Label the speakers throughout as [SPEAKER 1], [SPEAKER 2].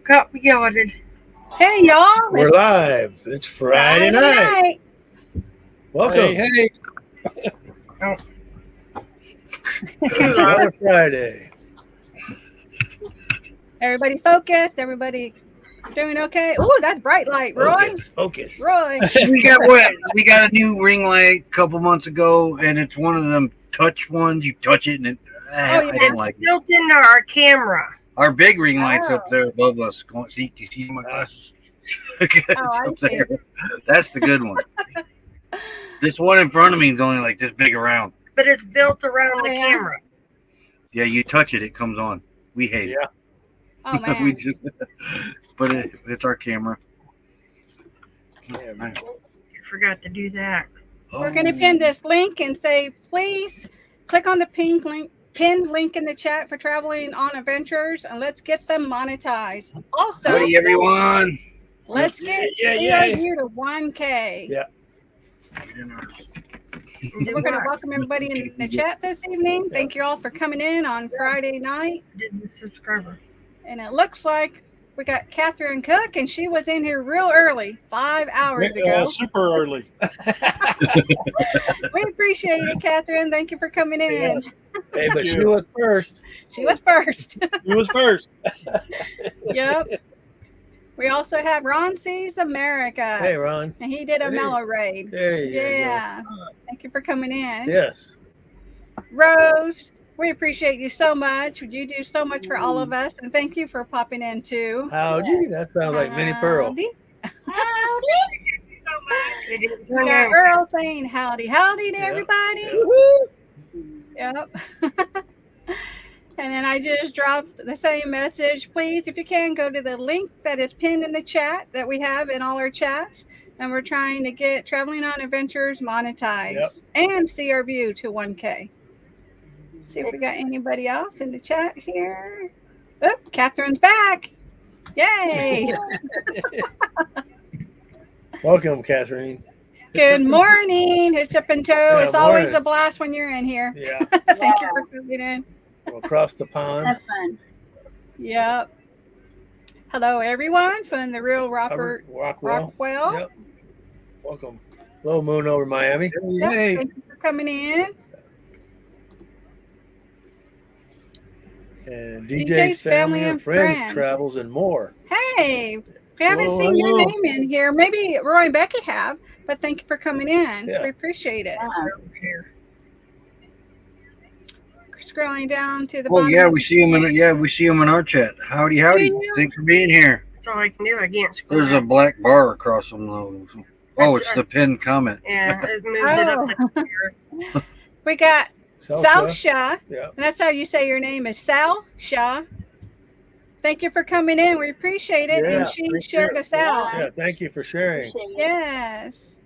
[SPEAKER 1] Got me yawning.
[SPEAKER 2] Hey, y'all.
[SPEAKER 3] We're live. It's Friday night. Welcome.
[SPEAKER 4] Hey.
[SPEAKER 1] Oh.
[SPEAKER 3] Another Friday.
[SPEAKER 2] Everybody focused. Everybody doing okay? Ooh, that's bright light, Roy.
[SPEAKER 3] Focus.
[SPEAKER 2] Roy.
[SPEAKER 5] We got what? We got a new ring light a couple months ago, and it's one of them touch ones. You touch it, and I
[SPEAKER 2] yeah.
[SPEAKER 5] don't like it.
[SPEAKER 1] Built into our camera.
[SPEAKER 5] Our big ring light's up there above us. See, you see my glasses? It's
[SPEAKER 2] I
[SPEAKER 5] up
[SPEAKER 2] see.
[SPEAKER 5] there. That's the good one. This one in front of me is only like this big around.
[SPEAKER 1] But it's built around the
[SPEAKER 2] yeah.
[SPEAKER 1] camera.
[SPEAKER 5] Yeah, you touch it, it comes on. We hate it.
[SPEAKER 2] Oh, man.
[SPEAKER 5] we just, but it's our camera.
[SPEAKER 1] You forgot to do that.
[SPEAKER 2] We're going to pin this link and say, please click on the pinned link in the chat for traveling on adventures, and let's get them monetized. Also,
[SPEAKER 5] Howdy, everyone.
[SPEAKER 2] let's get CRU to 1K.
[SPEAKER 3] Yeah.
[SPEAKER 2] We're going to welcome everybody in the chat this evening. Thank you all for coming in on Friday night.
[SPEAKER 1] Didn't subscriber.
[SPEAKER 2] And it looks like we got Catherine Cook, and she was in here real early, 5 hours ago.
[SPEAKER 4] Super early.
[SPEAKER 2] We appreciate it, Catherine. Thank you for coming in.
[SPEAKER 3] Yes. Hey, but
[SPEAKER 4] you.
[SPEAKER 3] she was first.
[SPEAKER 2] She was first.
[SPEAKER 4] He was first.
[SPEAKER 2] Yep. We also have Ron Sees America.
[SPEAKER 3] Hey, Ron.
[SPEAKER 2] And he did a
[SPEAKER 3] Hey.
[SPEAKER 2] mellow raid.
[SPEAKER 3] There you
[SPEAKER 2] Yeah. Thank you for coming in.
[SPEAKER 3] go. Yes.
[SPEAKER 2] Rose, we appreciate you so much. You do so much for all of us. And thank you for popping in too.
[SPEAKER 3] Howdy. That sounds like Minnie Pearl.
[SPEAKER 2] Howdy.
[SPEAKER 1] We
[SPEAKER 2] We got Earl saying howdy to everybody. Yep. And then I just dropped the same message. Please, if you can, go to the link that is pinned in the chat that we have in all our chats. And we're trying to get Traveling on Adventures monetized and see our view to 1K. See if we got anybody else in the chat here. Oh, Catherine's back. Yay.
[SPEAKER 3] Welcome, Catherine.
[SPEAKER 2] Good morning. Hitch up and toe.
[SPEAKER 3] Yeah,
[SPEAKER 2] It's always
[SPEAKER 3] morning.
[SPEAKER 2] a blast when you're in here.
[SPEAKER 3] Yeah.
[SPEAKER 2] Thank you for coming in.
[SPEAKER 3] Across the pond.
[SPEAKER 6] That's fun.
[SPEAKER 2] Yep. Hello, everyone from the real Rockwell.
[SPEAKER 3] Rockwell. Yep. Welcome. Hello, Moon over Miami.
[SPEAKER 2] Yep, thank you for coming in.
[SPEAKER 3] And DJ's family and friends travels and more.
[SPEAKER 2] Hey, we haven't
[SPEAKER 3] Hello,
[SPEAKER 2] seen your
[SPEAKER 3] hello.
[SPEAKER 2] name in here. Maybe Roy and Becky have, but thank you for coming in.
[SPEAKER 3] Yeah.
[SPEAKER 2] We appreciate it.
[SPEAKER 6] Yeah.
[SPEAKER 2] Scrolling down to the
[SPEAKER 5] Oh
[SPEAKER 2] bottom.
[SPEAKER 5] yeah, we see him in our chat. Howdy.
[SPEAKER 2] Do you?
[SPEAKER 5] Thanks for being here.
[SPEAKER 1] That's all I can do. I can't scroll.
[SPEAKER 5] There's a black bar across from those. Oh, it's the pinned comment.
[SPEAKER 1] Yeah, it moved it up there.
[SPEAKER 2] We got Sal Shah,
[SPEAKER 3] Yeah.
[SPEAKER 2] and that's how you say your name is Sal Shah. Thank you for coming in. We appreciate it.
[SPEAKER 3] Yeah,
[SPEAKER 2] And she
[SPEAKER 3] thank
[SPEAKER 2] shared
[SPEAKER 3] you.
[SPEAKER 2] us out.
[SPEAKER 3] Yeah, thank you for sharing.
[SPEAKER 2] Yes.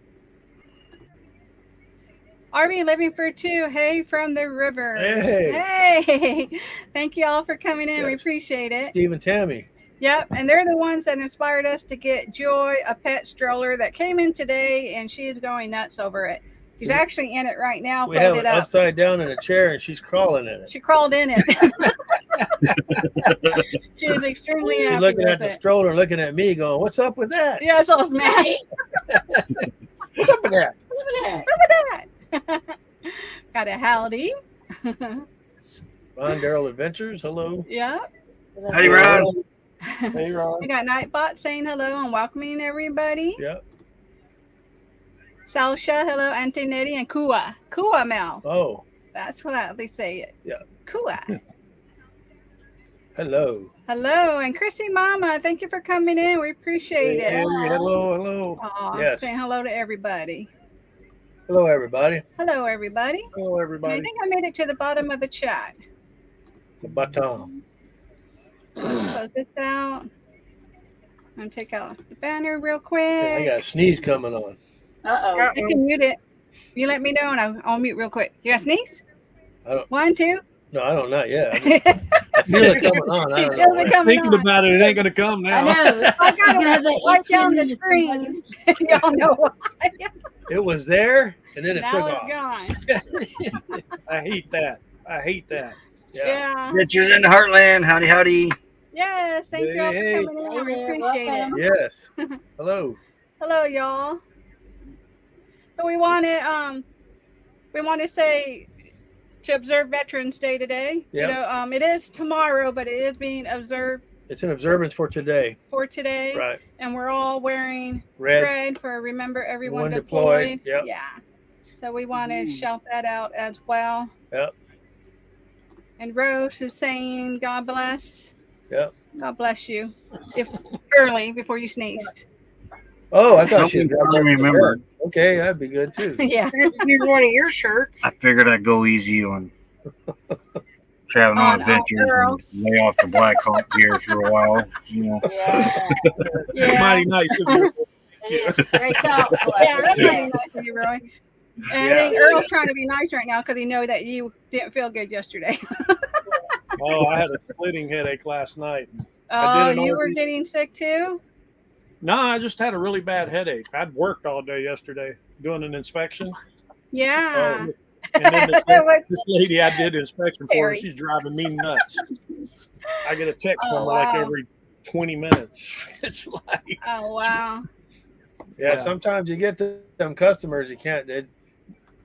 [SPEAKER 2] RV Living for Two. Hey, from the river.
[SPEAKER 3] Hey.
[SPEAKER 2] Thank you all for coming in. We
[SPEAKER 3] Yes.
[SPEAKER 2] appreciate it.
[SPEAKER 3] Steve and Tammy.
[SPEAKER 2] Yep. And they're the ones that inspired us to get Joy a pet stroller that came in today, and she is going nuts over it. She's actually in it right now.
[SPEAKER 3] We have
[SPEAKER 2] Folded
[SPEAKER 3] it
[SPEAKER 2] up.
[SPEAKER 3] upside down in a chair, and she's crawling in it.
[SPEAKER 2] She crawled in it. She is extremely
[SPEAKER 3] She's
[SPEAKER 2] happy
[SPEAKER 3] looking
[SPEAKER 2] with
[SPEAKER 3] at the
[SPEAKER 2] it.
[SPEAKER 3] stroller, looking at me, going, "What's up with that?"
[SPEAKER 2] Yeah, it's all smashed.
[SPEAKER 4] What's up with that?
[SPEAKER 2] Look at that. Got a howdy.
[SPEAKER 3] Ron Daryl Adventures. Hello.
[SPEAKER 2] Yeah.
[SPEAKER 5] Howdy, Ron.
[SPEAKER 4] Hey, Ron.
[SPEAKER 2] We got Nightbot saying hello and welcoming everybody.
[SPEAKER 3] Yep.
[SPEAKER 2] Salsha, hello, Auntie Nettie, and Kua. Kua Mel.
[SPEAKER 3] Oh,
[SPEAKER 2] That's what they say it.
[SPEAKER 3] Yeah.
[SPEAKER 2] Kua.
[SPEAKER 3] hello.
[SPEAKER 2] Hello, and Chrissy Mama, thank you for coming in. We appreciate it.
[SPEAKER 4] Hello.
[SPEAKER 2] Aw,
[SPEAKER 3] Yes.
[SPEAKER 2] Saying hello to everybody.
[SPEAKER 3] Hello, everybody.
[SPEAKER 2] Hello, everybody.
[SPEAKER 4] Hello,
[SPEAKER 2] I
[SPEAKER 4] everybody.
[SPEAKER 2] think I made it to the bottom of the chat.
[SPEAKER 3] The bottom.
[SPEAKER 2] Close this out. I'm going to take out the banner real
[SPEAKER 3] Yeah,
[SPEAKER 2] quick.
[SPEAKER 3] I got a sneeze coming on.
[SPEAKER 6] Uh-oh.
[SPEAKER 2] I can mute it. You let me know and I'll mute real quick. You got sneeze?
[SPEAKER 3] I don't.
[SPEAKER 2] 1, 2.
[SPEAKER 3] No, I don't. Not yet. I feel it coming on. I don't
[SPEAKER 2] Feels
[SPEAKER 3] know.
[SPEAKER 2] it coming
[SPEAKER 4] Thinking
[SPEAKER 2] on.
[SPEAKER 4] about it, it ain't gonna come now.
[SPEAKER 6] I know.
[SPEAKER 2] I got
[SPEAKER 6] Gonna have
[SPEAKER 2] it
[SPEAKER 6] that
[SPEAKER 2] right
[SPEAKER 6] itching
[SPEAKER 2] down the
[SPEAKER 6] in the
[SPEAKER 2] screen. Y'all know why.
[SPEAKER 3] It was there, and then it
[SPEAKER 2] Now
[SPEAKER 3] took
[SPEAKER 2] it's
[SPEAKER 3] off.
[SPEAKER 2] gone.
[SPEAKER 4] I hate that.
[SPEAKER 2] Yeah.
[SPEAKER 5] Richard's in the heartland. Howdy.
[SPEAKER 2] Yes, thank you all for
[SPEAKER 4] Hey.
[SPEAKER 2] coming in.
[SPEAKER 6] Hey
[SPEAKER 2] We
[SPEAKER 6] there,
[SPEAKER 2] appreciate
[SPEAKER 6] welcome.
[SPEAKER 2] it.
[SPEAKER 3] Yes. Hello.
[SPEAKER 2] Hello, y'all. So we want to say to observe Veterans Day today.
[SPEAKER 3] Yep.
[SPEAKER 2] You know, it is tomorrow, but it is being observed
[SPEAKER 3] It's an observance for today.
[SPEAKER 2] for today.
[SPEAKER 3] Right.
[SPEAKER 2] And we're all wearing
[SPEAKER 3] Red.
[SPEAKER 2] red for remember everyone
[SPEAKER 3] One
[SPEAKER 2] deployed.
[SPEAKER 3] deployed. Yep.
[SPEAKER 2] Yeah. So we want to shout that out as well.
[SPEAKER 3] Yep.
[SPEAKER 2] And Rose is saying, God bless.
[SPEAKER 3] Yep.
[SPEAKER 2] God bless you. If early before you sneezed.
[SPEAKER 3] Oh, I thought she
[SPEAKER 5] I remember.
[SPEAKER 3] Okay, that'd be good too.
[SPEAKER 2] Yeah.
[SPEAKER 1] Use one of your shirts.
[SPEAKER 5] I figured I'd go easy on traveling on adventures
[SPEAKER 2] Earl.
[SPEAKER 5] and lay off the Black Hawk gear for a while. You know.
[SPEAKER 6] Yeah,
[SPEAKER 4] It's
[SPEAKER 2] Yeah.
[SPEAKER 4] mighty nice of you.
[SPEAKER 6] it is. Great job.
[SPEAKER 2] Yeah, that's
[SPEAKER 6] Yeah.
[SPEAKER 2] pretty nice of you, Roy. And
[SPEAKER 3] Yeah.
[SPEAKER 2] I think Earl's trying to be nice right now because he know that you didn't feel good yesterday.
[SPEAKER 4] Oh, I had a splitting headache last night.
[SPEAKER 2] Oh,
[SPEAKER 4] did an
[SPEAKER 2] you were
[SPEAKER 4] RV.
[SPEAKER 2] getting sick too?
[SPEAKER 4] No, I just had a really bad headache. I'd worked all day yesterday doing an inspection.
[SPEAKER 2] Yeah.
[SPEAKER 4] And then this,
[SPEAKER 2] What-
[SPEAKER 4] this lady I did the inspection for,
[SPEAKER 2] Terry.
[SPEAKER 4] she's driving me nuts. I get a text
[SPEAKER 2] Oh,
[SPEAKER 4] from her like
[SPEAKER 2] wow.
[SPEAKER 4] every 20 minutes. It's like,
[SPEAKER 2] Oh, wow.
[SPEAKER 3] Yeah, sometimes you get to them customers you can't.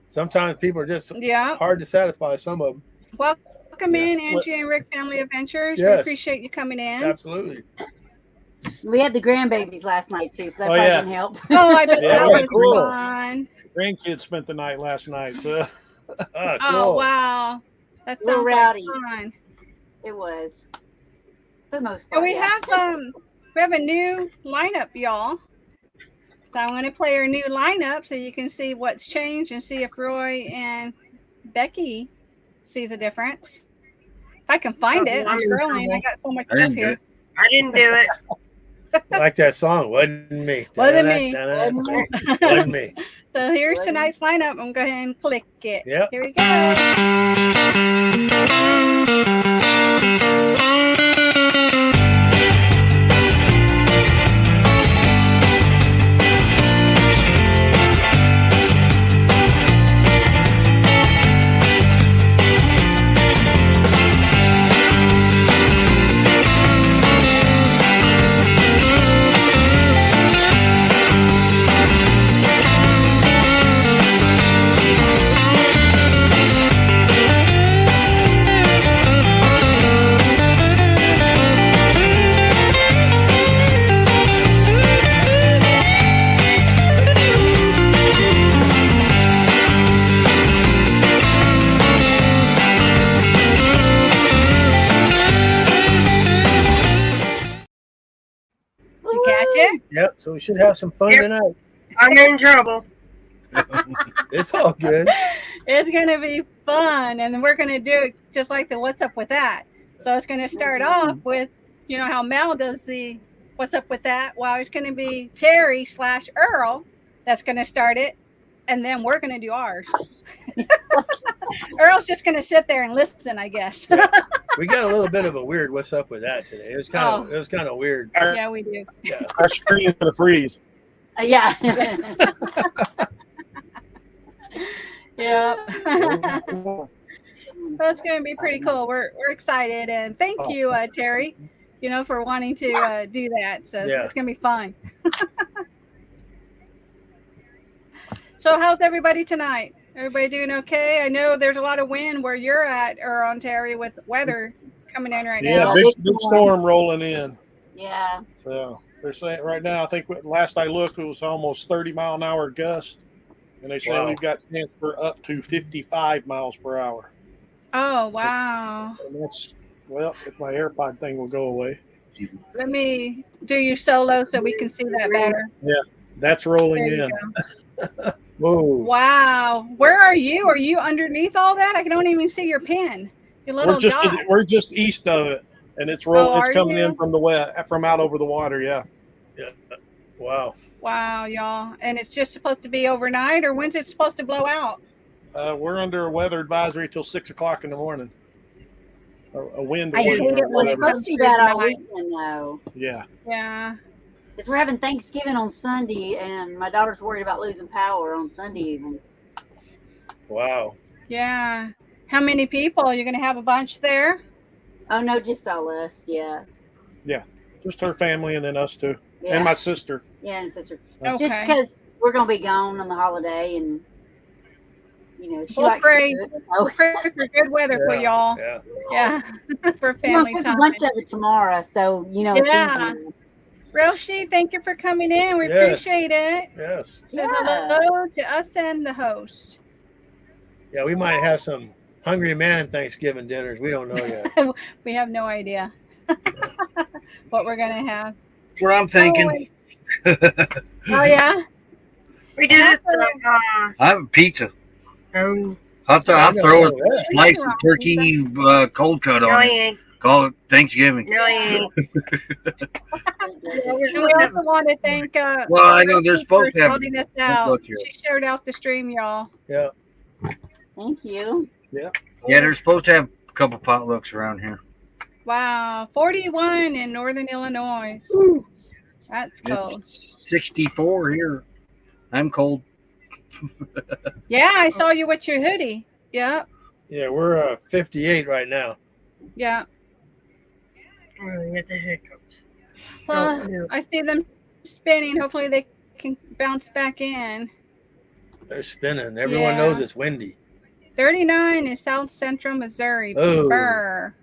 [SPEAKER 3] Sometimes people are just
[SPEAKER 2] Yeah.
[SPEAKER 3] hard to satisfy. Some of them.
[SPEAKER 2] Welcome in,
[SPEAKER 4] Yeah.
[SPEAKER 2] Angie and Rick Family Adventures. We
[SPEAKER 3] Yes.
[SPEAKER 2] appreciate you coming in.
[SPEAKER 3] Absolutely.
[SPEAKER 6] We had the grandbabies last night too, so that
[SPEAKER 4] Oh,
[SPEAKER 6] probably
[SPEAKER 4] yeah.
[SPEAKER 6] didn't help.
[SPEAKER 2] Oh, I bet
[SPEAKER 4] Yeah,
[SPEAKER 2] that
[SPEAKER 4] we had
[SPEAKER 2] was
[SPEAKER 3] cool.
[SPEAKER 2] fun.
[SPEAKER 4] grandkids spent the night last night. So
[SPEAKER 3] Ah,
[SPEAKER 2] Oh,
[SPEAKER 3] cool.
[SPEAKER 2] wow. That
[SPEAKER 6] Real
[SPEAKER 2] sounds
[SPEAKER 6] rowdy.
[SPEAKER 2] like fun.
[SPEAKER 6] It was, for the most
[SPEAKER 2] And
[SPEAKER 6] part.
[SPEAKER 2] we
[SPEAKER 6] yeah.
[SPEAKER 2] have a new lineup, y'all. So I'm going to play our new lineup so you can see what's changed and see if Roy and Becky sees a difference. If I can find it, I'm scrolling. I got so much
[SPEAKER 5] I
[SPEAKER 2] stuff
[SPEAKER 5] didn't do
[SPEAKER 2] here.
[SPEAKER 5] it.
[SPEAKER 1] I didn't do it.
[SPEAKER 3] I like that song. Wasn't me.
[SPEAKER 2] Wasn't me.
[SPEAKER 3] Da-da-da-da-da. Wasn't me.
[SPEAKER 2] So here's tonight's lineup. I'm going to go ahead and click it.
[SPEAKER 3] Yep.
[SPEAKER 2] Here we go. Did you catch it?
[SPEAKER 3] Yep. So we should have some fun
[SPEAKER 1] Yep.
[SPEAKER 3] tonight.
[SPEAKER 1] I'm in trouble.
[SPEAKER 3] It's all good.
[SPEAKER 2] It's going to be fun. And then we're going to do it just like the What's Up With That. So it's going to start off with, you know, how Mel does the What's Up With That. Well, it's going to be Terry/Earl that's going to start it. And then we're going to do ours. Earl's just going to sit there and listen, I guess.
[SPEAKER 3] We got a little bit of a weird "What's up with that" today. It was kind of. It was kind of weird.
[SPEAKER 2] Yeah, we do.
[SPEAKER 4] our screen's going to freeze.
[SPEAKER 6] Yeah.
[SPEAKER 2] Yeah. So it's going to be pretty cool. We're excited. And thank you, Terry, you know, for wanting to do that. So
[SPEAKER 3] Yeah.
[SPEAKER 2] it's going to be fun. So how's everybody tonight? Everybody doing okay? I know there's a lot of wind where you're at, or on Terry, with weather coming in right
[SPEAKER 4] Yeah,
[SPEAKER 2] now.
[SPEAKER 6] big
[SPEAKER 4] big storm rolling in.
[SPEAKER 6] Yeah.
[SPEAKER 4] So they're saying right now, I think last I looked, it was almost 30-mile-an-hour gust. And they say
[SPEAKER 3] Wow.
[SPEAKER 4] we've got chance for up to 55 miles per hour.
[SPEAKER 2] Oh, wow.
[SPEAKER 4] And that's, well, if my AirPod thing will go away.
[SPEAKER 2] Let me do you solo so we can see that better.
[SPEAKER 4] That's rolling
[SPEAKER 2] There you
[SPEAKER 4] in.
[SPEAKER 2] go.
[SPEAKER 3] Whoa.
[SPEAKER 2] Wow. Where are you? Are you underneath all that? I don't even see your pin. Your little dot.
[SPEAKER 4] We're just east of it, and it's
[SPEAKER 2] Oh,
[SPEAKER 4] it's
[SPEAKER 2] are
[SPEAKER 4] coming
[SPEAKER 2] you?
[SPEAKER 4] in from out over the water. Yeah.
[SPEAKER 3] Wow.
[SPEAKER 2] Wow, y'all. And it's just supposed to be overnight, or when's it supposed to blow out?
[SPEAKER 4] We're under a weather advisory till 6 o'clock in the morning. A wind.
[SPEAKER 2] I hate
[SPEAKER 4] warning
[SPEAKER 2] it
[SPEAKER 4] or
[SPEAKER 2] when
[SPEAKER 6] It's
[SPEAKER 2] it
[SPEAKER 4] whatever.
[SPEAKER 6] supposed to be bad all
[SPEAKER 2] Night.
[SPEAKER 6] weekend though.
[SPEAKER 4] Yeah.
[SPEAKER 2] Yeah.
[SPEAKER 6] Because we're having Thanksgiving on Sunday, and my daughter's worried about losing power on Sunday even.
[SPEAKER 3] Wow.
[SPEAKER 2] Yeah. How many people? You're going to have a bunch there?
[SPEAKER 6] Oh no, just all us. Yeah.
[SPEAKER 4] Just her family and then us two.
[SPEAKER 6] Yeah.
[SPEAKER 4] And my sister.
[SPEAKER 6] Yeah, and sister.
[SPEAKER 2] Okay.
[SPEAKER 6] Just because we're gonna be gone on the holiday, and she
[SPEAKER 2] We'll
[SPEAKER 6] likes
[SPEAKER 2] pray.
[SPEAKER 6] to cook, so
[SPEAKER 2] We'll pray for good weather for y'all.
[SPEAKER 3] Yeah.
[SPEAKER 2] Yeah. For
[SPEAKER 6] we're gonna
[SPEAKER 2] family
[SPEAKER 6] cook
[SPEAKER 2] time.
[SPEAKER 6] a bunch of it tomorrow. So it's
[SPEAKER 2] Yeah.
[SPEAKER 6] easy.
[SPEAKER 2] Roshi, thank you for coming in. We
[SPEAKER 3] Yes.
[SPEAKER 2] appreciate it.
[SPEAKER 3] Yes.
[SPEAKER 2] Says
[SPEAKER 6] Yeah.
[SPEAKER 2] hello to us and the host.
[SPEAKER 3] Yeah, we might have some hungry man Thanksgiving dinners. We don't know yet.
[SPEAKER 2] We have no idea what we're gonna have.
[SPEAKER 5] That's what I'm thinking.
[SPEAKER 2] Oh yeah.
[SPEAKER 1] We did it.
[SPEAKER 5] I have a pizza.
[SPEAKER 1] No,
[SPEAKER 5] I'll throw a slice of turkey cold cut
[SPEAKER 1] no,
[SPEAKER 5] on
[SPEAKER 1] he
[SPEAKER 5] it.
[SPEAKER 1] ain't.
[SPEAKER 5] Call it Thanksgiving.
[SPEAKER 1] No, he ain't.
[SPEAKER 2] And we also want to thank
[SPEAKER 5] Well, I know they're
[SPEAKER 2] Roshi
[SPEAKER 5] supposed
[SPEAKER 2] for
[SPEAKER 5] to have
[SPEAKER 2] helping us out.
[SPEAKER 5] look here.
[SPEAKER 2] She shared out the stream, y'all.
[SPEAKER 3] Yeah.
[SPEAKER 6] Thank you.
[SPEAKER 5] Yeah, they're supposed to have a couple potlucks around here.
[SPEAKER 2] Wow, 41 in Northern Illinois. That's cold.
[SPEAKER 5] It's 64 here. I'm cold.
[SPEAKER 2] Yeah, I saw you with your hoodie. Yep.
[SPEAKER 3] Yeah, we're 58 right now.
[SPEAKER 2] Yeah.
[SPEAKER 1] Oh, get the hiccups.
[SPEAKER 2] Well,
[SPEAKER 1] Oh, no.
[SPEAKER 2] I see them spinning. Hopefully they can bounce back in.
[SPEAKER 3] They're spinning. Everyone
[SPEAKER 2] Yeah.
[SPEAKER 3] knows it's windy.
[SPEAKER 2] 39 is South Central Missouri.
[SPEAKER 3] Oh.
[SPEAKER 2] Burr.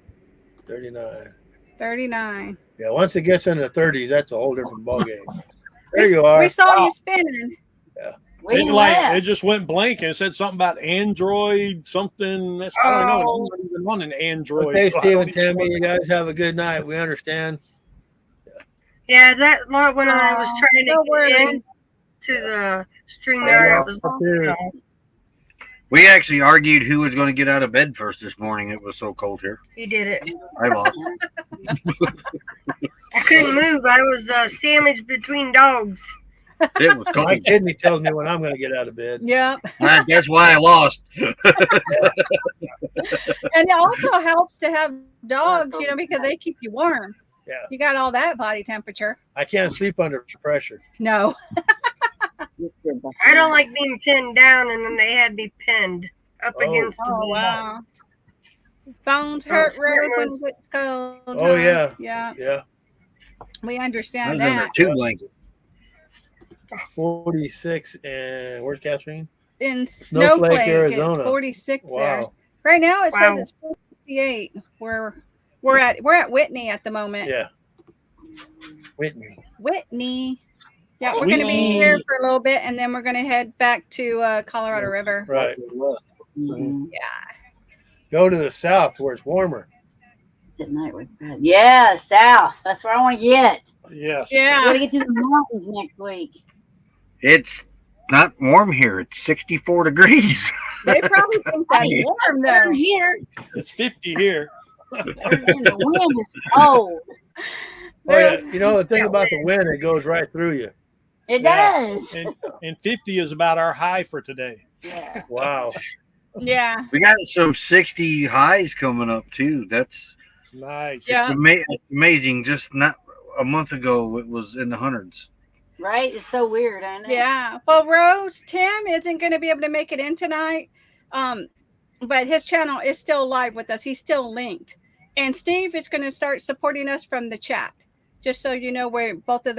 [SPEAKER 3] 39.
[SPEAKER 2] 39.
[SPEAKER 3] Yeah, once it gets into the 30s, that's a whole different ballgame. There you are.
[SPEAKER 2] We saw
[SPEAKER 4] Wow.
[SPEAKER 2] you spinning.
[SPEAKER 6] We
[SPEAKER 4] It
[SPEAKER 6] left.
[SPEAKER 4] just went blank and it said something about Android something. I don't know. I'm not even on an Android.
[SPEAKER 3] Okay,
[SPEAKER 4] so I
[SPEAKER 3] Steve
[SPEAKER 4] don't
[SPEAKER 3] and
[SPEAKER 4] even
[SPEAKER 3] Tammy,
[SPEAKER 4] know.
[SPEAKER 3] you guys have a good night. We understand.
[SPEAKER 1] Yeah, that lot when I was trying to
[SPEAKER 2] Don't
[SPEAKER 1] get
[SPEAKER 2] worry.
[SPEAKER 1] in to the stream yard, it was
[SPEAKER 5] We actually argued who was going to get out of bed first this morning. It was so cold here.
[SPEAKER 1] he did it.
[SPEAKER 5] I lost.
[SPEAKER 1] I couldn't move. I was sandwiched between dogs.
[SPEAKER 5] It was
[SPEAKER 3] My
[SPEAKER 5] cold.
[SPEAKER 3] kidney tells me when I'm going to get out of bed.
[SPEAKER 2] Yep.
[SPEAKER 5] That's why I lost.
[SPEAKER 2] And it also helps to have dogs, because they keep you warm.
[SPEAKER 3] Yeah.
[SPEAKER 2] You got all that body temperature.
[SPEAKER 3] I can't sleep under pressure.
[SPEAKER 2] No.
[SPEAKER 1] I don't like being pinned down, and then they had me pinned up
[SPEAKER 3] Oh.
[SPEAKER 1] against the
[SPEAKER 2] Oh,
[SPEAKER 1] wall.
[SPEAKER 2] wow. Bones hurt
[SPEAKER 1] Oh,
[SPEAKER 2] Rose when
[SPEAKER 1] was-
[SPEAKER 2] it's cold.
[SPEAKER 3] Oh, yeah.
[SPEAKER 2] Yeah,
[SPEAKER 3] Yeah.
[SPEAKER 2] we
[SPEAKER 5] I
[SPEAKER 2] understand
[SPEAKER 5] was under
[SPEAKER 2] that.
[SPEAKER 5] two blankets.
[SPEAKER 3] 46 and where's Catherine?
[SPEAKER 2] In
[SPEAKER 3] Snowflake,
[SPEAKER 2] Snowflake,
[SPEAKER 3] Arizona.
[SPEAKER 2] it's 46 there.
[SPEAKER 3] Wow.
[SPEAKER 2] Right now it
[SPEAKER 1] Wow.
[SPEAKER 2] says it's 58. We're at Whitney at the moment.
[SPEAKER 3] Yeah. Whitney.
[SPEAKER 2] Whitney. Yeah, we're going to be
[SPEAKER 4] Whitney.
[SPEAKER 2] here for a little bit, and then we're going to head back to Colorado River.
[SPEAKER 3] Right.
[SPEAKER 6] Mhm.
[SPEAKER 2] Yeah.
[SPEAKER 3] Go to the south where it's warmer.
[SPEAKER 6] It's at night where it's bad. Yeah, south. That's where I want to get.
[SPEAKER 4] Yes.
[SPEAKER 6] We
[SPEAKER 2] Yeah.
[SPEAKER 6] gotta get to the mountains next week.
[SPEAKER 5] It's not warm here. It's 64 degrees.
[SPEAKER 2] They probably think that's
[SPEAKER 6] Hey,
[SPEAKER 2] warm,
[SPEAKER 6] We're
[SPEAKER 2] though.
[SPEAKER 6] here.
[SPEAKER 4] It's 50 here.
[SPEAKER 6] And the wind is cold.
[SPEAKER 3] Oh, yeah. You know, the thing about the wind, it goes right through you.
[SPEAKER 6] It
[SPEAKER 4] Yeah.
[SPEAKER 6] does.
[SPEAKER 4] And 50 is about our high for today.
[SPEAKER 6] Yeah.
[SPEAKER 3] Wow.
[SPEAKER 2] Yeah.
[SPEAKER 5] We got some 60 highs coming up too. That's
[SPEAKER 4] Nice.
[SPEAKER 2] Yeah.
[SPEAKER 5] it's amazing. Just not a month ago, it was in the hundreds.
[SPEAKER 6] Right? It's so weird, ain't it?
[SPEAKER 2] Yeah. Well, Rose, Tim isn't going to be able to make it in tonight. But his channel is still live with us. He's still linked. And Steve is going to start supporting us from the chat, just so you know where both of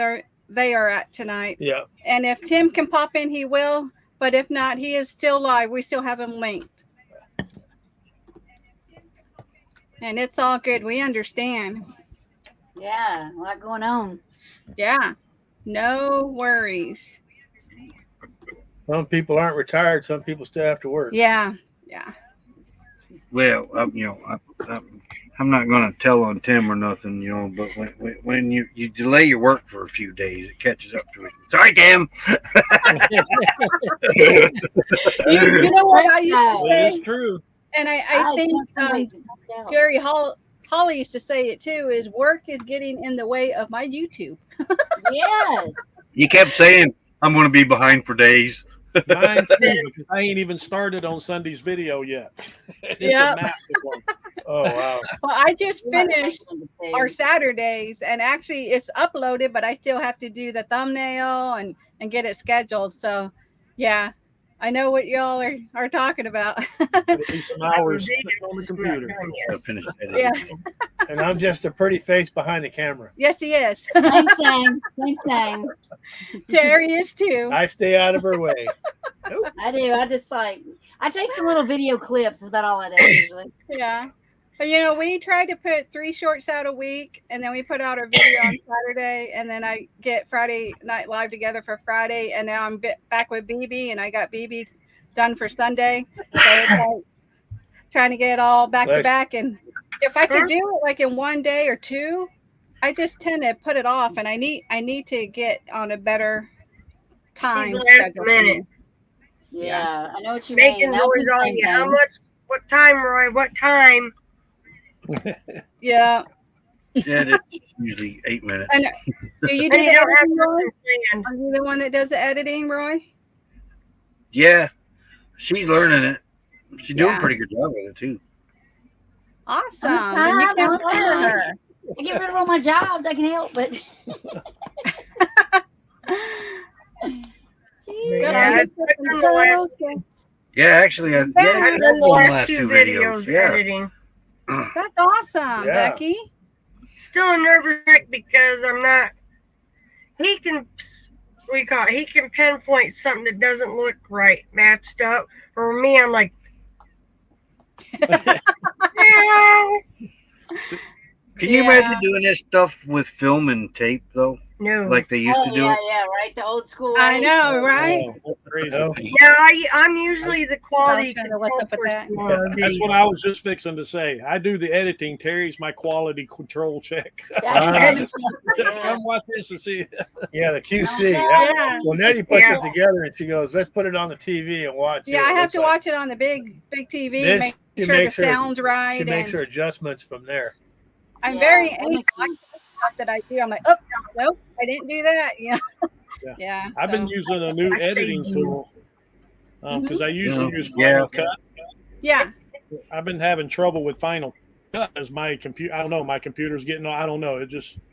[SPEAKER 2] they are at tonight.
[SPEAKER 3] Yeah.
[SPEAKER 2] And if Tim can pop in, he will. But if not, he is still live. We still have him linked. And it's all good. We understand.
[SPEAKER 6] Yeah. A lot going on.
[SPEAKER 2] Yeah. No worries.
[SPEAKER 3] Some people aren't retired. Some people still have to work.
[SPEAKER 2] Yeah. Yeah.
[SPEAKER 5] Well, I'm not going to tell on Tim or nothing, but when you delay your work for a few days, it catches up to you. Sorry, Tim.
[SPEAKER 2] You know what I used to
[SPEAKER 4] It is
[SPEAKER 2] say?
[SPEAKER 4] true.
[SPEAKER 2] And I think Jerry Holly used to say it too, is work is getting in the way of my YouTube.
[SPEAKER 6] Yes.
[SPEAKER 5] You kept saying, I'm going to be behind for days.
[SPEAKER 4] Mine too, because I ain't even started on Sunday's video yet. It's
[SPEAKER 2] Yep.
[SPEAKER 4] a massive one.
[SPEAKER 3] Oh, wow.
[SPEAKER 2] Well, I just finished our Saturdays, and actually it's uploaded, but I still have to do the thumbnail and get it scheduled. So, yeah, I know what y'all are talking about.
[SPEAKER 4] It'll be some hours sitting on the computer.
[SPEAKER 5] Gotta finish editing.
[SPEAKER 2] Yeah.
[SPEAKER 3] And I'm just a pretty face behind the camera.
[SPEAKER 2] Yes, he is.
[SPEAKER 6] Same thing. Same thing.
[SPEAKER 2] Terry is too.
[SPEAKER 3] I stay out of her way.
[SPEAKER 6] I do. I just I take some little video clips. Is about all I do usually.
[SPEAKER 2] Yeah. But we try to put 3 shorts out a week, and then we put out our video on Saturday, and then I get Friday Night Live together for Friday, and now I'm back with BB, and I got BB done for Sunday. So it's like trying to get it all back to back. And if I could do it like in 1 day or 2, I just tend to put it off, and I need to get on a better time schedule.
[SPEAKER 6] Yeah, I know what you
[SPEAKER 1] Making
[SPEAKER 6] mean.
[SPEAKER 1] noise on you. How much? What time, Roy? What time?
[SPEAKER 2] Yeah.
[SPEAKER 5] Yeah, it's usually 8 minutes.
[SPEAKER 2] And do you do
[SPEAKER 1] And
[SPEAKER 2] the
[SPEAKER 1] you don't have
[SPEAKER 2] editing, Roy?
[SPEAKER 1] nothing planned.
[SPEAKER 2] Are you the one that does the editing, Roy?
[SPEAKER 5] Yeah, she's learning it. She's doing
[SPEAKER 2] Yeah.
[SPEAKER 5] a pretty good job with it too.
[SPEAKER 2] Awesome.
[SPEAKER 6] Okay,
[SPEAKER 2] Then you can
[SPEAKER 6] okay.
[SPEAKER 2] hire her.
[SPEAKER 6] I get rid of all my jobs. I can help, but
[SPEAKER 1] Yeah, I've done the last,
[SPEAKER 5] Yeah, actually,
[SPEAKER 1] I've done the last 2 videos
[SPEAKER 5] Yeah.
[SPEAKER 1] editing.
[SPEAKER 2] That's awesome,
[SPEAKER 3] Yeah.
[SPEAKER 2] Becky.
[SPEAKER 1] Still a nervous wreck because I'm not. He can, he can pinpoint something that doesn't look right, matched up. For me, I'm like, no,
[SPEAKER 5] Can you imagine doing this stuff with film and tape though,
[SPEAKER 1] no.
[SPEAKER 5] like they used to do it?
[SPEAKER 6] yeah, right. The old school.
[SPEAKER 2] I
[SPEAKER 6] way.
[SPEAKER 2] know, right?
[SPEAKER 4] Oh, that's crazy.
[SPEAKER 3] No.
[SPEAKER 1] No, I'm usually the quality
[SPEAKER 2] I'll try to what's up with that.
[SPEAKER 1] control
[SPEAKER 4] Yeah,
[SPEAKER 1] for
[SPEAKER 4] that's what
[SPEAKER 1] video.
[SPEAKER 4] I was just fixing to say. I do the editing. Terry's my quality control check.
[SPEAKER 6] Yeah.
[SPEAKER 4] Come watch this and see.
[SPEAKER 3] Yeah, the QC.
[SPEAKER 2] Yeah.
[SPEAKER 3] Well, Nettie puts
[SPEAKER 1] Yeah.
[SPEAKER 3] it together and she goes, "Let's put it on the TV and watch it."
[SPEAKER 2] Yeah, I
[SPEAKER 3] It
[SPEAKER 2] have
[SPEAKER 3] looks
[SPEAKER 2] to
[SPEAKER 3] like-
[SPEAKER 2] watch it on the big TV,
[SPEAKER 3] Then
[SPEAKER 2] make
[SPEAKER 3] she
[SPEAKER 2] sure the
[SPEAKER 3] makes her-
[SPEAKER 2] sound's right.
[SPEAKER 3] She makes
[SPEAKER 2] and
[SPEAKER 3] her adjustments from there.
[SPEAKER 2] I'm
[SPEAKER 6] Yeah,
[SPEAKER 2] very
[SPEAKER 6] that
[SPEAKER 2] anxious
[SPEAKER 6] makes sense.
[SPEAKER 2] stuff that I do. I'm like, oh, nope, I didn't do that. Yeah.
[SPEAKER 4] Yeah.
[SPEAKER 2] Yeah.
[SPEAKER 4] I've been
[SPEAKER 2] so-
[SPEAKER 4] using a new
[SPEAKER 1] I see
[SPEAKER 4] editing
[SPEAKER 1] you.
[SPEAKER 4] tool because I usually use
[SPEAKER 5] Yeah.
[SPEAKER 4] Final Cut.
[SPEAKER 2] Yeah.
[SPEAKER 4] I've been having trouble with Final Cut as my computer. I don't know. My computer's getting. I don't know.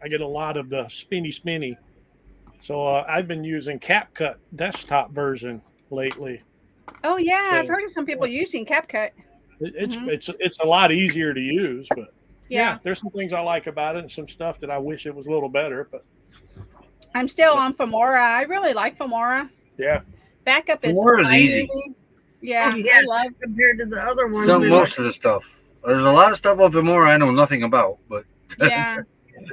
[SPEAKER 4] I get a lot of the spinny. So I've been using CapCut desktop version lately.
[SPEAKER 2] Oh yeah, I've
[SPEAKER 4] So-
[SPEAKER 2] heard of some people using CapCut.
[SPEAKER 4] It's a lot easier to use, but
[SPEAKER 2] Yeah.
[SPEAKER 4] there's some things I like about it and some stuff that I wish it was a little better. But
[SPEAKER 2] I'm still on Filmora. I really like Filmora.
[SPEAKER 3] Yeah.
[SPEAKER 2] Backup is
[SPEAKER 5] Filmora's
[SPEAKER 2] iMovie.
[SPEAKER 5] easy.
[SPEAKER 2] Yeah,
[SPEAKER 1] Oh, yeah,
[SPEAKER 2] I love.
[SPEAKER 1] compared to the other ones.
[SPEAKER 5] Most of the stuff. There's a lot of stuff up in more I know nothing about, but
[SPEAKER 2] Yeah.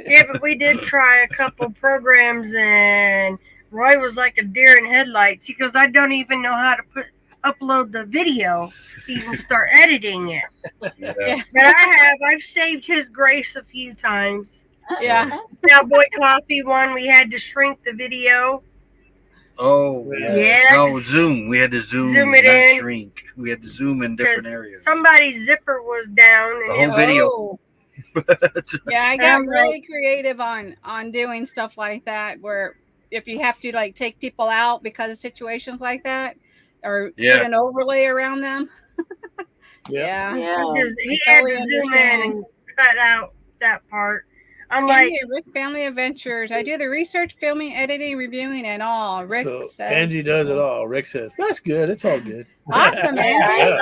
[SPEAKER 1] Yeah, but we did try a couple programs, and Roy was like a deer in headlights. He goes, "I don't even know how to upload the video to even start editing it."
[SPEAKER 5] yeah.
[SPEAKER 1] But I've saved his grace a few times.
[SPEAKER 2] Yeah.
[SPEAKER 1] Now, Boy Coffee one, we had to shrink the video.
[SPEAKER 5] Oh, yeah.
[SPEAKER 1] Yes.
[SPEAKER 5] No, Zoom. We had to zoom
[SPEAKER 1] it
[SPEAKER 5] not
[SPEAKER 1] in.
[SPEAKER 5] shrink. We had to zoom in different areas.
[SPEAKER 1] Somebody's zipper was down, and
[SPEAKER 5] The whole video.
[SPEAKER 2] Oh. Yeah, I got
[SPEAKER 1] I'm
[SPEAKER 2] really creative on doing stuff like that, where if you have to like take people out because of situations like that, or
[SPEAKER 5] Yeah.
[SPEAKER 2] put an overlay around them.
[SPEAKER 4] Yeah.
[SPEAKER 2] Yeah.
[SPEAKER 1] he
[SPEAKER 2] I
[SPEAKER 1] had
[SPEAKER 2] totally
[SPEAKER 1] to zoom in
[SPEAKER 2] understand.
[SPEAKER 1] and cut out that part. I'm like,
[SPEAKER 2] Rick Family Adventures. I do the research, filming, editing, reviewing, and all. Rick
[SPEAKER 3] So
[SPEAKER 2] says,
[SPEAKER 3] Angie does it all. Rick says, "That's good. It's all good."
[SPEAKER 2] Awesome, Angie.
[SPEAKER 3] Yeah.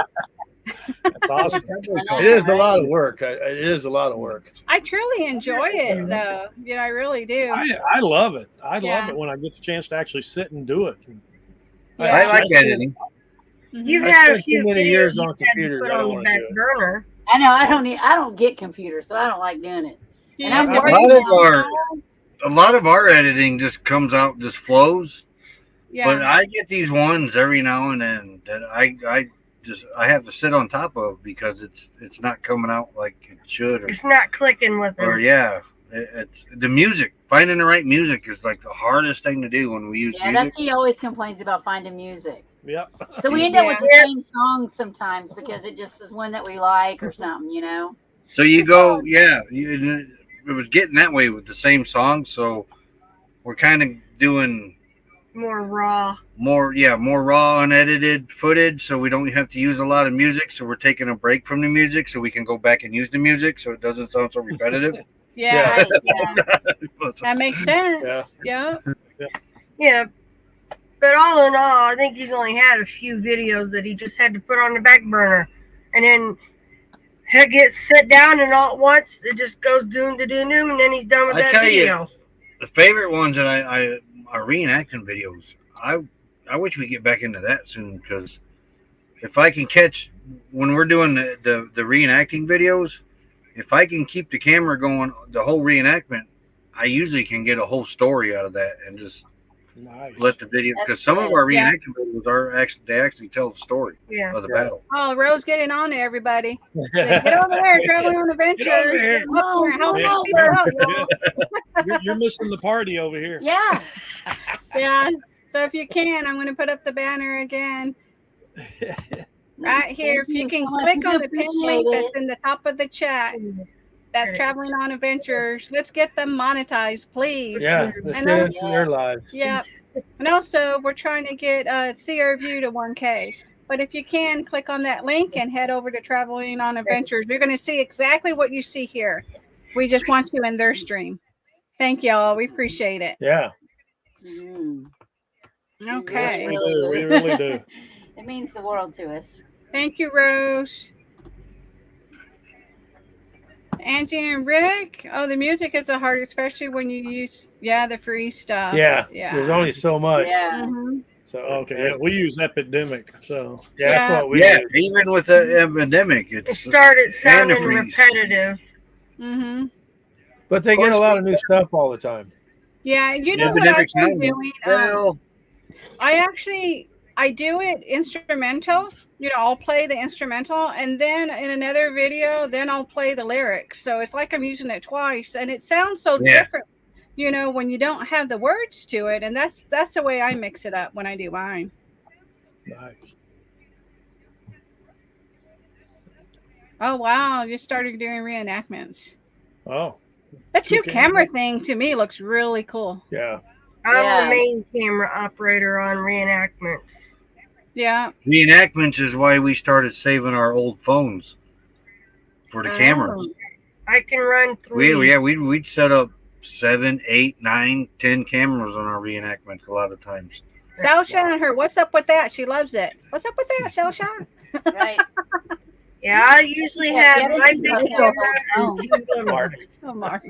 [SPEAKER 4] That's awesome.
[SPEAKER 3] It is a lot of work. It is a lot of work.
[SPEAKER 2] I truly enjoy it, though. I really do.
[SPEAKER 4] I love it. I
[SPEAKER 2] Yeah.
[SPEAKER 4] love it when I get the chance to actually sit and do it.
[SPEAKER 2] Yeah.
[SPEAKER 5] I like
[SPEAKER 4] I-
[SPEAKER 5] editing.
[SPEAKER 2] Mhm.
[SPEAKER 1] you've
[SPEAKER 3] I
[SPEAKER 1] had a
[SPEAKER 3] spent
[SPEAKER 1] few
[SPEAKER 3] too many
[SPEAKER 1] videos
[SPEAKER 3] years
[SPEAKER 1] you
[SPEAKER 3] on
[SPEAKER 1] had to
[SPEAKER 3] computers.
[SPEAKER 1] put
[SPEAKER 3] I don't
[SPEAKER 1] on the
[SPEAKER 3] wanna
[SPEAKER 1] back
[SPEAKER 3] do it.
[SPEAKER 1] burner.
[SPEAKER 6] I know. I don't get computers, so I don't like doing it. And
[SPEAKER 2] Yeah.
[SPEAKER 6] I'm
[SPEAKER 5] A
[SPEAKER 6] worried
[SPEAKER 5] lot of
[SPEAKER 6] now.
[SPEAKER 5] a lot of our editing just comes out, just flows.
[SPEAKER 2] Yeah.
[SPEAKER 5] But I get these ones every now and then that I have to sit on top of because it's not coming out like it should,
[SPEAKER 1] It's not clicking with
[SPEAKER 5] or
[SPEAKER 1] him.
[SPEAKER 5] yeah, it's the music. Finding the right music is like the hardest thing to do when we use
[SPEAKER 6] Yeah,
[SPEAKER 5] music.
[SPEAKER 6] that's he always complains about finding music.
[SPEAKER 4] Yep.
[SPEAKER 6] So we end up with the
[SPEAKER 1] Yeah.
[SPEAKER 6] same songs sometimes because it just is one that we like or something, you know.
[SPEAKER 5] So you go, yeah, it was getting that way with the same song. So we're kind of doing
[SPEAKER 1] More raw.
[SPEAKER 5] more raw unedited footage, so we don't have to use a lot of music. So we're taking a break from the music so we can go back and use the music so it doesn't sound so repetitive.
[SPEAKER 2] Yeah.
[SPEAKER 6] Right, yeah.
[SPEAKER 2] That makes sense. Yeah.
[SPEAKER 1] Yeah. But all in all, I think he's only had a few videos that he just had to put on the back burner, and then he gets set down, and all at once it just goes doom to doom doom, and then he's done with
[SPEAKER 5] I
[SPEAKER 1] that
[SPEAKER 5] tell
[SPEAKER 1] video.
[SPEAKER 5] you, the favorite ones that I are reenacting videos. I wish we get back into that soon, because if I can catch when we're doing the reenacting videos, if I can keep the camera going the whole reenactment, I usually can get a whole story out of that and just
[SPEAKER 4] Nice.
[SPEAKER 5] let the video, because
[SPEAKER 6] That's
[SPEAKER 5] some of
[SPEAKER 6] good.
[SPEAKER 5] our
[SPEAKER 2] Yeah.
[SPEAKER 5] reenacting videos are actually tell the story
[SPEAKER 1] Yeah.
[SPEAKER 5] of the battle.
[SPEAKER 2] Oh, Rose getting on to everybody. Get over there, traveling on adventures.
[SPEAKER 4] Get over here.
[SPEAKER 2] Get up here and help
[SPEAKER 4] Yeah.
[SPEAKER 2] these people out, y'all.
[SPEAKER 4] You're missing the party over here.
[SPEAKER 6] Yeah.
[SPEAKER 2] Yeah. So if you can, I'm going to put up the banner again right here. If you
[SPEAKER 6] Thank
[SPEAKER 2] can
[SPEAKER 6] so much.
[SPEAKER 2] click
[SPEAKER 6] We
[SPEAKER 2] on the pin link
[SPEAKER 6] appreciate
[SPEAKER 2] that's in the top of the chat. That's
[SPEAKER 1] Okay.
[SPEAKER 2] Traveling on Adventures. Let's get them monetized, please.
[SPEAKER 3] Yeah, let's
[SPEAKER 2] And
[SPEAKER 3] get
[SPEAKER 2] I'm-
[SPEAKER 3] into their lives.
[SPEAKER 2] Yeah. And also, we're trying to get CR View to 1K. But if you can, click on that link and head over to Traveling on Adventures. You're going to see exactly what you see here. We just want you in their stream. Thank y'all. We appreciate it.
[SPEAKER 3] Yeah.
[SPEAKER 6] Mm.
[SPEAKER 2] Okay.
[SPEAKER 4] We do. We really do.
[SPEAKER 6] It means the world to us.
[SPEAKER 2] Thank you, Rose. Angie and Rick. Oh, the music is the hard, especially when you use the free stuff.
[SPEAKER 3] Yeah.
[SPEAKER 2] Yeah.
[SPEAKER 3] There's only so much.
[SPEAKER 6] Yeah.
[SPEAKER 2] Mhm.
[SPEAKER 3] So
[SPEAKER 4] Okay, yeah,
[SPEAKER 3] that's,
[SPEAKER 4] we use Epidemic, so
[SPEAKER 3] yeah, that's
[SPEAKER 2] Yeah.
[SPEAKER 3] what we
[SPEAKER 5] Yeah,
[SPEAKER 3] do.
[SPEAKER 5] even with the epidemic,
[SPEAKER 1] It
[SPEAKER 5] it's
[SPEAKER 1] started sounding
[SPEAKER 5] antifreeze.
[SPEAKER 1] repetitive.
[SPEAKER 2] Mhm.
[SPEAKER 3] But they get a lot of new stuff all the time.
[SPEAKER 2] Yeah. You know what I've
[SPEAKER 5] epidemic's
[SPEAKER 2] been
[SPEAKER 5] not
[SPEAKER 2] doing?
[SPEAKER 5] well.
[SPEAKER 2] I do it instrumental. You know, I'll play the instrumental, and then in another video, then I'll play the lyrics. So it's like I'm using it twice, and it sounds so
[SPEAKER 5] Yeah.
[SPEAKER 2] different. You know, when you don't have the words to it, and that's the way I mix it up when I do mine.
[SPEAKER 4] nice.
[SPEAKER 2] Oh wow, you started doing reenactments.
[SPEAKER 4] Oh,
[SPEAKER 2] The
[SPEAKER 4] Two
[SPEAKER 2] two-camera thing to me looks really cool.
[SPEAKER 3] Yeah.
[SPEAKER 1] I'm
[SPEAKER 6] Yeah.
[SPEAKER 1] the main camera operator on reenactments.
[SPEAKER 2] Yeah.
[SPEAKER 5] Reenactments is why we started saving our old phones for the cameras.
[SPEAKER 1] I can run through.
[SPEAKER 5] We'd set up 7, 8, 9, 10 cameras on our reenactments a lot of times.
[SPEAKER 2] Selsha and her, what's up with that? She loves it. What's up with that, Selsha?
[SPEAKER 6] Right.
[SPEAKER 1] Yeah, I usually
[SPEAKER 6] Yeah,
[SPEAKER 1] have
[SPEAKER 6] yeah,
[SPEAKER 1] my
[SPEAKER 6] they
[SPEAKER 1] big
[SPEAKER 6] do
[SPEAKER 1] camera
[SPEAKER 6] have
[SPEAKER 1] and two little
[SPEAKER 3] Mark.
[SPEAKER 1] ones.
[SPEAKER 2] Oh, Mark.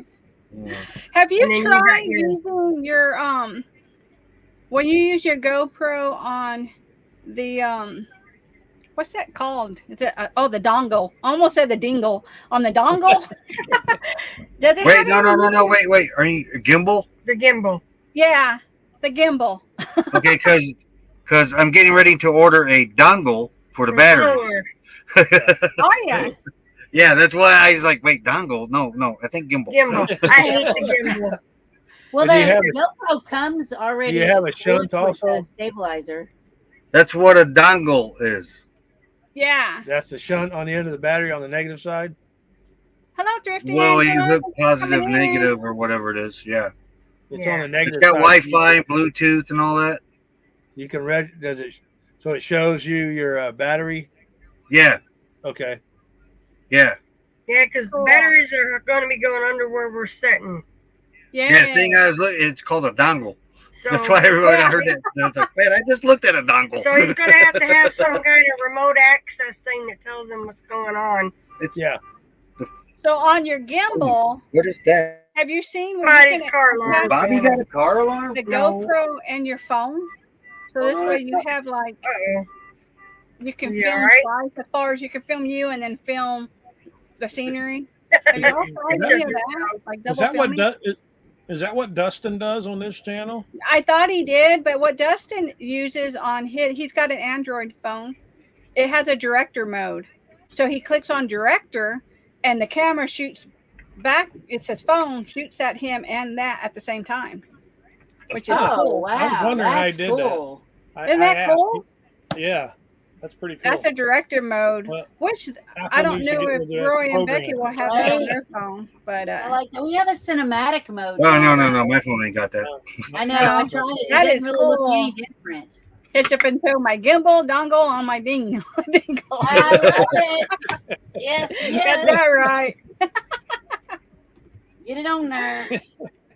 [SPEAKER 5] Yeah.
[SPEAKER 2] Have you
[SPEAKER 1] And then you
[SPEAKER 2] tried
[SPEAKER 1] got your-
[SPEAKER 2] using your when you use your GoPro on the what's that called? Is it the dongle? I almost said the dingle. On the dongle? Does it
[SPEAKER 5] Wait,
[SPEAKER 2] have
[SPEAKER 5] no, wait. Are you a gimbal?
[SPEAKER 1] The gimbal.
[SPEAKER 2] Yeah, the gimbal.
[SPEAKER 5] Okay, because I'm getting ready to order a dongle for the battery.
[SPEAKER 1] Controller.
[SPEAKER 2] Oh yeah.
[SPEAKER 5] Yeah, that's why I was like, wait, dongle? No, I think gimbal.
[SPEAKER 1] Gimbal. I hate the gimbal.
[SPEAKER 6] Well,
[SPEAKER 3] But do you
[SPEAKER 6] the
[SPEAKER 3] have
[SPEAKER 6] GoPro comes already.
[SPEAKER 3] Do you have a shunt
[SPEAKER 6] with a
[SPEAKER 3] also?
[SPEAKER 6] stabilizer.
[SPEAKER 5] That's what a dongle is.
[SPEAKER 2] Yeah.
[SPEAKER 3] That's the shunt on the end of the battery on the negative side.
[SPEAKER 2] Hello, Thrifty.
[SPEAKER 5] Well, you
[SPEAKER 2] Angela.
[SPEAKER 5] hook positive,
[SPEAKER 2] Coming in.
[SPEAKER 5] negative, or whatever it is. Yeah,
[SPEAKER 3] It's
[SPEAKER 1] Yeah.
[SPEAKER 3] on the negative
[SPEAKER 5] it's got
[SPEAKER 3] side.
[SPEAKER 5] Wi-Fi, Bluetooth, and all that.
[SPEAKER 3] You can read. Does it? So it shows you your battery.
[SPEAKER 5] Yeah,
[SPEAKER 3] Okay.
[SPEAKER 5] yeah.
[SPEAKER 1] Yeah, because the batteries are going to be going under where we're sitting.
[SPEAKER 2] Yeah.
[SPEAKER 5] Thing I was looking, it's called a dongle.
[SPEAKER 1] So,
[SPEAKER 5] That's why everybody I heard that. I was like, man, I just looked at a dongle.
[SPEAKER 1] So he's going to have some kind of remote access thing that tells him what's going on.
[SPEAKER 3] Yeah.
[SPEAKER 2] So on your gimbal,
[SPEAKER 5] What is that?
[SPEAKER 2] have you seen when
[SPEAKER 1] Somebody's
[SPEAKER 2] you
[SPEAKER 1] car
[SPEAKER 2] can
[SPEAKER 1] alarm.
[SPEAKER 2] attach
[SPEAKER 5] Bobby got a car alarm?
[SPEAKER 2] the
[SPEAKER 1] No.
[SPEAKER 2] GoPro and your phone? So this way you have like
[SPEAKER 1] Uh-oh.
[SPEAKER 2] you can
[SPEAKER 1] You
[SPEAKER 2] film
[SPEAKER 1] alright?
[SPEAKER 2] twice as far as you can film you and then film the scenery. Have you all tried any of that? Like double
[SPEAKER 4] is that what
[SPEAKER 2] filming?
[SPEAKER 4] is that what Dustin does on this channel?
[SPEAKER 2] I thought he did, but what Dustin uses on he's got an Android phone. It has a director mode. So he clicks on director and the camera shoots back. It's his phone shoots at him and that at the same time, which is
[SPEAKER 6] Oh,
[SPEAKER 2] cool.
[SPEAKER 6] wow.
[SPEAKER 4] I was wondering how he
[SPEAKER 6] That's
[SPEAKER 4] did
[SPEAKER 6] cool.
[SPEAKER 2] Isn't that
[SPEAKER 4] asked.
[SPEAKER 2] cool?
[SPEAKER 4] Yeah, that's pretty cool.
[SPEAKER 2] That's a director mode,
[SPEAKER 4] Well,
[SPEAKER 2] which
[SPEAKER 4] Apple
[SPEAKER 2] I don't
[SPEAKER 4] needs to
[SPEAKER 2] know
[SPEAKER 4] get
[SPEAKER 2] if
[SPEAKER 4] with that
[SPEAKER 2] Roy and
[SPEAKER 4] program.
[SPEAKER 2] Becky will have that on their phone, but
[SPEAKER 6] I like that. We have a cinematic mode.
[SPEAKER 5] Oh,
[SPEAKER 6] now.
[SPEAKER 5] no. My phone ain't got that.
[SPEAKER 6] I know. I tried it. It
[SPEAKER 2] That
[SPEAKER 6] didn't
[SPEAKER 2] is
[SPEAKER 6] really look
[SPEAKER 2] cool.
[SPEAKER 6] any different.
[SPEAKER 2] hitch up into my gimbal dongle on my dingle. dingle.
[SPEAKER 6] I love it. Yes,
[SPEAKER 2] Got
[SPEAKER 6] yes.
[SPEAKER 2] that right.
[SPEAKER 6] Get it on there.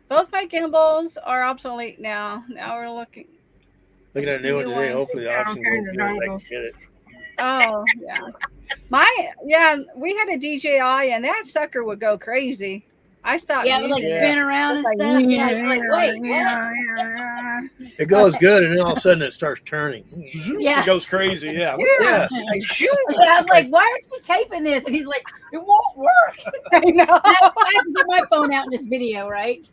[SPEAKER 2] Both my gimbals are obsolete now. Now we're looking.
[SPEAKER 3] Looking at a new one
[SPEAKER 2] New
[SPEAKER 3] today.
[SPEAKER 2] one.
[SPEAKER 3] Hopefully the
[SPEAKER 1] Yeah, all
[SPEAKER 3] auction
[SPEAKER 1] kinds
[SPEAKER 3] goes
[SPEAKER 1] of
[SPEAKER 3] good. I can
[SPEAKER 1] dongles.
[SPEAKER 3] get it.
[SPEAKER 2] Oh, yeah. We had a DJI and that sucker would go crazy. I stopped
[SPEAKER 6] Yeah, it would like
[SPEAKER 2] using
[SPEAKER 6] spin
[SPEAKER 2] it.
[SPEAKER 6] around and
[SPEAKER 2] It's like,
[SPEAKER 6] stuff. Yeah, you're like, wait, what?
[SPEAKER 2] yeah.
[SPEAKER 3] It goes good, and then all of a sudden it starts turning.
[SPEAKER 6] Yeah.
[SPEAKER 4] It goes crazy. Yeah.
[SPEAKER 3] Yeah.
[SPEAKER 2] Like, shoot.
[SPEAKER 6] Yeah, I was like, why aren't you taping this? And he's like, it won't work.
[SPEAKER 2] I know.
[SPEAKER 6] I have to get my phone out in this video, right?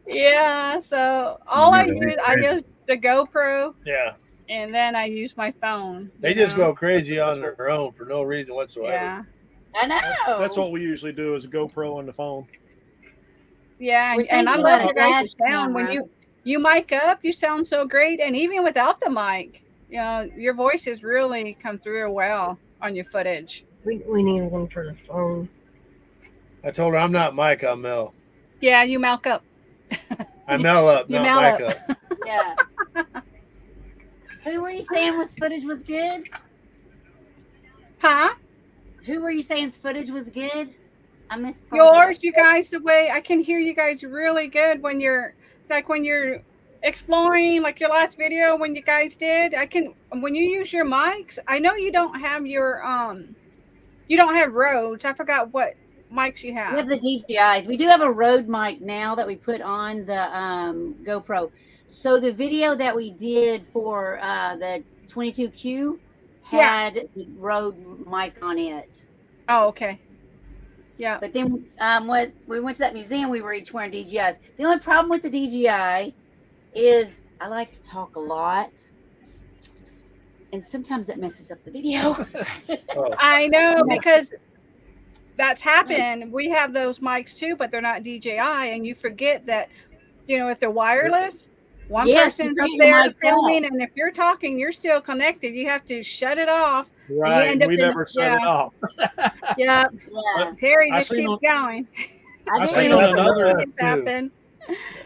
[SPEAKER 2] Yeah. So all I use the GoPro,
[SPEAKER 3] Yeah.
[SPEAKER 2] and then I use my phone.
[SPEAKER 3] They
[SPEAKER 2] you
[SPEAKER 3] just
[SPEAKER 2] know?
[SPEAKER 3] go crazy on their own for no reason whatsoever.
[SPEAKER 2] Yeah.
[SPEAKER 6] I know.
[SPEAKER 4] That's what we usually do is a GoPro on the phone.
[SPEAKER 2] Yeah,
[SPEAKER 6] We're
[SPEAKER 2] and I
[SPEAKER 6] thinking
[SPEAKER 2] love
[SPEAKER 6] about
[SPEAKER 2] your
[SPEAKER 6] a
[SPEAKER 2] guys'
[SPEAKER 6] dash
[SPEAKER 2] sound when
[SPEAKER 6] camera.
[SPEAKER 2] you mic up. You sound so great, and even without the mic, you know, your voices really come through well on your footage.
[SPEAKER 1] We need one for the phone.
[SPEAKER 3] I told her I'm not Mike, I'm Mel.
[SPEAKER 2] Yeah, you milk up.
[SPEAKER 3] I Mel up,
[SPEAKER 2] You
[SPEAKER 3] not
[SPEAKER 2] Mel
[SPEAKER 3] Mike
[SPEAKER 2] up.
[SPEAKER 3] up.
[SPEAKER 6] Yeah. Who were you saying was footage was good?
[SPEAKER 2] Huh?
[SPEAKER 6] Who were you saying's footage was good? I missed part of
[SPEAKER 2] Yours,
[SPEAKER 6] that.
[SPEAKER 2] you guys, the way I can hear you guys really good when you're exploring, like your last video when you guys did. When you use your mics, I know you don't have you don't have Rhodes. I forgot what mics you
[SPEAKER 6] We
[SPEAKER 2] have.
[SPEAKER 6] have the DJIs. We do have a Rode mic now that we put on the GoPro. So the video that we did for the 22Q had the Rode mic on it.
[SPEAKER 2] Oh, okay. Yeah.
[SPEAKER 6] But then when we went to that museum, we were each wearing DJIs. The only problem with the DJI is I like to talk a lot. And sometimes that messes up the video.
[SPEAKER 2] I know, because that's happened. We have those mics too, but they're not DJI, and you forget that, you know, if they're wireless, one
[SPEAKER 6] Yes,
[SPEAKER 2] person's
[SPEAKER 6] you
[SPEAKER 2] up
[SPEAKER 6] forget your
[SPEAKER 2] there
[SPEAKER 6] mic's
[SPEAKER 2] filming,
[SPEAKER 6] off.
[SPEAKER 2] and if you're talking, you're still connected. You have to shut it off.
[SPEAKER 4] Right.
[SPEAKER 2] end up
[SPEAKER 4] We
[SPEAKER 2] in-
[SPEAKER 4] never set it
[SPEAKER 2] yeah.
[SPEAKER 4] off.
[SPEAKER 2] Yeah,
[SPEAKER 6] Yeah.
[SPEAKER 2] Terry
[SPEAKER 4] I
[SPEAKER 2] just
[SPEAKER 4] seen
[SPEAKER 2] keeps
[SPEAKER 4] on-
[SPEAKER 2] going.
[SPEAKER 6] I
[SPEAKER 4] I
[SPEAKER 6] did
[SPEAKER 4] seen
[SPEAKER 6] it.
[SPEAKER 4] on another-
[SPEAKER 2] It's happened.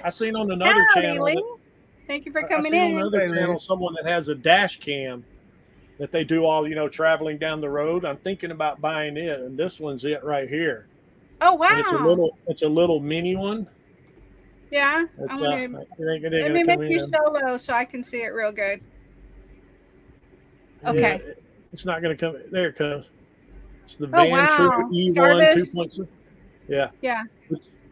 [SPEAKER 4] I seen on another
[SPEAKER 2] Howdy,
[SPEAKER 4] channel.
[SPEAKER 2] Lee.
[SPEAKER 4] that-
[SPEAKER 2] Thank you for
[SPEAKER 4] I
[SPEAKER 2] coming
[SPEAKER 4] seen on
[SPEAKER 2] in.
[SPEAKER 4] another
[SPEAKER 3] Hey, Lee.
[SPEAKER 4] channel someone that has a dash cam that they do all, traveling down the road. I'm thinking about buying it, and this one's it right here.
[SPEAKER 2] Oh wow!
[SPEAKER 4] And it's a little mini one.
[SPEAKER 2] Yeah,
[SPEAKER 4] It's,
[SPEAKER 2] I'm gonna,
[SPEAKER 4] it ain't
[SPEAKER 2] let
[SPEAKER 4] gonna
[SPEAKER 2] me
[SPEAKER 4] come
[SPEAKER 2] make you
[SPEAKER 4] in.
[SPEAKER 2] solo so I can see it real good.
[SPEAKER 4] Yeah,
[SPEAKER 2] Okay.
[SPEAKER 4] it's not gonna come. There it comes. It's the
[SPEAKER 2] Oh,
[SPEAKER 4] Van
[SPEAKER 2] wow.
[SPEAKER 4] True E1
[SPEAKER 2] Jarvis.
[SPEAKER 4] 2.0. Yeah.
[SPEAKER 2] Yeah.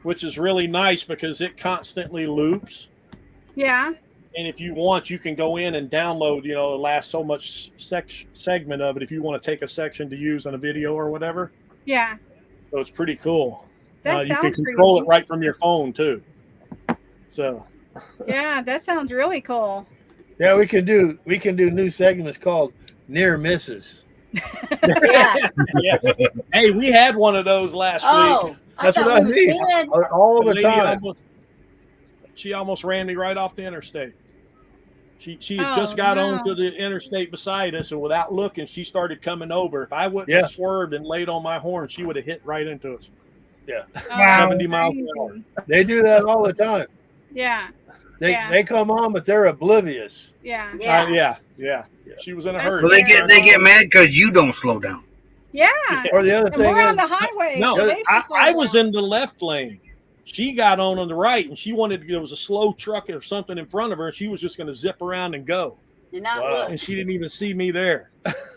[SPEAKER 4] Which is really nice because it constantly loops.
[SPEAKER 2] Yeah.
[SPEAKER 4] And if you want, you can go in and download, the last so much segment of it if you want to take a section to use on a video or whatever.
[SPEAKER 2] Yeah.
[SPEAKER 4] So it's pretty cool.
[SPEAKER 2] That
[SPEAKER 4] You can
[SPEAKER 2] sounds
[SPEAKER 4] control
[SPEAKER 2] pretty
[SPEAKER 4] it right from your phone too. So
[SPEAKER 2] Yeah, that sounds really cool.
[SPEAKER 3] Yeah, we can do new segments called near misses.
[SPEAKER 6] Yeah.
[SPEAKER 4] yeah. Hey, we had one of those last week.
[SPEAKER 6] Oh,
[SPEAKER 3] That's what
[SPEAKER 6] thought
[SPEAKER 3] I
[SPEAKER 6] we was
[SPEAKER 3] mean.
[SPEAKER 6] dead.
[SPEAKER 3] All
[SPEAKER 4] The
[SPEAKER 3] the
[SPEAKER 4] lady
[SPEAKER 3] time.
[SPEAKER 4] she almost ran me right off the interstate. She had
[SPEAKER 2] Oh,
[SPEAKER 4] just got
[SPEAKER 2] no.
[SPEAKER 4] onto the interstate beside us, and without looking, she started coming over. If I wouldn't
[SPEAKER 3] Yeah.
[SPEAKER 4] have swerved and laid on my horn, she would have hit right into us.
[SPEAKER 1] Wow.
[SPEAKER 4] 70 miles an hour.
[SPEAKER 3] They do that all the time.
[SPEAKER 2] Yeah.
[SPEAKER 3] They
[SPEAKER 2] Yeah.
[SPEAKER 3] they come on, but they're oblivious.
[SPEAKER 2] Yeah.
[SPEAKER 6] Yeah.
[SPEAKER 4] Yeah. She was in a
[SPEAKER 2] That's
[SPEAKER 4] hurry.
[SPEAKER 5] Well, they get mad because you don't slow down.
[SPEAKER 2] Yeah.
[SPEAKER 3] Or the other
[SPEAKER 2] And
[SPEAKER 3] thing
[SPEAKER 2] we're on
[SPEAKER 3] is,
[SPEAKER 2] the highway.
[SPEAKER 4] No,
[SPEAKER 2] so they should slow
[SPEAKER 4] I was
[SPEAKER 2] down.
[SPEAKER 4] in the left lane. She got on the right, and she wanted there was a slow truck or something in front of her, and she was just going to zip around and go.
[SPEAKER 6] And not
[SPEAKER 3] Wow.
[SPEAKER 6] look.
[SPEAKER 4] And she didn't even see me there.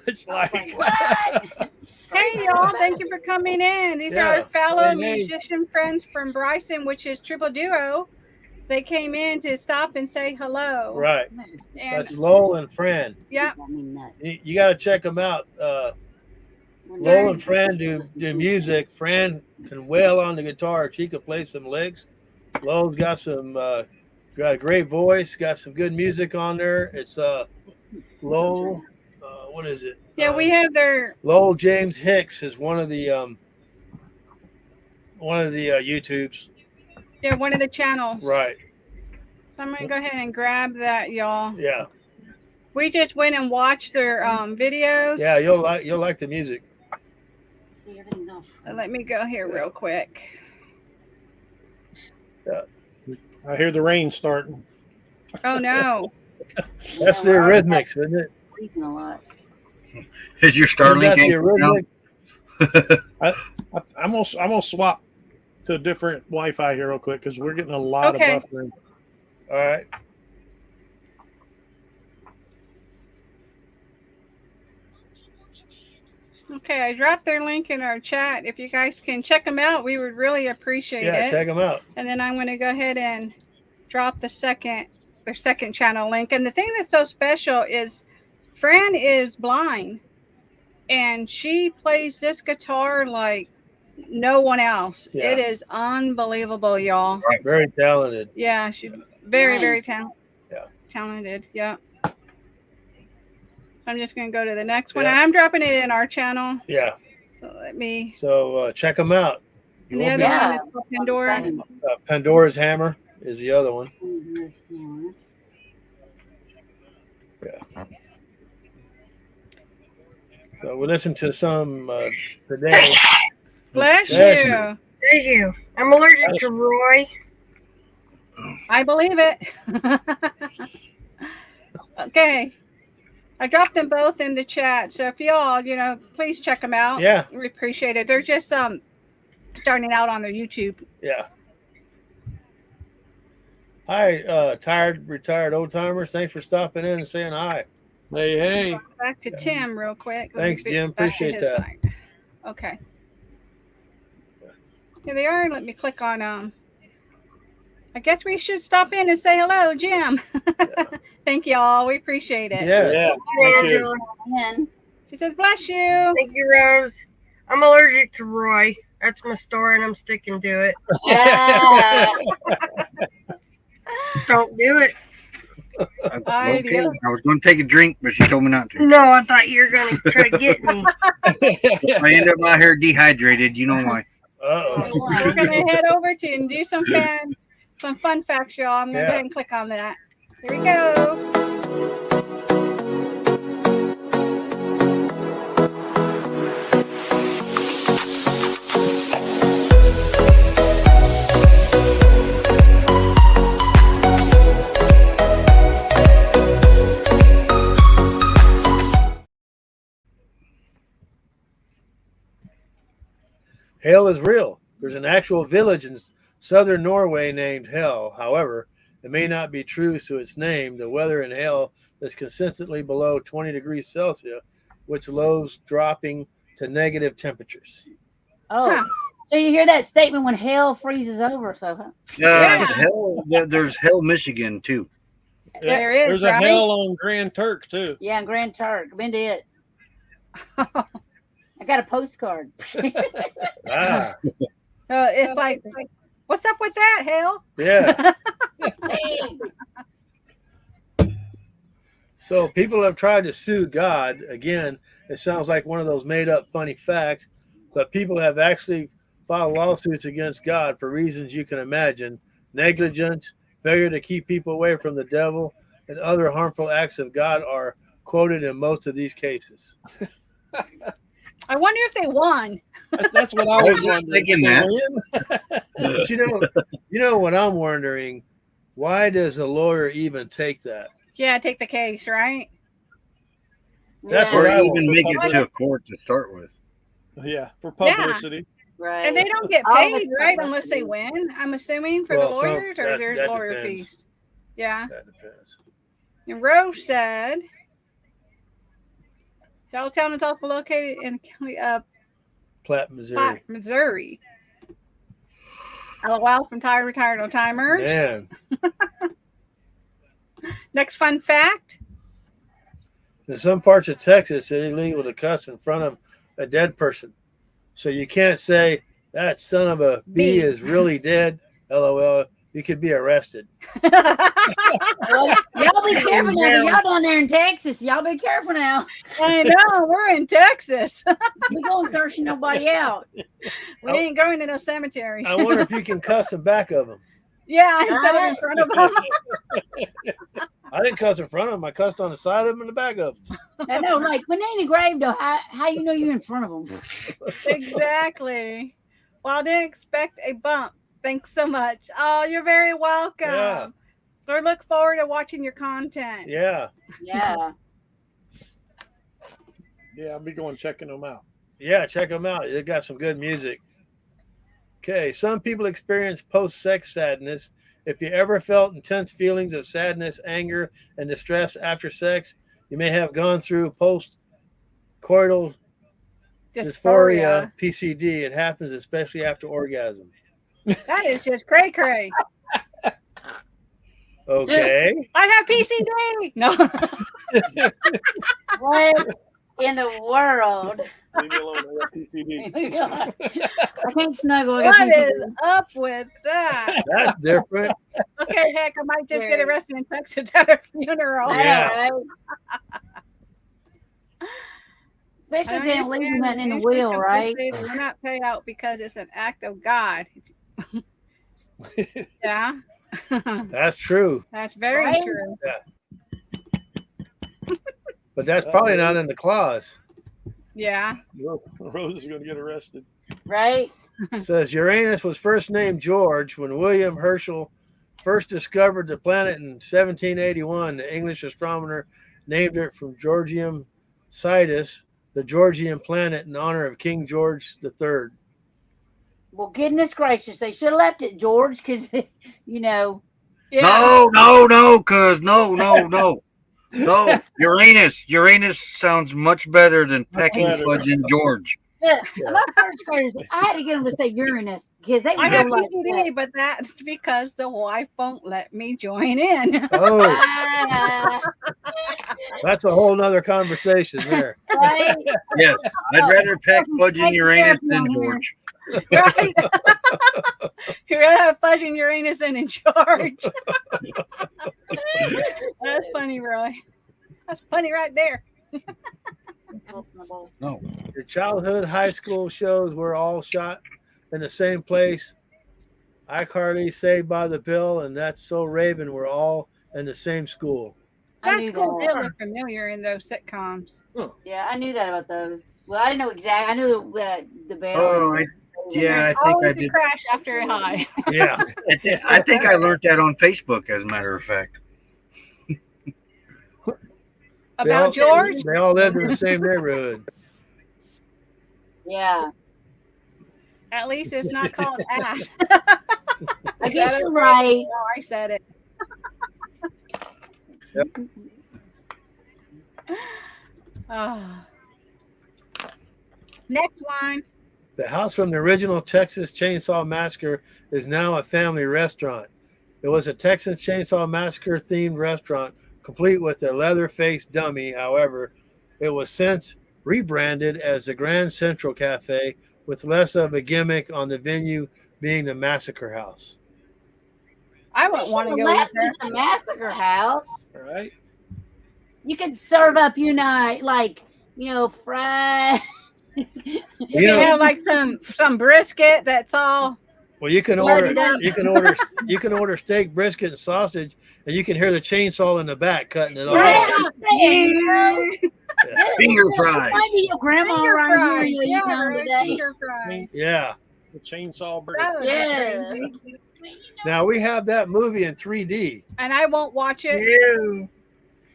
[SPEAKER 4] It's
[SPEAKER 6] I was
[SPEAKER 4] like,
[SPEAKER 6] what?
[SPEAKER 2] Hey y'all, thank you for coming in. These are
[SPEAKER 3] Yeah.
[SPEAKER 2] our fellow
[SPEAKER 4] Hey.
[SPEAKER 2] musician friends from Bryson, which is Triple Duo. They came in to stop and say hello.
[SPEAKER 3] right?
[SPEAKER 2] And
[SPEAKER 3] That's Lowell and Fran.
[SPEAKER 2] yeah,
[SPEAKER 6] I mean, nuts.
[SPEAKER 3] You got to check them out. Lowell and Fran do music. Fran can wail on the guitar. She can play some licks. Lowell's got got a great voice. Got some good music on there. It's Lowell. What is it?
[SPEAKER 2] yeah, we have their
[SPEAKER 3] Lowell James Hicks is one of the YouTubes.
[SPEAKER 2] they're one of the channels.
[SPEAKER 3] Right.
[SPEAKER 2] So I'm gonna go ahead and grab that, y'all.
[SPEAKER 3] Yeah.
[SPEAKER 2] We just went and watched their videos.
[SPEAKER 3] Yeah. You'll like the music.
[SPEAKER 6] See, everything's off.
[SPEAKER 2] So let me go here real quick.
[SPEAKER 4] I hear the rain starting.
[SPEAKER 2] Oh no.
[SPEAKER 3] That's the Eurythmics, isn't it?
[SPEAKER 6] Freezing a lot.
[SPEAKER 5] Is your
[SPEAKER 3] Isn't that
[SPEAKER 5] Starlink
[SPEAKER 3] the
[SPEAKER 5] angle down?
[SPEAKER 3] Eurythmics?
[SPEAKER 4] I'm gonna swap to a different Wi-Fi here real quick because we're getting a lot
[SPEAKER 2] Okay.
[SPEAKER 4] of buffering.
[SPEAKER 3] All right.
[SPEAKER 2] Okay, I dropped their link in our chat. If you guys can check them out, we would really appreciate it.
[SPEAKER 3] Yeah, check them out.
[SPEAKER 2] And then I'm going to go ahead and drop their second channel link. And the thing that's so special is Fran is blind, and she plays this guitar like no one else.
[SPEAKER 3] Yeah.
[SPEAKER 2] It is unbelievable, y'all.
[SPEAKER 3] Very talented.
[SPEAKER 2] Yeah, she's very, very
[SPEAKER 6] Nice.
[SPEAKER 2] talented. Yeah. I'm just going to go to the next one.
[SPEAKER 3] Yeah.
[SPEAKER 2] And I'm dropping it in our channel.
[SPEAKER 3] Yeah.
[SPEAKER 2] So let me.
[SPEAKER 3] So check them out.
[SPEAKER 2] And the other one is called Pandora.
[SPEAKER 6] Exciting.
[SPEAKER 3] Pandora's Hammer is the other one. Yeah. So we listened to some today.
[SPEAKER 2] Bless
[SPEAKER 3] Bless
[SPEAKER 2] you.
[SPEAKER 3] you.
[SPEAKER 1] Thank you. I'm allergic to Roy.
[SPEAKER 2] I believe it. Okay. I dropped them both in the chat. So if y'all, please check them out.
[SPEAKER 3] Yeah.
[SPEAKER 2] We appreciate it. They're just starting out on their YouTube.
[SPEAKER 3] Yeah. Hi, tired, retired old timers. Thanks for stopping in and saying hi.
[SPEAKER 4] Hey.
[SPEAKER 2] Back to Tim real quick. Let me
[SPEAKER 3] Thanks,
[SPEAKER 2] get
[SPEAKER 3] Jim.
[SPEAKER 2] back to
[SPEAKER 3] Appreciate
[SPEAKER 2] his
[SPEAKER 3] that.
[SPEAKER 2] side. Okay. Here they are. Let me click on I guess we should stop in and say hello, Jim. Thank y'all. We appreciate it.
[SPEAKER 3] Yeah.
[SPEAKER 4] Yeah. Thank you.
[SPEAKER 6] And
[SPEAKER 2] She says, bless you.
[SPEAKER 1] Thank you, Rose. I'm allergic to Roy. That's my story, and I'm sticking to it. Don't do it.
[SPEAKER 5] Okay. I was going to take a drink, but she told me not to.
[SPEAKER 1] No, I thought you were going to try to get me.
[SPEAKER 5] I end up out here dehydrated. You know why?
[SPEAKER 3] Uh-oh.
[SPEAKER 2] We're going to head over to and do some fun facts, y'all. I'm going to go ahead and click on that. Here we go.
[SPEAKER 3] Hell is real. There's an actual village in southern Norway named Hell. However, it may not be true to its name. The weather in Hell is consistently below 20 degrees Celsius, with lows dropping to negative temperatures.
[SPEAKER 6] oh, so you hear that statement when hell freezes over? So
[SPEAKER 5] There's Hell, Michigan, too.
[SPEAKER 2] There is,
[SPEAKER 4] There's
[SPEAKER 2] right?
[SPEAKER 4] a hell on Grand Turk, too.
[SPEAKER 6] yeah, Grand Turk. Been to it. I got a postcard.
[SPEAKER 3] Ah,
[SPEAKER 2] It's like, what's up with that, Hell?
[SPEAKER 3] yeah.
[SPEAKER 6] Hey.
[SPEAKER 3] So people have tried to sue God. Again, it sounds like one of those made up funny facts, but people have actually filed lawsuits against God for reasons you can imagine: negligence, failure to keep people away from the devil, and other harmful acts of God are quoted in most of these cases.
[SPEAKER 2] I wonder if they won.
[SPEAKER 4] That's what I was wondering.
[SPEAKER 5] Thinking that.
[SPEAKER 3] But you know what I'm wondering? Why does a lawyer even take that?
[SPEAKER 2] Yeah, take the case, right?
[SPEAKER 3] That's
[SPEAKER 6] Yeah,
[SPEAKER 3] what
[SPEAKER 5] Or
[SPEAKER 3] I
[SPEAKER 5] even
[SPEAKER 3] want.
[SPEAKER 5] make it to a court to start with.
[SPEAKER 4] Yeah, for publicity.
[SPEAKER 6] right.
[SPEAKER 2] And they don't get
[SPEAKER 6] All
[SPEAKER 2] paid,
[SPEAKER 6] the
[SPEAKER 2] right?
[SPEAKER 6] publicity.
[SPEAKER 2] Unless they win, I'm assuming, for
[SPEAKER 3] Well,
[SPEAKER 2] the
[SPEAKER 3] some-
[SPEAKER 2] lawyers, or
[SPEAKER 3] that-
[SPEAKER 2] there's
[SPEAKER 3] that
[SPEAKER 2] lawyer
[SPEAKER 3] depends.
[SPEAKER 2] fees. Yeah.
[SPEAKER 3] That depends.
[SPEAKER 2] And Rose said, Charlottetown is also located in the county of
[SPEAKER 3] Platte, Missouri.
[SPEAKER 2] Platte, Missouri. LOL from Tired Retired Old Timers.
[SPEAKER 3] Man,
[SPEAKER 2] Next fun fact.
[SPEAKER 3] in some parts of Texas, it's illegal to cuss in front of a dead person. So you can't say that son of a bee
[SPEAKER 2] Bee.
[SPEAKER 3] is really dead. LOL. You could be arrested.
[SPEAKER 6] Well, y'all be careful now. Y'all down there in Texas. Y'all be careful now.
[SPEAKER 2] I know, we're in Texas.
[SPEAKER 6] We going cursing nobody out.
[SPEAKER 2] We ain't going to no cemeteries.
[SPEAKER 3] I wonder if you can cuss in back of them.
[SPEAKER 2] Yeah, instead of in front of them.
[SPEAKER 3] I didn't cuss in front of them. I cussed on the side of them and the back of them.
[SPEAKER 6] I know, like when they in the grave though, how you know you're in front of them?
[SPEAKER 2] Exactly. Well, I didn't expect a bump. Thanks so much. Oh, you're very welcome.
[SPEAKER 3] Yeah.
[SPEAKER 2] We look forward to watching your content.
[SPEAKER 3] Yeah.
[SPEAKER 6] Yeah.
[SPEAKER 4] Yeah, I'll be going checking them out.
[SPEAKER 3] Yeah, check them out. They got some good music. Okay, some people experience post-sex sadness. If you ever felt intense feelings of sadness, anger, and distress after sex, you may have gone through post-coital dysphoria, PCD. It happens especially after orgasm.
[SPEAKER 2] That is just cray cray.
[SPEAKER 3] Okay.
[SPEAKER 2] I have PCD. No.
[SPEAKER 6] What in the world?
[SPEAKER 4] Leave me alone. I got PCD.
[SPEAKER 6] I can't snuggle. I got
[SPEAKER 2] What
[SPEAKER 6] PCD.
[SPEAKER 2] is up with that?
[SPEAKER 3] That's different.
[SPEAKER 2] Okay, heck, I might just get arrested in Texas at a funeral.
[SPEAKER 3] Yeah.
[SPEAKER 6] Right? Especially if they don't leave you nothing in the will, right?
[SPEAKER 2] They will not pay out because it's an act of God. Yeah.
[SPEAKER 3] That's true.
[SPEAKER 2] That's very
[SPEAKER 6] Right?
[SPEAKER 2] true.
[SPEAKER 3] But that's probably not in the clause.
[SPEAKER 2] Yeah.
[SPEAKER 4] Rose is going to get arrested.
[SPEAKER 6] Right?
[SPEAKER 3] It says Uranus was first named George when William Herschel first discovered the planet in 1781. The English astronomer named it from Georgium Sidus, the Georgian planet, in honor of King George III.
[SPEAKER 6] Well, goodness gracious, they should have left it, George, because, you know.
[SPEAKER 2] Yeah.
[SPEAKER 5] No. Uranus sounds much better than pecking
[SPEAKER 4] better.
[SPEAKER 5] fudging George.
[SPEAKER 6] Yeah, my first graders, I had to get them to say Uranus because they
[SPEAKER 2] I
[SPEAKER 6] would
[SPEAKER 2] have
[SPEAKER 6] go like
[SPEAKER 2] PCD, but that's because the wife won't let me join in.
[SPEAKER 3] Oh,
[SPEAKER 6] that.
[SPEAKER 3] that's a whole nother conversation there.
[SPEAKER 6] Right?
[SPEAKER 5] Yes, I'd rather peck fudging
[SPEAKER 6] Thanks,
[SPEAKER 5] Uranus
[SPEAKER 6] Jeff,
[SPEAKER 5] than
[SPEAKER 6] down here.
[SPEAKER 5] George.
[SPEAKER 2] Right? You'd rather have fudging Uranus than in charge. That's funny, Roy. That's funny right there.
[SPEAKER 5] No.
[SPEAKER 3] Your childhood high school shows were all shot in the same place. iCarly, Saved by the Bell, and That's So Raven were all in the same school.
[SPEAKER 6] I
[SPEAKER 2] That
[SPEAKER 6] knew
[SPEAKER 2] school
[SPEAKER 6] that.
[SPEAKER 2] did look familiar in those sitcoms.
[SPEAKER 6] Yeah, I knew that about those. Well, I didn't know exactly. I knew the bell.
[SPEAKER 5] Oh, I think
[SPEAKER 2] Always
[SPEAKER 5] I
[SPEAKER 2] a
[SPEAKER 5] did.
[SPEAKER 2] crash after a high.
[SPEAKER 3] Yeah.
[SPEAKER 5] I think I learned that on Facebook, as a matter of fact.
[SPEAKER 2] About George?
[SPEAKER 3] They all lived in the same neighborhood.
[SPEAKER 6] Yeah,
[SPEAKER 2] At least it's not called ass.
[SPEAKER 6] I guess you're right.
[SPEAKER 2] No, I said it. Oh. Next one.
[SPEAKER 3] The house from the original Texas Chainsaw Massacre is now a family restaurant. It was a Texas Chainsaw Massacre themed restaurant, complete with a leather-faced dummy. However, it was since rebranded as the Grand Central Cafe, with less of a gimmick on the venue being the Massacre House.
[SPEAKER 2] I
[SPEAKER 6] They
[SPEAKER 2] wouldn't want to
[SPEAKER 6] should
[SPEAKER 2] go
[SPEAKER 6] have left
[SPEAKER 2] either.
[SPEAKER 6] in the massacre house.
[SPEAKER 4] All right.
[SPEAKER 6] You could serve up, fried.
[SPEAKER 3] You
[SPEAKER 2] You
[SPEAKER 3] know,
[SPEAKER 2] have like some brisket that's all.
[SPEAKER 3] well, you can
[SPEAKER 6] Loaded
[SPEAKER 3] order,
[SPEAKER 6] up.
[SPEAKER 3] you can order steak, brisket, and sausage, and you can hear the chainsaw in the back cutting it all.
[SPEAKER 6] Right,
[SPEAKER 3] off.
[SPEAKER 6] I'm saying, you know?
[SPEAKER 5] Finger fries.
[SPEAKER 6] Maybe your grandma
[SPEAKER 2] Finger
[SPEAKER 6] around
[SPEAKER 2] fries.
[SPEAKER 6] here you
[SPEAKER 2] Yeah,
[SPEAKER 6] know
[SPEAKER 2] right,
[SPEAKER 6] today.
[SPEAKER 2] finger fries.
[SPEAKER 3] Yeah.
[SPEAKER 4] The chainsaw bird.
[SPEAKER 2] That would be
[SPEAKER 6] Yeah.
[SPEAKER 2] crazy.
[SPEAKER 3] Now we have that movie in 3D.
[SPEAKER 2] And I won't watch it.
[SPEAKER 1] Ew.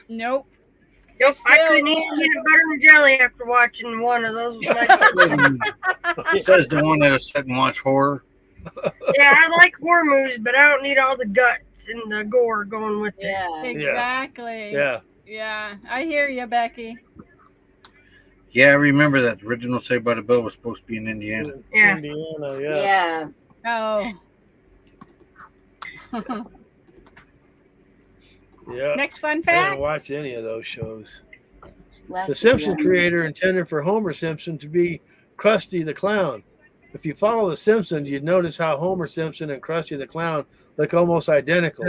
[SPEAKER 2] Nope.
[SPEAKER 1] Nope, I
[SPEAKER 2] Still-
[SPEAKER 1] couldn't eat peanut butter and jelly after watching one of those.
[SPEAKER 5] Says the one that'll sit and watch horror.
[SPEAKER 1] Yeah, I like horror movies, but I don't need all the guts and the gore going with it.
[SPEAKER 6] Yeah.
[SPEAKER 2] Exactly.
[SPEAKER 3] Yeah.
[SPEAKER 2] Yeah. I hear you, Becky.
[SPEAKER 5] Yeah, I remember that. The original Saved by the Bell was supposed to be in Indiana.
[SPEAKER 1] Yeah.
[SPEAKER 4] Indiana, yeah.
[SPEAKER 6] Yeah.
[SPEAKER 2] Oh.
[SPEAKER 3] Yeah.
[SPEAKER 2] Next fun
[SPEAKER 3] I
[SPEAKER 2] fact.
[SPEAKER 3] haven't watched any of those shows.
[SPEAKER 6] Last
[SPEAKER 3] The Simpsons
[SPEAKER 6] year.
[SPEAKER 3] creator intended for Homer Simpson to be Krusty the Clown. If you follow The Simpsons, you'd notice how Homer Simpson and Krusty the Clown look almost identical.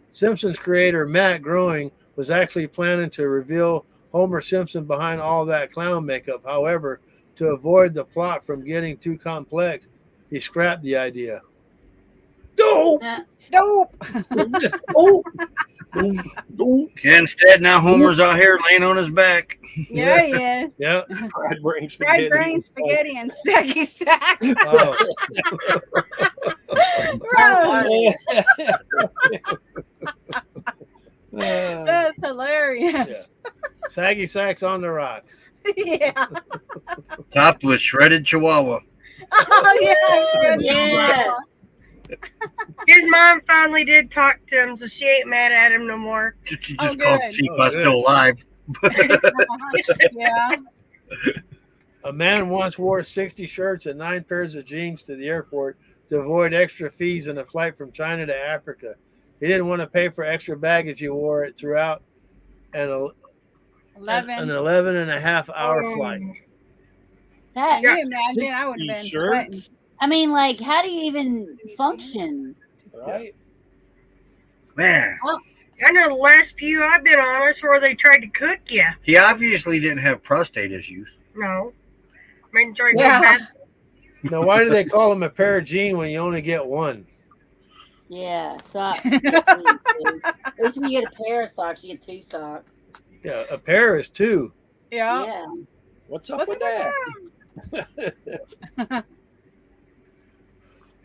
[SPEAKER 3] Simpsons creator Matt Groening was actually planning to reveal Homer Simpson behind all that clown makeup. However, to avoid the plot from getting too complex, he scrapped the idea. Dope!
[SPEAKER 2] Nope.
[SPEAKER 3] Oh!
[SPEAKER 5] Instead, now Homer's out here laying on his back.
[SPEAKER 2] Yeah, he is.
[SPEAKER 3] Yeah.
[SPEAKER 4] Fried brain spaghetti.
[SPEAKER 2] Fried brain spaghetti and saggy sack.
[SPEAKER 3] Oh.
[SPEAKER 2] Gross.
[SPEAKER 3] Uh,
[SPEAKER 2] That's hilarious.
[SPEAKER 3] Saggy sacks on the rocks.
[SPEAKER 2] Yeah.
[SPEAKER 5] Topped with shredded chihuahua.
[SPEAKER 2] Oh, yeah.
[SPEAKER 6] Yes.
[SPEAKER 1] His mom finally did talk to him, so she ain't mad at him no more.
[SPEAKER 5] She just
[SPEAKER 2] Oh,
[SPEAKER 5] called
[SPEAKER 2] good.
[SPEAKER 5] to see if
[SPEAKER 3] Oh,
[SPEAKER 5] I was
[SPEAKER 3] good.
[SPEAKER 5] still alive.
[SPEAKER 2] Yeah.
[SPEAKER 3] A man once wore 60 shirts and 9 pairs of jeans to the airport to avoid extra fees in a flight from China to Africa. He didn't want to pay for extra baggage. He wore it throughout an 11 and a half hour flight.
[SPEAKER 6] That,
[SPEAKER 2] Can you imagine? I would have
[SPEAKER 4] 60
[SPEAKER 2] been sweating.
[SPEAKER 4] shirts.
[SPEAKER 6] I mean, like, how do you even function?
[SPEAKER 4] Right?
[SPEAKER 5] Man,
[SPEAKER 1] I know the last few I've been on is where they tried to cook you.
[SPEAKER 5] he obviously didn't have prostate issues.
[SPEAKER 1] No. Maybe try to go
[SPEAKER 2] Yeah.
[SPEAKER 1] back.
[SPEAKER 3] Now, why do they call him a pair of jeans when you only get one?
[SPEAKER 6] Yeah, socks. At least when you get a pair of socks, you get 2 socks.
[SPEAKER 3] Yeah, a pair is 2.
[SPEAKER 2] Yeah.
[SPEAKER 6] Yeah.
[SPEAKER 4] What's up
[SPEAKER 2] What's
[SPEAKER 4] with
[SPEAKER 2] up
[SPEAKER 4] that?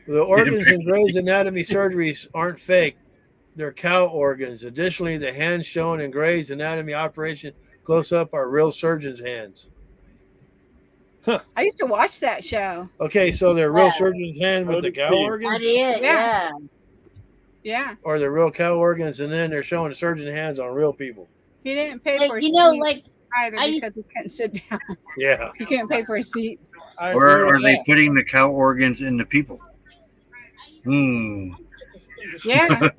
[SPEAKER 3] The organs in Grey's Anatomy surgeries aren't fake. They're cow organs. Additionally, the hands shown in Grey's Anatomy operation close up are real surgeons' hands.
[SPEAKER 2] I used to watch that show.
[SPEAKER 3] Okay, so they're real
[SPEAKER 6] Yeah.
[SPEAKER 3] surgeons' hands with the cow
[SPEAKER 4] I
[SPEAKER 6] I
[SPEAKER 3] organs,
[SPEAKER 6] did,
[SPEAKER 2] Yeah.
[SPEAKER 6] yeah.
[SPEAKER 2] Yeah.
[SPEAKER 3] or they're real cow organs, and then they're showing surgeon hands on real people.
[SPEAKER 2] He didn't pay
[SPEAKER 6] Like,
[SPEAKER 2] for a
[SPEAKER 6] you know,
[SPEAKER 2] seat
[SPEAKER 6] like,
[SPEAKER 2] either
[SPEAKER 6] I used-
[SPEAKER 2] because he couldn't sit down.
[SPEAKER 3] Yeah.
[SPEAKER 2] He couldn't pay for a seat.
[SPEAKER 4] I
[SPEAKER 5] Or
[SPEAKER 4] agree
[SPEAKER 5] are
[SPEAKER 4] with
[SPEAKER 5] they
[SPEAKER 4] that.
[SPEAKER 5] putting the cow organs into people?
[SPEAKER 2] Yeah.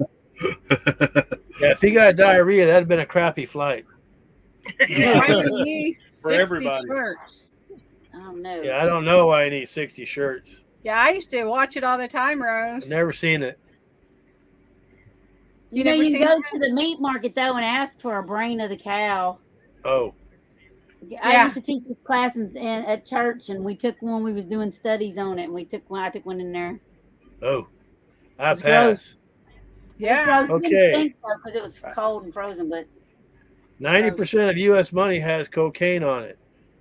[SPEAKER 3] Yeah, if he got diarrhea, that'd have been a crappy flight.
[SPEAKER 2] Why do you need
[SPEAKER 4] For
[SPEAKER 2] 60
[SPEAKER 4] everybody.
[SPEAKER 2] shirts?
[SPEAKER 6] I don't know.
[SPEAKER 3] Yeah, I don't know why I need 60 shirts.
[SPEAKER 2] Yeah, I used to watch it all the time, Rose.
[SPEAKER 3] I've never seen it.
[SPEAKER 6] You know,
[SPEAKER 2] never
[SPEAKER 6] you
[SPEAKER 2] seen
[SPEAKER 6] can go
[SPEAKER 2] that?
[SPEAKER 6] to the meat market, though, and ask for a brain of the cow.
[SPEAKER 3] Oh,
[SPEAKER 6] I
[SPEAKER 2] Yeah.
[SPEAKER 6] used to teach this class at church, and we took one. We was doing studies on it, and we took one. I took one in there.
[SPEAKER 3] oh. I
[SPEAKER 6] It's
[SPEAKER 3] pass.
[SPEAKER 2] Yeah.
[SPEAKER 6] It was gross. It
[SPEAKER 3] Okay.
[SPEAKER 6] didn't stink though because it was cold and frozen. But
[SPEAKER 3] 90% of U.S. money has cocaine on it,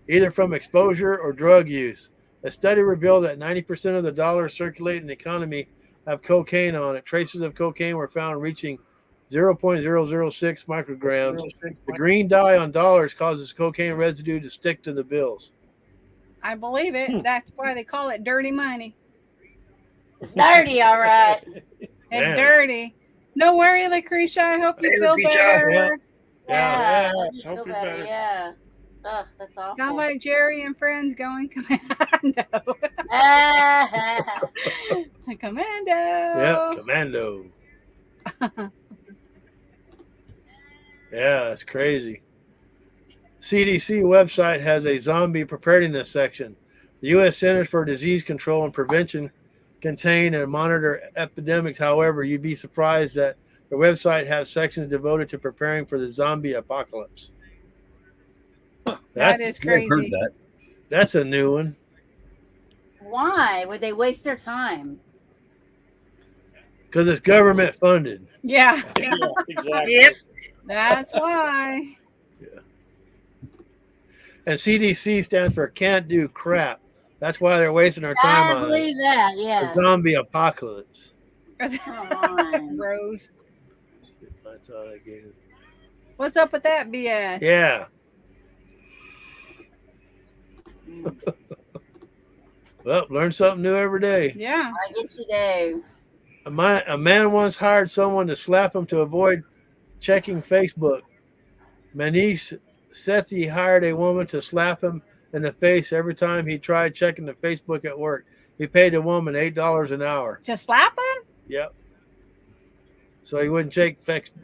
[SPEAKER 3] either from exposure or drug use. A study revealed that 90% of the dollars circulating in the economy have cocaine on it. Traces of cocaine were found reaching 0.006 micrograms. The green dye on dollars causes cocaine residue to stick to the bills.
[SPEAKER 2] I believe it. That's why they call it dirty money.
[SPEAKER 6] it's dirty, all right.
[SPEAKER 2] It's
[SPEAKER 3] Man.
[SPEAKER 2] dirty. No worry, Lucretia. I hope you
[SPEAKER 5] Hey,
[SPEAKER 2] feel
[SPEAKER 5] Lucretia.
[SPEAKER 2] better.
[SPEAKER 3] Yeah.
[SPEAKER 6] I
[SPEAKER 4] Yes,
[SPEAKER 6] feel
[SPEAKER 4] hope you're
[SPEAKER 6] better.
[SPEAKER 4] better.
[SPEAKER 6] Yeah. Ugh, that's awful.
[SPEAKER 2] Sounds like Jerry and friends going commando.
[SPEAKER 6] Ah,
[SPEAKER 2] Commando.
[SPEAKER 3] Yeah, commando. Yeah, that's crazy. CDC website has a zombie preparedness section. The U.S. Centers for Disease Control and Prevention contain and monitor epidemics. However, you'd be surprised that the website has sections devoted to preparing for the zombie apocalypse.
[SPEAKER 2] That is
[SPEAKER 5] I've heard
[SPEAKER 2] crazy.
[SPEAKER 5] that.
[SPEAKER 3] That's a new one.
[SPEAKER 6] why would they waste their time?
[SPEAKER 3] Because it's government funded.
[SPEAKER 2] Yeah,
[SPEAKER 4] Yeah, exactly.
[SPEAKER 1] Yep.
[SPEAKER 2] that's why.
[SPEAKER 3] And CDC stands for can't do crap. That's why they're wasting our time
[SPEAKER 6] I
[SPEAKER 3] on it.
[SPEAKER 6] believe that.
[SPEAKER 3] The
[SPEAKER 6] Yeah.
[SPEAKER 3] zombie apocalypse.
[SPEAKER 6] Come on.
[SPEAKER 2] Rose.
[SPEAKER 3] That's all I gave.
[SPEAKER 2] What's up with that BS?
[SPEAKER 3] Yeah. Well, learn something new every day.
[SPEAKER 2] Yeah.
[SPEAKER 6] I guess you do.
[SPEAKER 3] A man once hired someone to slap him to avoid checking Facebook. Manish Sethi hired a woman to slap him in the face every time he tried checking the Facebook at work. He paid the woman $8 an hour.
[SPEAKER 2] To slap him?
[SPEAKER 3] Yep. So he wouldn't check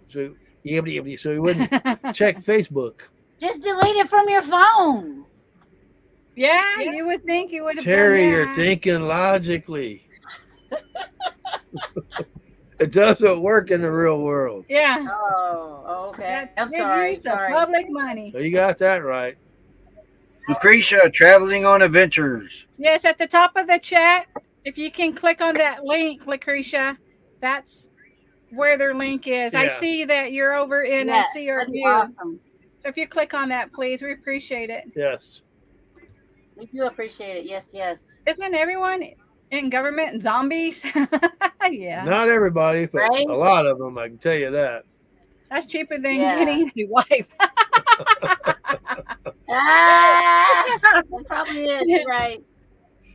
[SPEAKER 3] so he wouldn't check Facebook.
[SPEAKER 6] Just delete it from your phone.
[SPEAKER 2] Yeah, you would think you would have
[SPEAKER 3] Terry,
[SPEAKER 2] done
[SPEAKER 3] you're
[SPEAKER 2] that.
[SPEAKER 3] thinking logically. It doesn't work in the real world.
[SPEAKER 2] Yeah.
[SPEAKER 6] Oh, okay.
[SPEAKER 2] That's
[SPEAKER 6] I'm
[SPEAKER 2] good
[SPEAKER 6] sorry.
[SPEAKER 2] use of
[SPEAKER 6] Sorry.
[SPEAKER 2] public money.
[SPEAKER 3] So you got that right.
[SPEAKER 5] Lucretia, traveling on adventures.
[SPEAKER 2] Yes, at the top of the chat, if you can click on that link, Lucretia, that's where their link is. I
[SPEAKER 3] Yeah.
[SPEAKER 2] see that you're over in
[SPEAKER 6] Yeah,
[SPEAKER 2] CR
[SPEAKER 6] that'd be
[SPEAKER 2] View.
[SPEAKER 6] awesome.
[SPEAKER 2] So if you click on that, please, we appreciate it.
[SPEAKER 3] Yes.
[SPEAKER 6] We do appreciate it. Yes, yes.
[SPEAKER 2] Isn't everyone in government zombies? Yeah.
[SPEAKER 3] Not everybody, but
[SPEAKER 6] Right?
[SPEAKER 3] a lot of them, I can tell you that.
[SPEAKER 2] That's cheaper than
[SPEAKER 6] Yeah.
[SPEAKER 2] getting a wife.
[SPEAKER 6] Ah, that probably is. You're right.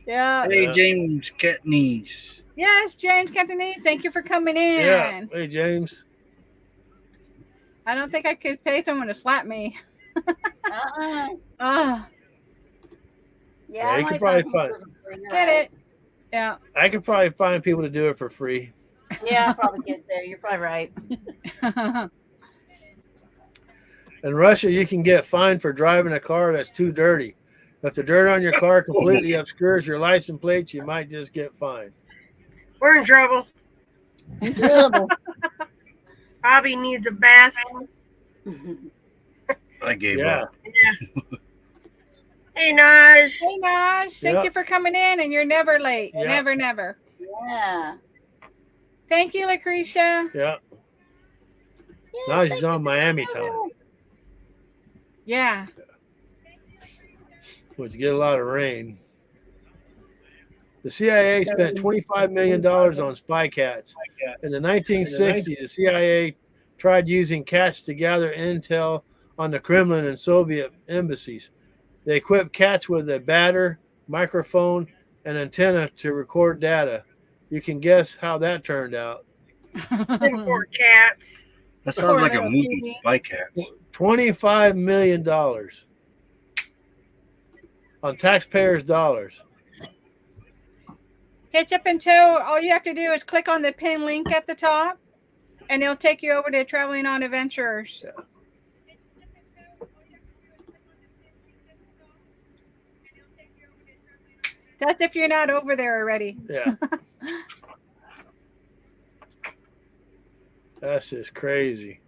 [SPEAKER 2] Yeah.
[SPEAKER 5] Hey,
[SPEAKER 3] Yeah.
[SPEAKER 5] James Katniss.
[SPEAKER 2] Yes, James Cantonese, thank you for coming in.
[SPEAKER 3] Yeah. Hey, James.
[SPEAKER 2] I don't think I could pay someone to slap me.
[SPEAKER 6] Uh-uh.
[SPEAKER 2] Oh,
[SPEAKER 3] Yeah,
[SPEAKER 6] I
[SPEAKER 3] you
[SPEAKER 6] might
[SPEAKER 3] could probably
[SPEAKER 6] some
[SPEAKER 3] find-
[SPEAKER 6] people for free, you're
[SPEAKER 2] Get
[SPEAKER 6] right.
[SPEAKER 2] it? Yeah.
[SPEAKER 3] I could probably find people to do it for free.
[SPEAKER 6] Yeah, I probably get there. You're probably right.
[SPEAKER 3] In Russia, you can get fined for driving a car that's too dirty. If the dirt on your car completely obscures your license plates, you might just get fined.
[SPEAKER 1] We're in trouble.
[SPEAKER 6] Terrible.
[SPEAKER 1] Bobby needs a bathroom.
[SPEAKER 5] I gave
[SPEAKER 3] Yeah.
[SPEAKER 5] up.
[SPEAKER 1] Yeah. Hey, Naj.
[SPEAKER 2] Hey, Naj. Thank
[SPEAKER 3] Yep.
[SPEAKER 2] you for coming in, and you're never late.
[SPEAKER 3] Yep.
[SPEAKER 2] Never, never.
[SPEAKER 6] Yeah.
[SPEAKER 2] Thank you, Lucretia.
[SPEAKER 3] Yeah.
[SPEAKER 6] Yes,
[SPEAKER 3] Now
[SPEAKER 6] thank
[SPEAKER 3] she's
[SPEAKER 6] you
[SPEAKER 3] on
[SPEAKER 6] for
[SPEAKER 3] Miami
[SPEAKER 6] coming
[SPEAKER 3] time,
[SPEAKER 2] Yeah.
[SPEAKER 3] which get a lot of rain. The CIA spent $25 million on spy cats. In the 1960s, the CIA tried using cats to gather intel on the Kremlin and Soviet embassies. They equipped cats with a batter, microphone, and antenna to record data. You can guess how that turned out.
[SPEAKER 1] Poor cats.
[SPEAKER 5] That sounds like a
[SPEAKER 2] little
[SPEAKER 5] movie.
[SPEAKER 2] kitty.
[SPEAKER 5] Spy Cats.
[SPEAKER 3] $25 million on taxpayers' dollars.
[SPEAKER 2] Hitch up and toe. All you have to do is click on the pin link at the top, and it'll take you over to Traveling on Adventures.
[SPEAKER 3] Yeah.
[SPEAKER 2] That's if you're not over there already.
[SPEAKER 3] Yeah. That's just crazy.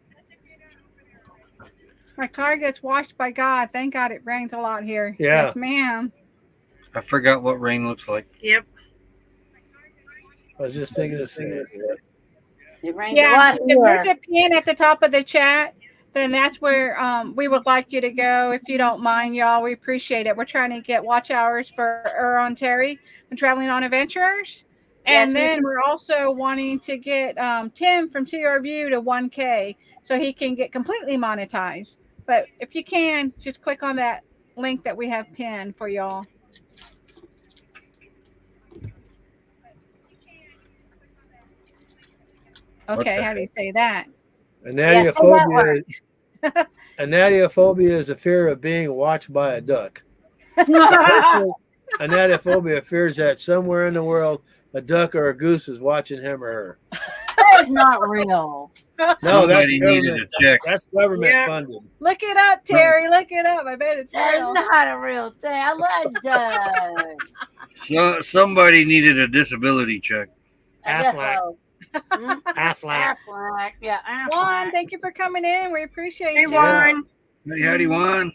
[SPEAKER 2] My car gets washed by God. Thank God it rains a lot here.
[SPEAKER 3] Yeah.
[SPEAKER 2] Yes, ma'am.
[SPEAKER 5] I forgot what rain looks like.
[SPEAKER 1] Yep.
[SPEAKER 3] I was just thinking the same.
[SPEAKER 6] It rains a
[SPEAKER 2] Yeah,
[SPEAKER 6] lot
[SPEAKER 2] if there's
[SPEAKER 6] here.
[SPEAKER 2] a pin at the top of the chat, then that's where we would like you to go. If you don't mind, y'all, we appreciate it. We're trying to get watch hours for on Terry and Traveling on Adventures. And
[SPEAKER 6] Yes,
[SPEAKER 2] then we're also wanting to get Tim from TR View to 1K so he can get completely monetized. But if you can, just click on that link that we have pinned for y'all. Okay,
[SPEAKER 5] the
[SPEAKER 2] how do you say that?
[SPEAKER 3] Anadiophobia. Anadiophobia is a fear of being watched by a duck. Anadiophobia fears that somewhere in the world a duck or a goose is watching him or her.
[SPEAKER 6] That is not real.
[SPEAKER 3] No, that's
[SPEAKER 5] Somebody needed
[SPEAKER 3] government.
[SPEAKER 5] a check.
[SPEAKER 3] That's government
[SPEAKER 1] Yeah.
[SPEAKER 3] funded.
[SPEAKER 2] Look it up, Terry. Look it up. I bet it's
[SPEAKER 6] That is
[SPEAKER 2] real.
[SPEAKER 6] not a real thing. I love ducks.
[SPEAKER 5] So, somebody needed a disability check.
[SPEAKER 3] Aflac.
[SPEAKER 6] Mm,
[SPEAKER 3] Aflac.
[SPEAKER 6] Aflac. Yeah, Aflac.
[SPEAKER 2] Juan, thank you for coming in. We appreciate
[SPEAKER 1] Hey,
[SPEAKER 2] you.
[SPEAKER 1] Juan.
[SPEAKER 5] Hey, howdy, Juan.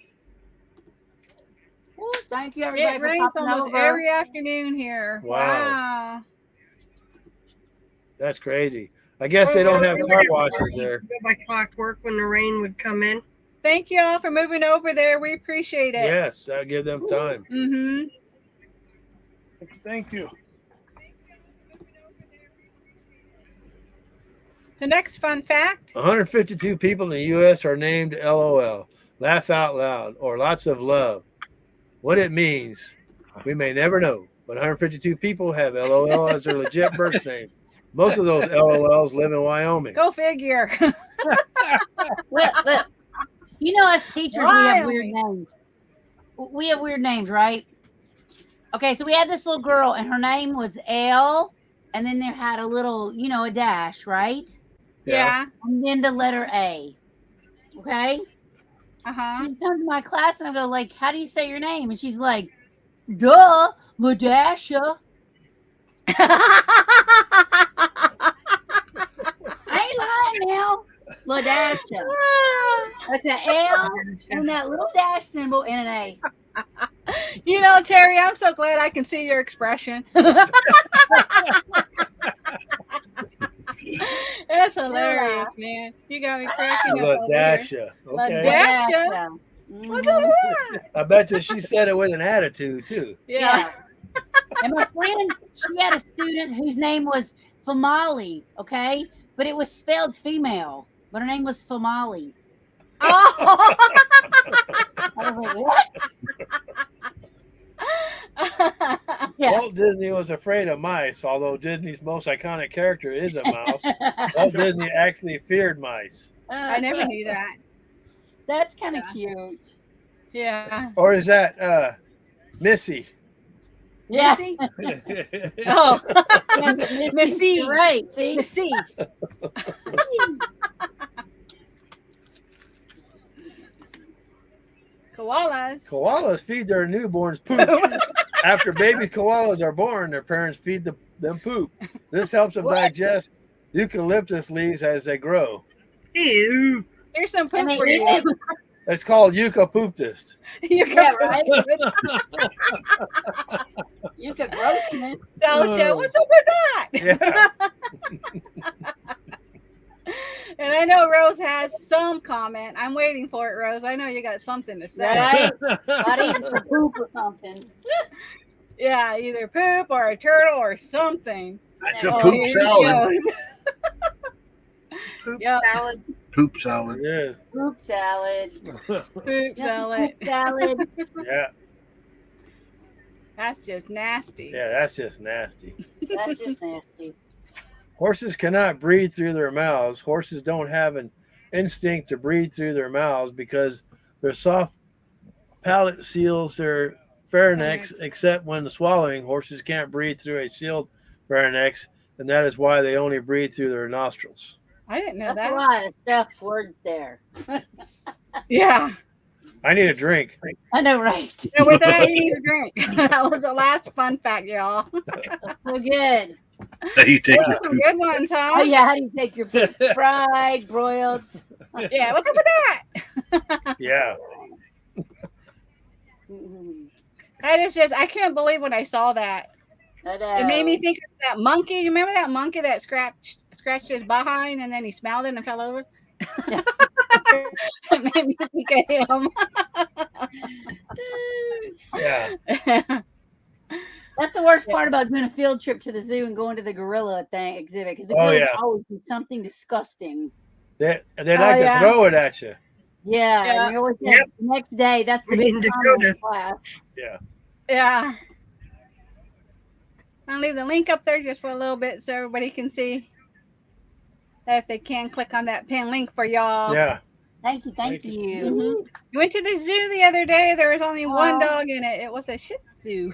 [SPEAKER 6] Well, thank you, everybody,
[SPEAKER 2] It
[SPEAKER 6] for
[SPEAKER 2] rains
[SPEAKER 6] popping
[SPEAKER 2] almost
[SPEAKER 6] over.
[SPEAKER 2] every afternoon here.
[SPEAKER 3] Wow.
[SPEAKER 2] Wow.
[SPEAKER 3] That's crazy. I guess they don't have car washes there.
[SPEAKER 1] Go by clockwork when the rain would come in.
[SPEAKER 2] Thank you all for moving over there. We appreciate it.
[SPEAKER 3] Yes, that'll give them time.
[SPEAKER 2] Mm-hmm.
[SPEAKER 4] Thank you.
[SPEAKER 2] The next fun fact.
[SPEAKER 3] 152 people in the U.S. are named LOL, laugh out loud, or lots of love. What it means, we may never know, but 152 people have LOL as their legit birth name. Most of those LOLs live in Wyoming.
[SPEAKER 2] Go figure.
[SPEAKER 6] Look. You know, as teachers, we have weird
[SPEAKER 2] Wyoming.
[SPEAKER 6] names. We have weird names, right? Okay, so we had this little girl, and her name was L, and then there had a little, a dash, right?
[SPEAKER 2] Yeah.
[SPEAKER 6] And then the letter A. Okay?
[SPEAKER 2] Uh-huh.
[SPEAKER 6] She comes to my class, and I go, like, how do you say your name? And she's like, duh, Ladasha. I ain't lying now. Ladasha. That's an L and that little dash symbol and an A.
[SPEAKER 2] You know, Terry, I'm so glad I can see your expression. That's hilarious, man. You got me cracking up over here.
[SPEAKER 3] Ladasha. Okay.
[SPEAKER 2] Dasha?
[SPEAKER 6] Mhm.
[SPEAKER 2] Look at that.
[SPEAKER 3] I bet you she said it with an attitude, too.
[SPEAKER 2] Yeah.
[SPEAKER 6] And my friend, she had a student whose name was Famali, okay? But it was spelled female, but her name was Famali.
[SPEAKER 2] Oh.
[SPEAKER 6] I was like, what? Yeah.
[SPEAKER 3] Walt Disney was afraid of mice, although Disney's most iconic character is a mouse. Walt Disney actually feared mice.
[SPEAKER 2] I never knew that.
[SPEAKER 6] That's kind of cute.
[SPEAKER 2] Yeah.
[SPEAKER 3] Or is that Missy.
[SPEAKER 6] Yeah.
[SPEAKER 2] Missy? Oh, Missy.
[SPEAKER 6] Right. See?
[SPEAKER 2] Missy. Koalas.
[SPEAKER 3] Koalas feed their newborns poop. After baby koalas are born, their parents feed them poop. This helps them digest eucalyptus leaves as they grow.
[SPEAKER 1] Ew.
[SPEAKER 2] Here's some
[SPEAKER 6] And
[SPEAKER 2] poop
[SPEAKER 6] they
[SPEAKER 2] for
[SPEAKER 6] eat
[SPEAKER 2] you.
[SPEAKER 6] it.
[SPEAKER 3] It's called eucalyptus.
[SPEAKER 2] You
[SPEAKER 6] Yeah,
[SPEAKER 2] can
[SPEAKER 6] right. You could roast it.
[SPEAKER 2] Salisha, what's up with that?
[SPEAKER 3] Yeah.
[SPEAKER 2] And I know Rose has some comment. I'm waiting for it, Rose. I know you got something to say.
[SPEAKER 6] Right? Not eating some poop or something.
[SPEAKER 2] Yeah, either poop or a turtle or something.
[SPEAKER 5] That's
[SPEAKER 6] Oh,
[SPEAKER 5] a poop
[SPEAKER 2] here she
[SPEAKER 5] salad.
[SPEAKER 2] goes.
[SPEAKER 1] Poop
[SPEAKER 2] Yep.
[SPEAKER 1] salad.
[SPEAKER 5] Poop salad.
[SPEAKER 3] Yeah.
[SPEAKER 6] Poop salad.
[SPEAKER 2] Poop
[SPEAKER 6] Just
[SPEAKER 2] salad.
[SPEAKER 6] poop salad.
[SPEAKER 3] Yeah.
[SPEAKER 2] That's just nasty.
[SPEAKER 3] Yeah. That's just nasty.
[SPEAKER 6] That's just nasty.
[SPEAKER 3] Horses cannot breathe through their mouths. Horses don't have an instinct to breathe through their mouths because their soft palate seals their pharynx, except when swallowing. Horses can't breathe through a sealed pharynx, and that is why they only breathe through their nostrils.
[SPEAKER 2] I didn't know
[SPEAKER 6] That's a
[SPEAKER 2] that.
[SPEAKER 6] lot of stuff words there.
[SPEAKER 2] Yeah.
[SPEAKER 3] I need a drink.
[SPEAKER 6] I know, right?
[SPEAKER 2] And with that, you need a drink. That was the last fun fact, y'all.
[SPEAKER 6] So good.
[SPEAKER 5] You take
[SPEAKER 2] Those
[SPEAKER 5] your
[SPEAKER 2] are some good ones, huh?
[SPEAKER 6] Oh yeah, how do you take your poop? Fried, broiled?
[SPEAKER 2] Yeah, what's up with that?
[SPEAKER 3] Yeah.
[SPEAKER 6] Mhm.
[SPEAKER 2] That is just, I can't believe when I saw that.
[SPEAKER 6] I know.
[SPEAKER 2] It made me think of that monkey. You remember that monkey that scratched his behind and then he smelled it and fell over? It made me think of him.
[SPEAKER 3] Yeah.
[SPEAKER 6] That's the worst part about doing a field trip to the zoo and going to the gorilla thing exhibit because the
[SPEAKER 3] Oh,
[SPEAKER 6] gorillas
[SPEAKER 3] yeah.
[SPEAKER 6] always do something disgusting.
[SPEAKER 3] They like
[SPEAKER 2] yeah.
[SPEAKER 3] to throw it at you.
[SPEAKER 6] Yeah,
[SPEAKER 2] Yeah.
[SPEAKER 6] and you always
[SPEAKER 1] Yep.
[SPEAKER 6] the next day. That's the
[SPEAKER 1] We
[SPEAKER 6] big
[SPEAKER 1] need to
[SPEAKER 6] comment
[SPEAKER 1] go
[SPEAKER 6] in class.
[SPEAKER 3] Yeah.
[SPEAKER 2] Yeah. I'll leave the link up there just for a little bit so everybody can see. If they can click on that pin link for y'all.
[SPEAKER 3] Yeah.
[SPEAKER 6] Thank you, thank
[SPEAKER 4] Thank
[SPEAKER 6] you.
[SPEAKER 2] Mhm. We went to the zoo the other day. There was only one
[SPEAKER 6] Oh.
[SPEAKER 2] dog in it. It was a Shih Tzu.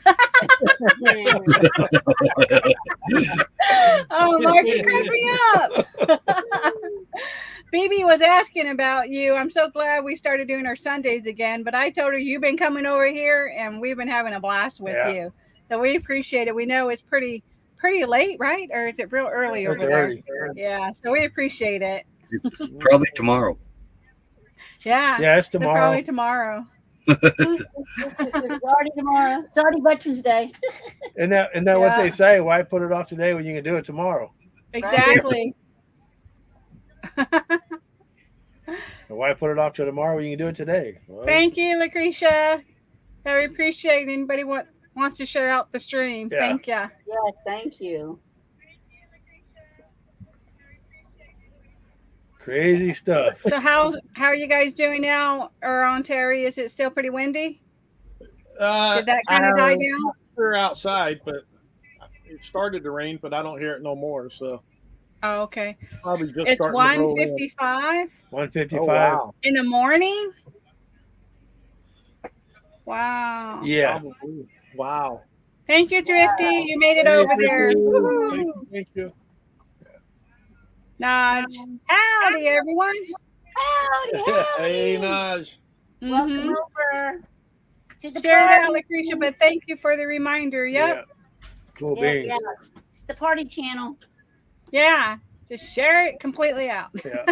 [SPEAKER 2] Oh, Mark, you cracked me up. BB was asking about you. I'm so glad we started doing our Sundays again. But I told her you've been coming over here, and we've been having a blast with
[SPEAKER 3] Yeah.
[SPEAKER 2] you. So we appreciate it. We know it's pretty late, right? Or is it real early
[SPEAKER 3] It's
[SPEAKER 2] over there?
[SPEAKER 3] early.
[SPEAKER 2] Yeah. So we appreciate it.
[SPEAKER 5] Probably tomorrow.
[SPEAKER 2] Yeah.
[SPEAKER 3] Yeah, it's
[SPEAKER 2] So
[SPEAKER 3] tomorrow.
[SPEAKER 2] probably tomorrow.
[SPEAKER 6] It's already tomorrow. It's already Veterans Day.
[SPEAKER 3] Isn't that what
[SPEAKER 2] Yeah.
[SPEAKER 3] they say? Why put it off today when you can do it tomorrow?
[SPEAKER 2] Exactly.
[SPEAKER 3] And why put it off till tomorrow when you can do it today? Well,
[SPEAKER 2] Thank you, Lucretia. I appreciate anybody wants to share out the stream.
[SPEAKER 3] Yeah.
[SPEAKER 2] Thank you.
[SPEAKER 6] Yes, thank you.
[SPEAKER 3] crazy stuff.
[SPEAKER 2] So how are you guys doing now around Terry? Is it still pretty windy? Did that kind of die down?
[SPEAKER 4] We're outside, but it started to rain, but I don't hear it no more. So
[SPEAKER 2] Oh, okay.
[SPEAKER 4] probably just
[SPEAKER 2] It's
[SPEAKER 4] starting to roll in.
[SPEAKER 2] 1:55
[SPEAKER 3] 155.
[SPEAKER 4] Oh, wow.
[SPEAKER 2] in the morning. Wow.
[SPEAKER 3] Yeah.
[SPEAKER 4] Probably. Wow.
[SPEAKER 2] Thank you, Thrifty. You made it
[SPEAKER 4] Hey,
[SPEAKER 2] over there.
[SPEAKER 4] Thank
[SPEAKER 2] Woo-hoo.
[SPEAKER 4] you. Thank you.
[SPEAKER 2] Nudge. Howdy, everyone.
[SPEAKER 6] Howdy, howdy.
[SPEAKER 4] Hey, Naj.
[SPEAKER 6] Welcome
[SPEAKER 2] Mhm.
[SPEAKER 6] over to the
[SPEAKER 2] Share it out,
[SPEAKER 6] party.
[SPEAKER 2] Lucretia, but thank you for the reminder. Yep.
[SPEAKER 3] Yeah. Cool
[SPEAKER 6] Yeah,
[SPEAKER 3] beans.
[SPEAKER 6] yeah. It's the party channel.
[SPEAKER 2] Yeah. Just share it completely out.
[SPEAKER 3] Yeah.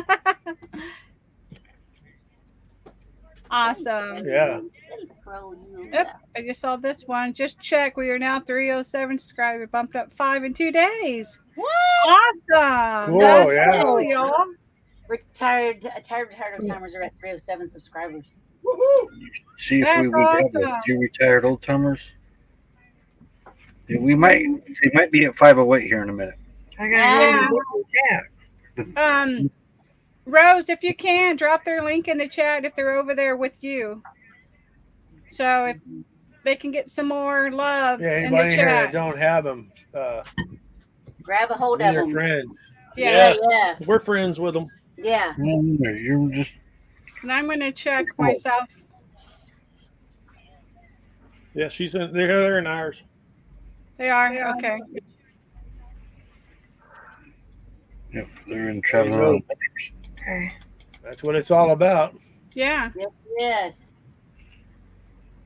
[SPEAKER 2] Awesome.
[SPEAKER 3] Yeah.
[SPEAKER 6] Pro, you know
[SPEAKER 2] Yep.
[SPEAKER 6] that.
[SPEAKER 2] I just saw this one. Just check. We are now 307 subscribers, bumped up 5 in 2 days.
[SPEAKER 6] What?
[SPEAKER 2] Awesome.
[SPEAKER 3] Cool,
[SPEAKER 2] That's
[SPEAKER 3] yeah.
[SPEAKER 2] cool, y'all.
[SPEAKER 6] Retired old timers are at 307 subscribers.
[SPEAKER 5] See if
[SPEAKER 2] That's
[SPEAKER 5] we would have
[SPEAKER 2] awesome.
[SPEAKER 5] a few retired old timers. Yeah, they might be at 508 here in a minute.
[SPEAKER 1] I gotta go to
[SPEAKER 2] Rose, if you can, drop their link in the chat if they're over there with you. So if they can get some more love
[SPEAKER 3] Yeah.
[SPEAKER 2] in
[SPEAKER 3] Anybody
[SPEAKER 2] the
[SPEAKER 3] here that
[SPEAKER 2] chat.
[SPEAKER 3] don't have them,
[SPEAKER 6] Grab a hold
[SPEAKER 3] be
[SPEAKER 6] of
[SPEAKER 3] their
[SPEAKER 6] them.
[SPEAKER 3] friends.
[SPEAKER 2] Yeah.
[SPEAKER 6] Yeah.
[SPEAKER 4] We're friends with them.
[SPEAKER 6] Yeah.
[SPEAKER 5] No, you're just
[SPEAKER 2] And I'm going to check myself.
[SPEAKER 4] Yeah, she's in. They're in ours.
[SPEAKER 2] They are? Okay.
[SPEAKER 5] Yep, they're in traveling around.
[SPEAKER 1] Okay.
[SPEAKER 3] That's what it's all about.
[SPEAKER 2] Yeah.
[SPEAKER 6] Yes.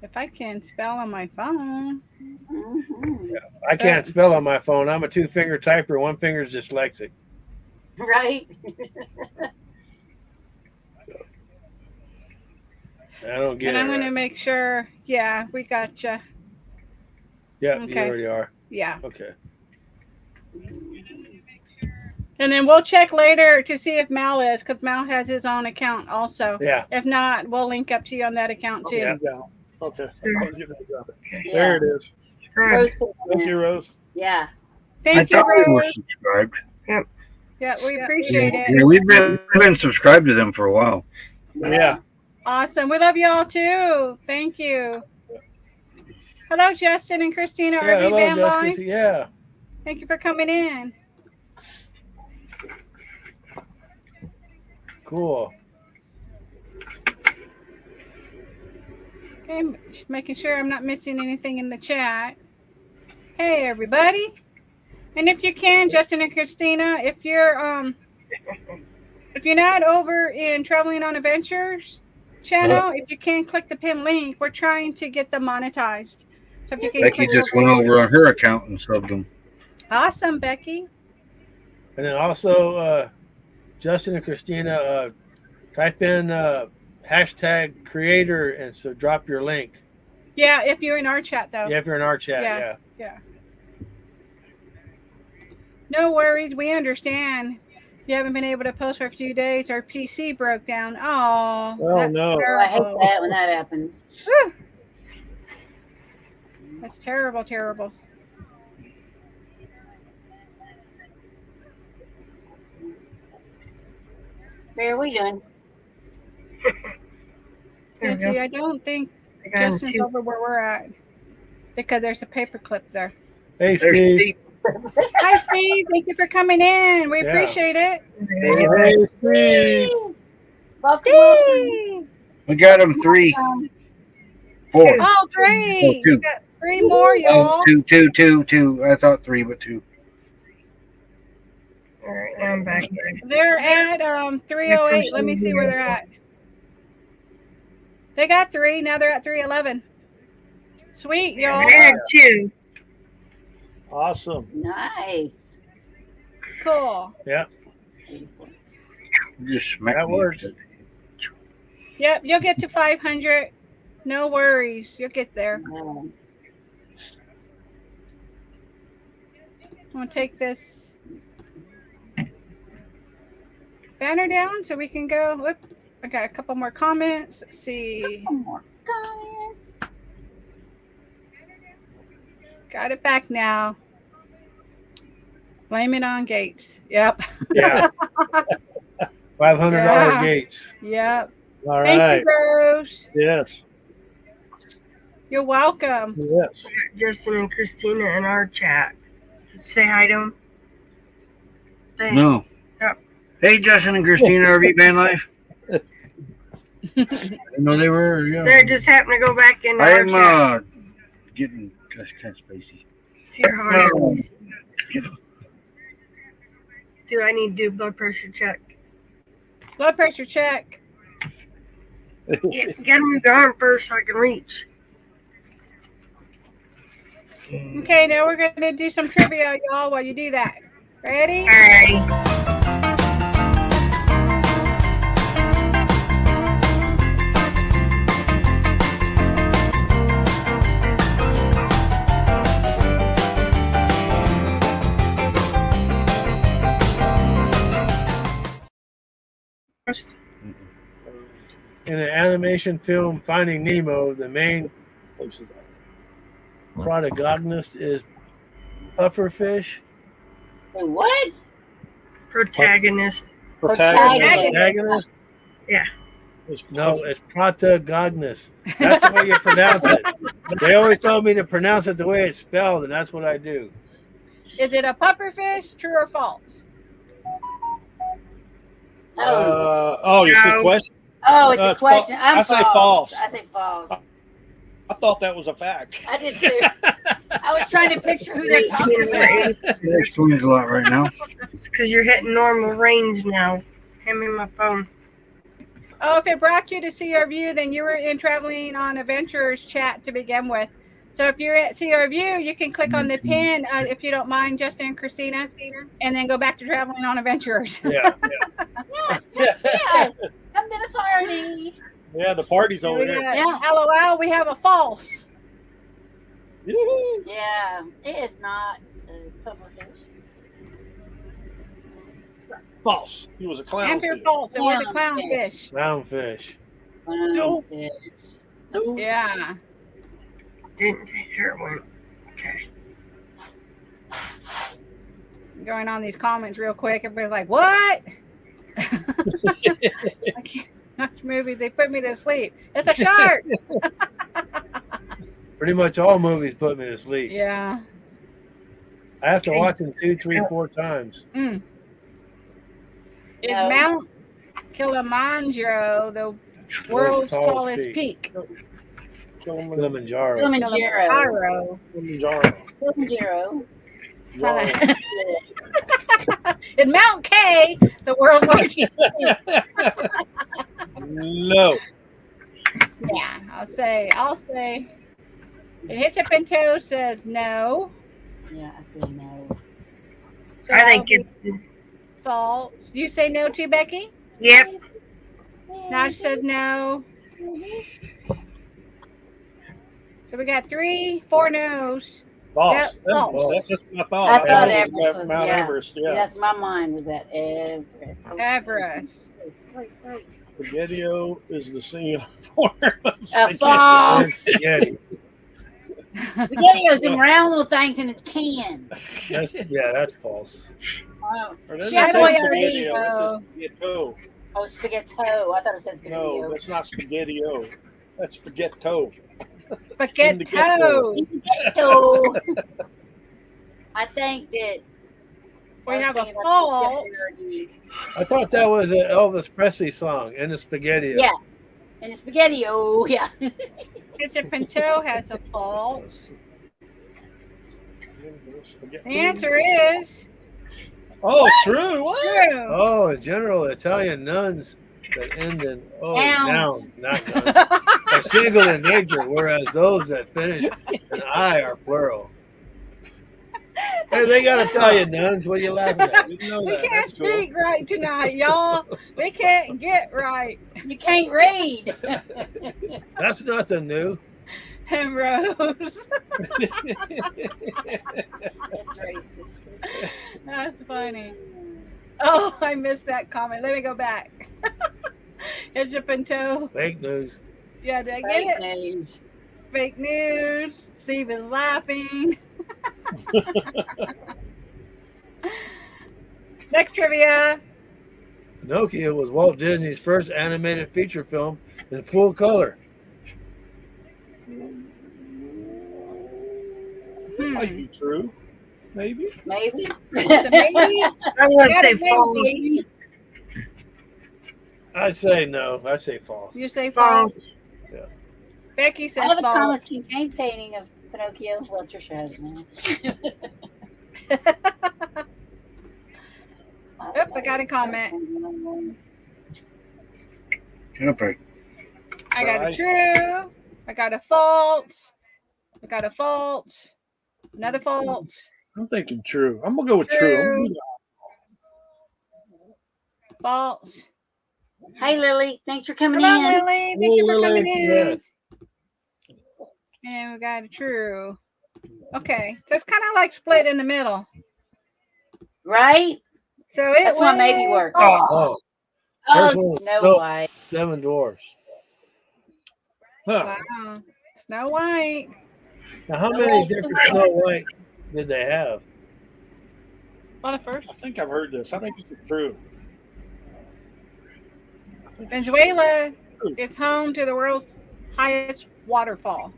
[SPEAKER 2] If I can spell on my phone.
[SPEAKER 6] Mhm.
[SPEAKER 3] I can't spell on my phone. I'm a 2-finger typer. One finger's dyslexic.
[SPEAKER 6] Right.
[SPEAKER 3] I don't get
[SPEAKER 2] And
[SPEAKER 3] it.
[SPEAKER 2] I'm going to
[SPEAKER 3] Right.
[SPEAKER 2] make sure. Yeah, we got you.
[SPEAKER 3] Yep, you
[SPEAKER 2] Okay.
[SPEAKER 3] already are.
[SPEAKER 2] Yeah.
[SPEAKER 3] Okay.
[SPEAKER 2] And then we'll check later to see if Mal is, because Mal has his own account also.
[SPEAKER 3] Yeah.
[SPEAKER 2] If not, we'll link up to you on that account too.
[SPEAKER 3] Yeah.
[SPEAKER 4] Okay.
[SPEAKER 1] Sure.
[SPEAKER 4] I'll get ready to drop it.
[SPEAKER 6] Yeah.
[SPEAKER 4] There it is.
[SPEAKER 1] Right.
[SPEAKER 6] Rose put it
[SPEAKER 4] Thank
[SPEAKER 6] in.
[SPEAKER 4] you, Rose.
[SPEAKER 6] Yeah.
[SPEAKER 5] I
[SPEAKER 2] Thank you,
[SPEAKER 5] thought we were
[SPEAKER 2] Rose.
[SPEAKER 5] subscribed.
[SPEAKER 2] Yeah, we appreciate it.
[SPEAKER 5] Yeah, we've been subscribed to them for a while.
[SPEAKER 4] Yeah.
[SPEAKER 2] Awesome. We love you all too. Thank you. Hello, Justin and Christina,
[SPEAKER 3] Yeah.
[SPEAKER 2] RV
[SPEAKER 3] Hello,
[SPEAKER 2] Band
[SPEAKER 3] Jessica.
[SPEAKER 2] Live.
[SPEAKER 3] Yeah.
[SPEAKER 2] Thank you for coming in.
[SPEAKER 3] Cool.
[SPEAKER 2] Okay, making sure I'm not missing anything in the chat. Hey, everybody. And if you can, Justin and Christina, if you're not over in Traveling on Adventures channel, if you can click the pin link, we're trying to get them monetized. So if you can
[SPEAKER 5] Becky
[SPEAKER 2] click
[SPEAKER 5] just went over on her account and subbed them.
[SPEAKER 2] Awesome, Becky.
[SPEAKER 3] And then also, Justin and Christina, type in hashtag creator and so drop your link.
[SPEAKER 2] Yeah, if you're in our chat though.
[SPEAKER 3] Yeah, if you're in our chat.
[SPEAKER 2] Yeah.
[SPEAKER 3] Yeah.
[SPEAKER 2] No worries, we understand. You haven't been able to post for a few days. Our PC broke down. Oh, that's
[SPEAKER 4] no.
[SPEAKER 6] Oh, I hate
[SPEAKER 2] terrible.
[SPEAKER 6] that when that happens.
[SPEAKER 2] Whew. That's terrible, terrible.
[SPEAKER 6] Where are we doing?
[SPEAKER 1] There we
[SPEAKER 2] Let's
[SPEAKER 1] go.
[SPEAKER 2] see, I don't think
[SPEAKER 1] I got 'em
[SPEAKER 2] Justin's
[SPEAKER 1] too.
[SPEAKER 2] over where we're at because there's a paper clip there.
[SPEAKER 3] Hey,
[SPEAKER 5] There's
[SPEAKER 3] Steve.
[SPEAKER 5] Steve.
[SPEAKER 2] Hi, Steve. Thank you for coming in. We
[SPEAKER 3] Yeah.
[SPEAKER 2] appreciate it.
[SPEAKER 3] Hey, Steve.
[SPEAKER 6] Welcome, welcome.
[SPEAKER 2] Steve.
[SPEAKER 5] We got them 3, 4.
[SPEAKER 2] Oh, great.
[SPEAKER 5] Oh, 2.
[SPEAKER 2] We got 3 more, y'all.
[SPEAKER 5] Oh, two. I thought 3, but 2.
[SPEAKER 1] All right, now I'm back here.
[SPEAKER 2] They're at 308. Let me see where they're at. They got 3. Now they're at 311. Sweet, y'all.
[SPEAKER 1] I had 2.
[SPEAKER 4] Awesome.
[SPEAKER 6] Nice.
[SPEAKER 2] Cool.
[SPEAKER 5] Just smack
[SPEAKER 3] That
[SPEAKER 5] me.
[SPEAKER 3] works.
[SPEAKER 2] Yep, you'll get to 500. No worries. You'll get there.
[SPEAKER 6] Um,
[SPEAKER 2] I'm going to take this banner down so we can go. Whoop. I got a couple more comments. Let's see.
[SPEAKER 6] One more comments.
[SPEAKER 2] Got it back now. Blame it on Gates. Yep.
[SPEAKER 3] Yeah. $500
[SPEAKER 2] Yeah.
[SPEAKER 3] gates.
[SPEAKER 2] Yep.
[SPEAKER 4] All
[SPEAKER 2] Thank
[SPEAKER 4] right.
[SPEAKER 2] you, Rose.
[SPEAKER 4] Yes.
[SPEAKER 2] You're welcome.
[SPEAKER 4] Yes.
[SPEAKER 1] Justin and Christina in our chat. Say hi to them.
[SPEAKER 5] No.
[SPEAKER 1] Yep.
[SPEAKER 5] Hey, Justin and Christina, RV Band Life. I didn't know they were. Yeah.
[SPEAKER 1] They just happened to go back in
[SPEAKER 5] I
[SPEAKER 1] our
[SPEAKER 5] am
[SPEAKER 1] chat.
[SPEAKER 5] getting kind of spacey.
[SPEAKER 1] Your heart.
[SPEAKER 5] No.
[SPEAKER 1] Do I need to do blood pressure check?
[SPEAKER 2] Blood pressure check.
[SPEAKER 1] Yeah, get them going first so I can reach.
[SPEAKER 2] Okay, now we're going to do some trivia, y'all, while you do that. Ready?
[SPEAKER 1] Alrighty.
[SPEAKER 3] In the animation film Finding Nemo, the main protagonist is pufferfish.
[SPEAKER 6] Wait, what?
[SPEAKER 1] Protagonist.
[SPEAKER 3] Protagonist?
[SPEAKER 1] Yeah.
[SPEAKER 3] No, it's protagonist. That's the way you pronounce it. They always told me to pronounce it the way it's spelled, and that's what I do.
[SPEAKER 2] Is it a pufferfish, true or false?
[SPEAKER 6] Oh,
[SPEAKER 4] You said
[SPEAKER 1] No.
[SPEAKER 4] question?
[SPEAKER 6] oh, it's a
[SPEAKER 4] it's
[SPEAKER 6] question.
[SPEAKER 4] I say false.
[SPEAKER 6] I say false.
[SPEAKER 4] I thought thought that was a fact.
[SPEAKER 6] I did too. I was trying to picture who they're talking about.
[SPEAKER 5] That explains a lot right now.
[SPEAKER 1] It's because you're hitting normal range now. Hand me my phone.
[SPEAKER 2] Oh, if it brought you to see our view, then you were in Traveling on Adventures chat to begin with. So if you're at see our view, you can click on the pin if you don't mind, Justin and Christina, and then go back to Traveling on Adventures.
[SPEAKER 3] Yeah.
[SPEAKER 6] Yeah. Come to the party.
[SPEAKER 4] Yeah, the party's over there.
[SPEAKER 6] Yeah.
[SPEAKER 2] LOL, we have a false.
[SPEAKER 4] Yoo-hoo.
[SPEAKER 6] Yeah, it is not a pufferfish.
[SPEAKER 4] False. He was a clown.
[SPEAKER 2] Answer false. It was a
[SPEAKER 6] Clownfish.
[SPEAKER 2] clownfish.
[SPEAKER 3] Clownfish.
[SPEAKER 6] Clownfish.
[SPEAKER 2] Yeah.
[SPEAKER 1] Didn't hear one. Okay.
[SPEAKER 2] Going on these comments real quick. Everybody's like, what? I can't watch movies. They put me to sleep. It's a shark.
[SPEAKER 3] Pretty much all movies put me to sleep.
[SPEAKER 2] Yeah.
[SPEAKER 3] I have to watch them 2, 3, 4 times.
[SPEAKER 2] Is
[SPEAKER 6] No.
[SPEAKER 2] Mount Kilimanjaro the world's tallest peak?
[SPEAKER 3] Kilimanjaro.
[SPEAKER 6] Kilimanjaro.
[SPEAKER 2] Kilimanjaro.
[SPEAKER 6] Kilimanjaro.
[SPEAKER 2] Is Mount K the world's largest peak?
[SPEAKER 4] No.
[SPEAKER 2] Yeah, I'll say. And Hitchup and Toe says no.
[SPEAKER 6] Yeah, I say no.
[SPEAKER 2] So
[SPEAKER 1] I think
[SPEAKER 2] that'll
[SPEAKER 1] it's.
[SPEAKER 2] be false. You say no too, Becky?
[SPEAKER 1] Yep.
[SPEAKER 2] Naj says no. So we got 3, 4 no's.
[SPEAKER 4] False.
[SPEAKER 2] Yep,
[SPEAKER 4] That's
[SPEAKER 2] false.
[SPEAKER 4] That's just what I thought.
[SPEAKER 6] I thought
[SPEAKER 4] Everest
[SPEAKER 6] Everest was,
[SPEAKER 4] Mount
[SPEAKER 6] yeah.
[SPEAKER 4] Everest.
[SPEAKER 6] See,
[SPEAKER 4] Yeah.
[SPEAKER 6] that's my mind was at Everest.
[SPEAKER 2] Everest.
[SPEAKER 4] Spaghetti-O is the singular form of
[SPEAKER 6] False.
[SPEAKER 3] Spaghetti.
[SPEAKER 6] SpaghettiOs in round little things in a can.
[SPEAKER 3] That's false.
[SPEAKER 6] Oh,
[SPEAKER 4] Or doesn't
[SPEAKER 6] Chef
[SPEAKER 4] it say
[SPEAKER 6] Boyardee.
[SPEAKER 4] Spaghetti-O? It says Spaghetto.
[SPEAKER 6] oh, spaghetto. I thought it said
[SPEAKER 4] No,
[SPEAKER 6] SpaghettiO.
[SPEAKER 4] that's not Spaghetti-O. That's Spaghetto.
[SPEAKER 2] Spaghetti.
[SPEAKER 6] Spaghetto. I think that
[SPEAKER 2] We have a false.
[SPEAKER 3] I thought that was an Elvis Presley song, In the Spaghetti.
[SPEAKER 6] Yeah. And the SpaghettiO, yeah.
[SPEAKER 2] Hitchup and Toe has a false. The answer is
[SPEAKER 4] Oh, true. What?
[SPEAKER 2] true.
[SPEAKER 3] Oh, in general, Italian nuns that end in nouns, not nuns, are single in nature, whereas those that finish in I are plural. Hey, they got Italian nuns. What are you laughing at? You know
[SPEAKER 2] We
[SPEAKER 3] that.
[SPEAKER 2] can't
[SPEAKER 3] That's cool.
[SPEAKER 2] speak right tonight, y'all. We can't get right.
[SPEAKER 6] You can't read.
[SPEAKER 3] That's nothing new.
[SPEAKER 2] And Rose.
[SPEAKER 6] That's racist.
[SPEAKER 2] That's funny. Oh, I missed that comment. Let me go back. Hitchup and Toe.
[SPEAKER 3] Fake news.
[SPEAKER 2] Yeah, did I get
[SPEAKER 6] Fake
[SPEAKER 2] it?
[SPEAKER 6] news.
[SPEAKER 2] Fake news. Steve is laughing. Next trivia.
[SPEAKER 3] Pinocchio was Walt Disney's first animated feature film in full color.
[SPEAKER 4] Might be true. Maybe.
[SPEAKER 6] Maybe.
[SPEAKER 2] It's a maybe.
[SPEAKER 1] I'm going to
[SPEAKER 2] Got
[SPEAKER 1] say
[SPEAKER 2] a
[SPEAKER 1] false.
[SPEAKER 2] maybe.
[SPEAKER 3] I'd say no. I'd say false.
[SPEAKER 2] You say false.
[SPEAKER 1] False.
[SPEAKER 2] Becky
[SPEAKER 6] I
[SPEAKER 2] says
[SPEAKER 6] have a
[SPEAKER 2] false.
[SPEAKER 6] Thomas Kincaid painting of Pinocchio. Well, Trisha has it now.
[SPEAKER 2] Yep, I got a comment.
[SPEAKER 5] Okay.
[SPEAKER 2] I got a
[SPEAKER 4] Right.
[SPEAKER 2] true. I got a false. I got a false. Another false.
[SPEAKER 4] I'm thinking true. I'm gonna go with true.
[SPEAKER 2] False.
[SPEAKER 6] Hey, Lily. Thanks for coming
[SPEAKER 2] Hello,
[SPEAKER 6] in.
[SPEAKER 2] Lily. Thank you for
[SPEAKER 4] Lily.
[SPEAKER 2] coming in.
[SPEAKER 3] Yeah.
[SPEAKER 2] And we got a true. Okay. So it's kind of like split in the middle.
[SPEAKER 6] Right?
[SPEAKER 2] So it
[SPEAKER 6] That's why maybe
[SPEAKER 2] was
[SPEAKER 6] worked.
[SPEAKER 2] false.
[SPEAKER 3] Oh,
[SPEAKER 6] Oh,
[SPEAKER 3] First one was
[SPEAKER 6] Snow
[SPEAKER 3] Snow-
[SPEAKER 6] White.
[SPEAKER 3] Seven Dwarfs.
[SPEAKER 4] Huh.
[SPEAKER 2] Wow. Snow White.
[SPEAKER 3] Now, how
[SPEAKER 6] Snow
[SPEAKER 3] many
[SPEAKER 6] White,
[SPEAKER 3] different
[SPEAKER 6] Snow
[SPEAKER 3] Snow White did they have?
[SPEAKER 2] On the first.
[SPEAKER 4] I think I've heard this. I think this is true. I think it's
[SPEAKER 2] Venezuela is home to the world's highest waterfall.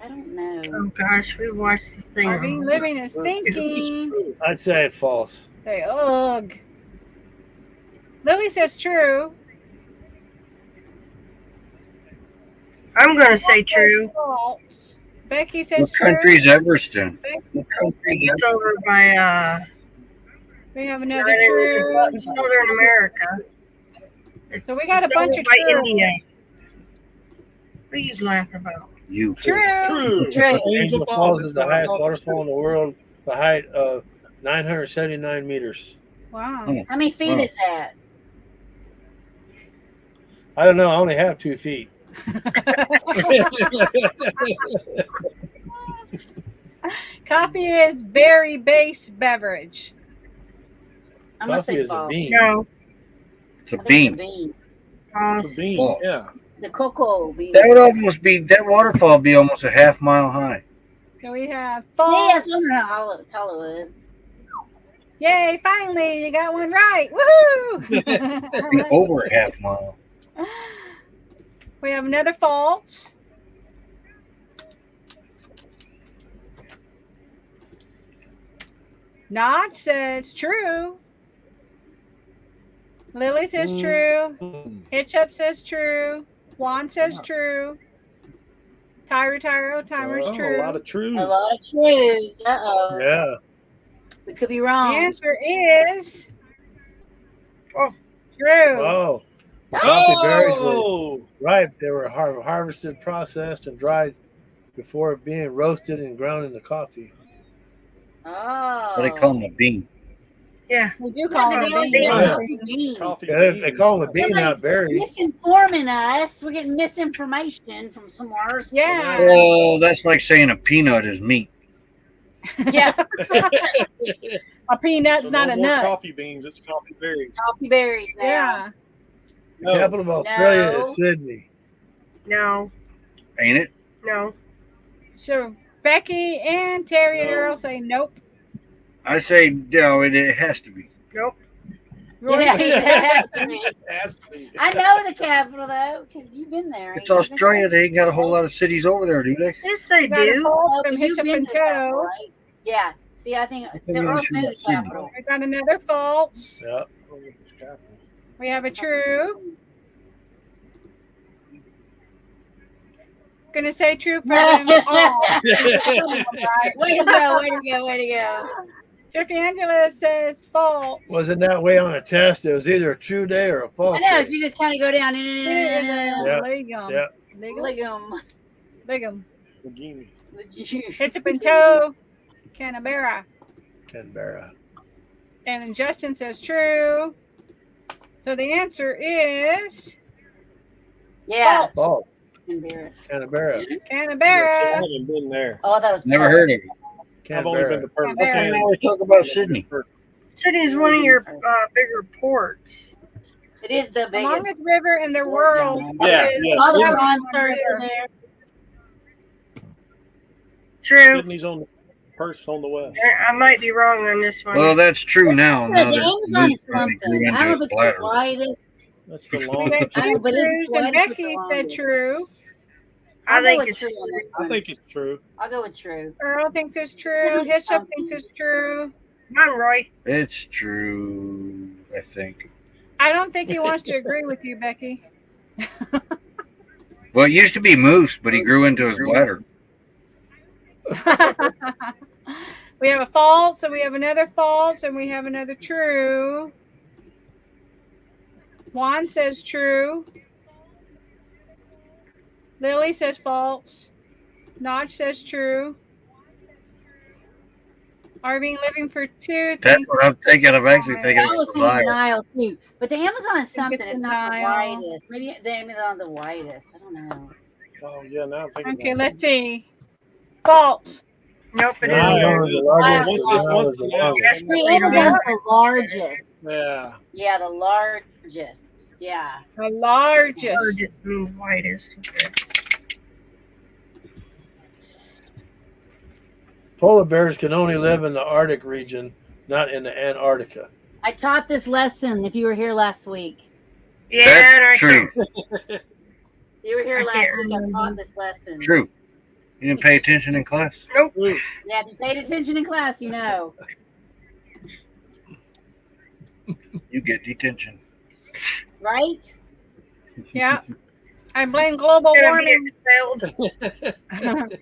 [SPEAKER 6] I don't know.
[SPEAKER 1] Oh gosh, we watched the thing.
[SPEAKER 2] RV Living is thinking.
[SPEAKER 4] true.
[SPEAKER 3] I'd say false.
[SPEAKER 2] Say, ugh. Lily says true.
[SPEAKER 1] I'm gonna say true.
[SPEAKER 2] False. Becky says
[SPEAKER 5] What
[SPEAKER 2] true.
[SPEAKER 5] country's Evereston?
[SPEAKER 1] It's over by
[SPEAKER 2] We have another
[SPEAKER 1] right
[SPEAKER 2] true.
[SPEAKER 1] in Southern America.
[SPEAKER 2] So we got a
[SPEAKER 1] It's
[SPEAKER 2] bunch
[SPEAKER 1] over
[SPEAKER 2] of
[SPEAKER 1] by
[SPEAKER 2] true.
[SPEAKER 1] India. What are you laughing about?
[SPEAKER 5] You.
[SPEAKER 2] True.
[SPEAKER 6] True.
[SPEAKER 3] Angel Falls is the highest waterfall in the world, the height of 979 meters.
[SPEAKER 2] Wow.
[SPEAKER 6] How many feet is that?
[SPEAKER 3] I don't know. I only have 2 feet.
[SPEAKER 2] Coffee is berry-based beverage.
[SPEAKER 6] I'm gonna
[SPEAKER 3] Coffee
[SPEAKER 6] say
[SPEAKER 3] is a
[SPEAKER 6] false.
[SPEAKER 3] bean.
[SPEAKER 1] No.
[SPEAKER 5] It's a
[SPEAKER 6] I think it's a
[SPEAKER 5] bean.
[SPEAKER 6] bean.
[SPEAKER 1] False.
[SPEAKER 4] It's a bean.
[SPEAKER 5] False.
[SPEAKER 4] Yeah.
[SPEAKER 6] The cocoa bean.
[SPEAKER 5] That would almost be, that waterfall would be almost a half mile high.
[SPEAKER 2] So we have
[SPEAKER 6] Yeah,
[SPEAKER 2] false.
[SPEAKER 6] I was wondering how tall it was.
[SPEAKER 2] Yay, finally, you got one right.
[SPEAKER 5] Be
[SPEAKER 2] Woohoo!
[SPEAKER 5] over a half mile.
[SPEAKER 2] We have another false. Notch says true. Lily says true. Hitchup says true. Juan says true. Tyro Timer's
[SPEAKER 4] Oh,
[SPEAKER 2] true.
[SPEAKER 4] a lot of truths.
[SPEAKER 6] A lot of truths. Uh-oh.
[SPEAKER 3] Yeah.
[SPEAKER 6] We could be
[SPEAKER 2] The
[SPEAKER 6] wrong.
[SPEAKER 2] answer is
[SPEAKER 1] Oh.
[SPEAKER 2] true.
[SPEAKER 3] Oh. The coffee berries were
[SPEAKER 4] Oh,
[SPEAKER 3] ripe. They were harvested, processed, and dried before being roasted and ground into coffee.
[SPEAKER 6] Oh.
[SPEAKER 5] What do they call them? A bean.
[SPEAKER 1] Yeah.
[SPEAKER 2] We do
[SPEAKER 6] Yeah,
[SPEAKER 2] call
[SPEAKER 6] 'cause
[SPEAKER 2] it
[SPEAKER 6] they
[SPEAKER 2] a
[SPEAKER 6] always
[SPEAKER 2] bean.
[SPEAKER 6] say
[SPEAKER 3] Yeah.
[SPEAKER 6] coffee bean.
[SPEAKER 4] coffee
[SPEAKER 3] Yeah,
[SPEAKER 4] bean.
[SPEAKER 3] they call them a bean, not
[SPEAKER 6] Somebody's
[SPEAKER 3] berries.
[SPEAKER 6] misinforming us. We're getting misinformation from somewhere.
[SPEAKER 2] Yeah.
[SPEAKER 5] Oh, that's like saying a peanut is meat.
[SPEAKER 6] Yeah.
[SPEAKER 2] A peanut's
[SPEAKER 4] So
[SPEAKER 2] not
[SPEAKER 4] no
[SPEAKER 2] a
[SPEAKER 4] more
[SPEAKER 2] nut.
[SPEAKER 4] coffee beans. It's coffee berries.
[SPEAKER 6] Coffee berries now.
[SPEAKER 2] Yeah.
[SPEAKER 3] The capital of Australia
[SPEAKER 6] No.
[SPEAKER 3] is Sydney.
[SPEAKER 1] No.
[SPEAKER 5] Ain't it?
[SPEAKER 1] No.
[SPEAKER 2] So Becky and Terry and
[SPEAKER 4] No.
[SPEAKER 2] Earl say nope.
[SPEAKER 5] I say no. It has to be.
[SPEAKER 1] Nope.
[SPEAKER 2] Roy
[SPEAKER 6] Yeah,
[SPEAKER 2] says
[SPEAKER 6] it has to be.
[SPEAKER 4] It has to be.
[SPEAKER 6] I know the capital though, because you've been there.
[SPEAKER 5] It's
[SPEAKER 6] You've been
[SPEAKER 5] Australia.
[SPEAKER 6] there.
[SPEAKER 5] They ain't got a whole lot of cities over there, do they?
[SPEAKER 1] Yes, they
[SPEAKER 2] got a
[SPEAKER 1] do.
[SPEAKER 2] false
[SPEAKER 6] Oh,
[SPEAKER 2] from
[SPEAKER 6] but you've
[SPEAKER 2] Hitchup
[SPEAKER 6] been
[SPEAKER 2] and
[SPEAKER 6] to the capital,
[SPEAKER 2] Toe.
[SPEAKER 6] right? Yeah. See, I think
[SPEAKER 5] think
[SPEAKER 6] Earl
[SPEAKER 5] it's
[SPEAKER 6] knew the
[SPEAKER 5] Sydney.
[SPEAKER 6] capital.
[SPEAKER 2] We got another false.
[SPEAKER 3] Yeah.
[SPEAKER 4] It's capital.
[SPEAKER 2] We have a true. Gonna say true for them all.
[SPEAKER 6] Way to go! Way to go! Way to go!
[SPEAKER 2] Jeffrey Angela says false.
[SPEAKER 3] Wasn't that way on a test? It was either a true day or a
[SPEAKER 6] I
[SPEAKER 3] false
[SPEAKER 6] know.
[SPEAKER 3] day.
[SPEAKER 6] So you just kind of go down.
[SPEAKER 3] Yeah.
[SPEAKER 2] Legum.
[SPEAKER 3] Yeah.
[SPEAKER 2] Legum. Legum.
[SPEAKER 4] Nagini.
[SPEAKER 6] The juice.
[SPEAKER 2] Hitchup and Toe. Canberra.
[SPEAKER 3] Canberra.
[SPEAKER 2] And then Justin says true. So the answer is
[SPEAKER 6] Yeah.
[SPEAKER 3] Oh,
[SPEAKER 6] Canberra.
[SPEAKER 3] Canberra.
[SPEAKER 4] Yes, I
[SPEAKER 2] Canberra.
[SPEAKER 4] haven't been there.
[SPEAKER 6] Oh, I thought it was
[SPEAKER 5] Never
[SPEAKER 6] Perth.
[SPEAKER 5] heard of it.
[SPEAKER 4] I've only been to Perth.
[SPEAKER 2] Canberra.
[SPEAKER 5] Okay, now we talk about Sydney.
[SPEAKER 1] Sydney's one of your bigger ports.
[SPEAKER 6] It is the
[SPEAKER 2] The
[SPEAKER 6] biggest.
[SPEAKER 2] longest river in the world.
[SPEAKER 4] Yeah,
[SPEAKER 2] is
[SPEAKER 4] yeah,
[SPEAKER 6] All the
[SPEAKER 4] Sydney.
[SPEAKER 6] concerts are there.
[SPEAKER 1] True.
[SPEAKER 4] Sydney's on the Perth's on the west.
[SPEAKER 1] I might be wrong on this one.
[SPEAKER 5] Well, that's true now.
[SPEAKER 6] The
[SPEAKER 5] Now that
[SPEAKER 6] Amazon is
[SPEAKER 5] Luke probably grew
[SPEAKER 6] something.
[SPEAKER 5] into
[SPEAKER 6] I don't know
[SPEAKER 5] his
[SPEAKER 6] if it's the
[SPEAKER 5] bladder.
[SPEAKER 6] widest.
[SPEAKER 4] That's the
[SPEAKER 2] We
[SPEAKER 4] longest.
[SPEAKER 2] got
[SPEAKER 6] I
[SPEAKER 2] two
[SPEAKER 6] know, but it's
[SPEAKER 2] trues, and
[SPEAKER 6] what is
[SPEAKER 2] Becky
[SPEAKER 6] the
[SPEAKER 2] said
[SPEAKER 6] longest?
[SPEAKER 2] true.
[SPEAKER 1] I
[SPEAKER 6] I'll go
[SPEAKER 1] think
[SPEAKER 6] with
[SPEAKER 1] it's
[SPEAKER 6] true on this
[SPEAKER 4] I
[SPEAKER 6] one.
[SPEAKER 4] think it's true.
[SPEAKER 6] I'll go with true.
[SPEAKER 2] Earl thinks it's true.
[SPEAKER 6] It's
[SPEAKER 2] Hitchup thinks it's true.
[SPEAKER 1] I'm Roy.
[SPEAKER 5] It's true, I think.
[SPEAKER 2] I don't think he wants to agree with you, Becky.
[SPEAKER 5] Well, it used to be Moose, but he grew into his bladder.
[SPEAKER 2] We have a false, and we have another false, and we have another true. Juan says true. Lily says false. Notch says true. Arvine living for two.
[SPEAKER 5] That's
[SPEAKER 2] Thank
[SPEAKER 5] what I'm thinking. I'm actually thinking
[SPEAKER 6] I was
[SPEAKER 5] it's a
[SPEAKER 6] thinking
[SPEAKER 5] liar.
[SPEAKER 6] denial too. But the Amazon is something.
[SPEAKER 2] it's
[SPEAKER 6] It's not the
[SPEAKER 2] denial.
[SPEAKER 6] widest. Maybe the Amazon's the widest. I don't know.
[SPEAKER 4] Oh yeah, now I'm thinking.
[SPEAKER 2] Okay,
[SPEAKER 4] about it.
[SPEAKER 2] let's see. False.
[SPEAKER 1] Nope, it
[SPEAKER 4] Wow.
[SPEAKER 1] isn't.
[SPEAKER 3] One was the largest,
[SPEAKER 6] Once
[SPEAKER 3] and
[SPEAKER 6] it-
[SPEAKER 3] one was the longest.
[SPEAKER 1] Yes,
[SPEAKER 6] See,
[SPEAKER 1] we don't
[SPEAKER 6] Amazon's the largest.
[SPEAKER 4] Yeah.
[SPEAKER 6] Yeah, the largest. Yeah.
[SPEAKER 2] The largest.
[SPEAKER 1] Largest means widest. Okay.
[SPEAKER 3] Polar bears can only live in the Arctic region, not in the Antarctica.
[SPEAKER 6] I taught this lesson if you were here last week.
[SPEAKER 1] Yeah,
[SPEAKER 5] That's
[SPEAKER 1] and I
[SPEAKER 5] true.
[SPEAKER 6] You were here
[SPEAKER 1] I
[SPEAKER 6] last
[SPEAKER 1] can't
[SPEAKER 6] week. I
[SPEAKER 1] remember.
[SPEAKER 6] taught this lesson.
[SPEAKER 5] True. You didn't pay attention in class?
[SPEAKER 1] Nope.
[SPEAKER 6] Yeah, if you paid attention in class, you know.
[SPEAKER 5] You get detention.
[SPEAKER 6] Right?
[SPEAKER 2] Yeah. I blame global
[SPEAKER 1] Gonna be
[SPEAKER 2] warming.
[SPEAKER 1] expelled.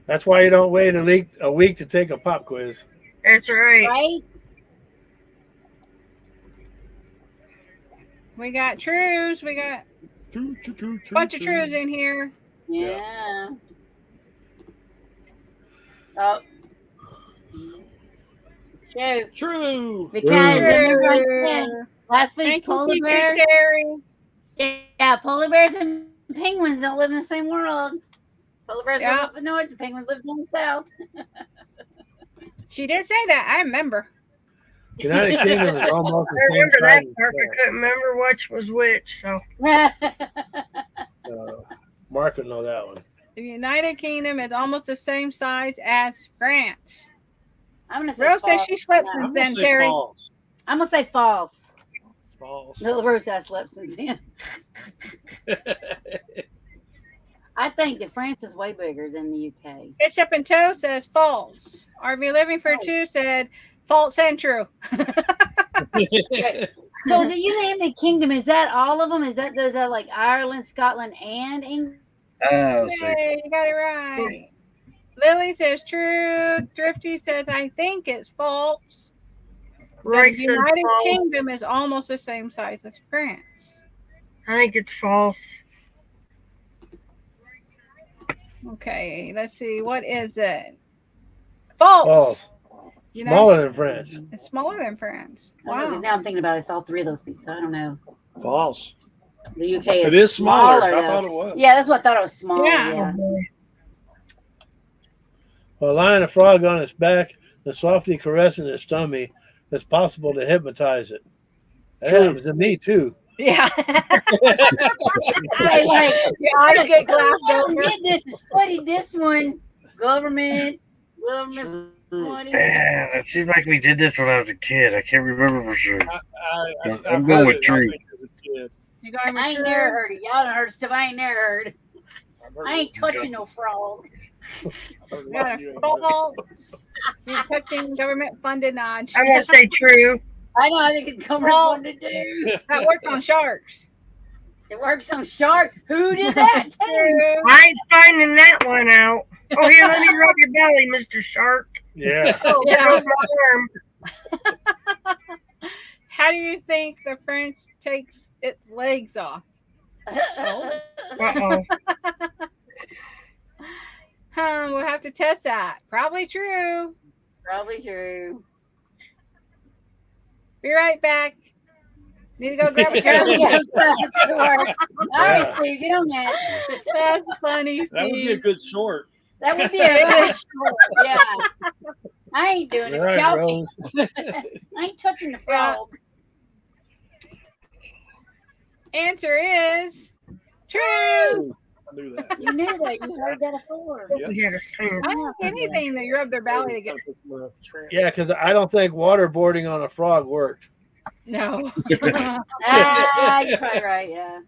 [SPEAKER 3] That's why you don't wait a week to take a pop quiz.
[SPEAKER 1] That's right.
[SPEAKER 6] Right?
[SPEAKER 2] We got trues. We got a bunch of trues in here.
[SPEAKER 6] Yeah. Oh. True.
[SPEAKER 4] True.
[SPEAKER 6] Because
[SPEAKER 3] True.
[SPEAKER 6] remember I said last week,
[SPEAKER 2] Thank
[SPEAKER 6] polar
[SPEAKER 2] you,
[SPEAKER 6] bears.
[SPEAKER 2] Terry.
[SPEAKER 6] Yeah, polar bears and penguins don't live in the same world. Polar bears live
[SPEAKER 2] Yeah.
[SPEAKER 6] up in the north, the penguins live down south.
[SPEAKER 2] She did say that. I remember.
[SPEAKER 3] United Kingdom is almost
[SPEAKER 1] I
[SPEAKER 3] the same
[SPEAKER 1] remember that
[SPEAKER 3] size
[SPEAKER 1] part. I
[SPEAKER 3] as
[SPEAKER 1] couldn't remember which was which. So
[SPEAKER 3] Mark would know that one.
[SPEAKER 2] The United Kingdom is almost the same size as France.
[SPEAKER 6] I'm gonna say
[SPEAKER 2] Rose says
[SPEAKER 6] false.
[SPEAKER 2] she slept
[SPEAKER 4] I'm
[SPEAKER 2] since
[SPEAKER 4] gonna
[SPEAKER 2] then,
[SPEAKER 4] say
[SPEAKER 2] Terry.
[SPEAKER 4] false.
[SPEAKER 6] I'm gonna say false.
[SPEAKER 4] False.
[SPEAKER 6] No, Rose has slept since then. I think that France is way bigger than the UK.
[SPEAKER 2] Ketchup and Toe says false. RV Living for Two said false and true.
[SPEAKER 6] So the United Kingdom, is that all of them? Is that like Ireland, Scotland, and England?
[SPEAKER 2] Hey, you got it right. Lily says true. Thrifty says I think it's false.
[SPEAKER 1] Roy
[SPEAKER 2] The
[SPEAKER 1] says
[SPEAKER 2] United
[SPEAKER 1] false.
[SPEAKER 2] Kingdom is almost the same size as France.
[SPEAKER 1] I think it's false.
[SPEAKER 2] Okay, let's see. What is it? False.
[SPEAKER 3] False.
[SPEAKER 2] United-
[SPEAKER 3] Smaller than France.
[SPEAKER 2] It's smaller than France.
[SPEAKER 6] Wow. Because now I'm thinking about it, it's all three of those pieces. I don't know.
[SPEAKER 4] False.
[SPEAKER 6] The UK is
[SPEAKER 4] It is smaller. I
[SPEAKER 6] though.
[SPEAKER 4] thought it was.
[SPEAKER 6] Yeah, that's what I thought it was smaller.
[SPEAKER 2] Yeah.
[SPEAKER 6] Yeah.
[SPEAKER 3] While lying a frog on its back and softly caressing its tummy, it's possible to hypnotize it. That
[SPEAKER 4] True.
[SPEAKER 3] happens to me too.
[SPEAKER 2] Yeah.
[SPEAKER 6] Say, like,
[SPEAKER 2] I get clapped
[SPEAKER 6] I
[SPEAKER 2] over.
[SPEAKER 6] did this and studied this one. Government
[SPEAKER 4] True.
[SPEAKER 6] money.
[SPEAKER 5] Man, it seems like we did this when I was a kid. I can't remember for sure.
[SPEAKER 4] I've
[SPEAKER 5] I'm
[SPEAKER 4] heard
[SPEAKER 5] going with
[SPEAKER 4] it, I
[SPEAKER 5] true.
[SPEAKER 4] think, as a kid.
[SPEAKER 2] You got
[SPEAKER 6] I ain't never heard it. Y'all done heard stuff I ain't never heard.
[SPEAKER 4] I've heard
[SPEAKER 6] I ain't
[SPEAKER 4] it.
[SPEAKER 6] touching no frog.
[SPEAKER 4] I've heard
[SPEAKER 2] You got
[SPEAKER 4] you
[SPEAKER 2] a
[SPEAKER 4] ain't
[SPEAKER 2] false. You're touching government funded notch.
[SPEAKER 1] I'm gonna say true.
[SPEAKER 6] I know. I think it's government
[SPEAKER 2] Well-
[SPEAKER 6] fun to do.
[SPEAKER 2] That works on sharks.
[SPEAKER 6] It works on shark. Who did that? Too?
[SPEAKER 2] True.
[SPEAKER 1] I ain't finding that one out. Oh, here, let me rub your belly, Mr. Shark.
[SPEAKER 3] Yeah.
[SPEAKER 2] Oh,
[SPEAKER 1] There
[SPEAKER 2] yeah.
[SPEAKER 1] goes my arm.
[SPEAKER 2] How do you think the French takes its legs off?
[SPEAKER 1] Uh-oh.
[SPEAKER 2] We'll have to test that. Probably true.
[SPEAKER 6] Probably true.
[SPEAKER 2] Be right back. Need to go grab a
[SPEAKER 6] There we
[SPEAKER 2] towel.
[SPEAKER 6] go. It works. All right, Steve, get on that.
[SPEAKER 2] That's funny, Steve.
[SPEAKER 4] That would be a good short.
[SPEAKER 6] That would be a good short. Yeah. I ain't doing
[SPEAKER 3] You're
[SPEAKER 6] it.
[SPEAKER 3] right,
[SPEAKER 6] Y'all
[SPEAKER 3] Rose.
[SPEAKER 6] I ain't touching the frog.
[SPEAKER 2] Answer is true.
[SPEAKER 4] I knew that.
[SPEAKER 6] You knew that. You heard that before.
[SPEAKER 4] Yep.
[SPEAKER 1] We had a singer.
[SPEAKER 2] I don't think anything that you rub their belly to get.
[SPEAKER 3] Yeah, because I don't think waterboarding on a frog worked.
[SPEAKER 2] No.
[SPEAKER 6] Ah, you're probably right. Yeah.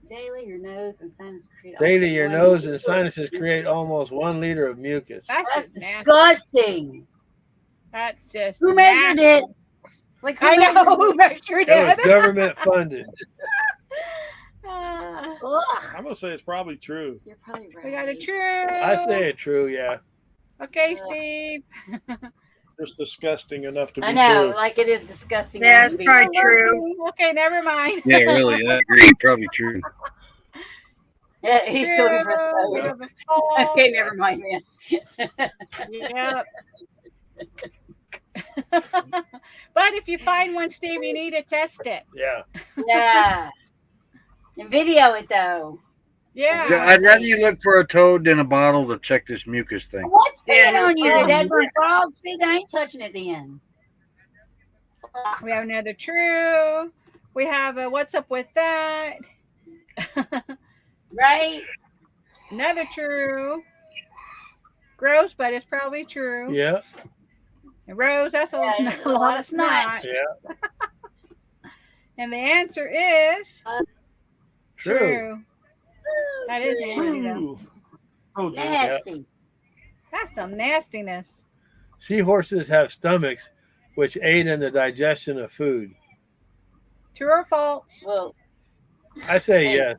[SPEAKER 6] Daily, your nose and sinus create.
[SPEAKER 3] Daily, your
[SPEAKER 6] almost
[SPEAKER 3] nose
[SPEAKER 6] one-
[SPEAKER 3] and sinuses create almost 1 liter of mucus.
[SPEAKER 2] That's
[SPEAKER 6] That's
[SPEAKER 2] just nasty.
[SPEAKER 6] disgusting.
[SPEAKER 2] That's just.
[SPEAKER 6] Who measured
[SPEAKER 2] nasty.
[SPEAKER 6] it? Like who
[SPEAKER 2] I know
[SPEAKER 6] measured
[SPEAKER 2] who
[SPEAKER 6] it?
[SPEAKER 2] measured
[SPEAKER 3] It was
[SPEAKER 2] it.
[SPEAKER 3] government funded.
[SPEAKER 2] Ah,
[SPEAKER 6] Ugh.
[SPEAKER 4] I'm gonna say it's probably true.
[SPEAKER 6] You're probably right.
[SPEAKER 2] we got a true.
[SPEAKER 3] I say it true, yeah.
[SPEAKER 2] Okay, Steve.
[SPEAKER 4] Just disgusting enough to be
[SPEAKER 6] I know,
[SPEAKER 4] true.
[SPEAKER 6] like it is disgusting.
[SPEAKER 1] Yeah,
[SPEAKER 6] enough
[SPEAKER 1] it's
[SPEAKER 6] to be
[SPEAKER 1] probably true.
[SPEAKER 2] Okay, never mind.
[SPEAKER 5] Yeah, really. I agree. Probably true.
[SPEAKER 6] Yeah, he's still looking for
[SPEAKER 2] True. We
[SPEAKER 6] the
[SPEAKER 2] have a false.
[SPEAKER 6] Okay, never mind then.
[SPEAKER 2] Yep. But if you find one, Steve, you need to test it.
[SPEAKER 3] Yeah.
[SPEAKER 6] Yeah. And video it though.
[SPEAKER 2] Yeah.
[SPEAKER 5] I'd rather you look for a toad than a bottle to check this mucus thing.
[SPEAKER 6] What's peeing
[SPEAKER 1] Yeah.
[SPEAKER 6] on you? The dead bird frog? See, they ain't touching it then.
[SPEAKER 2] We have another true. We have a what's up with that?
[SPEAKER 6] Right?
[SPEAKER 2] Another true. Gross, but it's probably true.
[SPEAKER 3] Yeah.
[SPEAKER 2] And Rose, that's
[SPEAKER 6] Yeah,
[SPEAKER 2] a lot of snot.
[SPEAKER 3] Yeah.
[SPEAKER 2] And the answer is
[SPEAKER 3] True.
[SPEAKER 2] true. That is nasty, though.
[SPEAKER 4] True. Oh, dude.
[SPEAKER 6] Nasty.
[SPEAKER 2] That's some nastiness.
[SPEAKER 3] Seahorses have stomachs which aid in the digestion of food.
[SPEAKER 2] True or false?
[SPEAKER 6] Well,
[SPEAKER 3] I say
[SPEAKER 6] Hey.
[SPEAKER 3] yes.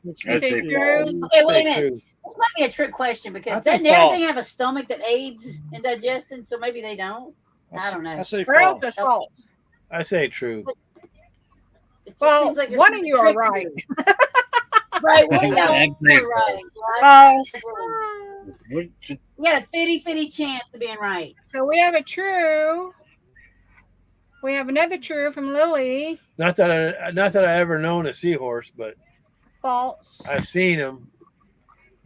[SPEAKER 2] You
[SPEAKER 5] I'd
[SPEAKER 2] say
[SPEAKER 5] say
[SPEAKER 2] true.
[SPEAKER 6] okay, wait a
[SPEAKER 3] Say
[SPEAKER 6] minute.
[SPEAKER 3] true.
[SPEAKER 6] This might be a trick question
[SPEAKER 4] I
[SPEAKER 6] because
[SPEAKER 4] think
[SPEAKER 6] doesn't everything
[SPEAKER 4] false.
[SPEAKER 6] have a stomach that aids in digestion? So maybe they don't. I don't know.
[SPEAKER 4] I say
[SPEAKER 2] Earl
[SPEAKER 4] false.
[SPEAKER 2] says false.
[SPEAKER 3] I say true.
[SPEAKER 6] It just
[SPEAKER 2] Well,
[SPEAKER 6] seems like they're
[SPEAKER 2] one
[SPEAKER 6] trying
[SPEAKER 2] of
[SPEAKER 6] to
[SPEAKER 2] you are
[SPEAKER 6] trick
[SPEAKER 2] right.
[SPEAKER 6] Right, one of y'all
[SPEAKER 5] I'd
[SPEAKER 6] are
[SPEAKER 5] say
[SPEAKER 6] right.
[SPEAKER 1] False.
[SPEAKER 5] What-
[SPEAKER 6] You got a 50-50 chance of being right.
[SPEAKER 2] So we have a true. We have another true from Lily.
[SPEAKER 3] Not that I ever known a seahorse, but
[SPEAKER 2] False.
[SPEAKER 3] I've seen them.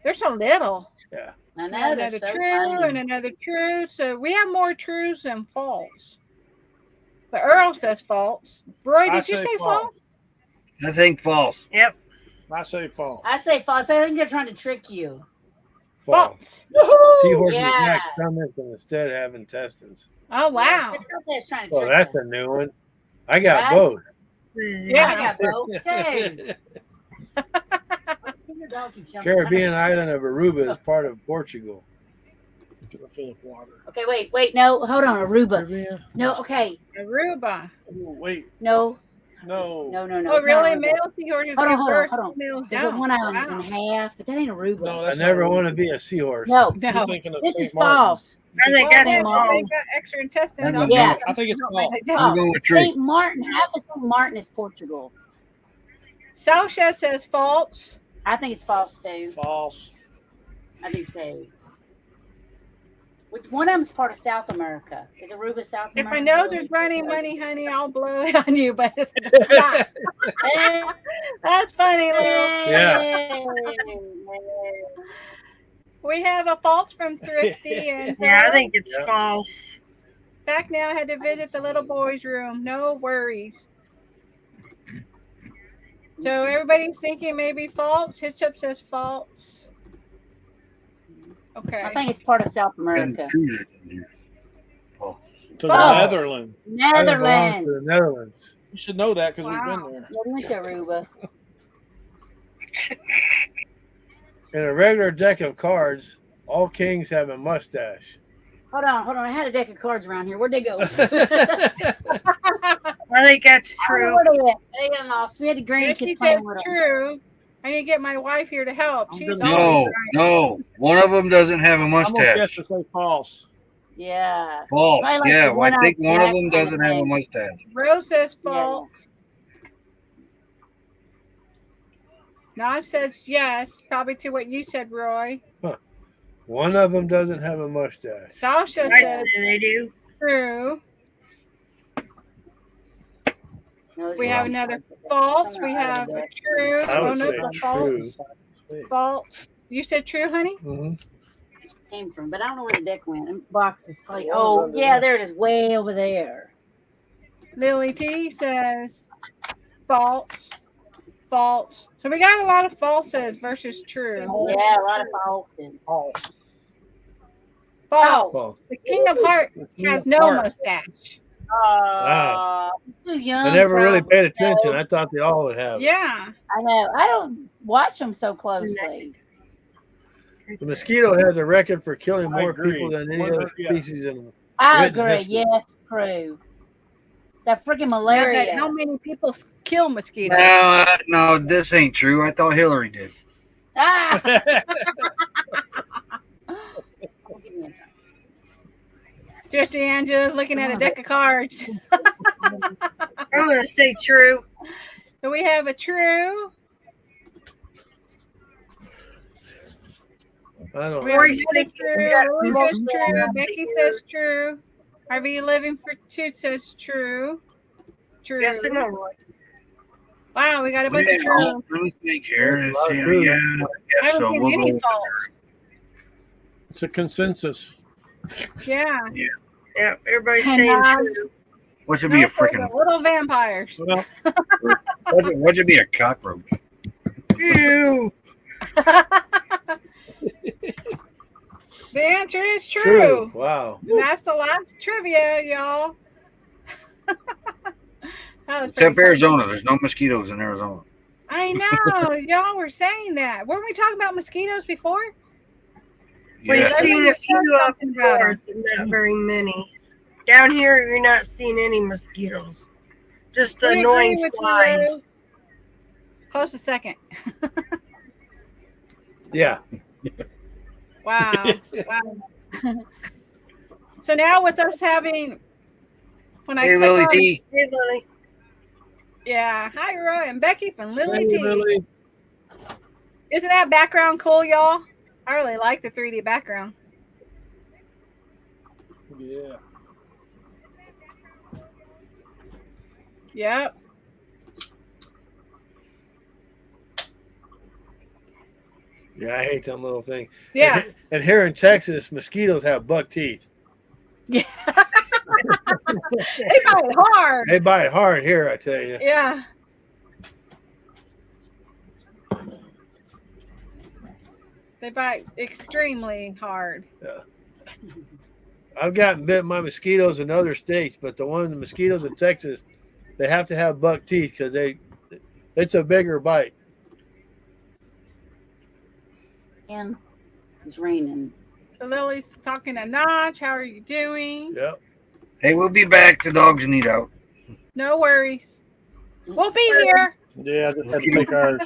[SPEAKER 2] They're so little.
[SPEAKER 3] Yeah.
[SPEAKER 6] I
[SPEAKER 2] We
[SPEAKER 6] know
[SPEAKER 2] have
[SPEAKER 6] they're
[SPEAKER 2] another
[SPEAKER 6] so
[SPEAKER 2] true
[SPEAKER 6] tiny.
[SPEAKER 2] and another true. So we have more trues than false. But Earl says false. Roy,
[SPEAKER 4] I
[SPEAKER 2] did you
[SPEAKER 4] say
[SPEAKER 2] say
[SPEAKER 4] false.
[SPEAKER 2] false?
[SPEAKER 5] I think false.
[SPEAKER 1] Yep.
[SPEAKER 4] I say false.
[SPEAKER 6] I say false. I think they're trying to trick you.
[SPEAKER 3] False. Seahorses
[SPEAKER 6] Yeah.
[SPEAKER 3] lack stomachs and instead have intestines.
[SPEAKER 2] Oh,
[SPEAKER 6] Yes,
[SPEAKER 2] wow.
[SPEAKER 6] I thought they was trying to
[SPEAKER 3] Well,
[SPEAKER 6] trick
[SPEAKER 3] that's
[SPEAKER 6] us.
[SPEAKER 3] a new one. I got
[SPEAKER 6] Right?
[SPEAKER 3] both.
[SPEAKER 6] Yeah, I got both too. Let's see your dog keep jumping.
[SPEAKER 3] Caribbean island of Aruba is part of Portugal.
[SPEAKER 4] Get a fill of water.
[SPEAKER 6] Okay, wait, no, hold on, Aruba.
[SPEAKER 3] Caribbean?
[SPEAKER 6] No, okay,
[SPEAKER 2] Aruba.
[SPEAKER 4] Oh, wait,
[SPEAKER 6] no.
[SPEAKER 4] no.
[SPEAKER 6] Oh,
[SPEAKER 2] Oh,
[SPEAKER 6] it's not
[SPEAKER 2] really?
[SPEAKER 6] Aruba.
[SPEAKER 2] Male seahorses
[SPEAKER 6] Hold on,
[SPEAKER 2] give
[SPEAKER 6] hold on,
[SPEAKER 2] birth,
[SPEAKER 6] hold on.
[SPEAKER 2] females
[SPEAKER 6] There's a
[SPEAKER 2] don't.
[SPEAKER 6] one island is
[SPEAKER 2] Wow.
[SPEAKER 6] in half, but that ain't Aruba.
[SPEAKER 4] No,
[SPEAKER 3] I
[SPEAKER 4] that's
[SPEAKER 3] never
[SPEAKER 4] not
[SPEAKER 3] want
[SPEAKER 4] Aruba.
[SPEAKER 3] to be a seahorse.
[SPEAKER 6] No,
[SPEAKER 4] You're
[SPEAKER 2] No.
[SPEAKER 4] thinking of
[SPEAKER 6] this
[SPEAKER 4] St.
[SPEAKER 6] is
[SPEAKER 4] Martin.
[SPEAKER 6] false.
[SPEAKER 1] I think
[SPEAKER 2] Well,
[SPEAKER 1] that's
[SPEAKER 2] they
[SPEAKER 1] false.
[SPEAKER 2] got extra intestines.
[SPEAKER 5] I'm
[SPEAKER 2] Don't
[SPEAKER 5] gonna
[SPEAKER 6] Yeah.
[SPEAKER 2] they?
[SPEAKER 4] I think it's
[SPEAKER 2] Don't make
[SPEAKER 4] false.
[SPEAKER 2] digestion.
[SPEAKER 5] I'm going with true.
[SPEAKER 6] St. Martin, half of St. Martin is Portugal.
[SPEAKER 2] Sasha says false.
[SPEAKER 6] I think it's false too.
[SPEAKER 4] False.
[SPEAKER 6] I do too. Which one of them's part of South America? Is Aruba South
[SPEAKER 2] If
[SPEAKER 6] America?
[SPEAKER 2] my nose is running money, honey, I'll blow it on you, but it's not. That's funny, Lil.
[SPEAKER 3] Yeah.
[SPEAKER 2] We have a false from Thrifty and
[SPEAKER 1] Yeah, I think it's
[SPEAKER 3] Yep.
[SPEAKER 1] false.
[SPEAKER 2] back now. I had to visit the little boy's room. No worries. So everybody's thinking maybe false. Hitchup says false. Okay.
[SPEAKER 6] I think it's part of South America.
[SPEAKER 4] To the
[SPEAKER 2] False.
[SPEAKER 4] Netherlands.
[SPEAKER 3] I belong
[SPEAKER 6] Netherlands.
[SPEAKER 3] to the Netherlands.
[SPEAKER 4] You should know that because
[SPEAKER 2] Wow.
[SPEAKER 4] we've been there.
[SPEAKER 6] Yeah, we went to Aruba.
[SPEAKER 3] In a regular deck of cards, all kings have a mustache.
[SPEAKER 6] Hold on. I had a deck of cards around here. Where'd they go?
[SPEAKER 1] I think that's true.
[SPEAKER 6] Where they at? They got lost. We had the
[SPEAKER 2] Thrifty
[SPEAKER 6] grandkids playing
[SPEAKER 2] says
[SPEAKER 6] with them.
[SPEAKER 2] true. I need to get my wife here to help.
[SPEAKER 4] I'm
[SPEAKER 2] She's
[SPEAKER 4] gonna-
[SPEAKER 2] always
[SPEAKER 5] No,
[SPEAKER 2] right.
[SPEAKER 5] no. One of them doesn't have a
[SPEAKER 4] I'm gonna guess
[SPEAKER 5] mustache.
[SPEAKER 4] to say false.
[SPEAKER 6] Yeah.
[SPEAKER 5] False.
[SPEAKER 6] Probably like
[SPEAKER 5] Yeah,
[SPEAKER 6] the one
[SPEAKER 5] I think
[SPEAKER 6] out
[SPEAKER 5] one of
[SPEAKER 6] back
[SPEAKER 5] them
[SPEAKER 6] kind of
[SPEAKER 5] doesn't have a
[SPEAKER 6] thing.
[SPEAKER 5] mustache.
[SPEAKER 2] Rose says
[SPEAKER 6] Yeah.
[SPEAKER 2] false. Nas says yes, probably to what you said, Roy.
[SPEAKER 3] One of them doesn't have a mustache.
[SPEAKER 2] Sasha
[SPEAKER 1] I
[SPEAKER 2] says
[SPEAKER 1] say they do.
[SPEAKER 2] true.
[SPEAKER 6] No,
[SPEAKER 2] We
[SPEAKER 6] it's
[SPEAKER 2] have
[SPEAKER 6] wrong.
[SPEAKER 2] another false.
[SPEAKER 6] Some
[SPEAKER 2] We
[SPEAKER 6] are out of
[SPEAKER 2] have
[SPEAKER 6] the
[SPEAKER 2] a
[SPEAKER 6] deck.
[SPEAKER 2] true.
[SPEAKER 3] I would
[SPEAKER 2] no,
[SPEAKER 3] say
[SPEAKER 2] a
[SPEAKER 3] true.
[SPEAKER 2] false. False. You said true, honey?
[SPEAKER 3] Mhm.
[SPEAKER 6] Came from, but I don't know where the deck went. The box is probably. Oh, yeah, there it is, way over there.
[SPEAKER 2] Lily T says false. False. So we got a lot of falses versus true.
[SPEAKER 6] Yeah, a lot of falses.
[SPEAKER 4] False.
[SPEAKER 2] False.
[SPEAKER 3] False.
[SPEAKER 2] The King of Hearts has no mustache.
[SPEAKER 6] Too young.
[SPEAKER 3] I never really
[SPEAKER 6] probably.
[SPEAKER 3] paid attention. I thought they all would have. it.
[SPEAKER 2] Yeah.
[SPEAKER 6] I know. I don't watch them so closely.
[SPEAKER 3] The mosquito has a record for killing
[SPEAKER 4] I
[SPEAKER 3] more
[SPEAKER 4] agree.
[SPEAKER 3] people than any
[SPEAKER 4] Wonder-
[SPEAKER 3] other
[SPEAKER 4] yeah.
[SPEAKER 3] species in
[SPEAKER 6] I
[SPEAKER 3] Written
[SPEAKER 6] agree.
[SPEAKER 3] history.
[SPEAKER 6] Yes, true. That freaking
[SPEAKER 2] Now
[SPEAKER 6] malaria.
[SPEAKER 2] that how many people kill mosquitoes?
[SPEAKER 5] No, this ain't true. I thought Hillary did.
[SPEAKER 6] Ah! Give me a-
[SPEAKER 2] Thrifty Angela's looking at a deck of cards.
[SPEAKER 1] I'm gonna say true.
[SPEAKER 2] So we have a true.
[SPEAKER 3] I don't
[SPEAKER 2] We
[SPEAKER 3] know.
[SPEAKER 2] have
[SPEAKER 1] Rory's
[SPEAKER 2] another
[SPEAKER 1] thinking
[SPEAKER 2] true.
[SPEAKER 1] we got
[SPEAKER 2] Lily says
[SPEAKER 1] multiple
[SPEAKER 2] true.
[SPEAKER 1] ones
[SPEAKER 2] Becky
[SPEAKER 1] here.
[SPEAKER 2] says true. RV Living for Two says true. True.
[SPEAKER 1] Yes or no, Roy?
[SPEAKER 2] Wow, we got a bunch of true.
[SPEAKER 5] Let me think here.
[SPEAKER 3] A lot of
[SPEAKER 5] Yeah,
[SPEAKER 3] true.
[SPEAKER 5] yeah,
[SPEAKER 2] I
[SPEAKER 5] I guess
[SPEAKER 2] haven't
[SPEAKER 5] so.
[SPEAKER 2] seen
[SPEAKER 5] We'll
[SPEAKER 2] any
[SPEAKER 5] go.
[SPEAKER 2] false.
[SPEAKER 4] It's a consensus.
[SPEAKER 2] Yeah.
[SPEAKER 1] Yeah, everybody's
[SPEAKER 2] And,
[SPEAKER 1] saying true.
[SPEAKER 5] What should be a
[SPEAKER 2] No, for
[SPEAKER 5] freaking?
[SPEAKER 2] the little vampires.
[SPEAKER 4] Well,
[SPEAKER 5] What should be a cockroach?
[SPEAKER 1] Ew.
[SPEAKER 2] The answer is true.
[SPEAKER 3] True. Wow.
[SPEAKER 2] And that's the last trivia, y'all. That was pretty
[SPEAKER 5] Except
[SPEAKER 2] funny.
[SPEAKER 5] Arizona. There's no mosquitoes in Arizona.
[SPEAKER 2] I know. Y'all were saying that. Weren't we talking about mosquitoes before?
[SPEAKER 1] We've
[SPEAKER 5] Yes.
[SPEAKER 1] seen a few up
[SPEAKER 2] Something about
[SPEAKER 1] north, and not very many. Down here, you're not seeing any mosquitoes. Just the
[SPEAKER 2] We agree
[SPEAKER 1] annoying
[SPEAKER 2] with you,
[SPEAKER 1] flies.
[SPEAKER 2] Rose. Close a second.
[SPEAKER 3] Yeah.
[SPEAKER 2] Wow. Wow. So now with us having, when I
[SPEAKER 5] Hey,
[SPEAKER 2] click
[SPEAKER 5] Lily
[SPEAKER 2] on,
[SPEAKER 5] D.
[SPEAKER 1] Hey, Lily.
[SPEAKER 2] yeah, hi Roy and Becky from Lily
[SPEAKER 3] Hey,
[SPEAKER 2] T.
[SPEAKER 3] Lily.
[SPEAKER 2] Isn't that background cool, y'all? I really like the 3D background.
[SPEAKER 3] Yeah.
[SPEAKER 2] Yep.
[SPEAKER 3] Yeah, I hate them little things.
[SPEAKER 2] Yeah.
[SPEAKER 3] And here in Texas, mosquitoes have buck teeth.
[SPEAKER 2] Yeah. They bite hard.
[SPEAKER 3] They bite hard here, I tell you.
[SPEAKER 2] Yeah. They bite extremely hard.
[SPEAKER 3] I've gotten bit by mosquitoes in other states, but the mosquitoes in Texas, they have to have buck teeth because it's a bigger bite.
[SPEAKER 6] And it's raining.
[SPEAKER 2] So Lily's talking to Notch. How are you doing?
[SPEAKER 3] Yep.
[SPEAKER 5] Hey, we'll be back. The dogs need out.
[SPEAKER 2] No worries. We'll be here.
[SPEAKER 4] Yeah, I just had to take ours.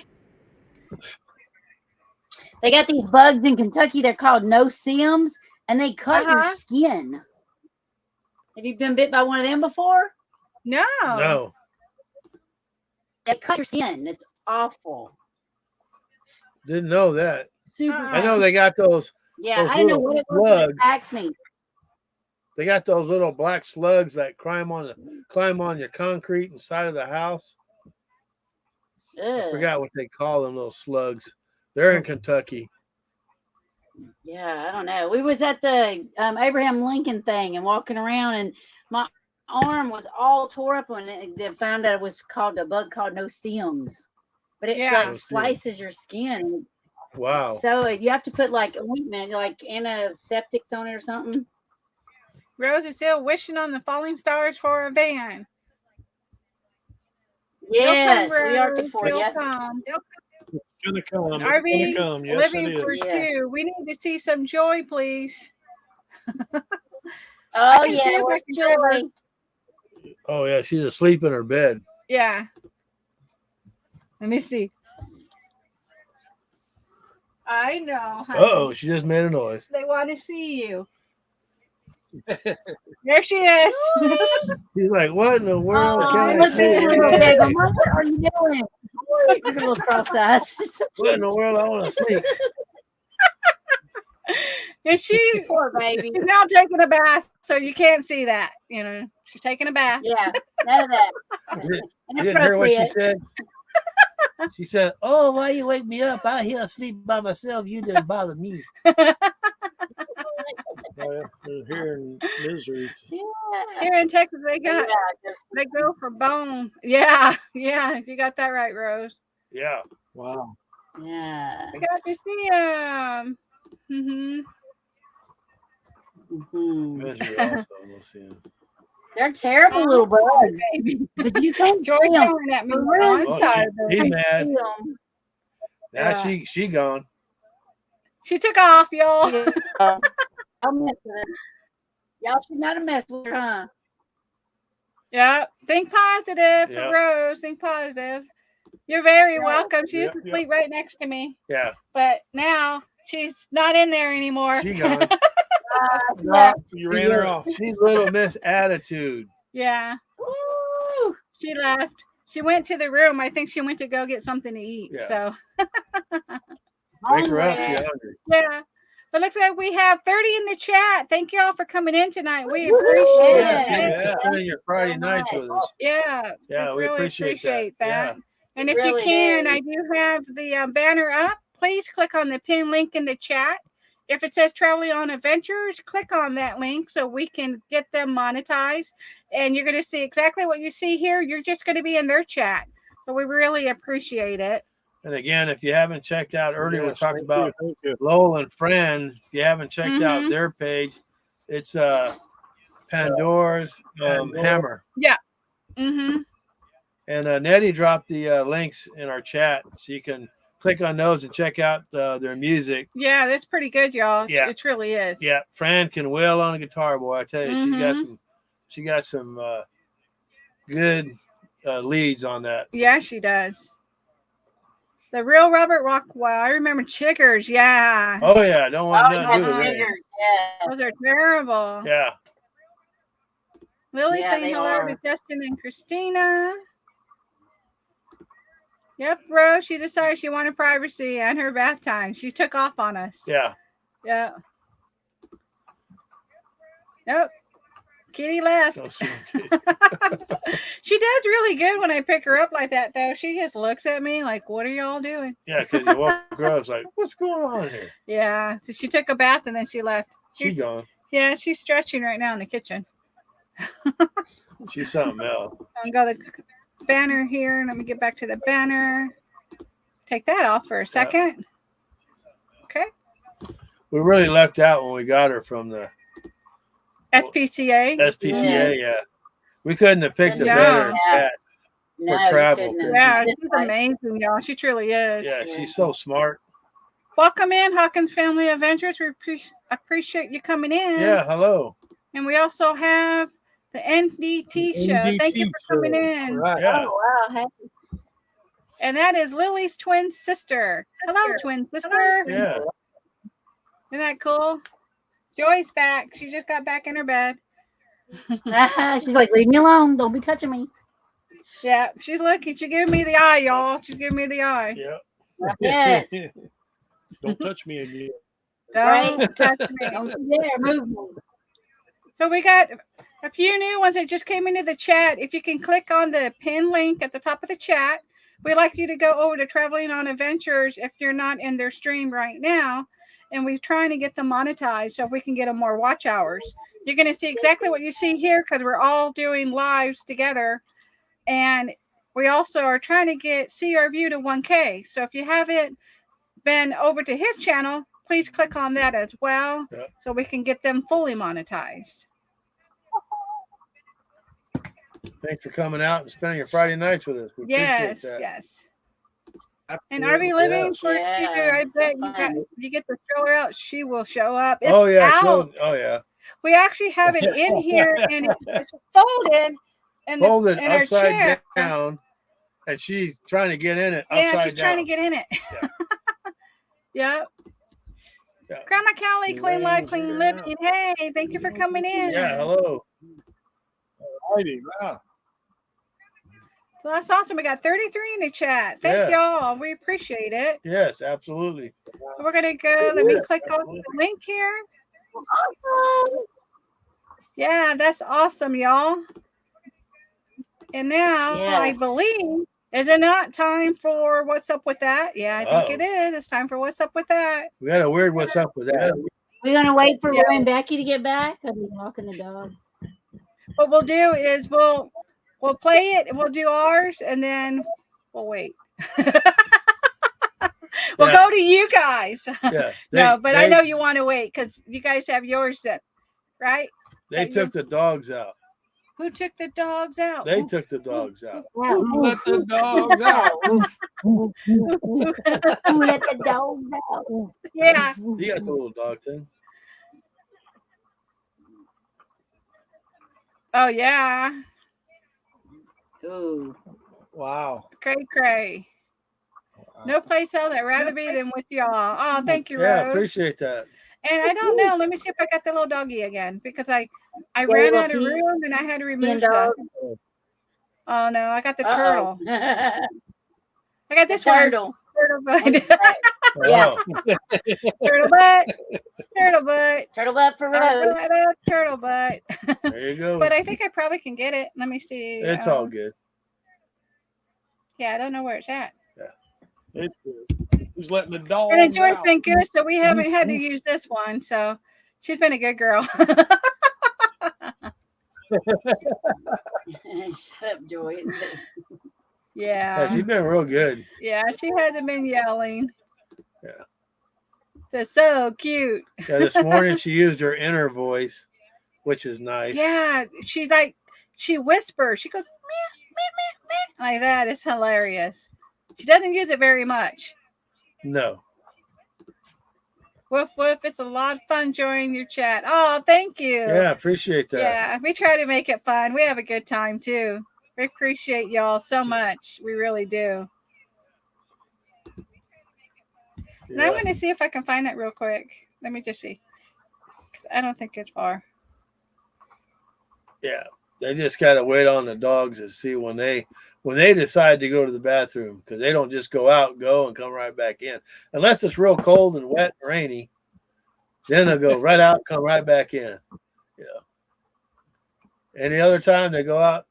[SPEAKER 6] They got these bugs in Kentucky. They're called no-see-ums, and they cut your skin. Have you been bit by one of them before?
[SPEAKER 2] No.
[SPEAKER 3] No.
[SPEAKER 6] They cut your skin. It's awful.
[SPEAKER 3] Didn't know that.
[SPEAKER 6] Super.
[SPEAKER 3] I know they got those.
[SPEAKER 6] Yeah,
[SPEAKER 3] those
[SPEAKER 6] I didn't know
[SPEAKER 3] little
[SPEAKER 6] what it was that
[SPEAKER 3] slugs.
[SPEAKER 6] attacked me.
[SPEAKER 3] They got those little black slugs that climb on your concrete inside of the house. I
[SPEAKER 6] Ugh.
[SPEAKER 3] forgot what they call them, little slugs. They're in Kentucky.
[SPEAKER 6] Yeah, I don't know. We was at the Abraham Lincoln thing and walking around, and my arm was all tore up when they found out it was called a bug called no-see-ums. But it
[SPEAKER 2] Yeah.
[SPEAKER 6] like slices your skin.
[SPEAKER 3] Wow.
[SPEAKER 6] So you have to put like ointment, like antiseptics on it or something.
[SPEAKER 2] Rose is still wishing on the falling stars for a van.
[SPEAKER 6] Yes,
[SPEAKER 2] They'll come,
[SPEAKER 6] we are
[SPEAKER 2] Rose.
[SPEAKER 6] for
[SPEAKER 2] They'll
[SPEAKER 6] you.
[SPEAKER 2] come.
[SPEAKER 4] It's gonna come. It's
[SPEAKER 2] RV,
[SPEAKER 4] gonna come. Yes, it
[SPEAKER 2] living for
[SPEAKER 4] is.
[SPEAKER 6] Yes.
[SPEAKER 2] two. We need to see some joy, please.
[SPEAKER 6] Oh
[SPEAKER 2] can see
[SPEAKER 6] yeah,
[SPEAKER 2] if I
[SPEAKER 6] where's
[SPEAKER 2] can grab her.
[SPEAKER 6] Joy?
[SPEAKER 3] Oh yeah, she's asleep in her bed.
[SPEAKER 2] Yeah. Let me see. I know. honey.
[SPEAKER 3] Oh, she just made a noise.
[SPEAKER 2] They want to see you. There she is.
[SPEAKER 3] She's like, "What in the world?
[SPEAKER 6] Oh,
[SPEAKER 3] Can I
[SPEAKER 6] look at
[SPEAKER 3] sleep
[SPEAKER 6] her
[SPEAKER 3] in
[SPEAKER 6] little
[SPEAKER 3] my
[SPEAKER 6] bag.
[SPEAKER 3] bed?
[SPEAKER 6] Mom, what are you doing? Look at her little cross eyes. She's so
[SPEAKER 3] What in the
[SPEAKER 6] cute.
[SPEAKER 3] world? I want to sleep."
[SPEAKER 2] And she's
[SPEAKER 6] Poor baby.
[SPEAKER 2] now taking a bath, so you can't see that. You know, she's taking a bath.
[SPEAKER 6] Yeah, none of that.
[SPEAKER 3] You didn't hear what she
[SPEAKER 6] Inappropriate.
[SPEAKER 3] said? She said, "Oh, why you wake me up? I here asleep by myself. You didn't bother me."
[SPEAKER 4] Well, they're here in misery.
[SPEAKER 6] Yeah.
[SPEAKER 2] Here in Texas, they
[SPEAKER 6] Yeah,
[SPEAKER 2] got they go for bone. Yeah, yeah. You got that right, Rose.
[SPEAKER 3] Yeah.
[SPEAKER 4] Wow.
[SPEAKER 6] yeah.
[SPEAKER 2] We got to see them. Mm-hmm.
[SPEAKER 6] Mhm.
[SPEAKER 3] Misery also. We'll see him.
[SPEAKER 6] They're terrible little bugs, but you can't
[SPEAKER 2] Joy
[SPEAKER 6] see them.
[SPEAKER 2] coming at me
[SPEAKER 6] For
[SPEAKER 2] on
[SPEAKER 6] real.
[SPEAKER 2] one
[SPEAKER 3] Oh,
[SPEAKER 2] side.
[SPEAKER 3] she's
[SPEAKER 2] though.
[SPEAKER 3] mad.
[SPEAKER 6] See 'em.
[SPEAKER 3] Now
[SPEAKER 2] Yeah.
[SPEAKER 3] she gone.
[SPEAKER 2] She took off, y'all.
[SPEAKER 6] I'll mess with her. Y'all should not have messed with her, huh?
[SPEAKER 2] Yeah. Think positive for
[SPEAKER 3] Yeah.
[SPEAKER 2] Rose. Think positive. You're very
[SPEAKER 6] Yeah.
[SPEAKER 2] welcome. She used to
[SPEAKER 4] Yeah.
[SPEAKER 2] sleep right next to me,
[SPEAKER 3] Yeah.
[SPEAKER 2] but now she's not in there anymore.
[SPEAKER 3] She gone.
[SPEAKER 6] Yeah.
[SPEAKER 4] So you ran her off.
[SPEAKER 3] She's little Miss Attitude.
[SPEAKER 2] Yeah.
[SPEAKER 6] Woo!
[SPEAKER 2] She left. She went to the room. I think she went to go get something to eat.
[SPEAKER 3] Yeah.
[SPEAKER 2] So
[SPEAKER 3] Wake her up. She's
[SPEAKER 6] Hungry.
[SPEAKER 3] hungry.
[SPEAKER 2] yeah. But looks like we have 30 in the chat. Thank you all for coming in tonight. We
[SPEAKER 6] Woo!
[SPEAKER 2] appreciate
[SPEAKER 6] Yeah.
[SPEAKER 2] it.
[SPEAKER 3] Spending your Friday
[SPEAKER 6] so
[SPEAKER 3] nights
[SPEAKER 6] much.
[SPEAKER 3] with us.
[SPEAKER 2] Yeah.
[SPEAKER 3] Yeah, we
[SPEAKER 2] really
[SPEAKER 3] appreciate that.
[SPEAKER 2] And if
[SPEAKER 6] Really
[SPEAKER 2] you can,
[SPEAKER 6] do.
[SPEAKER 2] I do have the banner up. Please click on the pin link in the chat. If it says Traveling on Adventures, click on that link so we can get them monetized. And you're going to see exactly what you see here. You're just going to be in their chat. So we really appreciate it.
[SPEAKER 3] And again, if you haven't checked out earlier, we
[SPEAKER 4] Yes,
[SPEAKER 3] talked
[SPEAKER 4] thank
[SPEAKER 3] about
[SPEAKER 4] you, thank you.
[SPEAKER 3] Lowell and Fran. If you haven't checked out
[SPEAKER 2] Mhm.
[SPEAKER 3] their page, it's Pandora's Hammer.
[SPEAKER 2] Mm-hmm.
[SPEAKER 3] And Nettie dropped the links in our chat, so you can click on those and check out their music.
[SPEAKER 2] Yeah, that's pretty good, y'all.
[SPEAKER 3] Yeah.
[SPEAKER 2] It really is.
[SPEAKER 3] Yeah, Fran can wail on a guitar, boy. I tell you,
[SPEAKER 2] Mhm.
[SPEAKER 3] she got some good leads on that.
[SPEAKER 2] Yeah, she does. The real Robert Rockwell. I remember Chiggers. Yeah.
[SPEAKER 3] Oh yeah, don't want nothing to
[SPEAKER 6] Yeah,
[SPEAKER 3] do with
[SPEAKER 6] Chiggers,
[SPEAKER 3] that.
[SPEAKER 6] yeah.
[SPEAKER 2] Those are terrible.
[SPEAKER 3] Yeah.
[SPEAKER 2] Lily
[SPEAKER 6] Yeah,
[SPEAKER 2] saying
[SPEAKER 6] they
[SPEAKER 2] hello
[SPEAKER 6] are.
[SPEAKER 2] to Justin and Christina. Yep, Rose. She decided she wanted privacy and her bath time. She took off on us.
[SPEAKER 3] Yeah.
[SPEAKER 2] Yeah. Nope. Kitty left.
[SPEAKER 3] Don't see them.
[SPEAKER 2] She does really good when I pick her up like that, though. She just looks at me like, "What are y'all doing?"
[SPEAKER 3] Yeah, because you walk across like, what's going on here?
[SPEAKER 2] Yeah. So she took a bath and then she left.
[SPEAKER 3] She gone.
[SPEAKER 2] Yeah, she's stretching right now in the kitchen.
[SPEAKER 3] She's something else.
[SPEAKER 2] I'll go the banner here. Let me get back to the banner. Take that off for a second. Okay.
[SPEAKER 3] We really lucked out when we got her from the
[SPEAKER 2] SPCA.
[SPEAKER 3] SPCA. Yeah. We couldn't have picked a
[SPEAKER 2] Yeah.
[SPEAKER 3] better
[SPEAKER 6] Yeah.
[SPEAKER 3] cat.
[SPEAKER 6] No, you
[SPEAKER 3] travel.
[SPEAKER 6] couldn't have.
[SPEAKER 2] Yeah,
[SPEAKER 6] Just
[SPEAKER 2] she's
[SPEAKER 6] like-
[SPEAKER 2] amazing, y'all. She truly is.
[SPEAKER 3] Yeah, she's so smart.
[SPEAKER 2] Welcome in, Hawkins Family Adventures. We appreciate you coming in.
[SPEAKER 3] Yeah, hello.
[SPEAKER 2] And we also have the NDT show. Thank you for coming in.
[SPEAKER 4] Right.
[SPEAKER 3] Yeah.
[SPEAKER 6] Oh, wow. Hey.
[SPEAKER 2] And that is Lily's twin sister. Hello, twin sister.
[SPEAKER 3] Yeah.
[SPEAKER 2] Isn't that cool? Joy's back. She just got back in her bed.
[SPEAKER 6] She's like, leave me alone. Don't be touching me.
[SPEAKER 2] Yeah, she's looking. She giving me the eye, y'all. She's giving me the eye.
[SPEAKER 3] Yeah.
[SPEAKER 6] Yeah.
[SPEAKER 4] Don't touch me again.
[SPEAKER 2] Don't
[SPEAKER 6] Right.
[SPEAKER 2] touch me.
[SPEAKER 6] Don't you dare move me.
[SPEAKER 2] So we got a few new ones that just came into the chat. If you can click on the pin link at the top of the chat, we'd like you to go over to Traveling on Adventures if you're not in their stream right now. And we're trying to get them monetized so if we can get them more watch hours. You're going to see exactly what you see here because we're all doing lives together. And we also are trying to see our view to 1K. So if you haven't been over to his channel, please click on that as well.
[SPEAKER 3] Yep.
[SPEAKER 2] So we can get them fully monetized.
[SPEAKER 3] Thanks for coming out and spending your Friday nights with us. We
[SPEAKER 2] Yes,
[SPEAKER 3] appreciate that.
[SPEAKER 2] yes. And RV Living, for you, I
[SPEAKER 6] so
[SPEAKER 2] bet
[SPEAKER 6] fun.
[SPEAKER 2] you get the show her out, she will show up. It's
[SPEAKER 3] Oh yeah.
[SPEAKER 2] out.
[SPEAKER 3] Oh yeah.
[SPEAKER 2] We actually have it in here and it's folded in,
[SPEAKER 3] Folded
[SPEAKER 2] in our
[SPEAKER 3] upside
[SPEAKER 2] chair.
[SPEAKER 3] down, and she's trying to get in it
[SPEAKER 2] Yeah,
[SPEAKER 3] upside
[SPEAKER 2] she's
[SPEAKER 3] down.
[SPEAKER 2] trying to get in it.
[SPEAKER 3] Yeah.
[SPEAKER 2] Yep.
[SPEAKER 3] Yeah.
[SPEAKER 2] Grandma Callie, Clean Life,
[SPEAKER 4] Lazy
[SPEAKER 2] Clean
[SPEAKER 4] girl.
[SPEAKER 2] Living. Hey, thank you for coming in.
[SPEAKER 3] Yeah. Hello.
[SPEAKER 4] Righty, wow.
[SPEAKER 2] So that's awesome. We got 33 in the chat. Thank y'all. We appreciate it.
[SPEAKER 3] Yes, absolutely.
[SPEAKER 2] We're gonna go. Let me click on the link here. Yeah, that's awesome, y'all. And now I
[SPEAKER 6] Yes.
[SPEAKER 2] believe, is it not time for What's Up With That? Yeah, I think it is. It's time for What's Up With That.
[SPEAKER 3] We had a weird what's up with that.
[SPEAKER 6] We're going to wait for
[SPEAKER 2] Yeah.
[SPEAKER 6] Roy and Becky to get back. I'll be walking the dogs.
[SPEAKER 2] What we'll do is we'll play it and we'll do ours and then we'll wait. We'll
[SPEAKER 3] Yeah.
[SPEAKER 2] go to you guys.
[SPEAKER 3] Yeah.
[SPEAKER 2] No, but I know you want to wait because you guys have yours then, right?
[SPEAKER 3] They took the dogs out.
[SPEAKER 2] Who took the dogs out?
[SPEAKER 3] They took the dogs out.
[SPEAKER 4] Who let the dogs out?
[SPEAKER 6] Who let the dogs out?
[SPEAKER 2] Yeah.
[SPEAKER 3] You got the little dog thing.
[SPEAKER 2] Oh yeah.
[SPEAKER 6] Ooh.
[SPEAKER 4] Wow.
[SPEAKER 2] Cray. No place else I'd rather be than with y'all. Oh, thank you,
[SPEAKER 3] Yeah,
[SPEAKER 2] Rose.
[SPEAKER 3] appreciate that.
[SPEAKER 2] And I don't know. Let me see if I got the little doggy again because I
[SPEAKER 6] Yeah,
[SPEAKER 2] ran
[SPEAKER 6] little
[SPEAKER 2] out of
[SPEAKER 6] pea-
[SPEAKER 2] room and I had to remove
[SPEAKER 6] Peeing
[SPEAKER 2] stuff.
[SPEAKER 6] dog.
[SPEAKER 2] Oh no, I got the
[SPEAKER 6] Uh-oh.
[SPEAKER 2] turtle. I got this
[SPEAKER 6] Turtle.
[SPEAKER 2] one. Turtle butt.
[SPEAKER 6] Yeah.
[SPEAKER 3] Oh,
[SPEAKER 2] Turtle butt. Turtle butt.
[SPEAKER 6] Turtle butt for Rose.
[SPEAKER 2] Turtle butt.
[SPEAKER 3] there you go.
[SPEAKER 2] But I think I probably can get it. Let me see.
[SPEAKER 3] It's all good.
[SPEAKER 2] Yeah, I don't know where it's at.
[SPEAKER 4] It's good. Who's letting the dogs
[SPEAKER 2] And Joy's
[SPEAKER 4] out?
[SPEAKER 2] been good, so we haven't had to use this one. So she's been a good girl.
[SPEAKER 6] Shut up, Joy. It says.
[SPEAKER 3] Yeah,
[SPEAKER 2] Yeah.
[SPEAKER 3] she's been real good.
[SPEAKER 2] Yeah, she hasn't been yelling.
[SPEAKER 3] Yeah.
[SPEAKER 2] That's so cute.
[SPEAKER 3] Yeah, this morning she used her inner voice, which is nice.
[SPEAKER 2] Yeah, she whispers. She goes meow, meow, meow, meow, like that. It's hilarious. She doesn't use it very much.
[SPEAKER 3] No.
[SPEAKER 2] Woof woof. It's a lot of fun joining your chat. Oh, thank you.
[SPEAKER 3] Yeah, appreciate that.
[SPEAKER 2] Yeah, we try to make it fun. We have a good time too. We appreciate y'all so much. We really do. And I'm
[SPEAKER 3] Yeah.
[SPEAKER 2] going to see if I can find that real quick. Let me just see. I don't think it's far.
[SPEAKER 3] Yeah. They just gotta wait on the dogs to see when they decide to go to the bathroom, because they don't just go out, go and come right back in. Unless it's real cold and wet and rainy, then they'll go right out, come right back in. Yeah. Any other time they go out,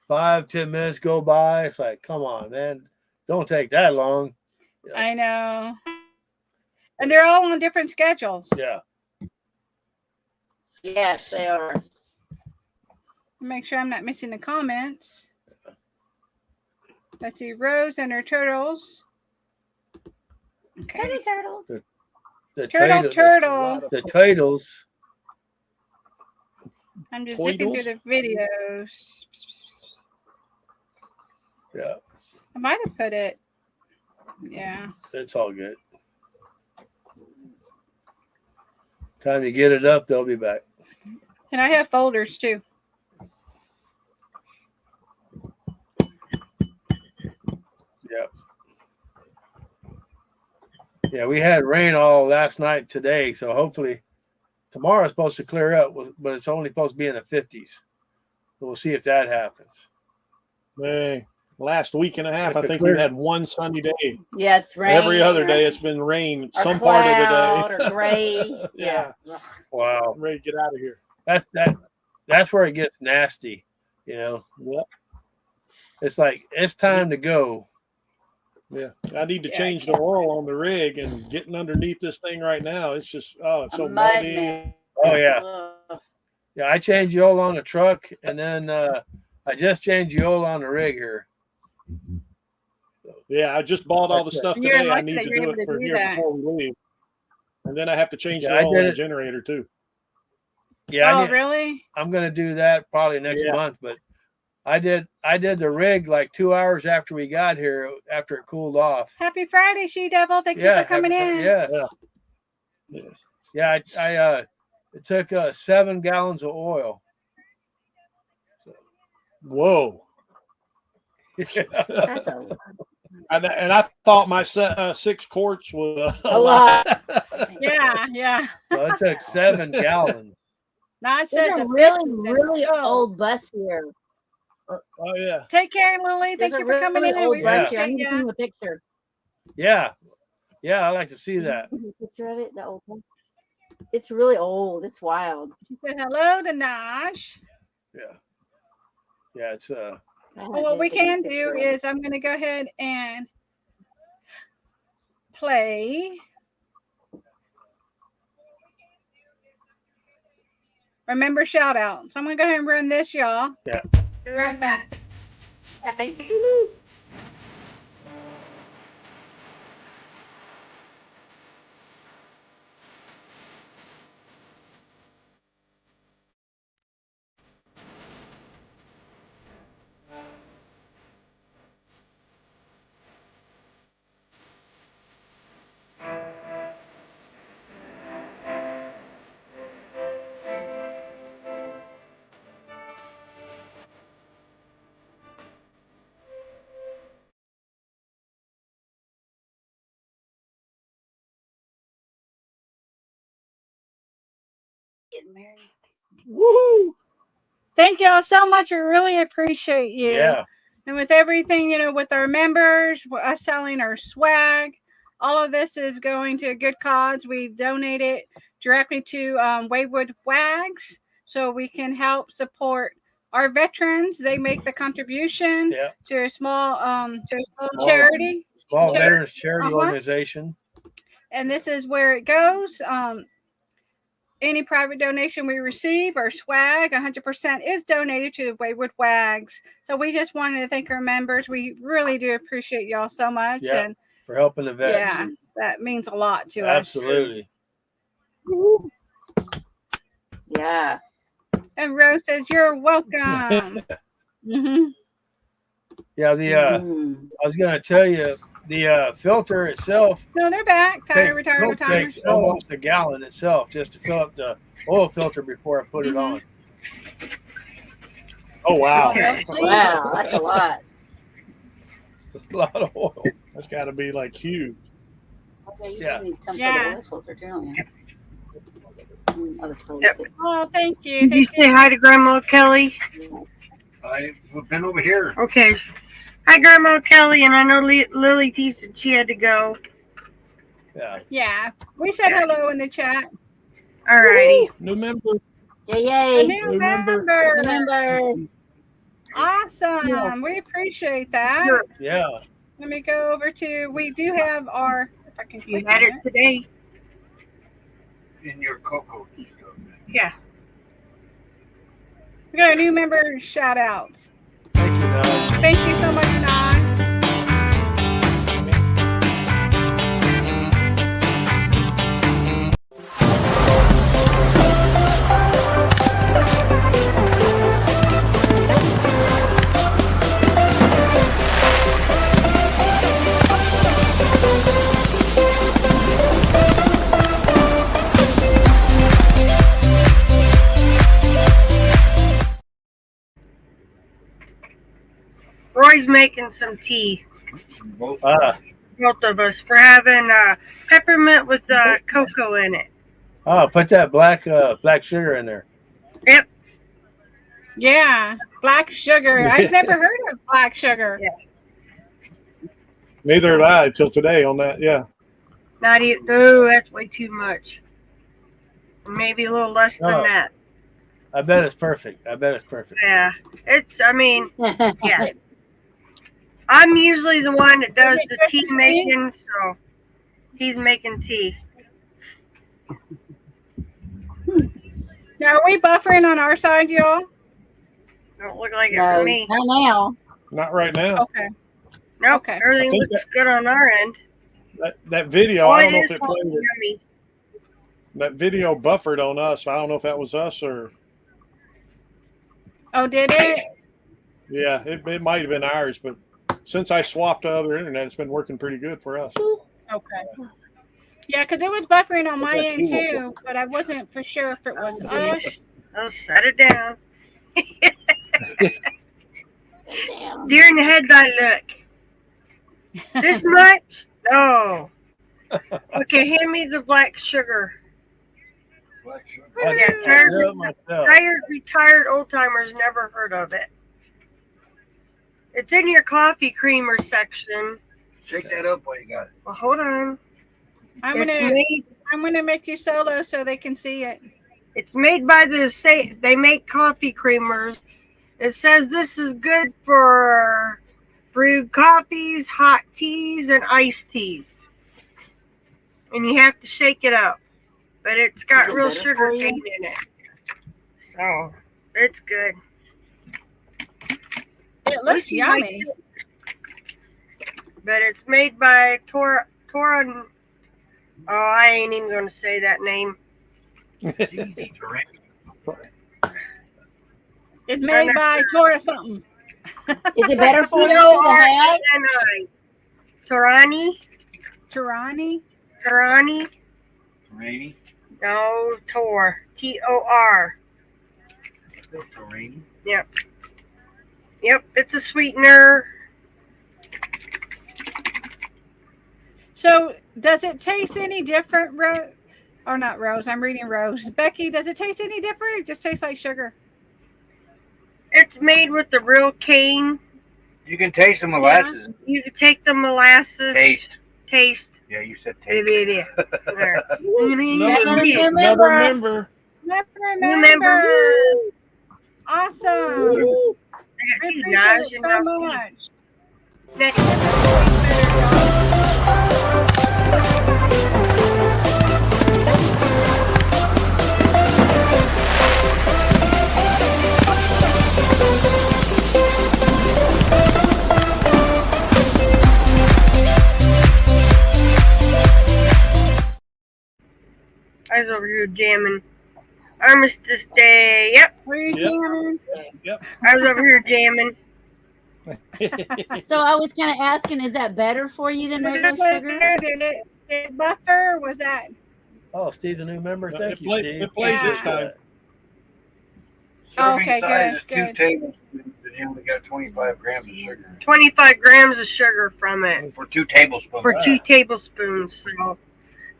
[SPEAKER 3] 5-10 minutes go by. It's like, come on, man, don't take that long. Yeah.
[SPEAKER 2] I know. And they're all on different schedules.
[SPEAKER 3] Yeah.
[SPEAKER 6] Yes, they are.
[SPEAKER 2] Make sure I'm not missing the comments. Let's see, Rose and her turtles. Okay.
[SPEAKER 6] Turtle.
[SPEAKER 3] The
[SPEAKER 2] Turtle.
[SPEAKER 3] The titles.
[SPEAKER 2] I'm just zipping through the videos.
[SPEAKER 3] Yeah.
[SPEAKER 2] I might have put it. Yeah.
[SPEAKER 3] It's all good. Time you get it up, they'll be back.
[SPEAKER 2] And I have folders too.
[SPEAKER 3] Yeah. Yeah, we had rain all last night today, so hopefully tomorrow's supposed to clear up, but it's only supposed to be in the 50s. So we'll see if that happens.
[SPEAKER 4] Hey, last week and a half,
[SPEAKER 3] If
[SPEAKER 4] I
[SPEAKER 3] it
[SPEAKER 4] think
[SPEAKER 3] clears-
[SPEAKER 4] we had one sunny day.
[SPEAKER 6] Yeah, it's rain.
[SPEAKER 4] Every other day, it's been rain
[SPEAKER 6] or
[SPEAKER 4] some part of the
[SPEAKER 6] cloud
[SPEAKER 4] day.
[SPEAKER 6] or gray.
[SPEAKER 4] Yeah.
[SPEAKER 6] Ugh.
[SPEAKER 3] Wow.
[SPEAKER 4] I'm ready to get out of here.
[SPEAKER 3] That's where it gets nasty, you know.
[SPEAKER 4] Yep.
[SPEAKER 3] It's like it's time to go.
[SPEAKER 4] Yeah, I need to
[SPEAKER 2] Yeah.
[SPEAKER 4] change the oil on the rig, and getting underneath this thing right now, it's just it's so
[SPEAKER 6] A mud
[SPEAKER 4] muddy.
[SPEAKER 6] mess.
[SPEAKER 3] Oh yeah.
[SPEAKER 6] Ugh.
[SPEAKER 3] Yeah, I changed the oil on the truck, and then I just changed the oil on the rig here.
[SPEAKER 4] Yeah, I just bought all the stuff
[SPEAKER 2] You're
[SPEAKER 4] today. I
[SPEAKER 2] lucky
[SPEAKER 4] need
[SPEAKER 2] that
[SPEAKER 4] to
[SPEAKER 2] you're
[SPEAKER 4] do
[SPEAKER 2] able
[SPEAKER 4] it
[SPEAKER 2] to
[SPEAKER 4] for
[SPEAKER 2] do
[SPEAKER 4] here
[SPEAKER 2] that.
[SPEAKER 4] before we leave. And then I have to change
[SPEAKER 3] Yeah,
[SPEAKER 4] the
[SPEAKER 3] I
[SPEAKER 4] oil
[SPEAKER 3] did
[SPEAKER 4] in the
[SPEAKER 3] it.
[SPEAKER 4] generator too.
[SPEAKER 3] Yeah,
[SPEAKER 2] Oh, really?
[SPEAKER 3] I'm gonna do that probably next
[SPEAKER 4] Yeah.
[SPEAKER 3] month. But I did the rig like 2 hours after we got here, after it cooled off.
[SPEAKER 2] Happy Friday, She Devil. Thank you for coming in.
[SPEAKER 3] Yes.
[SPEAKER 4] Yeah.
[SPEAKER 3] Yes. Yeah, I it took 7 gallons of oil.
[SPEAKER 4] Whoa.
[SPEAKER 6] That's a lot.
[SPEAKER 4] And I thought my 6 quarts was
[SPEAKER 6] A lot.
[SPEAKER 2] Yeah, yeah.
[SPEAKER 3] So it took 7 gallons.
[SPEAKER 2] Now I
[SPEAKER 6] There's
[SPEAKER 2] said
[SPEAKER 6] a
[SPEAKER 2] to
[SPEAKER 6] really
[SPEAKER 2] Oh.
[SPEAKER 6] old bus here.
[SPEAKER 4] Oh yeah.
[SPEAKER 2] take care, Lily.
[SPEAKER 6] There's
[SPEAKER 2] Thank you
[SPEAKER 6] a
[SPEAKER 2] for coming
[SPEAKER 6] really
[SPEAKER 2] in.
[SPEAKER 6] old
[SPEAKER 2] We
[SPEAKER 6] bus here. I
[SPEAKER 2] appreciate
[SPEAKER 6] need to see
[SPEAKER 2] you.
[SPEAKER 6] you a picture.
[SPEAKER 3] Yeah. Yeah, I like to see that.
[SPEAKER 6] Can you see a picture of it, the old one. It's really old. It's wild.
[SPEAKER 2] She said hello to Nash.
[SPEAKER 3] Yeah. Yeah, it's
[SPEAKER 6] I
[SPEAKER 2] Well, what we
[SPEAKER 6] have to take a
[SPEAKER 2] can do
[SPEAKER 6] picture of it.
[SPEAKER 2] is I'm going to go ahead and play. Remember shout out. So I'm going to go ahead and run this, y'all.
[SPEAKER 3] Yeah.
[SPEAKER 2] Be right back.
[SPEAKER 6] Getting married.
[SPEAKER 2] Woohoo! Thank y'all so much. We really appreciate you.
[SPEAKER 3] yeah.
[SPEAKER 2] And with everything, with our members, us selling our swag, all of this is going to a good cause. We donate it directly to Wayward Wags so we can help support our veterans. They make the contribution
[SPEAKER 3] Yeah.
[SPEAKER 2] to a small charity.
[SPEAKER 3] Small Veterans Charity Organization.
[SPEAKER 2] And this is where it goes. Any private donation we receive or swag, 100% is donated to Wayward Wags. So we just wanted to thank our members. We really do appreciate y'all so much.
[SPEAKER 3] Yeah,
[SPEAKER 2] And
[SPEAKER 3] for helping the vets.
[SPEAKER 2] yeah, that means a lot to
[SPEAKER 3] Absolutely.
[SPEAKER 6] Yeah.
[SPEAKER 2] us. And Rose says, you're welcome. Mm-hmm.
[SPEAKER 3] Yeah, I was gonna tell you, the filter itself
[SPEAKER 2] No, they're back. Tyler retired with Tyler.
[SPEAKER 3] takes almost a gallon itself just to fill up the oil filter before I put it on.
[SPEAKER 4] Oh wow,
[SPEAKER 1] Okay.
[SPEAKER 6] Wow, that's a lot.
[SPEAKER 3] It's a lot of oil.
[SPEAKER 4] that's got to be like huge.
[SPEAKER 6] Okay, you
[SPEAKER 3] Yeah.
[SPEAKER 6] do need some
[SPEAKER 2] Yeah.
[SPEAKER 6] sort of oil filter, too, don't you? Oh, that's probably
[SPEAKER 1] Yep.
[SPEAKER 6] 6.
[SPEAKER 2] Oh, thank you.
[SPEAKER 1] Did you say hi to Grandma Kelly?
[SPEAKER 5] I've been over here.
[SPEAKER 1] Okay. Hi, Grandma Kelly, and I know Lily T said she had to go.
[SPEAKER 3] Yeah.
[SPEAKER 2] Yeah, we said hello in the chat.
[SPEAKER 1] Alrighty.
[SPEAKER 4] New member.
[SPEAKER 6] Yay,
[SPEAKER 2] A
[SPEAKER 6] yay.
[SPEAKER 2] new
[SPEAKER 4] Remember.
[SPEAKER 2] member.
[SPEAKER 6] Remember.
[SPEAKER 2] Awesome. We appreciate that.
[SPEAKER 1] Sure.
[SPEAKER 3] Yeah.
[SPEAKER 2] Let me go over to, we do have our, if I can
[SPEAKER 1] You
[SPEAKER 2] click
[SPEAKER 1] had
[SPEAKER 2] on
[SPEAKER 1] it today.
[SPEAKER 5] In your cocoa.
[SPEAKER 1] Yeah.
[SPEAKER 2] We got a new member shout outs.
[SPEAKER 3] Thank you, Naj.
[SPEAKER 2] Thank you so much, Naj.
[SPEAKER 1] Roy's making some tea.
[SPEAKER 5] Both.
[SPEAKER 1] Both of us. We're having peppermint with cocoa in it.
[SPEAKER 3] Put that black sugar in there.
[SPEAKER 1] Yep.
[SPEAKER 2] Yeah, black sugar. I've never heard of black sugar.
[SPEAKER 4] Neither had I till today on that. Yeah.
[SPEAKER 1] Not even. Oh, that's way too much. Maybe a little less than
[SPEAKER 3] Oh.
[SPEAKER 1] that.
[SPEAKER 3] I bet it's perfect.
[SPEAKER 1] Yeah. It's. I mean, yeah. I'm usually the one that does the tea making, so he's making tea.
[SPEAKER 2] Now, are we buffering on our side, y'all?
[SPEAKER 1] Don't look like it
[SPEAKER 6] No,
[SPEAKER 1] for me.
[SPEAKER 6] not now.
[SPEAKER 4] Not right now.
[SPEAKER 2] Okay.
[SPEAKER 1] Nope.
[SPEAKER 2] Okay.
[SPEAKER 1] Everything
[SPEAKER 4] I think
[SPEAKER 1] looks good on our end.
[SPEAKER 4] That video,
[SPEAKER 1] Oh,
[SPEAKER 4] I don't know
[SPEAKER 1] it
[SPEAKER 4] if
[SPEAKER 1] is
[SPEAKER 4] it played it.
[SPEAKER 1] yummy.
[SPEAKER 4] That video buffered on us. I don't know if that was us or
[SPEAKER 2] Oh, did it?
[SPEAKER 4] yeah, it might have been ours, but since I swapped to other internet, it's been working pretty good for us.
[SPEAKER 2] Okay. Yeah, because it was buffering on my end too, but I wasn't for sure if it was us.
[SPEAKER 1] I'll set it down.
[SPEAKER 6] Damn.
[SPEAKER 1] Deer in the headlight look. This much? No. Okay, hand me the black sugar. Yeah, tired retired old timers never heard of it. It's in your coffee creamer section.
[SPEAKER 5] Shake that up while you got it.
[SPEAKER 1] Well, hold on.
[SPEAKER 2] I'm gonna make you solo so they can see it.
[SPEAKER 1] It's made by they make coffee creamers. It says this is good for brewed coffees, hot teas, and iced teas. And you have to shake it up. But it's got real sugar cane in it. So, it's good.
[SPEAKER 2] It looks
[SPEAKER 1] Lucy
[SPEAKER 2] yummy.
[SPEAKER 1] likes it. But it's made by Tora. Oh, I ain't even going to say that name.
[SPEAKER 2] It's made by Tora something.
[SPEAKER 6] Is it better for you to have?
[SPEAKER 1] Torani?
[SPEAKER 2] Tarani?
[SPEAKER 1] Torani?
[SPEAKER 5] Rainy.
[SPEAKER 1] No, Tor. Tor.
[SPEAKER 5] Rainy.
[SPEAKER 1] Yep. Yep, it's a sweetener.
[SPEAKER 2] So, does it taste any different, or not Rose? I'm reading Rose. Becky, does it taste any different? It just tastes like sugar.
[SPEAKER 1] It's made with the real cane.
[SPEAKER 5] You can taste the molasses.
[SPEAKER 1] You can take the molasses. Taste.
[SPEAKER 5] Yeah, you said taste.
[SPEAKER 1] There.
[SPEAKER 4] Another member.
[SPEAKER 2] Remember. Awesome.
[SPEAKER 1] I
[SPEAKER 2] We
[SPEAKER 1] got two
[SPEAKER 2] appreciate
[SPEAKER 1] knives
[SPEAKER 2] it
[SPEAKER 1] and
[SPEAKER 2] so
[SPEAKER 1] now
[SPEAKER 2] much.
[SPEAKER 1] I was over here jamming. Armistice Day. Yep.
[SPEAKER 2] Were you
[SPEAKER 4] Yep.
[SPEAKER 2] jamming?
[SPEAKER 1] I was over here jamming.
[SPEAKER 6] So I was kind of asking, is that better for you than regular sugar?
[SPEAKER 2] Did it buffer? Was that?
[SPEAKER 3] Oh, Steve's a new member. Thank you,
[SPEAKER 4] It
[SPEAKER 3] Steve.
[SPEAKER 4] played
[SPEAKER 2] Yeah.
[SPEAKER 4] this time.
[SPEAKER 2] Oh, okay,
[SPEAKER 5] size
[SPEAKER 2] good,
[SPEAKER 5] is 2
[SPEAKER 2] good.
[SPEAKER 5] tablespoons, and then we got 25 grams of sugar
[SPEAKER 1] 25 grams of sugar from it
[SPEAKER 5] for 2 tablespoons.
[SPEAKER 1] for 2 tablespoons. So,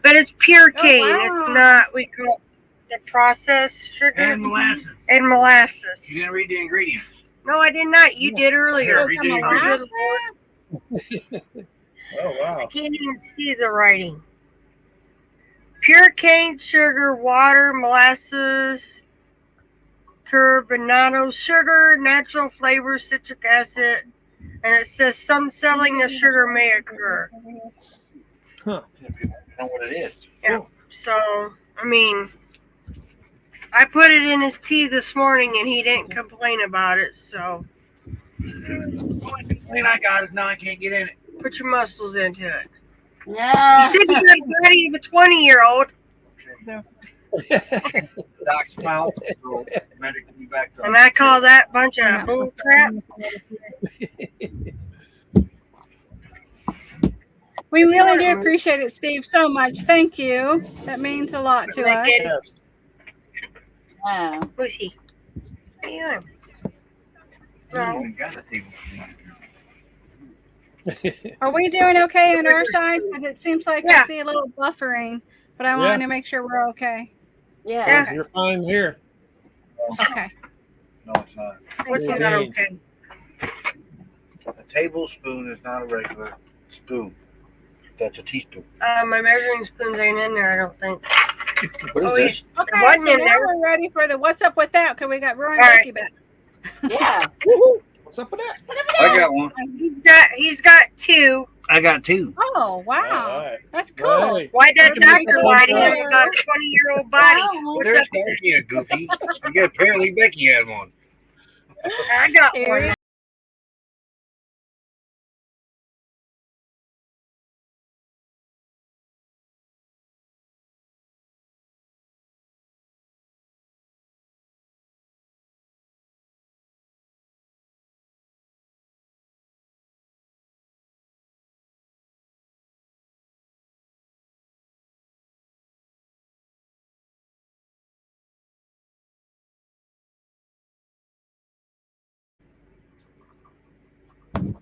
[SPEAKER 1] but it's pure
[SPEAKER 2] Oh,
[SPEAKER 1] cane.
[SPEAKER 2] wow.
[SPEAKER 1] It's not. We call it the processed sugar
[SPEAKER 5] And molasses.
[SPEAKER 1] and molasses.
[SPEAKER 5] You didn't read the ingredients.
[SPEAKER 1] No, I did not. You did earlier.
[SPEAKER 2] Was there molasses?
[SPEAKER 3] Oh wow.
[SPEAKER 1] I can't even see the writing. Pure cane sugar, water, molasses, turbinado sugar, natural flavors, citric acid, and it says some selling of sugar may occur.
[SPEAKER 3] Huh.
[SPEAKER 5] If you know what it is.
[SPEAKER 1] Yeah. So, I mean, I put it in his tea this morning and he didn't complain about it. So,
[SPEAKER 5] The only complaint I got is now I can't get in it.
[SPEAKER 1] put your muscles into it.
[SPEAKER 6] No.
[SPEAKER 1] You said you got a body of a 20-year-old,
[SPEAKER 5] Doc's mouth, so medically backed up.
[SPEAKER 1] and I call that bunch of bull crap.
[SPEAKER 2] We really do appreciate it, Steve, so much. Thank you. That means a lot to us.
[SPEAKER 3] Yes.
[SPEAKER 6] Wow.
[SPEAKER 1] Lucy, what are you doing?
[SPEAKER 5] I haven't even got a tablespoon.
[SPEAKER 2] Are we doing okay on our side? Because it seems like
[SPEAKER 1] Yeah.
[SPEAKER 2] I see a little buffering, but I wanted to make sure we're okay.
[SPEAKER 6] Yeah.
[SPEAKER 4] You're fine here.
[SPEAKER 2] Okay.
[SPEAKER 5] No, it's not.
[SPEAKER 1] What's
[SPEAKER 3] Four
[SPEAKER 1] not
[SPEAKER 3] beans.
[SPEAKER 1] okay?
[SPEAKER 5] A tablespoon is not a regular spoon. That's a teaspoon.
[SPEAKER 1] My measuring spoons ain't in there, I don't think.
[SPEAKER 5] What is
[SPEAKER 1] Oh,
[SPEAKER 5] this?
[SPEAKER 2] Okay,
[SPEAKER 1] Wasn't
[SPEAKER 2] so
[SPEAKER 1] in
[SPEAKER 2] now
[SPEAKER 1] there.
[SPEAKER 2] we're ready for the what's up with that? Because we got Roy and
[SPEAKER 1] All right.
[SPEAKER 2] Becky back.
[SPEAKER 6] Yeah.
[SPEAKER 4] What's up with that?
[SPEAKER 5] I got one.
[SPEAKER 1] He's got 2.
[SPEAKER 5] I got 2.
[SPEAKER 2] Oh, wow.
[SPEAKER 3] All right.
[SPEAKER 2] That's cool.
[SPEAKER 4] Hey,
[SPEAKER 1] Why does
[SPEAKER 4] Look at
[SPEAKER 1] Dr.
[SPEAKER 4] me.
[SPEAKER 1] Whiting have about a 20-year-old body?
[SPEAKER 6] Wow.
[SPEAKER 1] What's
[SPEAKER 5] There's
[SPEAKER 1] up?
[SPEAKER 5] Becky, a goofy. Apparently Becky had one.
[SPEAKER 1] I got
[SPEAKER 2] Here
[SPEAKER 1] one.
[SPEAKER 2] you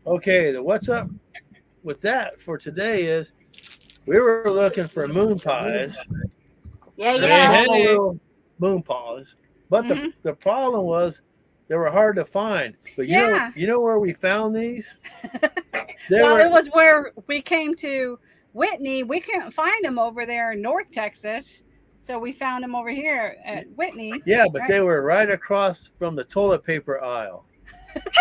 [SPEAKER 3] Okay, the what's up with that for today is we were looking for moon pies.
[SPEAKER 6] Yeah,
[SPEAKER 3] They
[SPEAKER 6] yeah.
[SPEAKER 3] had little moon pies, but
[SPEAKER 2] Mhm.
[SPEAKER 3] the problem was they were hard to find. But
[SPEAKER 2] Yeah.
[SPEAKER 3] you know where we found these? They
[SPEAKER 2] Well,
[SPEAKER 3] were
[SPEAKER 2] it was where we came to Whitney. We couldn't find them over there in North Texas. So we found them over here at Whitney.
[SPEAKER 3] yeah, but
[SPEAKER 2] Right.
[SPEAKER 3] they were right across from the toilet paper aisle.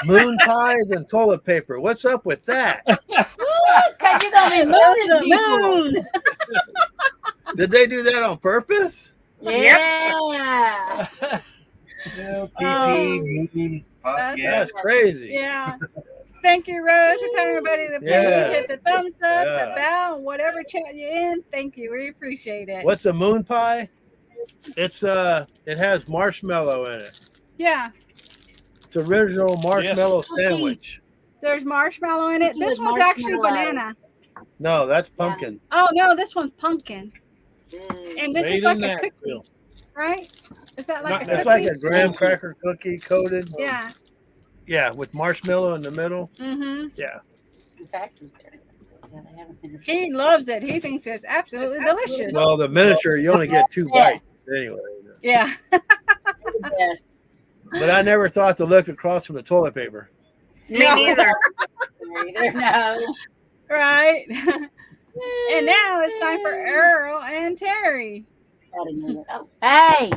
[SPEAKER 3] Moon pies and toilet paper. What's up with that?
[SPEAKER 6] Because you're going to be moving people.
[SPEAKER 2] Moon.
[SPEAKER 3] Did they do that on purpose?
[SPEAKER 6] Yeah.
[SPEAKER 5] LPP,
[SPEAKER 2] That's-
[SPEAKER 5] yeah.
[SPEAKER 3] That's crazy.
[SPEAKER 2] Yeah. Thank you, Rose, for telling everybody to please
[SPEAKER 3] Yeah.
[SPEAKER 2] hit the thumbs up,
[SPEAKER 3] Yeah.
[SPEAKER 2] the bell, whatever chat you're in. Thank you. We appreciate it.
[SPEAKER 3] What's a moon pie? It's it has marshmallow in it.
[SPEAKER 2] Yeah.
[SPEAKER 3] It's original marshmallow
[SPEAKER 6] Cookies.
[SPEAKER 3] sandwich.
[SPEAKER 2] There's marshmallow in it.
[SPEAKER 6] Cookies
[SPEAKER 2] This
[SPEAKER 6] with
[SPEAKER 2] one's actually
[SPEAKER 6] marshmallow.
[SPEAKER 2] banana.
[SPEAKER 3] No, that's pumpkin.
[SPEAKER 2] Oh no, this one's pumpkin.
[SPEAKER 6] Mm.
[SPEAKER 2] And this
[SPEAKER 3] Made
[SPEAKER 2] is like
[SPEAKER 3] in
[SPEAKER 2] a cookie,
[SPEAKER 3] Nashville.
[SPEAKER 2] right? Is that like a
[SPEAKER 3] It's
[SPEAKER 2] cookie?
[SPEAKER 3] like a graham cracker cookie coated.
[SPEAKER 2] Yeah.
[SPEAKER 3] Yeah, with marshmallow in the middle.
[SPEAKER 2] Mm-hmm.
[SPEAKER 3] Yeah.
[SPEAKER 6] In factories there. Yeah, they haven't finished.
[SPEAKER 2] He loves it. He thinks it's absolutely delicious.
[SPEAKER 3] Well, the miniature, you only get 2
[SPEAKER 6] Yes.
[SPEAKER 3] bites anyway.
[SPEAKER 2] Yeah.
[SPEAKER 6] Yes.
[SPEAKER 3] But I never thought to look across from the toilet paper.
[SPEAKER 1] Me neither.
[SPEAKER 6] No.
[SPEAKER 2] Right. And now it's time for Earl and Terry.
[SPEAKER 6] Oh, hey.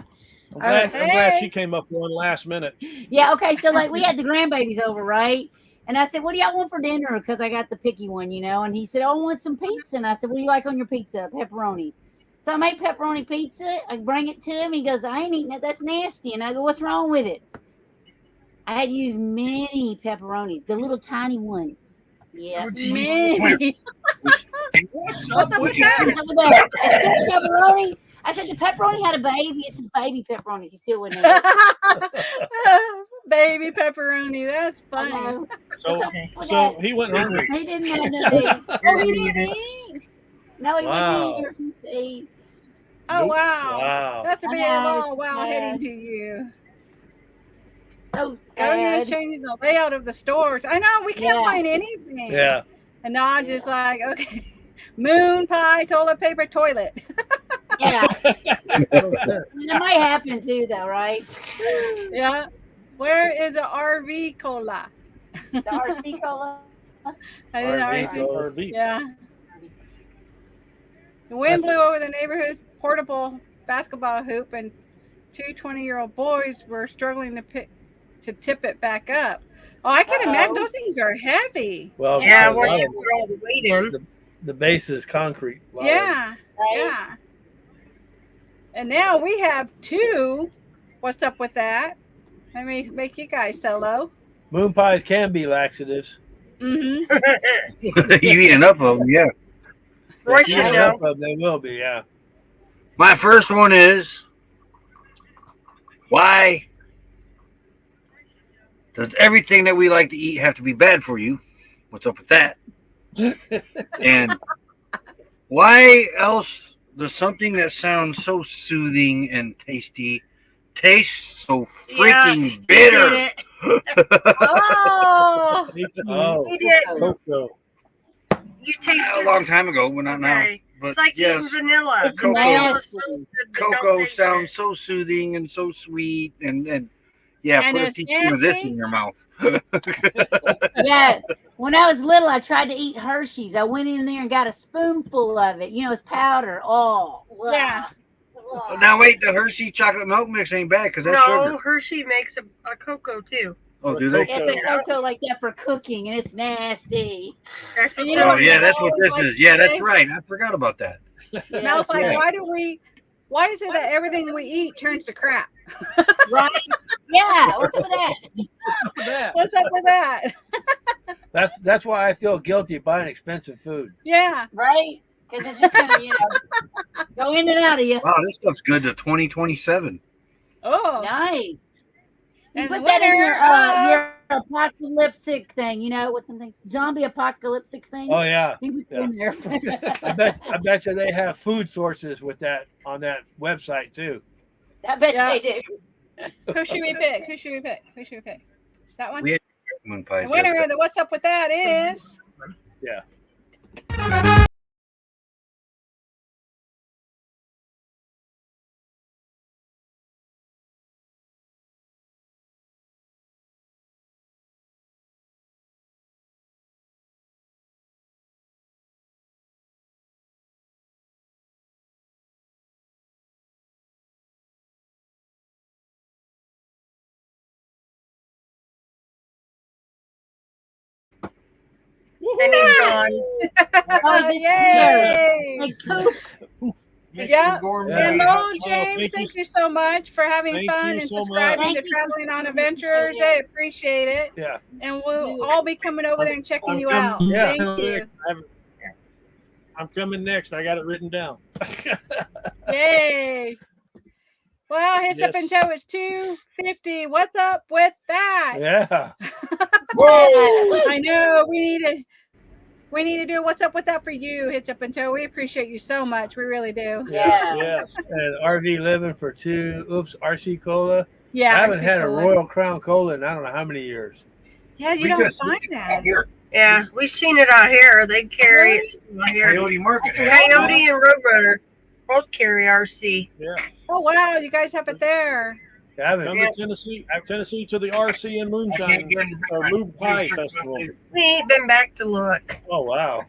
[SPEAKER 4] I'm glad
[SPEAKER 2] Hey.
[SPEAKER 4] she came up one last minute.
[SPEAKER 6] Yeah, okay. So like we had the grandbabies over, right? And I said, what do y'all want for dinner? Because I got the picky one, you know. And he said, oh, I want some pizza. And I said, what do you like on your pizza? Pepperoni. So I made pepperoni pizza. I bring it to him. He goes, I ain't eating that. That's nasty. And I go, what's wrong with it? I had used many pepperonis, the little tiny ones. Yeah,
[SPEAKER 5] Oh, geez.
[SPEAKER 6] many.
[SPEAKER 2] What's up with that?
[SPEAKER 6] I said pepperoni. I said the pepperoni had a baby. It says baby pepperoni. He still wouldn't eat it.
[SPEAKER 2] Baby pepperoni. That's
[SPEAKER 6] I
[SPEAKER 2] funny.
[SPEAKER 6] know.
[SPEAKER 4] So,
[SPEAKER 6] What's
[SPEAKER 4] so
[SPEAKER 6] that?
[SPEAKER 4] he went hungry.
[SPEAKER 6] He didn't have no baby.
[SPEAKER 2] Oh, he didn't eat?
[SPEAKER 6] No, he
[SPEAKER 3] Wow.
[SPEAKER 6] wouldn't eat. He refused to eat.
[SPEAKER 2] Oh,
[SPEAKER 3] Nope.
[SPEAKER 2] wow.
[SPEAKER 3] Wow.
[SPEAKER 2] That's a bit
[SPEAKER 6] I know,
[SPEAKER 2] long
[SPEAKER 6] it's
[SPEAKER 2] while
[SPEAKER 6] sad.
[SPEAKER 2] heading to you.
[SPEAKER 6] So
[SPEAKER 2] Everything is
[SPEAKER 6] sad.
[SPEAKER 2] changing the layout of the stores. I know we can't
[SPEAKER 6] Yeah.
[SPEAKER 2] find anything.
[SPEAKER 3] Yeah.
[SPEAKER 2] And now I'm just like, okay, moon pie, toilet paper, toilet.
[SPEAKER 6] Yeah.
[SPEAKER 3] Makes no sense.
[SPEAKER 6] It might happen too, though, right?
[SPEAKER 2] Yeah. Where is the RV cola?
[SPEAKER 6] The RC cola.
[SPEAKER 2] I didn't
[SPEAKER 3] RV
[SPEAKER 2] RC.
[SPEAKER 3] cola.
[SPEAKER 4] RV.
[SPEAKER 2] Yeah. The wind
[SPEAKER 3] That's-
[SPEAKER 2] blew over the neighborhood portable basketball hoop, and two 20-year-old boys were struggling to tip it back up. Oh, I can imagine those things are heavy.
[SPEAKER 3] Well,
[SPEAKER 1] Yeah,
[SPEAKER 3] because
[SPEAKER 1] where
[SPEAKER 3] all
[SPEAKER 1] you
[SPEAKER 3] of
[SPEAKER 1] put all the weight in.
[SPEAKER 3] the base is concrete. A lot of it.
[SPEAKER 2] Yeah.
[SPEAKER 6] Right?
[SPEAKER 2] Yeah. And now we have two. What's up with that? Let me make you guys solo.
[SPEAKER 3] Moon pies can be laxatives.
[SPEAKER 2] Mm-hmm.
[SPEAKER 5] You eat enough of them, yeah.
[SPEAKER 1] Roy
[SPEAKER 3] If you
[SPEAKER 1] should
[SPEAKER 3] eat
[SPEAKER 1] know.
[SPEAKER 3] enough of them, they will be. Yeah.
[SPEAKER 5] My first one is, why does everything that we like to eat have to be bad for you? What's up with that? And why else does something that sounds so soothing and tasty taste so freaking bitter?
[SPEAKER 2] Oh,
[SPEAKER 3] Oh.
[SPEAKER 1] He did.
[SPEAKER 4] Cocoa.
[SPEAKER 1] You tasted
[SPEAKER 5] A long time ago, but not now.
[SPEAKER 1] Okay.
[SPEAKER 5] But
[SPEAKER 1] It's like
[SPEAKER 5] yes,
[SPEAKER 1] eating vanilla.
[SPEAKER 6] It's
[SPEAKER 5] Cocoa.
[SPEAKER 6] nasty.
[SPEAKER 5] cocoa sounds so soothing and so sweet, and yeah,
[SPEAKER 2] And
[SPEAKER 5] put a
[SPEAKER 2] it's
[SPEAKER 5] teaspoon of this
[SPEAKER 2] nasty?
[SPEAKER 5] in your mouth.
[SPEAKER 6] Yeah. When I was little, I tried to eat Hershey's. I went in there and got a spoonful of it. You know, it's powder. Oh,
[SPEAKER 2] Yeah.
[SPEAKER 6] Ugh.
[SPEAKER 5] Now wait, the Hershey chocolate milk mix ain't bad because that's
[SPEAKER 1] No,
[SPEAKER 5] sugar.
[SPEAKER 1] Hershey makes a cocoa too.
[SPEAKER 5] Oh, do they?
[SPEAKER 6] It's a cocoa like that for cooking, and it's nasty.
[SPEAKER 1] That's what
[SPEAKER 2] You
[SPEAKER 5] Oh
[SPEAKER 2] know,
[SPEAKER 5] yeah, that's what this
[SPEAKER 2] like
[SPEAKER 5] is. Yeah, that's
[SPEAKER 2] today-
[SPEAKER 5] right. I forgot about that.
[SPEAKER 2] Now it's like,
[SPEAKER 5] Yeah.
[SPEAKER 2] why is it that everything we eat turns to crap?
[SPEAKER 6] Right? Yeah. What's up with that?
[SPEAKER 2] What's up with that?
[SPEAKER 3] That's why I feel guilty buying expensive food.
[SPEAKER 2] Yeah.
[SPEAKER 6] Right? Because it's just gonna, go in and out of you.
[SPEAKER 5] Wow, this stuff's good to 2027.
[SPEAKER 2] Oh.
[SPEAKER 6] Nice. You
[SPEAKER 2] And
[SPEAKER 6] put
[SPEAKER 2] the
[SPEAKER 6] that in
[SPEAKER 2] winner,
[SPEAKER 6] your apocalyptic thing. You know what some things? Zombie apocalyptic thing.
[SPEAKER 3] Oh yeah.
[SPEAKER 6] You put it in there.
[SPEAKER 3] I bet you they have food sources with that on that website too.
[SPEAKER 6] I bet
[SPEAKER 2] Yeah.
[SPEAKER 6] they do.
[SPEAKER 2] Who should we pick? Who should we pick? Who should we pick? That one?
[SPEAKER 5] We had moon pies.
[SPEAKER 2] The winner of the What's Up With That is.
[SPEAKER 3] Yeah.
[SPEAKER 1] And it's gone.
[SPEAKER 6] Oh, this
[SPEAKER 2] Yay!
[SPEAKER 6] Like poof.
[SPEAKER 2] Yeah.
[SPEAKER 3] Yeah.
[SPEAKER 2] And
[SPEAKER 4] Oh,
[SPEAKER 2] Lowell James,
[SPEAKER 4] thank
[SPEAKER 2] thank you so much for having
[SPEAKER 4] Thank
[SPEAKER 2] fun
[SPEAKER 4] you
[SPEAKER 2] and
[SPEAKER 4] so much.
[SPEAKER 2] subscribing
[SPEAKER 6] Thank
[SPEAKER 2] to
[SPEAKER 6] you.
[SPEAKER 2] Traveling on Adventures. I appreciate it.
[SPEAKER 3] Yeah.
[SPEAKER 2] And we'll all be coming over there and checking
[SPEAKER 4] I'm
[SPEAKER 2] you
[SPEAKER 4] coming
[SPEAKER 2] out.
[SPEAKER 3] Yeah.
[SPEAKER 2] Thank you.
[SPEAKER 4] I'm coming next. I got it written down.
[SPEAKER 2] Yay. Well, hits up
[SPEAKER 4] Yes.
[SPEAKER 2] until it's 2:50. What's up with that?
[SPEAKER 3] Yeah.
[SPEAKER 2] I know we need to do what's up with that for you, Hits Up Until. We appreciate you so much. We really do.
[SPEAKER 6] Yeah.
[SPEAKER 4] Yes.
[SPEAKER 3] And RV living for two. Oops, RC Cola.
[SPEAKER 2] Yeah.
[SPEAKER 3] I haven't
[SPEAKER 2] RC
[SPEAKER 3] had a
[SPEAKER 2] Cola.
[SPEAKER 3] Royal Crown Cola in I don't know how many years.
[SPEAKER 2] Yeah, you
[SPEAKER 5] We
[SPEAKER 2] don't
[SPEAKER 5] just-
[SPEAKER 2] find that.
[SPEAKER 5] Here,
[SPEAKER 1] Yeah, we seen it out here. They carry it out here.
[SPEAKER 5] Coyote Market.
[SPEAKER 1] Coyote and Roadrunner both carry RC.
[SPEAKER 4] Yeah.
[SPEAKER 2] Oh wow, you guys have it there.
[SPEAKER 3] I haven't.
[SPEAKER 4] Come to Tennessee to the RC and Moonshine or Moon Pie Festival.
[SPEAKER 1] We ain't been back to look.
[SPEAKER 3] Oh wow.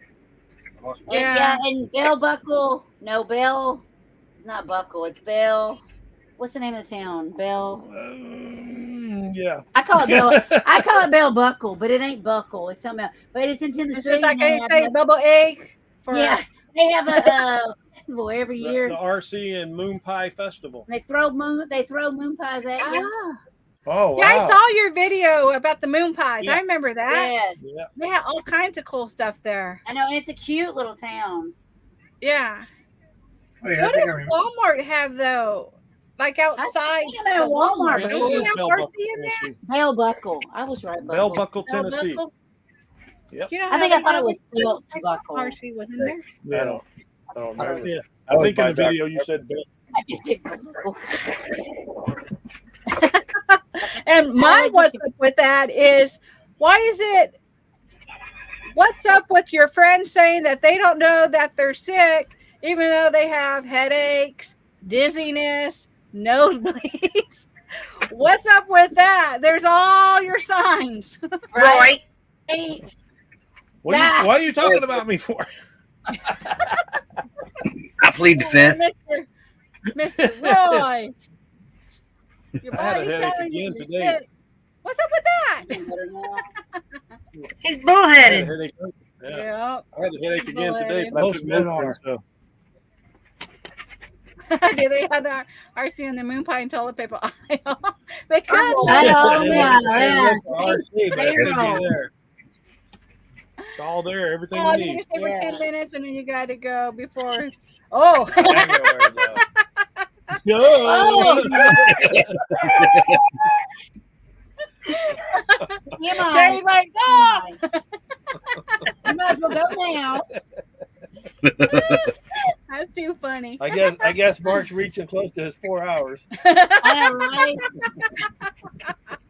[SPEAKER 6] Yeah. And Bell Buckle. No, Bell. It's not Buckle. It's Bell. What's the name of the town? Bell.
[SPEAKER 4] Yeah.
[SPEAKER 6] I call it Bell. I call it Bell Buckle, but it ain't Buckle. It's something else. But it's in Tennessee.
[SPEAKER 2] It's just like
[SPEAKER 6] and they
[SPEAKER 2] I
[SPEAKER 6] have
[SPEAKER 2] say
[SPEAKER 6] a-
[SPEAKER 2] bubble egg for
[SPEAKER 6] yeah, they have a festival every
[SPEAKER 4] The
[SPEAKER 6] year.
[SPEAKER 4] RC and Moon Pie Festival.
[SPEAKER 6] They throw moon pies at you.
[SPEAKER 2] Ah.
[SPEAKER 3] Oh wow.
[SPEAKER 2] Yeah, I saw your video about the moon pies.
[SPEAKER 4] Yeah.
[SPEAKER 2] I remember that.
[SPEAKER 6] Yes,
[SPEAKER 4] Yeah.
[SPEAKER 2] They had all kinds of cool stuff there.
[SPEAKER 6] I know, and it's a cute little town.
[SPEAKER 2] Yeah.
[SPEAKER 5] Oh, yeah, I
[SPEAKER 2] What
[SPEAKER 5] think
[SPEAKER 2] does
[SPEAKER 5] I remember.
[SPEAKER 2] Walmart have though? Like outside
[SPEAKER 6] think I'm at Walmart,
[SPEAKER 2] Walmart.
[SPEAKER 6] but
[SPEAKER 2] Do
[SPEAKER 6] it
[SPEAKER 2] you
[SPEAKER 6] is
[SPEAKER 2] have
[SPEAKER 4] Bell
[SPEAKER 2] RC
[SPEAKER 4] Buckle,
[SPEAKER 2] in there?
[SPEAKER 4] Tennessee.
[SPEAKER 6] Bell Buckle. I was right.
[SPEAKER 4] Bell
[SPEAKER 6] Buckle.
[SPEAKER 4] Buckle, Tennessee.
[SPEAKER 2] Buckle?
[SPEAKER 4] Yep.
[SPEAKER 2] You know
[SPEAKER 6] I think
[SPEAKER 2] how
[SPEAKER 6] I thought
[SPEAKER 2] they
[SPEAKER 6] it was
[SPEAKER 2] have
[SPEAKER 6] spelled Buckle.
[SPEAKER 2] RC was in there.
[SPEAKER 3] I don't remember.
[SPEAKER 4] Yeah.
[SPEAKER 3] I
[SPEAKER 4] I
[SPEAKER 3] would
[SPEAKER 4] think in
[SPEAKER 3] buy
[SPEAKER 4] the video you said Bell.
[SPEAKER 6] I just did Buckle.
[SPEAKER 2] And my what's up with that is, why is it, what's up with your friends saying that they don't know that they're sick, even though they have headaches, dizziness, nosebleeds? What's up with that? There's all your signs.
[SPEAKER 1] Right.
[SPEAKER 4] Why are you talking about me for?
[SPEAKER 5] I plead the fifth.
[SPEAKER 2] Mr. Roy. Your
[SPEAKER 4] I had a
[SPEAKER 2] body's
[SPEAKER 4] headache
[SPEAKER 2] telling you
[SPEAKER 4] again
[SPEAKER 2] you're
[SPEAKER 4] today.
[SPEAKER 2] sick. What's up with that?
[SPEAKER 1] He's
[SPEAKER 4] I had a
[SPEAKER 1] bullheaded.
[SPEAKER 4] headache.
[SPEAKER 3] Yeah.
[SPEAKER 2] Yeah.
[SPEAKER 4] I had a headache again today. But I
[SPEAKER 3] Most
[SPEAKER 4] took
[SPEAKER 3] men
[SPEAKER 4] Motrin,
[SPEAKER 3] are.
[SPEAKER 4] so.
[SPEAKER 2] Do they have the RC and the moon pie and toilet paper aisle? They could.
[SPEAKER 6] Oh, yeah, yeah.
[SPEAKER 3] RC, but it could
[SPEAKER 6] Payroll.
[SPEAKER 3] be there.
[SPEAKER 4] It's all there. Everything
[SPEAKER 2] Oh,
[SPEAKER 4] you
[SPEAKER 2] you
[SPEAKER 4] need.
[SPEAKER 2] just stay for
[SPEAKER 6] Yeah.
[SPEAKER 2] 10 minutes and then you got to go before. Oh.
[SPEAKER 3] Hangover, though.
[SPEAKER 6] Oh. Come
[SPEAKER 2] Terry's
[SPEAKER 6] on.
[SPEAKER 2] like, oh.
[SPEAKER 6] You might as well go now.
[SPEAKER 2] That's too funny.
[SPEAKER 3] I guess Mark's reaching close to his 4 hours.
[SPEAKER 6] I know, right?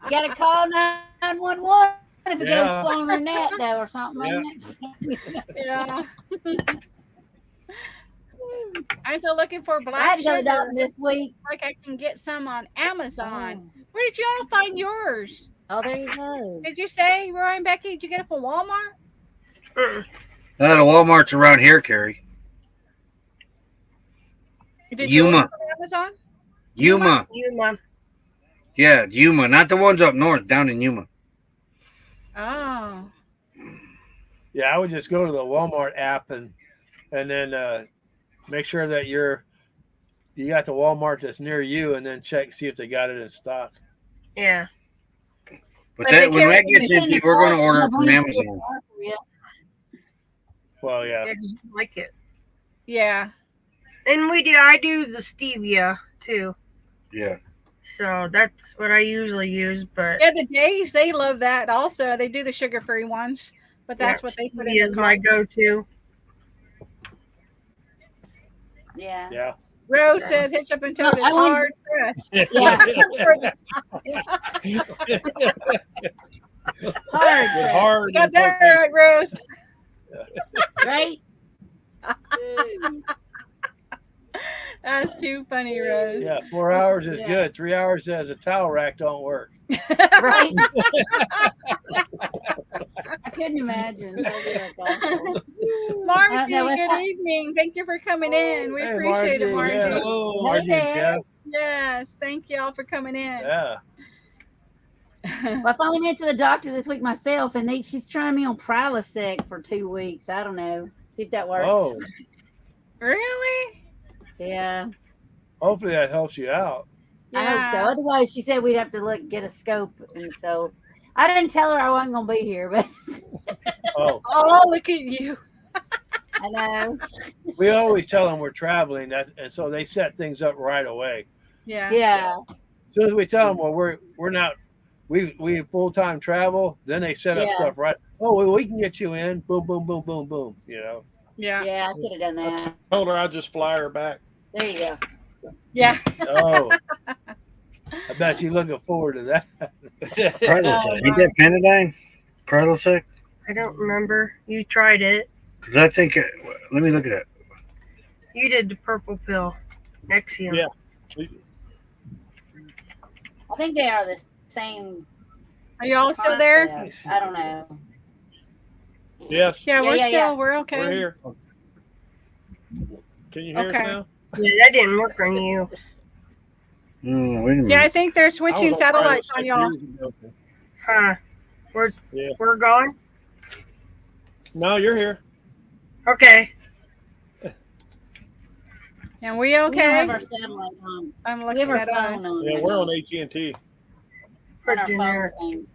[SPEAKER 6] You got to call 911 if it
[SPEAKER 3] Yeah.
[SPEAKER 6] goes on her net, though, or something.
[SPEAKER 3] Yeah.
[SPEAKER 6] Ain't it?
[SPEAKER 2] Yeah. I'm still looking for
[SPEAKER 6] I
[SPEAKER 2] black
[SPEAKER 6] had to go to the
[SPEAKER 2] sugar.
[SPEAKER 6] doctor this week.
[SPEAKER 2] Like I can get some on Amazon. Where did y'all find yours?
[SPEAKER 6] Oh, there you go.
[SPEAKER 2] Did you say, Roy and Becky, did you get it from Walmart?
[SPEAKER 5] The Walmart's around here, Carrie.
[SPEAKER 2] Did you
[SPEAKER 5] Yuma.
[SPEAKER 2] order from Amazon?
[SPEAKER 5] Yuma.
[SPEAKER 1] Yuma.
[SPEAKER 5] Yeah, Yuma. Not the ones up north, down in Yuma.
[SPEAKER 2] Oh.
[SPEAKER 3] Yeah, I would just go to the Walmart app and then make sure that you got the Walmart that's near you, and then check see if they got it in stock.
[SPEAKER 1] Yeah.
[SPEAKER 5] But
[SPEAKER 2] But
[SPEAKER 5] that,
[SPEAKER 2] they
[SPEAKER 5] when that
[SPEAKER 2] can't-
[SPEAKER 5] gets empty, we're going to order it from Amazon.
[SPEAKER 3] Well, yeah.
[SPEAKER 1] I just like it.
[SPEAKER 2] Yeah.
[SPEAKER 1] And I do the stevia too.
[SPEAKER 5] Yeah.
[SPEAKER 1] So that's what I usually use, but
[SPEAKER 2] Yeah, the Days, they love that also. They do the sugar-free ones, but that's what they put in
[SPEAKER 1] stevia
[SPEAKER 2] their
[SPEAKER 1] is my
[SPEAKER 2] coffee.
[SPEAKER 1] go-to.
[SPEAKER 6] Yeah.
[SPEAKER 3] Yeah.
[SPEAKER 2] Rose says hitch up and toad
[SPEAKER 6] No,
[SPEAKER 2] is
[SPEAKER 6] I wouldn't-
[SPEAKER 2] hard pressed.
[SPEAKER 6] Yeah. Hard,
[SPEAKER 4] With hard
[SPEAKER 2] You got
[SPEAKER 4] and
[SPEAKER 2] that
[SPEAKER 4] focus.
[SPEAKER 2] right, Rose.
[SPEAKER 6] right?
[SPEAKER 2] That's too funny, Rose.
[SPEAKER 3] Yeah, 4 hours is
[SPEAKER 6] Yeah.
[SPEAKER 3] good. 3 hours as a towel rack don't work.
[SPEAKER 6] Right? I couldn't imagine. That'd be like awful.
[SPEAKER 2] Margie,
[SPEAKER 6] know what
[SPEAKER 2] good
[SPEAKER 6] that-
[SPEAKER 2] evening. Thank you for coming in. We
[SPEAKER 3] Hey,
[SPEAKER 2] appreciate it,
[SPEAKER 3] Margie,
[SPEAKER 2] Margie.
[SPEAKER 3] yeah.
[SPEAKER 4] Hello.
[SPEAKER 3] Margie and
[SPEAKER 6] there.
[SPEAKER 3] Jeff.
[SPEAKER 2] Yes, thank y'all for coming in.
[SPEAKER 3] Yeah.
[SPEAKER 6] Well, I finally went to the doctor this week myself, and she's trying me on Prilosec for 2 weeks. I don't know. See if that works.
[SPEAKER 3] Oh,
[SPEAKER 2] Really?
[SPEAKER 6] Yeah.
[SPEAKER 3] hopefully that helps you out.
[SPEAKER 6] I hope so. Otherwise, she said we'd have to get a scope, and so I didn't tell her I wasn't gonna be here, but
[SPEAKER 3] Oh,
[SPEAKER 2] Oh, look at you.
[SPEAKER 6] I know.
[SPEAKER 3] we always tell them we're traveling, and so they set things up right away.
[SPEAKER 2] Yeah.
[SPEAKER 6] Yeah.
[SPEAKER 3] As soon as we tell them, well, we're not, we full-time travel, then they set up
[SPEAKER 6] Yeah.
[SPEAKER 3] stuff right. Oh, well, we can get you in. Boom, boom, boom, boom, boom. You know.
[SPEAKER 2] Yeah.
[SPEAKER 6] Yeah, I could have done that.
[SPEAKER 4] Told her I'd just fly her back.
[SPEAKER 6] There you go.
[SPEAKER 2] Yeah.
[SPEAKER 3] Oh, I bet you're looking forward to that.
[SPEAKER 5] Prilosec. Ain't that Panadyne? Prilosec?
[SPEAKER 1] I don't remember. You tried it.
[SPEAKER 5] Because I think, let me look at it.
[SPEAKER 1] You did the purple pill. Nexium.
[SPEAKER 4] Yeah.
[SPEAKER 6] I think they are the same.
[SPEAKER 2] Are y'all still there?
[SPEAKER 6] concept. I don't know.
[SPEAKER 4] Yes.
[SPEAKER 2] Yeah, we're
[SPEAKER 6] yeah,
[SPEAKER 2] still,
[SPEAKER 6] yeah.
[SPEAKER 2] we're okay.
[SPEAKER 4] We're here. Can you hear
[SPEAKER 2] Okay.
[SPEAKER 4] us now?
[SPEAKER 1] Yeah, that didn't work on you.
[SPEAKER 5] Wait a minute.
[SPEAKER 2] Yeah, I think they're
[SPEAKER 4] I
[SPEAKER 2] switching
[SPEAKER 4] was on
[SPEAKER 2] satellites
[SPEAKER 4] Prilosec
[SPEAKER 2] on y'all.
[SPEAKER 4] years ago.
[SPEAKER 1] Huh.
[SPEAKER 4] Yeah.
[SPEAKER 1] We're gone?
[SPEAKER 4] No, you're here.
[SPEAKER 1] Okay.
[SPEAKER 2] And we
[SPEAKER 6] We don't
[SPEAKER 2] okay?
[SPEAKER 6] have our satellite on.
[SPEAKER 2] I'm
[SPEAKER 6] We
[SPEAKER 2] looking
[SPEAKER 6] have our
[SPEAKER 2] at
[SPEAKER 6] phone
[SPEAKER 2] us.
[SPEAKER 6] on.
[SPEAKER 4] Yeah, we're on AT&T.
[SPEAKER 6] On our
[SPEAKER 1] Put in
[SPEAKER 6] phone
[SPEAKER 1] there.
[SPEAKER 6] thing.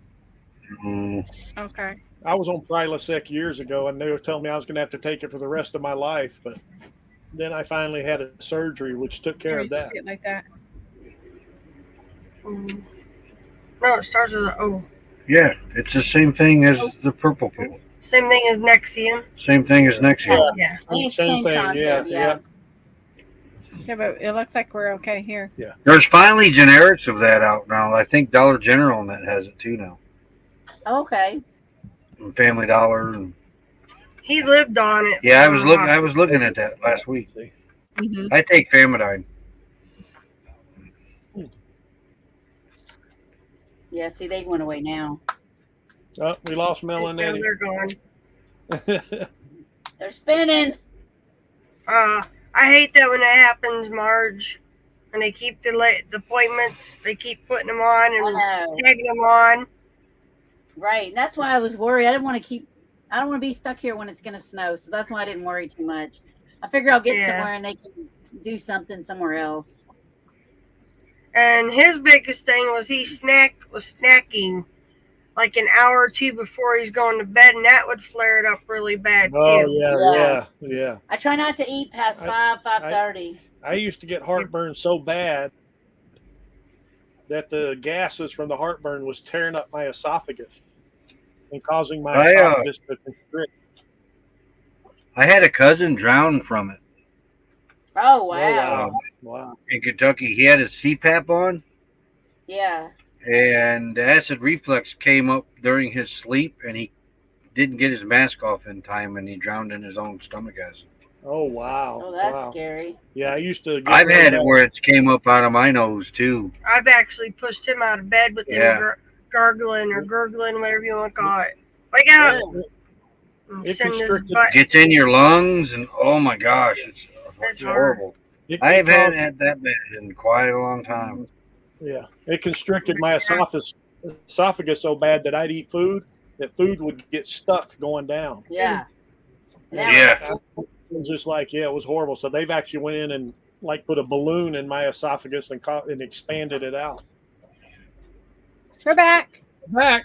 [SPEAKER 2] Okay.
[SPEAKER 4] I was on Prilosec years ago, and they were telling me I was going to have to take it for the rest of my life. But then I finally had a surgery, which took care of that.
[SPEAKER 2] Shit like that.
[SPEAKER 1] No, it starts with an O.
[SPEAKER 5] Yeah, it's the same thing as the purple pill.
[SPEAKER 1] Same thing as Nexium.
[SPEAKER 5] Same thing as Nexium.
[SPEAKER 1] Yeah.
[SPEAKER 6] I think it's
[SPEAKER 4] Same
[SPEAKER 6] the same
[SPEAKER 4] thing,
[SPEAKER 6] concept,
[SPEAKER 4] yeah.
[SPEAKER 2] Yeah, but it looks like we're okay here.
[SPEAKER 5] There's finally generics of that out now. I think Dollar General and that has it too now.
[SPEAKER 6] Okay.
[SPEAKER 5] And Family Dollar. And,
[SPEAKER 1] He lived on it.
[SPEAKER 5] yeah, I was looking at that last week.
[SPEAKER 3] See?
[SPEAKER 2] Mm-hmm.
[SPEAKER 5] I take Famidine.
[SPEAKER 6] Yeah, see, they went away now.
[SPEAKER 4] Oh, we lost Mel and
[SPEAKER 1] Now
[SPEAKER 4] Eddie.
[SPEAKER 1] they're gone.
[SPEAKER 6] They're spinning.
[SPEAKER 1] I hate that when that happens, Marge. When they keep the appointments, they keep putting them on
[SPEAKER 6] I
[SPEAKER 1] and
[SPEAKER 6] know.
[SPEAKER 1] tagging them on.
[SPEAKER 6] Right. And that's why I was worried. I don't want to be stuck here when it's going to snow. So that's why I didn't worry too much. I figure I'll get
[SPEAKER 1] Yeah.
[SPEAKER 6] somewhere and they can do something somewhere else.
[SPEAKER 1] And his biggest thing was he was snacking like an hour or two before he's going to bed, and that would flare it up really bad
[SPEAKER 4] Oh
[SPEAKER 1] too.
[SPEAKER 4] yeah.
[SPEAKER 6] I try not to eat past 5:30.
[SPEAKER 4] I used to get heartburn so bad that the gases from the heartburn was tearing up my esophagus and causing my esophagus to constrict.
[SPEAKER 5] I had a cousin drown from it
[SPEAKER 6] Oh, wow.
[SPEAKER 4] Wow.
[SPEAKER 5] in Kentucky. He had a CPAP on,
[SPEAKER 6] Yeah.
[SPEAKER 5] and the acid reflux came up during his sleep, and he didn't get his mask off in time, and he drowned in his own stomach acid.
[SPEAKER 4] Oh wow.
[SPEAKER 6] Oh, that's
[SPEAKER 4] wow.
[SPEAKER 6] scary.
[SPEAKER 4] Yeah, I used to. Get
[SPEAKER 5] I've
[SPEAKER 4] rid of
[SPEAKER 5] had it
[SPEAKER 4] that.
[SPEAKER 5] where it came up out of my nose too.
[SPEAKER 1] I've actually pushed him out of bed with
[SPEAKER 5] Yeah.
[SPEAKER 1] him gargling or gurgling, whatever you want to call it. Wake up!
[SPEAKER 6] Good.
[SPEAKER 1] And
[SPEAKER 4] It
[SPEAKER 1] send his
[SPEAKER 4] constricted-
[SPEAKER 1] butt.
[SPEAKER 5] Gets in your lungs, and oh my gosh, it's
[SPEAKER 1] That's
[SPEAKER 5] horrible.
[SPEAKER 4] It-
[SPEAKER 5] I
[SPEAKER 4] it
[SPEAKER 5] have
[SPEAKER 4] caused-
[SPEAKER 5] had that bad in quite a long time.
[SPEAKER 4] Yeah, it constricted my esophagus so bad that I'd eat food, that food would get stuck going down.
[SPEAKER 6] Yeah.
[SPEAKER 5] Yeah.
[SPEAKER 4] It was just like, yeah, it was horrible. So they've actually went in and like put a balloon in my esophagus and expanded it out.
[SPEAKER 2] We're back.
[SPEAKER 4] Back.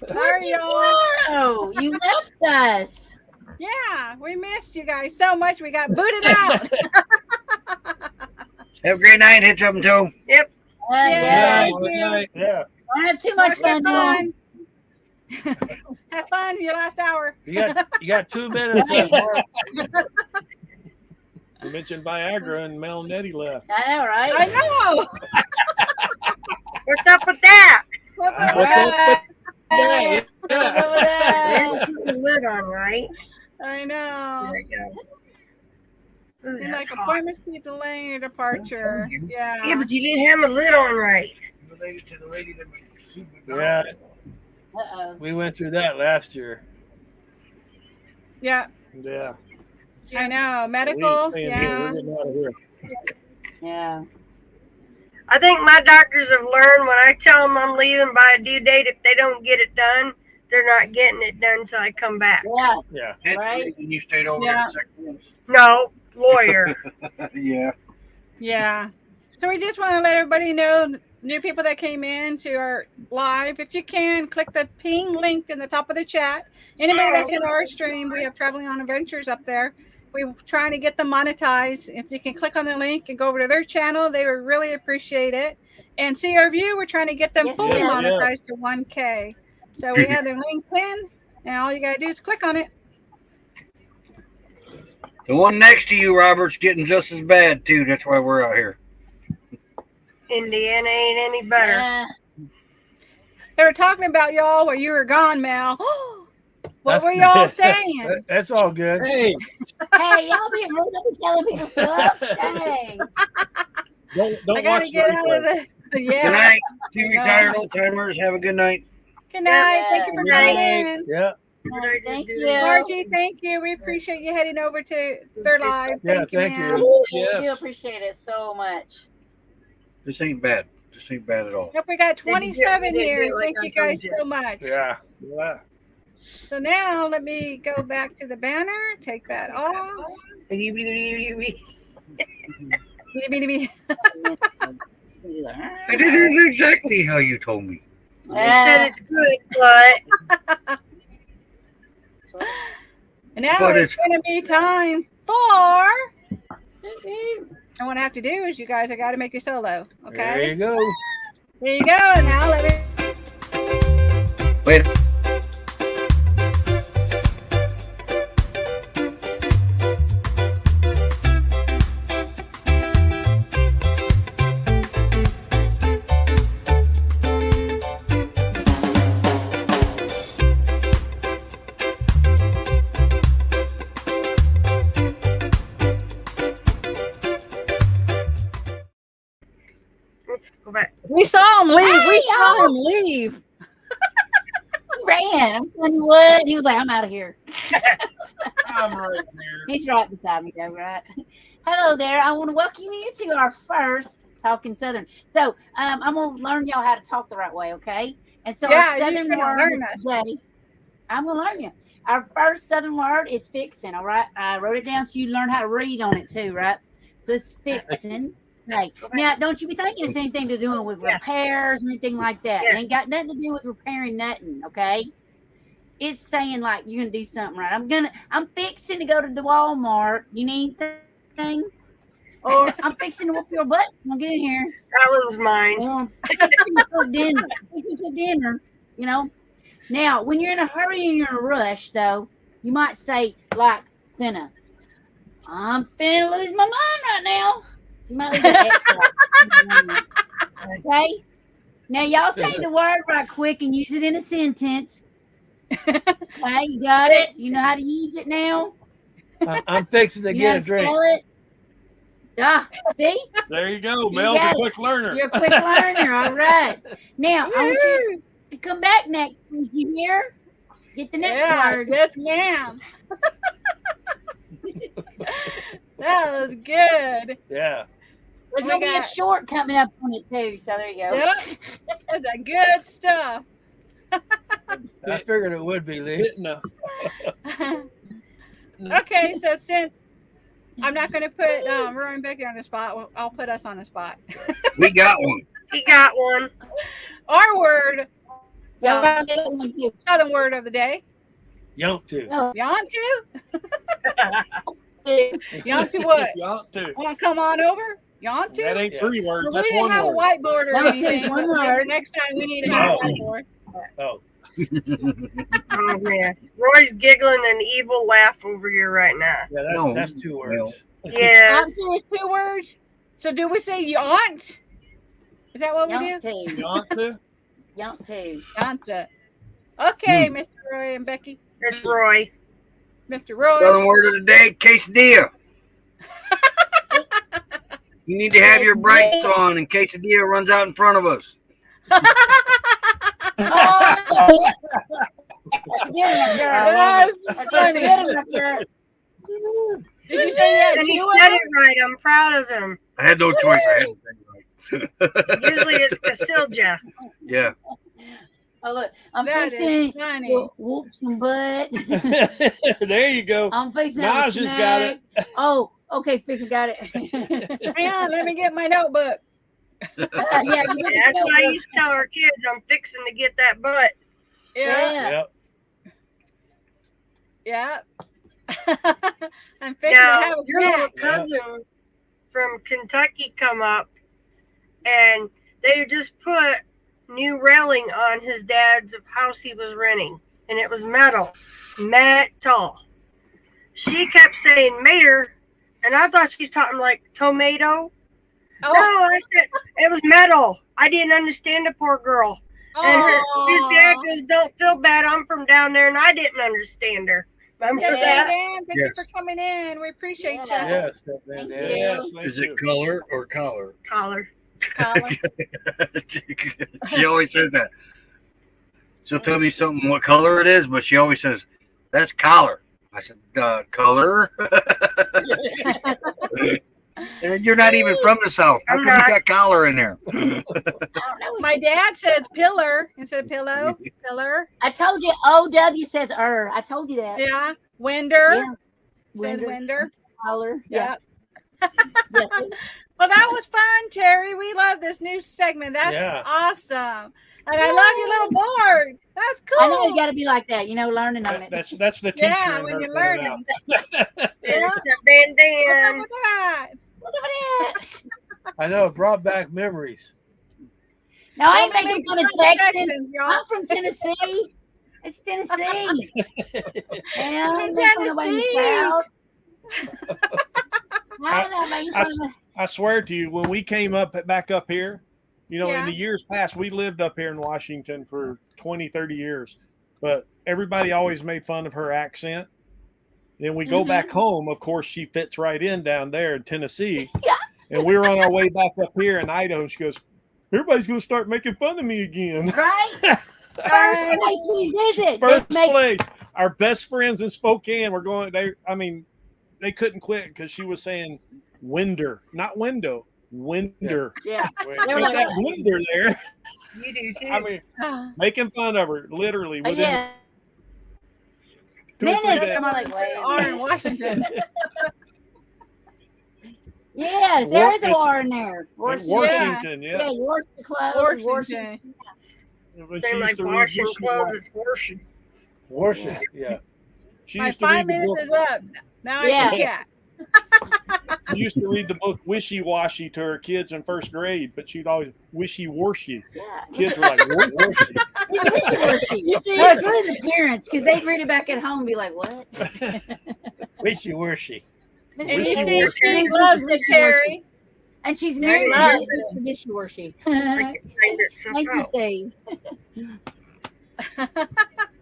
[SPEAKER 2] Sorry, y'all.
[SPEAKER 6] Oh, you left us.
[SPEAKER 2] Yeah, we missed you guys so much. We got booted out.
[SPEAKER 5] Have a great night, Hitch Up and Toe.
[SPEAKER 6] Yeah.
[SPEAKER 2] Thank you.
[SPEAKER 4] Yeah.
[SPEAKER 6] Don't have too much fun now.
[SPEAKER 2] Have fun your last hour.
[SPEAKER 3] You got 2 minutes left, Mark.
[SPEAKER 4] You mentioned Viagra and Mel and Eddie left.
[SPEAKER 6] I know, right?
[SPEAKER 2] I know.
[SPEAKER 1] What's up with that?
[SPEAKER 2] What's up?
[SPEAKER 4] What's up?
[SPEAKER 6] Hey,
[SPEAKER 4] Yeah.
[SPEAKER 6] what's up with that?
[SPEAKER 1] Put the lid on, right?
[SPEAKER 2] I know.
[SPEAKER 1] There you go. Ooh,
[SPEAKER 2] And
[SPEAKER 1] that's
[SPEAKER 2] like
[SPEAKER 1] hot.
[SPEAKER 2] appointments keep delaying your departure.
[SPEAKER 1] Yeah,
[SPEAKER 2] Yeah.
[SPEAKER 1] but you didn't have a lid on right.
[SPEAKER 3] Yeah,
[SPEAKER 6] Uh-oh.
[SPEAKER 3] we went through that last year.
[SPEAKER 2] Yeah.
[SPEAKER 4] Yeah.
[SPEAKER 2] I know.
[SPEAKER 4] We
[SPEAKER 2] Medical.
[SPEAKER 4] ain't staying here.
[SPEAKER 2] Yeah.
[SPEAKER 4] We're getting out of here.
[SPEAKER 6] Yeah.
[SPEAKER 1] I think my doctors have learned when I tell them I'm leaving by a due date, if they don't get it done, they're not getting it done until I come back.
[SPEAKER 6] Yeah.
[SPEAKER 3] Yeah.
[SPEAKER 6] Right.
[SPEAKER 5] And you stayed over
[SPEAKER 2] Yeah.
[SPEAKER 5] here 6 months.
[SPEAKER 1] No, lawyer.
[SPEAKER 5] Yeah.
[SPEAKER 2] Yeah. So we just want to let everybody know, new people that came in to our live, if you can, click the ping link in the top of the chat. Anybody that's in our stream, we have Traveling on Adventures up there. We're trying to get them monetized. If you can click on the link and go over to their channel, they would really appreciate it. And see our view, we're trying to get them
[SPEAKER 6] Yes,
[SPEAKER 2] fully
[SPEAKER 6] yes.
[SPEAKER 2] monetized to 1K. So we have their link pinned, and all you got to do is click on it.
[SPEAKER 5] The one next to you, Robert's getting just as bad too. That's why we're out here.
[SPEAKER 1] Indiana ain't any better.
[SPEAKER 6] Yeah.
[SPEAKER 2] They were talking about y'all while you were gone, Mel. What
[SPEAKER 3] That's-
[SPEAKER 2] were y'all saying?
[SPEAKER 3] That's all good.
[SPEAKER 4] Hey,
[SPEAKER 6] Hey, y'all being rude up and telling people stuff. Dang.
[SPEAKER 2] I
[SPEAKER 4] don't
[SPEAKER 2] gotta
[SPEAKER 4] watch
[SPEAKER 2] get
[SPEAKER 4] the
[SPEAKER 2] out of
[SPEAKER 4] replay.
[SPEAKER 2] the.
[SPEAKER 5] Good
[SPEAKER 2] Yeah.
[SPEAKER 5] night, you retired old timers. Have a good night.
[SPEAKER 2] Good night. Thank you for
[SPEAKER 3] Good
[SPEAKER 2] coming
[SPEAKER 3] night.
[SPEAKER 2] in.
[SPEAKER 3] Yeah.
[SPEAKER 6] Thank you.
[SPEAKER 2] Margie, thank you. We appreciate you heading over to their live.
[SPEAKER 3] Yeah,
[SPEAKER 2] Thank you,
[SPEAKER 3] thank
[SPEAKER 2] ma'am.
[SPEAKER 3] you.
[SPEAKER 6] We do
[SPEAKER 4] Yes.
[SPEAKER 6] appreciate it so much.
[SPEAKER 5] This ain't bad. This ain't bad at all.
[SPEAKER 2] Yep, we got 27
[SPEAKER 1] Did you
[SPEAKER 2] here.
[SPEAKER 1] do it like
[SPEAKER 2] Thank
[SPEAKER 1] I
[SPEAKER 2] you guys
[SPEAKER 1] told you?
[SPEAKER 2] so much.
[SPEAKER 3] Yeah.
[SPEAKER 4] Yeah.
[SPEAKER 2] So now let me go back to the banner. Take that off. Beep, beep, beep.
[SPEAKER 5] I did it exactly how you told me.
[SPEAKER 1] They said it's good, but
[SPEAKER 2] And now
[SPEAKER 5] But
[SPEAKER 2] it's
[SPEAKER 5] it's-
[SPEAKER 2] going to be time for. And what I have to do is, you guys, I got to make a solo.
[SPEAKER 3] There
[SPEAKER 2] Okay.
[SPEAKER 3] you go.
[SPEAKER 2] There you go. Now let me.
[SPEAKER 5] Wait.
[SPEAKER 2] We saw him leave.
[SPEAKER 6] Hey,
[SPEAKER 2] We saw
[SPEAKER 6] y'all.
[SPEAKER 2] him leave.
[SPEAKER 6] He ran. I'm telling you what. He was like, I'm out of here.
[SPEAKER 3] I'm right here.
[SPEAKER 6] He's right beside me, though, right? Hello there. I want to welcome you to our first Talking Southern. So I'm going to learn y'all how to talk the right way, okay? And so
[SPEAKER 2] Yeah,
[SPEAKER 6] our
[SPEAKER 2] you're
[SPEAKER 6] Southern
[SPEAKER 2] gonna
[SPEAKER 6] word
[SPEAKER 2] learn us.
[SPEAKER 6] today, I'm going to learn you. Our first Southern word is fixing, all right? I wrote it down so you learn how to read on it too, right? So it's fixing. Right. Now, don't you be thinking it's anything to do with repairs or anything like that. It ain't got nothing to do with repairing nothing, okay? It's saying like you're gonna do something right. I'm fixing to go to the Walmart. You need anything? Or I'm fixing to whoop your butt. Come get in here.
[SPEAKER 1] That one's mine.
[SPEAKER 6] Or I'm fixing to cook dinner. Fixing to cook dinner, you know. Now, when you're in a hurry and you're in a rush, though, you might say like I'm finna lose my mind right now. You might leave that X out. Okay? Now, y'all say the word right quick and use it in a sentence. Okay, you got it? You know how to use it now?
[SPEAKER 3] I'm fixing to
[SPEAKER 6] You know
[SPEAKER 3] get
[SPEAKER 6] how
[SPEAKER 3] a
[SPEAKER 6] to
[SPEAKER 3] drink.
[SPEAKER 6] spell it? Ah, see?
[SPEAKER 4] There you go.
[SPEAKER 6] You
[SPEAKER 4] Mel's a
[SPEAKER 6] got it.
[SPEAKER 4] quick learner.
[SPEAKER 6] You're a quick learner. All right. Now, I want you to come back next week. You hear? Get the next word.
[SPEAKER 2] Yes, ma'am. That was good.
[SPEAKER 3] Yeah.
[SPEAKER 6] There's
[SPEAKER 2] We
[SPEAKER 6] going to be a
[SPEAKER 2] got-
[SPEAKER 6] short coming up on it, too. So there you go.
[SPEAKER 2] Yep. That's a good stuff.
[SPEAKER 3] I figured it would be, Lee.
[SPEAKER 4] Hitting a-
[SPEAKER 2] Okay, so since I'm not going to put Roy and Becky on the spot, well, I'll put us on the spot.
[SPEAKER 5] We got one.
[SPEAKER 1] He got one.
[SPEAKER 2] Our word,
[SPEAKER 6] Y'all gotta get one, too.
[SPEAKER 2] Southern word of the day.
[SPEAKER 3] Yonk
[SPEAKER 6] Oh,
[SPEAKER 2] Yontu?
[SPEAKER 6] dude.
[SPEAKER 2] Yontu what?
[SPEAKER 4] You ought to.
[SPEAKER 2] Want to come on over? Yontu?
[SPEAKER 4] That ain't
[SPEAKER 3] Yeah.
[SPEAKER 4] 3 words.
[SPEAKER 2] Well,
[SPEAKER 4] That's
[SPEAKER 2] we didn't
[SPEAKER 4] one
[SPEAKER 2] have
[SPEAKER 4] word.
[SPEAKER 2] a whiteboard or
[SPEAKER 6] Yontu
[SPEAKER 2] anything.
[SPEAKER 6] is one
[SPEAKER 2] but maybe
[SPEAKER 6] word.
[SPEAKER 2] next time we need to have a
[SPEAKER 3] Oh.
[SPEAKER 2] whiteboard.
[SPEAKER 3] Oh,
[SPEAKER 1] Oh man, Roy's giggling an evil laugh over here right now.
[SPEAKER 3] yeah,
[SPEAKER 5] No.
[SPEAKER 3] that's 2 words.
[SPEAKER 1] Yes.
[SPEAKER 2] Yontu is 2 words. So do we say yont? Is that what we do?
[SPEAKER 6] Yontu.
[SPEAKER 4] You ought to.
[SPEAKER 6] Yontu.
[SPEAKER 2] Yonta. Okay, Mr. Roy and Becky.
[SPEAKER 1] It's Roy.
[SPEAKER 2] Mr. Roy.
[SPEAKER 5] Southern word of the day, quesadilla. You need to have your brights on in case quesadilla runs out in front of us.
[SPEAKER 6] Oh, that's a good one right there.
[SPEAKER 2] Yes,
[SPEAKER 6] That's a good one right there.
[SPEAKER 2] Did you say that
[SPEAKER 1] And he
[SPEAKER 2] too?
[SPEAKER 1] said it right. I'm proud of him.
[SPEAKER 5] I had no choice. I had to say it
[SPEAKER 1] Usually it's Casilja.
[SPEAKER 5] right. Yeah.
[SPEAKER 6] Oh, look, I'm
[SPEAKER 2] That is
[SPEAKER 6] fixing
[SPEAKER 2] funny.
[SPEAKER 6] to whoop some butt.
[SPEAKER 4] There you go.
[SPEAKER 6] I'm fixing to have a
[SPEAKER 4] Naja's got
[SPEAKER 6] snack. Oh, okay, fixing got it.
[SPEAKER 2] Hang on, let me get my notebook.
[SPEAKER 6] Yeah, you
[SPEAKER 1] That's what I used to tell our kids. I'm fixing to get that butt.
[SPEAKER 2] Yeah.
[SPEAKER 3] Yep.
[SPEAKER 2] Yeah. I'm fixing to
[SPEAKER 1] Now,
[SPEAKER 2] have a
[SPEAKER 1] your little
[SPEAKER 2] snack.
[SPEAKER 1] cousin from Kentucky come up, and they just put new railing on his dad's house he was renting, and it was metal. She kept saying mater, and I thought she's talking like tomato.
[SPEAKER 2] Oh,
[SPEAKER 1] No, I said it was metal. I didn't understand the poor girl. And his dad goes, "Don't feel bad. I'm from down there, and I didn't understand her." Remember
[SPEAKER 2] Yeah,
[SPEAKER 1] that?
[SPEAKER 2] Dan, thank you
[SPEAKER 5] Yes.
[SPEAKER 2] for coming in. We appreciate you.
[SPEAKER 3] Yes, that man,
[SPEAKER 6] Thank
[SPEAKER 3] yeah.
[SPEAKER 6] you.
[SPEAKER 4] Yes, thank
[SPEAKER 5] Is it
[SPEAKER 4] you.
[SPEAKER 5] color or collar?
[SPEAKER 1] Collar.
[SPEAKER 2] Colin.
[SPEAKER 5] She always says that. She'll tell me something what color it is, but she always says, "That's collar." I said, "Color." And you're not even from the South. How come you got collar in there?
[SPEAKER 6] I don't know.
[SPEAKER 2] My dad says pillar instead of pillow. Pillar.
[SPEAKER 6] I told you OW says I told you that.
[SPEAKER 2] Yeah. Winder.
[SPEAKER 6] Yeah.
[SPEAKER 2] Said winder.
[SPEAKER 6] Collar.
[SPEAKER 2] Yeah.
[SPEAKER 6] Yes.
[SPEAKER 2] Well, that was fun, Terry. We love this new segment. That's
[SPEAKER 3] Yeah.
[SPEAKER 2] awesome. And I love your little board. That's cool.
[SPEAKER 6] I know you got to be like that, learning on it.
[SPEAKER 4] That's the teacher.
[SPEAKER 2] Yeah,
[SPEAKER 4] in
[SPEAKER 2] when
[SPEAKER 4] her
[SPEAKER 2] you're
[SPEAKER 4] coming
[SPEAKER 2] learning.
[SPEAKER 4] out.
[SPEAKER 1] There's the
[SPEAKER 2] What's up
[SPEAKER 1] bandana.
[SPEAKER 2] with that?
[SPEAKER 6] What's up with that?
[SPEAKER 3] I know, it brought back memories.
[SPEAKER 6] No, I ain't
[SPEAKER 2] Don't
[SPEAKER 6] making
[SPEAKER 2] make
[SPEAKER 6] fun of
[SPEAKER 2] fun of
[SPEAKER 6] Texans.
[SPEAKER 2] Texans, y'all.
[SPEAKER 6] I'm from Tennessee. It's Tennessee. Yeah,
[SPEAKER 2] From
[SPEAKER 6] I'm making fun of nobody in the
[SPEAKER 2] Tennessee.
[SPEAKER 6] South. I'm not making fun of
[SPEAKER 4] I swear to you, when we came back up here, in
[SPEAKER 2] Yeah.
[SPEAKER 4] the years past, we lived up here in Washington for 20, 30 years. But everybody always made fun of her accent. Then we go back home. Of course, she fits right in down there in Tennessee.
[SPEAKER 6] Yeah.
[SPEAKER 4] And we were on our way back up here in Idaho. She goes, everybody's going to start making fun of me again.
[SPEAKER 6] Right? First place we visit.
[SPEAKER 4] First
[SPEAKER 6] They make
[SPEAKER 4] place. Our best friends in Spokane were going. They couldn't quit because she was saying winder, not window, winder.
[SPEAKER 6] yeah.
[SPEAKER 3] Wait,
[SPEAKER 6] They were
[SPEAKER 4] With
[SPEAKER 6] like,
[SPEAKER 4] that winder there.
[SPEAKER 1] You do too.
[SPEAKER 4] I mean, making fun of her literally within
[SPEAKER 6] yeah.
[SPEAKER 4] 2 or 3
[SPEAKER 6] Minutes.
[SPEAKER 4] days.
[SPEAKER 6] I'm like, wait. a
[SPEAKER 2] Are in
[SPEAKER 6] minute.
[SPEAKER 2] Washington.
[SPEAKER 6] Yes, there is a war in there.
[SPEAKER 4] Washington,
[SPEAKER 6] Yeah,
[SPEAKER 4] yes.
[SPEAKER 6] you wash the clothes.
[SPEAKER 2] Washington.
[SPEAKER 4] When she
[SPEAKER 1] Same
[SPEAKER 4] used
[SPEAKER 1] like
[SPEAKER 4] to read
[SPEAKER 1] washing
[SPEAKER 4] wishy
[SPEAKER 1] clothes
[SPEAKER 4] washy.
[SPEAKER 1] is washing.
[SPEAKER 3] Worship. Yeah.
[SPEAKER 4] She
[SPEAKER 2] My
[SPEAKER 4] used to
[SPEAKER 2] 5
[SPEAKER 4] read the
[SPEAKER 2] minutes
[SPEAKER 4] book.
[SPEAKER 2] is up. Now I
[SPEAKER 6] Yeah.
[SPEAKER 2] can chat.
[SPEAKER 4] She used to read the book Wishy Washy to her kids in first grade, but she'd always wishy washy.
[SPEAKER 6] Yeah.
[SPEAKER 4] Kids were like, "Worship."
[SPEAKER 6] It's wishy-washy.
[SPEAKER 2] You see,
[SPEAKER 6] No, it's really the parents because they'd read it back at home and be like, what?
[SPEAKER 3] Wishy washy.
[SPEAKER 2] and you
[SPEAKER 4] Wishy
[SPEAKER 2] see,
[SPEAKER 4] washy.
[SPEAKER 2] she loves the cherry.
[SPEAKER 6] And she's married to
[SPEAKER 1] Right.
[SPEAKER 6] Mr. Wishy-washy.
[SPEAKER 1] I can find it
[SPEAKER 6] Thank you,
[SPEAKER 1] somehow.
[SPEAKER 6] Steve.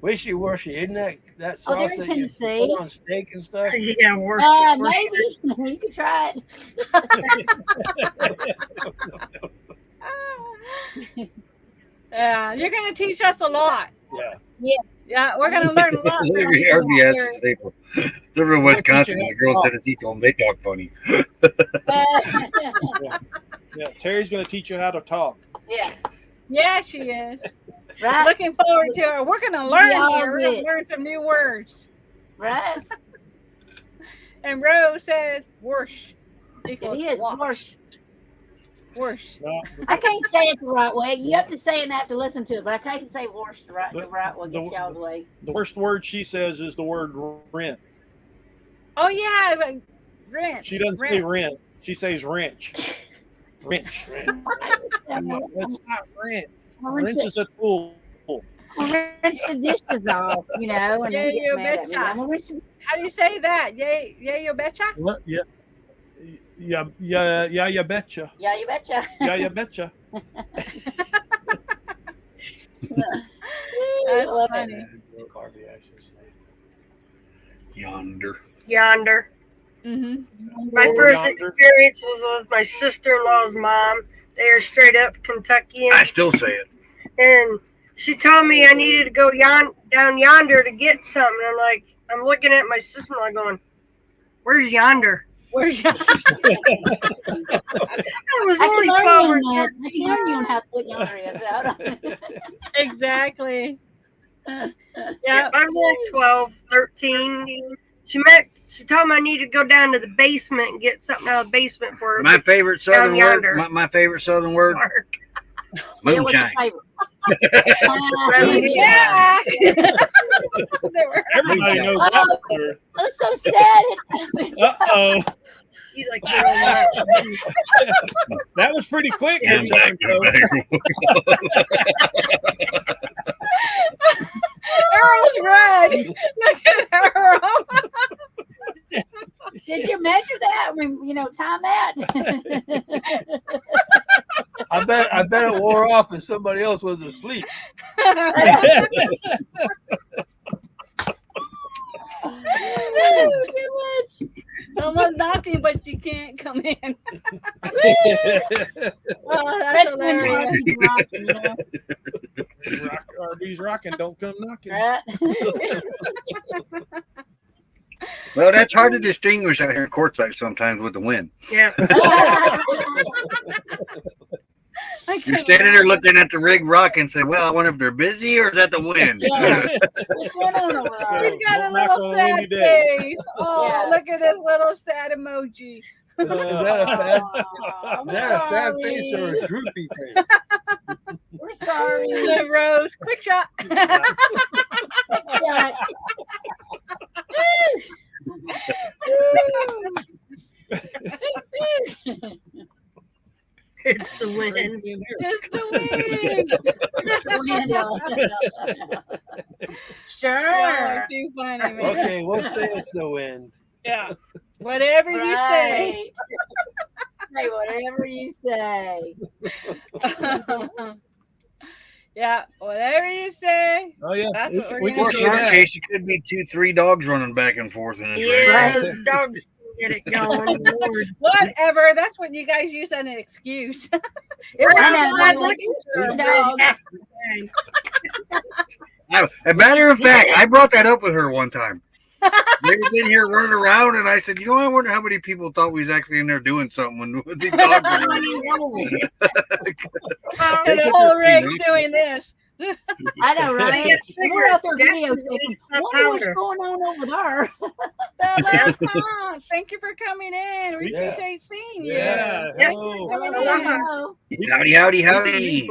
[SPEAKER 3] Wishy washy. Isn't that
[SPEAKER 6] Oh, they're
[SPEAKER 3] sauce
[SPEAKER 6] in
[SPEAKER 3] that you
[SPEAKER 6] Tennessee.
[SPEAKER 3] put on steak and stuff?
[SPEAKER 1] Yeah, worship.
[SPEAKER 6] Maybe. You could try it.
[SPEAKER 2] Yeah, you're going to teach us a lot.
[SPEAKER 3] Yeah.
[SPEAKER 2] Yeah, we're going to learn a lot. from
[SPEAKER 5] Look
[SPEAKER 2] you.
[SPEAKER 5] at RBS staple. They're in Wisconsin.
[SPEAKER 4] Teaching
[SPEAKER 5] The girl
[SPEAKER 4] us
[SPEAKER 5] in Tennessee told them they talk funny.
[SPEAKER 4] Yeah, Terry's going to teach you how to talk.
[SPEAKER 6] yeah.
[SPEAKER 2] Yeah, she is.
[SPEAKER 6] Right.
[SPEAKER 2] Looking forward to her. We're going to learn
[SPEAKER 6] Yeah,
[SPEAKER 2] here. We're going
[SPEAKER 6] good.
[SPEAKER 2] to learn some new words.
[SPEAKER 6] Right.
[SPEAKER 2] And Rose says, whoosh.
[SPEAKER 6] It
[SPEAKER 2] Equals
[SPEAKER 6] is.
[SPEAKER 2] wash.
[SPEAKER 6] Worse.
[SPEAKER 2] Whoosh.
[SPEAKER 4] No,
[SPEAKER 6] I can't say it the right way. You have to say it and I have to listen to it, but I can't say worse the right way. Gets y'all's way.
[SPEAKER 4] the worst word she says is the word rent.
[SPEAKER 2] Oh, yeah. But wrench.
[SPEAKER 4] She doesn't say rent. She says wrench. Wrench. No, that's not rent. Wrench is a tool.
[SPEAKER 6] Rinse the dishes off, and
[SPEAKER 2] Yeah,
[SPEAKER 6] then he gets
[SPEAKER 2] you
[SPEAKER 6] mad at me.
[SPEAKER 2] betcha.
[SPEAKER 6] I'm gonna rinse the
[SPEAKER 2] How do you say that? Yay, you betcha?
[SPEAKER 4] What? Yeah, you betcha.
[SPEAKER 6] Yeah, you betcha.
[SPEAKER 4] Yeah, you betcha.
[SPEAKER 2] That's
[SPEAKER 6] Love it.
[SPEAKER 2] funny.
[SPEAKER 3] Barbie, I should say.
[SPEAKER 5] Yonder.
[SPEAKER 1] Yonder.
[SPEAKER 2] Mm-hmm.
[SPEAKER 1] My
[SPEAKER 4] Or
[SPEAKER 1] first
[SPEAKER 4] yonder.
[SPEAKER 1] experience was with my sister-in-law's mom. They are straight up Kentuckian.
[SPEAKER 5] I still say it.
[SPEAKER 1] And she told me I needed to go down yonder to get something. I'm looking at my sister-in-law going, "Where's yonder?"
[SPEAKER 2] Where's your
[SPEAKER 1] I was
[SPEAKER 6] I can
[SPEAKER 1] only
[SPEAKER 6] learn
[SPEAKER 1] 12
[SPEAKER 6] you
[SPEAKER 1] or
[SPEAKER 6] on that. I can learn you on how to put yonder is out.
[SPEAKER 2] exactly?
[SPEAKER 1] Yeah,
[SPEAKER 2] Yeah.
[SPEAKER 1] I was only 12, 13. She told me I needed to go down to the basement and get something out of the basement for her.
[SPEAKER 5] My favorite southern
[SPEAKER 1] Down
[SPEAKER 5] word.
[SPEAKER 1] yonder.
[SPEAKER 5] My favorite southern word.
[SPEAKER 1] Mark.
[SPEAKER 6] Yeah, what's your
[SPEAKER 5] Moonshine.
[SPEAKER 6] favorite?
[SPEAKER 2] Yeah. They were-
[SPEAKER 4] Everybody knows that word.
[SPEAKER 6] I'm so sad.
[SPEAKER 4] Uh-oh.
[SPEAKER 1] He's like, "You know what?"
[SPEAKER 4] That was pretty quick.
[SPEAKER 5] Get
[SPEAKER 4] Good
[SPEAKER 5] back,
[SPEAKER 4] job,
[SPEAKER 5] get
[SPEAKER 4] Coach.
[SPEAKER 5] back.
[SPEAKER 2] Earl's red. Look at Earl.
[SPEAKER 6] Did you measure that? I mean, time that.
[SPEAKER 3] I bet it wore off and somebody else was asleep.
[SPEAKER 6] Too much.
[SPEAKER 2] Someone's knocking, but you can't come in. Oh, that's
[SPEAKER 6] Especially when
[SPEAKER 2] hilarious.
[SPEAKER 6] Harvey's rocking,
[SPEAKER 4] Rock, RB's rocking. Don't come knocking.
[SPEAKER 6] Right?
[SPEAKER 5] Well, that's hard to distinguish out here in Quartzsite sometimes with the wind.
[SPEAKER 1] Yeah.
[SPEAKER 2] I
[SPEAKER 5] You're
[SPEAKER 2] can't
[SPEAKER 5] standing there looking at the rig rock and say, "Well, I wonder if they're busy or is that the wind?"
[SPEAKER 6] Yeah. What's going on over there?
[SPEAKER 2] He's got a
[SPEAKER 4] Don't knock
[SPEAKER 2] little
[SPEAKER 4] on a
[SPEAKER 2] sad
[SPEAKER 4] windy day.
[SPEAKER 2] face. Oh,
[SPEAKER 6] Yeah.
[SPEAKER 2] look at his little sad emoji.
[SPEAKER 3] Is that a sad?
[SPEAKER 6] I'm
[SPEAKER 3] Is that a sad
[SPEAKER 6] sorry.
[SPEAKER 3] face or a droopy face?
[SPEAKER 6] We're sorry.
[SPEAKER 2] Good Rose, quick shot.
[SPEAKER 6] Shot.
[SPEAKER 1] It's the wind.
[SPEAKER 2] Just the wind.
[SPEAKER 6] Sure.
[SPEAKER 2] Oh, too funny, man.
[SPEAKER 3] Okay, we'll say it's the wind.
[SPEAKER 2] Yeah. Whatever you say.
[SPEAKER 6] Say whatever you say.
[SPEAKER 2] Yeah, whatever you say.
[SPEAKER 4] Oh yeah,
[SPEAKER 2] That's what we're
[SPEAKER 4] we
[SPEAKER 2] gonna
[SPEAKER 4] can
[SPEAKER 5] Or
[SPEAKER 4] say
[SPEAKER 5] worst
[SPEAKER 4] that.
[SPEAKER 5] case, it could be 2-3 dogs running back and forth in this rig.
[SPEAKER 1] Yeah,
[SPEAKER 6] Right.
[SPEAKER 1] those dogs get it going. Lord.
[SPEAKER 2] Whatever. That's what you guys use as an excuse. It was
[SPEAKER 6] I
[SPEAKER 2] a
[SPEAKER 6] know.
[SPEAKER 2] bad
[SPEAKER 6] Like,
[SPEAKER 2] excuse.
[SPEAKER 6] dogs.
[SPEAKER 5] As a matter of fact, I brought that up with her one time. They was in here running around, and I said, "You know, I wonder how many people thought we was actually in there doing something when these dogs were around."
[SPEAKER 2] And the whole rig's doing this.
[SPEAKER 6] I know, right? We're out there
[SPEAKER 1] That's
[SPEAKER 6] videotaping.
[SPEAKER 1] the
[SPEAKER 6] Wonder what's
[SPEAKER 1] powder.
[SPEAKER 6] going on over there.
[SPEAKER 2] Hello, Tom. Thank you for coming in. We
[SPEAKER 3] Yeah.
[SPEAKER 2] appreciate seeing you.
[SPEAKER 4] Yeah.
[SPEAKER 1] Yeah.
[SPEAKER 4] Hello.
[SPEAKER 2] Coming
[SPEAKER 1] Aloha.
[SPEAKER 2] in.
[SPEAKER 5] Howdy, howdy, howdy.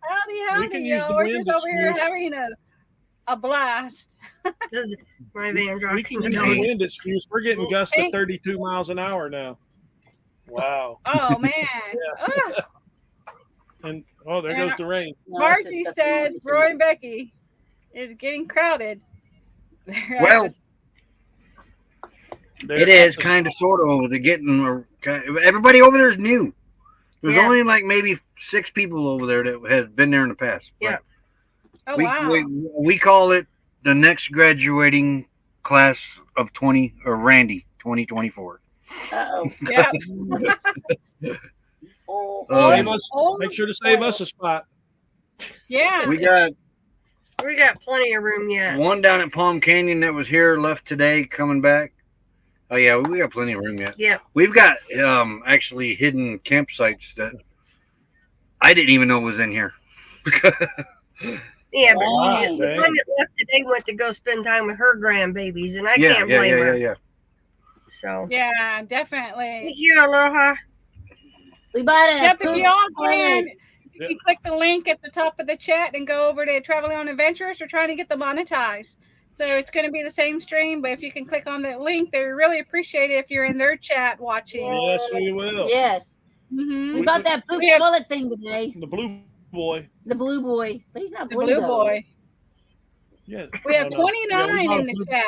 [SPEAKER 2] Howdy,
[SPEAKER 4] can use
[SPEAKER 2] y'all.
[SPEAKER 4] the
[SPEAKER 2] We're
[SPEAKER 4] wind
[SPEAKER 2] just over here
[SPEAKER 4] excuse.
[SPEAKER 2] having a blast.
[SPEAKER 1] My van
[SPEAKER 4] We can use the
[SPEAKER 1] dropped.
[SPEAKER 4] wind excuse. We're getting gusts
[SPEAKER 2] Hey.
[SPEAKER 4] at 32 miles an hour now.
[SPEAKER 3] Wow.
[SPEAKER 2] Oh, man. Ugh.
[SPEAKER 4] And there
[SPEAKER 2] And
[SPEAKER 4] goes the rain.
[SPEAKER 6] No,
[SPEAKER 2] Margie
[SPEAKER 6] it's just
[SPEAKER 2] said
[SPEAKER 6] the-
[SPEAKER 2] Roy and Becky is getting crowded. They're
[SPEAKER 5] Well,
[SPEAKER 2] just-
[SPEAKER 5] it is kind of sort of. They're getting everybody over there is new. There's
[SPEAKER 1] Yeah.
[SPEAKER 5] only like maybe 6 people over there that has been there in the past.
[SPEAKER 1] Yeah.
[SPEAKER 2] oh,
[SPEAKER 5] We,
[SPEAKER 2] wow.
[SPEAKER 5] we call it the next graduating class of 2024.
[SPEAKER 6] Uh-oh.
[SPEAKER 2] Yeah.
[SPEAKER 4] Save us.
[SPEAKER 2] Oh,
[SPEAKER 4] Make sure to save us a spot.
[SPEAKER 2] yeah.
[SPEAKER 5] We got
[SPEAKER 1] We got plenty of room yet.
[SPEAKER 5] one down at Palm Canyon that was here, left today, coming back. Oh yeah, we got plenty of room yet.
[SPEAKER 1] Yeah.
[SPEAKER 5] We've got actually hidden campsites that I didn't even know was in here.
[SPEAKER 1] Yeah, but
[SPEAKER 6] Dang.
[SPEAKER 1] the one that left today went to go spend time with her grandbabies, and I
[SPEAKER 5] yeah,
[SPEAKER 1] can't
[SPEAKER 5] yeah,
[SPEAKER 1] blame
[SPEAKER 5] yeah,
[SPEAKER 1] her.
[SPEAKER 5] yeah, yeah.
[SPEAKER 1] So,
[SPEAKER 2] Yeah,
[SPEAKER 1] thank
[SPEAKER 2] definitely.
[SPEAKER 1] you, Aloha.
[SPEAKER 6] We bought a
[SPEAKER 2] Yep, if
[SPEAKER 6] poop
[SPEAKER 2] y'all
[SPEAKER 6] plate.
[SPEAKER 2] can, you click the link at the top of the chat and go over to Traveling on Adventures. We're trying to get them monetized. So it's going to be the same stream, but if you can click on that link, they really appreciate it if you're in their chat watching.
[SPEAKER 4] Yes, we will.
[SPEAKER 6] Yes.
[SPEAKER 2] Mm-hmm.
[SPEAKER 6] We bought that poop
[SPEAKER 2] We have-
[SPEAKER 6] bullet thing today.
[SPEAKER 4] The blue boy.
[SPEAKER 6] The blue boy. But he's not
[SPEAKER 2] The
[SPEAKER 6] blue,
[SPEAKER 2] blue
[SPEAKER 6] though.
[SPEAKER 2] boy.
[SPEAKER 4] Yeah.
[SPEAKER 2] We have
[SPEAKER 4] Oh, no.
[SPEAKER 2] 29
[SPEAKER 4] Yeah, we bought
[SPEAKER 2] in
[SPEAKER 4] a
[SPEAKER 2] the
[SPEAKER 4] blue-
[SPEAKER 2] chat.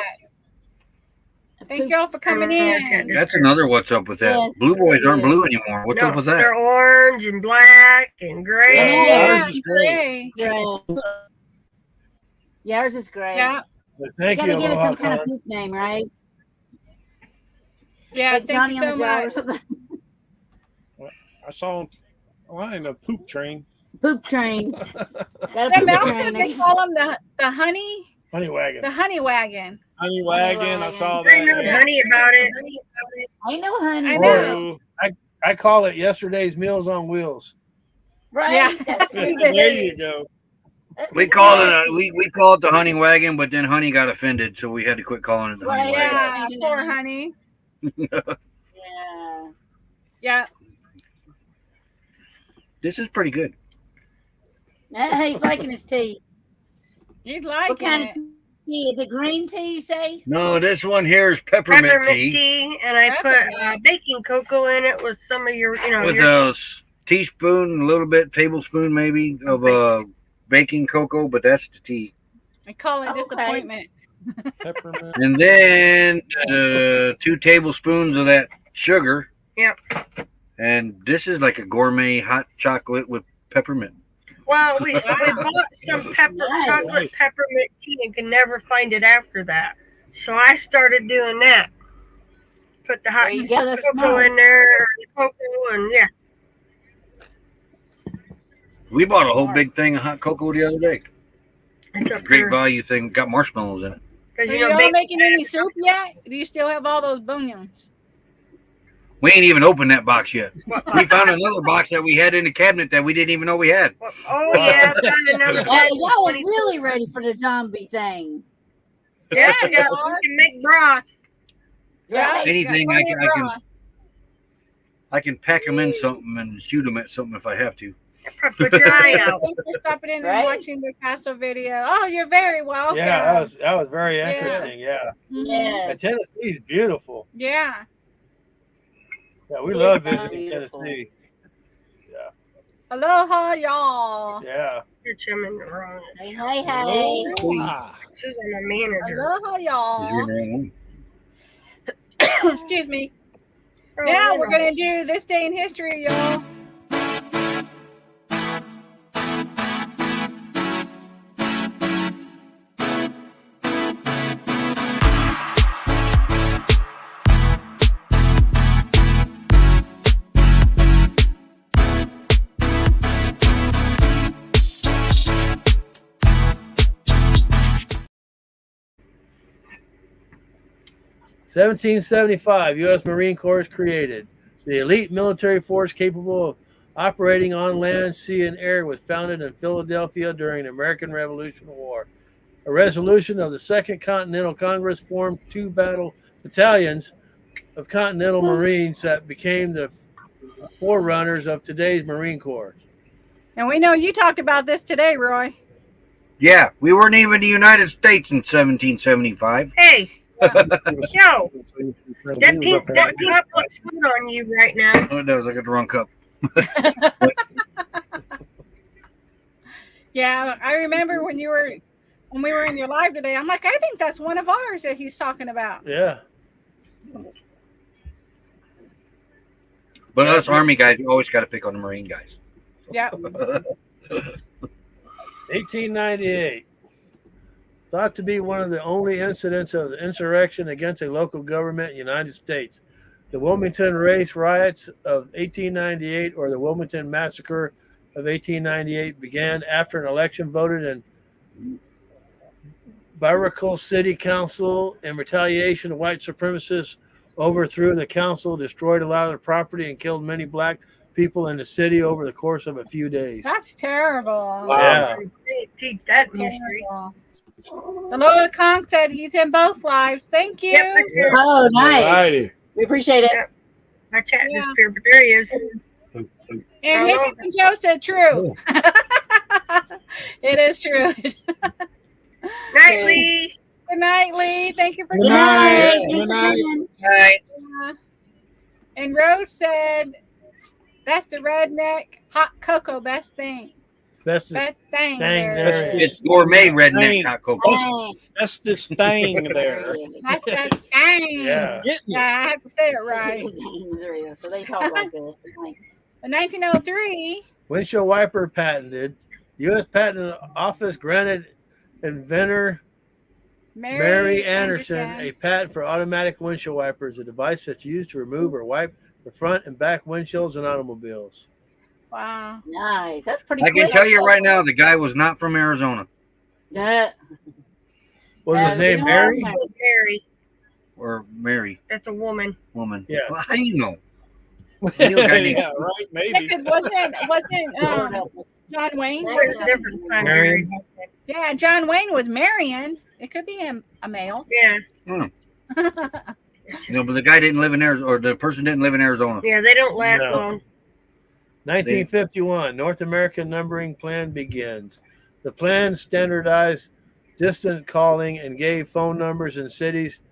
[SPEAKER 6] A
[SPEAKER 2] Thank
[SPEAKER 6] poop-
[SPEAKER 2] y'all for coming in.
[SPEAKER 5] That's another what's up with that.
[SPEAKER 6] Yes,
[SPEAKER 5] Blue boys aren't
[SPEAKER 6] yeah.
[SPEAKER 5] blue anymore. What's
[SPEAKER 1] No,
[SPEAKER 5] up with
[SPEAKER 1] they're
[SPEAKER 5] that?
[SPEAKER 1] orange and black and gray.
[SPEAKER 6] Yeah.
[SPEAKER 4] Ours is great.
[SPEAKER 2] great.
[SPEAKER 6] Gray. Yeah, ours is gray.
[SPEAKER 2] Yeah,
[SPEAKER 3] Well,
[SPEAKER 6] You
[SPEAKER 3] thank
[SPEAKER 6] gotta
[SPEAKER 3] you,
[SPEAKER 6] give it
[SPEAKER 3] Aloha.
[SPEAKER 6] some kind of
[SPEAKER 3] Con.
[SPEAKER 6] poop name, right?
[SPEAKER 2] yeah.
[SPEAKER 6] Like
[SPEAKER 2] Thank
[SPEAKER 6] Johnny
[SPEAKER 2] you
[SPEAKER 6] on
[SPEAKER 2] so
[SPEAKER 6] the jar or
[SPEAKER 2] much.
[SPEAKER 6] something.
[SPEAKER 4] I saw him. Oh, I ain't a poop train.
[SPEAKER 6] Poop train. Got a
[SPEAKER 2] Yeah,
[SPEAKER 6] poop
[SPEAKER 2] Mel
[SPEAKER 6] train.
[SPEAKER 2] said they call them the honey wagon.
[SPEAKER 4] Honey wagon. I saw
[SPEAKER 1] I know
[SPEAKER 4] that. Yeah.
[SPEAKER 1] honey about it.
[SPEAKER 6] Ain't no honey.
[SPEAKER 2] I
[SPEAKER 6] there.
[SPEAKER 2] know.
[SPEAKER 4] Oh,
[SPEAKER 3] I call it yesterday's Meals on Wheels.
[SPEAKER 6] Right?
[SPEAKER 2] Yeah.
[SPEAKER 6] That's
[SPEAKER 4] there
[SPEAKER 6] it.
[SPEAKER 4] you go.
[SPEAKER 6] That's
[SPEAKER 5] We
[SPEAKER 6] what
[SPEAKER 5] called it
[SPEAKER 6] said.
[SPEAKER 5] we call it the honey wagon, but then honey got offended, so we had to quit calling it the honey
[SPEAKER 6] Right,
[SPEAKER 5] wagon.
[SPEAKER 2] Yeah, poor honey.
[SPEAKER 6] Yeah.
[SPEAKER 2] Yeah.
[SPEAKER 5] This is pretty good.
[SPEAKER 6] He's liking his tea.
[SPEAKER 2] You'd like
[SPEAKER 6] What kind
[SPEAKER 2] it.
[SPEAKER 6] of tea? Is it green tea, you say?
[SPEAKER 5] No, this one here is peppermint,
[SPEAKER 1] Peppermint
[SPEAKER 5] tea,
[SPEAKER 1] tea, and I put baking cocoa in it with some of your,
[SPEAKER 5] with
[SPEAKER 1] your,
[SPEAKER 5] a teaspoon, a little bit, tablespoon maybe of baking cocoa, but that's the tea.
[SPEAKER 2] I call it
[SPEAKER 6] Okay.
[SPEAKER 2] disappointment.
[SPEAKER 4] Peppermint.
[SPEAKER 5] And then 2 tablespoons of that sugar.
[SPEAKER 1] Yep.
[SPEAKER 5] And this is like a gourmet hot chocolate with peppermint.
[SPEAKER 1] well, we bought some
[SPEAKER 6] Nice.
[SPEAKER 1] chocolate peppermint tea and could never find it after that. So I started doing that. Put the hot
[SPEAKER 6] There you go. That's
[SPEAKER 1] cocoa
[SPEAKER 6] smart.
[SPEAKER 1] in there, the cocoa, and yeah.
[SPEAKER 5] We bought a whole
[SPEAKER 6] Smart.
[SPEAKER 5] big thing of hot cocoa the other day.
[SPEAKER 1] It's up
[SPEAKER 5] Great
[SPEAKER 1] there.
[SPEAKER 5] value thing. Got marshmallows in it.
[SPEAKER 1] Because
[SPEAKER 2] Are
[SPEAKER 1] you
[SPEAKER 2] you
[SPEAKER 1] know,
[SPEAKER 2] all
[SPEAKER 1] baking
[SPEAKER 2] making any soup yet? Do you still have all those bunions?
[SPEAKER 5] We ain't even opened that box yet. We found another box that we had in the cabinet that we didn't even know we had.
[SPEAKER 1] oh yeah, I found another
[SPEAKER 6] Y'all are really ready for the zombie thing.
[SPEAKER 1] Yeah,
[SPEAKER 2] you
[SPEAKER 1] yeah,
[SPEAKER 2] are.
[SPEAKER 1] we can make broth.
[SPEAKER 2] Yeah.
[SPEAKER 5] Anything
[SPEAKER 2] Plenty of broth.
[SPEAKER 5] I can pack them in something and shoot them at something if I have to.
[SPEAKER 1] Put your eye out.
[SPEAKER 2] Thanks for stopping in
[SPEAKER 6] Right.
[SPEAKER 2] and watching the Castle video. Oh, you're very welcome.
[SPEAKER 3] Yeah, that was very
[SPEAKER 2] Yeah.
[SPEAKER 3] interesting. Yeah.
[SPEAKER 2] Mhm.
[SPEAKER 6] Yes.
[SPEAKER 3] And Tennessee's beautiful.
[SPEAKER 2] Yeah.
[SPEAKER 3] Yeah, we
[SPEAKER 6] It
[SPEAKER 3] love
[SPEAKER 6] is
[SPEAKER 3] visiting
[SPEAKER 6] beautiful.
[SPEAKER 3] Tennessee.
[SPEAKER 2] Aloha, y'all.
[SPEAKER 3] Yeah.
[SPEAKER 1] You're trimming the wrong.
[SPEAKER 6] Hey, hey, hey.
[SPEAKER 4] Aloha.
[SPEAKER 1] She's on the manager.
[SPEAKER 2] Aloha,
[SPEAKER 5] Is your
[SPEAKER 2] y'all.
[SPEAKER 5] name?
[SPEAKER 2] Excuse me. Now we're going to do this day in history, y'all.
[SPEAKER 3] 1775, U.S. Marine Corps is created. The elite military force capable of operating on land, sea, and air was founded in Philadelphia during the American Revolutionary War. A resolution of the Second Continental Congress formed 2 battalions of Continental Marines that became the forerunners of today's Marine Corps.
[SPEAKER 2] And we know you talked about this today, Roy.
[SPEAKER 5] Yeah, we weren't even the United States in 1775.
[SPEAKER 1] Hey, yo, that
[SPEAKER 4] That
[SPEAKER 1] pink cup looks good on you right now.
[SPEAKER 5] Oh, no, I got the wrong cup.
[SPEAKER 2] Yeah, I remember when we were in your live today. I'm like, I think that's one of ours that he's talking about.
[SPEAKER 3] Yeah.
[SPEAKER 5] But us Army guys, you always got to pick on the Marine guys.
[SPEAKER 2] Yeah.
[SPEAKER 3] 1898. Thought to be one of the only incidents of insurrection against a local government in the United States. The Wilmington Race Riots of 1898 or the Wilmington Massacre of 1898 began after an election voted in Baracle City Council in retaliation. White supremacists overthrew the council, destroyed a lot of the property, and killed many black people in the city over the course of a few days.
[SPEAKER 2] That's terrible.
[SPEAKER 3] Yeah.
[SPEAKER 1] Teach that mystery.
[SPEAKER 2] Terrible. The Lord Conk said he's in both lives. Thank you.
[SPEAKER 1] Yep, I see it.
[SPEAKER 6] Oh, nice.
[SPEAKER 4] Alrighty.
[SPEAKER 6] We appreciate it.
[SPEAKER 1] Yep. My chat disappeared, but there he is.
[SPEAKER 2] And Hickson Joe said true. It is true.
[SPEAKER 1] Nightly.
[SPEAKER 2] Good night, Lee. Thank you for
[SPEAKER 6] Good
[SPEAKER 2] coming.
[SPEAKER 6] night.
[SPEAKER 4] Good
[SPEAKER 6] Thanks for
[SPEAKER 4] night.
[SPEAKER 6] coming.
[SPEAKER 1] Night.
[SPEAKER 2] And Rose said, that's the redneck hot cocoa best thing.
[SPEAKER 3] Best
[SPEAKER 2] Best thing.
[SPEAKER 3] Dang,
[SPEAKER 2] there.
[SPEAKER 3] there it
[SPEAKER 5] It's gourmet redneck
[SPEAKER 4] Dang.
[SPEAKER 5] hot cocoa.
[SPEAKER 6] Hey.
[SPEAKER 4] That's this thing there.
[SPEAKER 2] That's that thing.
[SPEAKER 3] Yeah.
[SPEAKER 4] Getting
[SPEAKER 2] Yeah, I have to say it right.
[SPEAKER 6] So they talk like this. Like,
[SPEAKER 2] In 1903,
[SPEAKER 3] windshield wiper patented. U.S. Patent Office granted inventor Mary Anderson a patent for automatic windshield wipers, a device that's used to remove or wipe the front and back windshields in automobiles.
[SPEAKER 2] wow.
[SPEAKER 6] nice. That's pretty
[SPEAKER 5] I
[SPEAKER 6] cool.
[SPEAKER 5] can tell you right now, the guy was not from Arizona
[SPEAKER 3] Was his name Mary?
[SPEAKER 1] Mary.
[SPEAKER 5] or Mary,
[SPEAKER 1] That's a woman.
[SPEAKER 5] woman.
[SPEAKER 3] Yeah.
[SPEAKER 5] Well, how do you know?
[SPEAKER 4] Yeah, right. Maybe.
[SPEAKER 2] It wasn't John Wayne.
[SPEAKER 1] There's a different kind of
[SPEAKER 3] Mary.
[SPEAKER 1] Mary.
[SPEAKER 2] Yeah, John Wayne was Marion. It could be a male.
[SPEAKER 1] Yeah.
[SPEAKER 5] No, but the guy didn't live in Arizona, or the person didn't live in Arizona.
[SPEAKER 1] Yeah, they don't last
[SPEAKER 3] No.
[SPEAKER 1] long.
[SPEAKER 3] 1951, North American numbering plan begins. The plan standardized distant calling and gave phone numbers in cities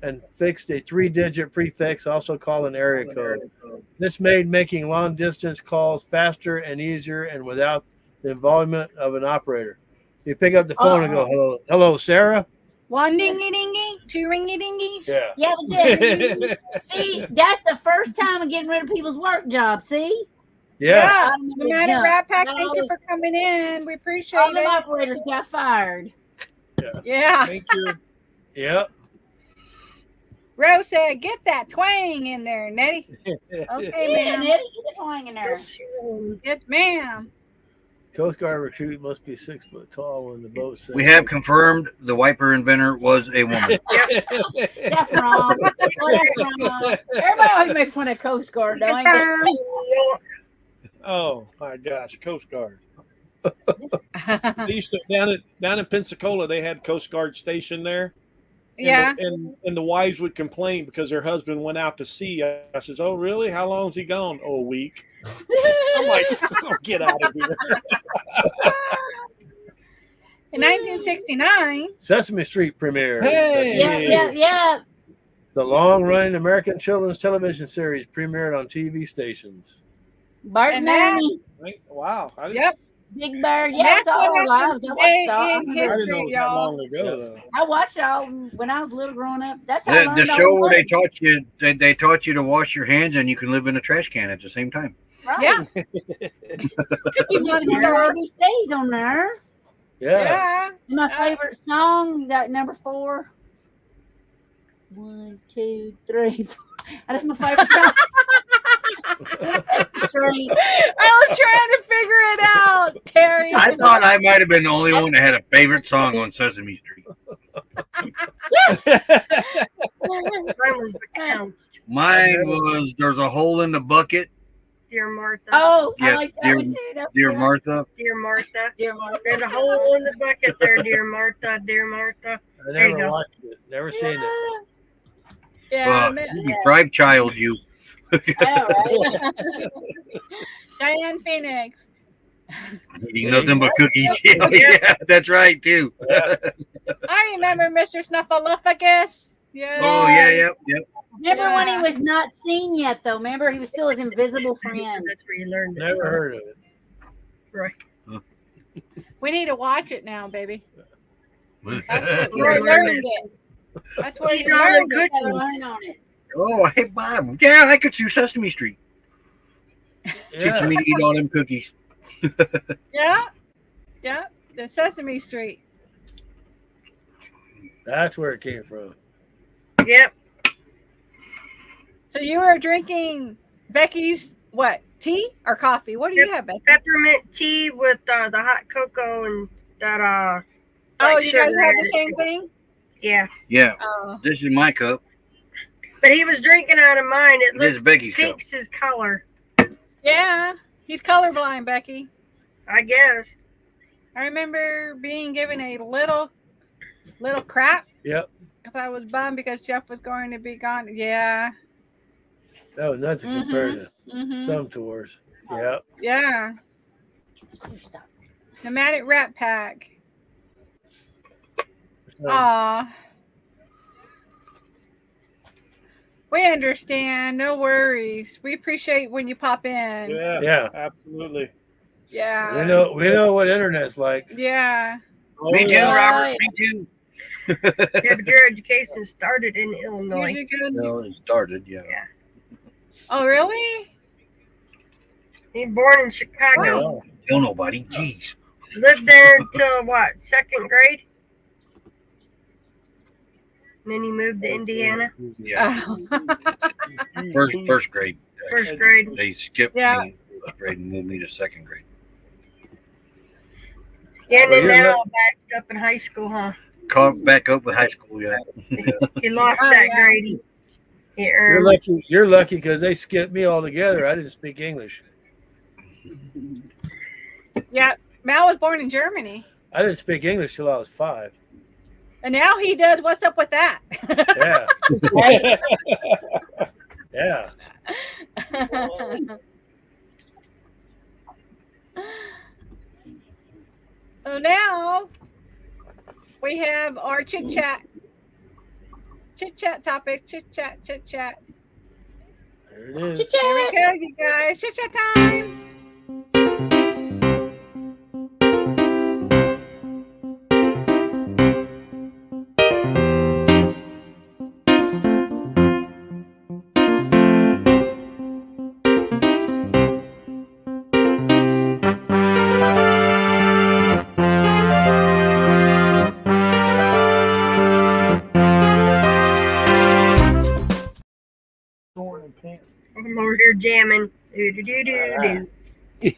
[SPEAKER 3] and fixed a 3-digit prefix, also called an area code. This made making long-distance calls faster and easier and without the involvement of an operator. You pick up the phone and go, hello, hello, Sarah?
[SPEAKER 2] One dingy dingy, two ringy dingies.
[SPEAKER 3] Yeah.
[SPEAKER 6] Yeah, but then, see, that's the first time of getting rid of people's work jobs. See?
[SPEAKER 3] Yeah.
[SPEAKER 2] No matter Rat Pack, thank you for coming in. We appreciate
[SPEAKER 6] All the
[SPEAKER 2] it.
[SPEAKER 6] operators got fired.
[SPEAKER 2] Yeah.
[SPEAKER 4] Thank you.
[SPEAKER 3] Yep.
[SPEAKER 2] Rose said, get that twang in there, Nettie. Okay,
[SPEAKER 6] Yeah,
[SPEAKER 2] ma'am.
[SPEAKER 6] Nettie, get the twang in there.
[SPEAKER 2] Yes, ma'am.
[SPEAKER 3] Coast Guard recruit must be 6 foot tall when the boat sinks.
[SPEAKER 5] We have confirmed the wiper inventor was a woman.
[SPEAKER 6] That's wrong. Well, that's wrong. Everybody always makes fun of Coast Guard, though. Ain't they?
[SPEAKER 4] Oh my gosh, Coast Guard. They used to down in Pensacola. They had Coast Guard station there. And
[SPEAKER 2] Yeah.
[SPEAKER 4] and the wives would complain because their husband went out to sea. I says, "Oh, really? How long's he gone? Oh, a week." I'm like, oh, "Get out of here!"
[SPEAKER 2] In 1969,
[SPEAKER 3] Sesame Street premiere.
[SPEAKER 4] Hey!
[SPEAKER 6] Yeah.
[SPEAKER 3] The long-running American children's television series premiered on TV stations.
[SPEAKER 6] Bart
[SPEAKER 2] And
[SPEAKER 6] and
[SPEAKER 2] that-
[SPEAKER 6] Ernie,
[SPEAKER 4] Right? Wow. I didn't,
[SPEAKER 2] yep.
[SPEAKER 6] Big Bird.
[SPEAKER 2] And
[SPEAKER 6] Yeah,
[SPEAKER 2] that's
[SPEAKER 6] it's all
[SPEAKER 2] what
[SPEAKER 6] our lives.
[SPEAKER 2] happened
[SPEAKER 6] I watched
[SPEAKER 2] today
[SPEAKER 6] all.
[SPEAKER 2] in
[SPEAKER 4] I didn't know
[SPEAKER 2] history,
[SPEAKER 4] it was that
[SPEAKER 2] y'all.
[SPEAKER 4] long ago though.
[SPEAKER 6] I watched all when I was little growing up. That's how I
[SPEAKER 5] The
[SPEAKER 6] learned all
[SPEAKER 5] show where they
[SPEAKER 6] words.
[SPEAKER 5] taught you they taught you to wash your hands and you can live in a trash can at the same time.
[SPEAKER 6] Right.
[SPEAKER 2] Yeah.
[SPEAKER 6] You know, it's your ABCs on there.
[SPEAKER 3] Yeah.
[SPEAKER 2] Yeah.
[SPEAKER 6] My favorite song, that number 4. 1, 2, 3, 4. That's my favorite song. That's straight.
[SPEAKER 2] I was trying to figure it out, Terry.
[SPEAKER 5] I thought I might have been the only one that had a favorite song on Sesame Street.
[SPEAKER 1] Mine was the count.
[SPEAKER 5] Mine was there's a hole in the bucket.
[SPEAKER 1] Dear Martha.
[SPEAKER 6] Oh, I
[SPEAKER 5] Yeah,
[SPEAKER 6] like that
[SPEAKER 5] dear-
[SPEAKER 6] one too. That's
[SPEAKER 5] Dear
[SPEAKER 6] good.
[SPEAKER 5] Martha.
[SPEAKER 1] Dear Martha.
[SPEAKER 6] Dear Martha.
[SPEAKER 1] There's a hole in the bucket there, dear Martha. Dear Martha.
[SPEAKER 3] I
[SPEAKER 1] There you
[SPEAKER 3] never
[SPEAKER 1] go.
[SPEAKER 3] watched it. Never seen it.
[SPEAKER 2] Yeah,
[SPEAKER 5] You deprived child, you.
[SPEAKER 6] I know, right?
[SPEAKER 2] Diane Phoenix.
[SPEAKER 5] Eating nothing but cookies. Yeah, that's right too.
[SPEAKER 2] I remember Mr. Snuffleupagus. Yeah.
[SPEAKER 5] Oh yeah, yep.
[SPEAKER 6] Remember when he
[SPEAKER 2] Yeah.
[SPEAKER 6] was not seen yet, though? Remember, he was still his invisible
[SPEAKER 1] So
[SPEAKER 6] friend.
[SPEAKER 1] that's where you learned it.
[SPEAKER 3] Never heard of it.
[SPEAKER 1] Right.
[SPEAKER 2] We need to watch it now, baby. That's
[SPEAKER 1] Yeah,
[SPEAKER 2] where we
[SPEAKER 1] learn
[SPEAKER 2] learned it. That's where
[SPEAKER 1] Eat
[SPEAKER 2] you
[SPEAKER 1] all
[SPEAKER 2] learned
[SPEAKER 1] the
[SPEAKER 2] it.
[SPEAKER 6] Gotta
[SPEAKER 1] cookies.
[SPEAKER 6] learn on it.
[SPEAKER 5] Oh, hey Bob. Yeah, I could do Sesame Street. Teach
[SPEAKER 3] Yeah.
[SPEAKER 5] me to eat all them cookies.
[SPEAKER 2] Yeah. Yeah. The Sesame Street.
[SPEAKER 3] That's where it came from.
[SPEAKER 1] Yep.
[SPEAKER 2] So you were drinking Becky's what? Tea or coffee? What do you have, Becky?
[SPEAKER 1] Peppermint tea with the hot cocoa and that
[SPEAKER 2] Oh,
[SPEAKER 1] like
[SPEAKER 2] you guys
[SPEAKER 1] sugar
[SPEAKER 2] have
[SPEAKER 1] in
[SPEAKER 2] the
[SPEAKER 1] it.
[SPEAKER 2] same thing?
[SPEAKER 1] Yeah.
[SPEAKER 5] Yeah,
[SPEAKER 2] Oh.
[SPEAKER 5] this is my cup.
[SPEAKER 1] But he was drinking out of mine. It
[SPEAKER 5] This is
[SPEAKER 1] looked
[SPEAKER 5] Becky's cup.
[SPEAKER 1] pink's his color,
[SPEAKER 2] Yeah. He's colorblind, Becky.
[SPEAKER 1] I guess.
[SPEAKER 2] I remember being given a little crap
[SPEAKER 3] Yep.
[SPEAKER 2] because I was bummed because Jeff was going to be gone. Yeah.
[SPEAKER 3] That was nothing
[SPEAKER 2] Mhm.
[SPEAKER 3] compared to
[SPEAKER 2] Mm-hmm.
[SPEAKER 3] some tours. Yep.
[SPEAKER 2] Yeah.
[SPEAKER 6] Stop.
[SPEAKER 2] Nomadic Rat Pack.
[SPEAKER 3] So,
[SPEAKER 2] Aw. We understand. No worries. We appreciate when you pop in.
[SPEAKER 4] Yeah,
[SPEAKER 3] yeah.
[SPEAKER 4] absolutely.
[SPEAKER 2] Yeah.
[SPEAKER 3] We know what internet's like.
[SPEAKER 2] Yeah.
[SPEAKER 5] Me too,
[SPEAKER 6] yeah.
[SPEAKER 5] Robert. Me too.
[SPEAKER 1] Yeah, but your education started in Illinois.
[SPEAKER 2] You did good.
[SPEAKER 5] No, it started. Yeah.
[SPEAKER 2] Oh, really?
[SPEAKER 1] He was born in Chicago.
[SPEAKER 3] Oh,
[SPEAKER 5] Tell nobody. Jeez.
[SPEAKER 1] Lived there until what? 2nd grade. And then he moved to Indiana.
[SPEAKER 5] Yeah.
[SPEAKER 2] Oh.
[SPEAKER 5] First grade.
[SPEAKER 1] First grade.
[SPEAKER 5] They skipped
[SPEAKER 2] Yeah.
[SPEAKER 5] me first grade and moved me to 2nd grade.
[SPEAKER 1] Yeah, and
[SPEAKER 3] Well,
[SPEAKER 1] then
[SPEAKER 3] you're
[SPEAKER 1] now backed up in high school, huh?
[SPEAKER 5] Caught back up with high school. Yeah.
[SPEAKER 1] He lost
[SPEAKER 2] Oh,
[SPEAKER 1] that
[SPEAKER 2] yeah.
[SPEAKER 1] grade. He
[SPEAKER 3] you're
[SPEAKER 1] earned.
[SPEAKER 3] lucky. You're lucky because they skipped me altogether. I didn't speak English.
[SPEAKER 2] Yeah. Mal was born in Germany.
[SPEAKER 3] I didn't speak English till I was 5.
[SPEAKER 2] And now he does. What's up with that?
[SPEAKER 3] Yeah.
[SPEAKER 6] Right?
[SPEAKER 3] Yeah.
[SPEAKER 2] So now we have our chit chat topic. Chit chat.
[SPEAKER 3] There it is.
[SPEAKER 6] Chit-chat.
[SPEAKER 2] Here we go, you guys. Chit chat time.
[SPEAKER 1] I'm over here jamming. Do do do do do.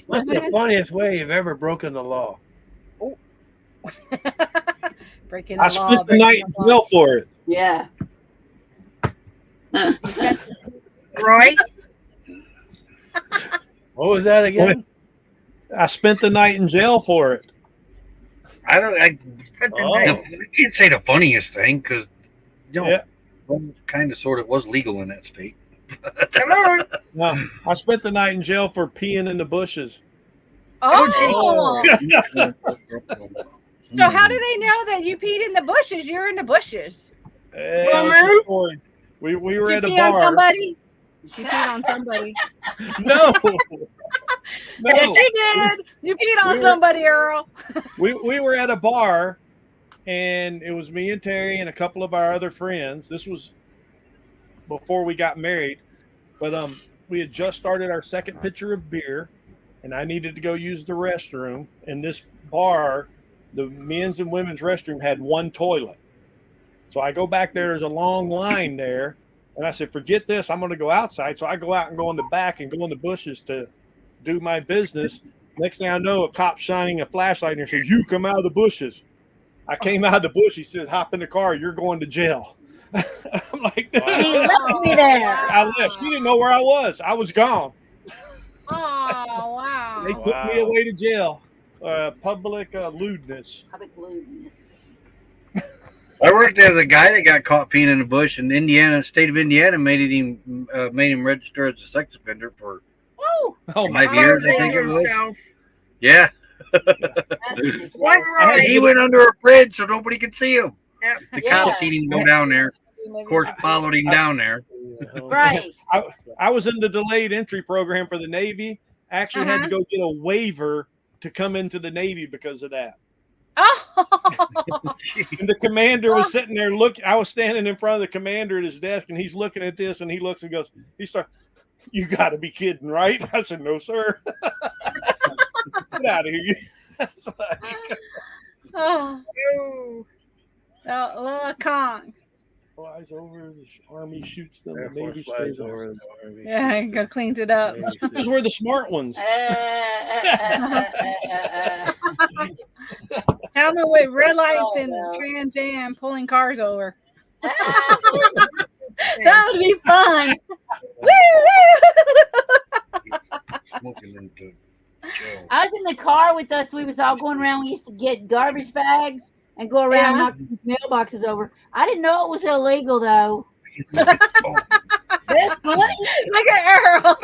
[SPEAKER 3] What's the funniest way you've ever broken the law?
[SPEAKER 2] Breaking
[SPEAKER 4] I
[SPEAKER 2] the law.
[SPEAKER 4] spent the night in jail for it.
[SPEAKER 6] Yeah.
[SPEAKER 1] Roy?
[SPEAKER 3] What was that again?
[SPEAKER 4] I spent the night in jail for it.
[SPEAKER 5] I don't. I can't say the funniest thing because
[SPEAKER 4] Yeah.
[SPEAKER 5] kind of sort of was legal in that state.
[SPEAKER 1] Come on.
[SPEAKER 4] No, I spent the night in jail for peeing in the bushes.
[SPEAKER 2] Oh, so how do they know that you peed in the bushes? You're in the bushes.
[SPEAKER 4] Eh,
[SPEAKER 1] Well,
[SPEAKER 4] it's a
[SPEAKER 1] man.
[SPEAKER 4] story. We were
[SPEAKER 2] Did
[SPEAKER 4] at a
[SPEAKER 2] you pee on
[SPEAKER 4] bar.
[SPEAKER 2] somebody? You peed on somebody.
[SPEAKER 4] No.
[SPEAKER 2] Yes,
[SPEAKER 4] No.
[SPEAKER 2] you did. You peed on
[SPEAKER 4] We were-
[SPEAKER 2] somebody, Earl.
[SPEAKER 4] We were at a bar, and it was me and Terry and a couple of our other friends. This was before we got married, but we had just started our second pitcher of beer, and I needed to go use the restroom. And this bar, the men's and women's restroom, had one toilet. So I go back there. There's a long line there, and I said, "Forget this. I'm going to go outside." So I go out and go in the back and go in the bushes to do my business. Next thing I know, a cop shining a flashlight and says, "You come out of the bushes." I came out of the bush. He said, "Hop in the car. You're going to jail." I'm like,
[SPEAKER 6] And he left me there.
[SPEAKER 4] I left. She didn't know where I was. I was gone.
[SPEAKER 2] Oh, wow.
[SPEAKER 4] They took me away to jail. Public lewdness.
[SPEAKER 6] Public lewdness.
[SPEAKER 5] I worked as a guy that got caught peeing in the bush, and Indiana, state of Indiana, made him register as a sex offender for
[SPEAKER 2] Oh,
[SPEAKER 5] 5 years. I think it was.
[SPEAKER 1] Himself.
[SPEAKER 5] Yeah,
[SPEAKER 6] That's ridiculous.
[SPEAKER 1] One
[SPEAKER 5] and he went under a bridge so nobody could see him.
[SPEAKER 1] Yep.
[SPEAKER 5] The
[SPEAKER 6] Yeah.
[SPEAKER 5] cops seen him go down there. Of course, followed him down there.
[SPEAKER 6] Right.
[SPEAKER 4] I was in the delayed entry program for the Navy. I actually had to go get a waiver to come into the Navy because of that.
[SPEAKER 2] oh.
[SPEAKER 4] And the commander was sitting there I was standing in front of the commander at his desk, and he's looking at this, and he looks and goes, "You got to be kidding, right?" I said, "No, sir." Get out of here. It's like,
[SPEAKER 2] Oh,
[SPEAKER 1] Oh.
[SPEAKER 2] little Kong.
[SPEAKER 4] flies over, the Army shoots them,
[SPEAKER 3] Air
[SPEAKER 4] the Navy
[SPEAKER 3] Force flies
[SPEAKER 4] stays
[SPEAKER 3] over
[SPEAKER 4] over.
[SPEAKER 3] the Army.
[SPEAKER 2] Yeah,
[SPEAKER 3] shoots
[SPEAKER 2] go cleans it up.
[SPEAKER 3] them.
[SPEAKER 4] Those were the smart ones.
[SPEAKER 2] Helmet with red lights
[SPEAKER 6] Oh,
[SPEAKER 2] and
[SPEAKER 6] no.
[SPEAKER 2] Trans Am pulling cars over.
[SPEAKER 6] Ah.
[SPEAKER 2] That would be fun. Woo, woo.
[SPEAKER 5] Smoking into jail.
[SPEAKER 6] I was in the car with us. We was all going around. We used to get garbage bags and go around
[SPEAKER 2] Yeah.
[SPEAKER 6] knocking mailboxes over. I didn't know it was illegal though.
[SPEAKER 5] Oh,
[SPEAKER 6] That's funny.
[SPEAKER 2] Look at Earl.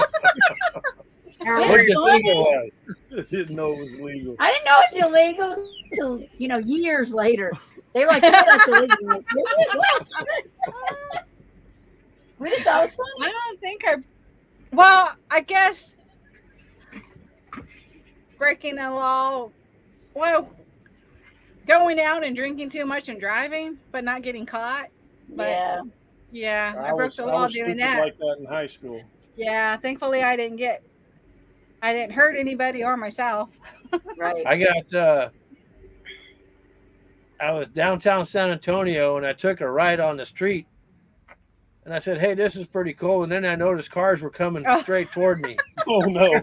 [SPEAKER 3] What did
[SPEAKER 6] It's
[SPEAKER 3] you think it
[SPEAKER 6] funny.
[SPEAKER 3] was?
[SPEAKER 4] Didn't know it was legal.
[SPEAKER 6] I didn't know it was illegal until years later. They were like, "Oh, that's illegal." I'm like, "Is it? What?" We just thought it was funny.
[SPEAKER 2] I don't think well, I guess breaking the law, well, going out and drinking too much and driving, but not getting caught. But
[SPEAKER 6] Yeah.
[SPEAKER 2] yeah, I broke the law doing
[SPEAKER 4] stupid
[SPEAKER 2] that.
[SPEAKER 4] like that in high school.
[SPEAKER 2] Yeah, thankfully I didn't hurt anybody or myself.
[SPEAKER 6] Right.
[SPEAKER 3] I was downtown San Antonio and I took a ride on the street and I said, "Hey, this is pretty cool." And then I noticed cars were coming straight toward me.
[SPEAKER 4] Oh no!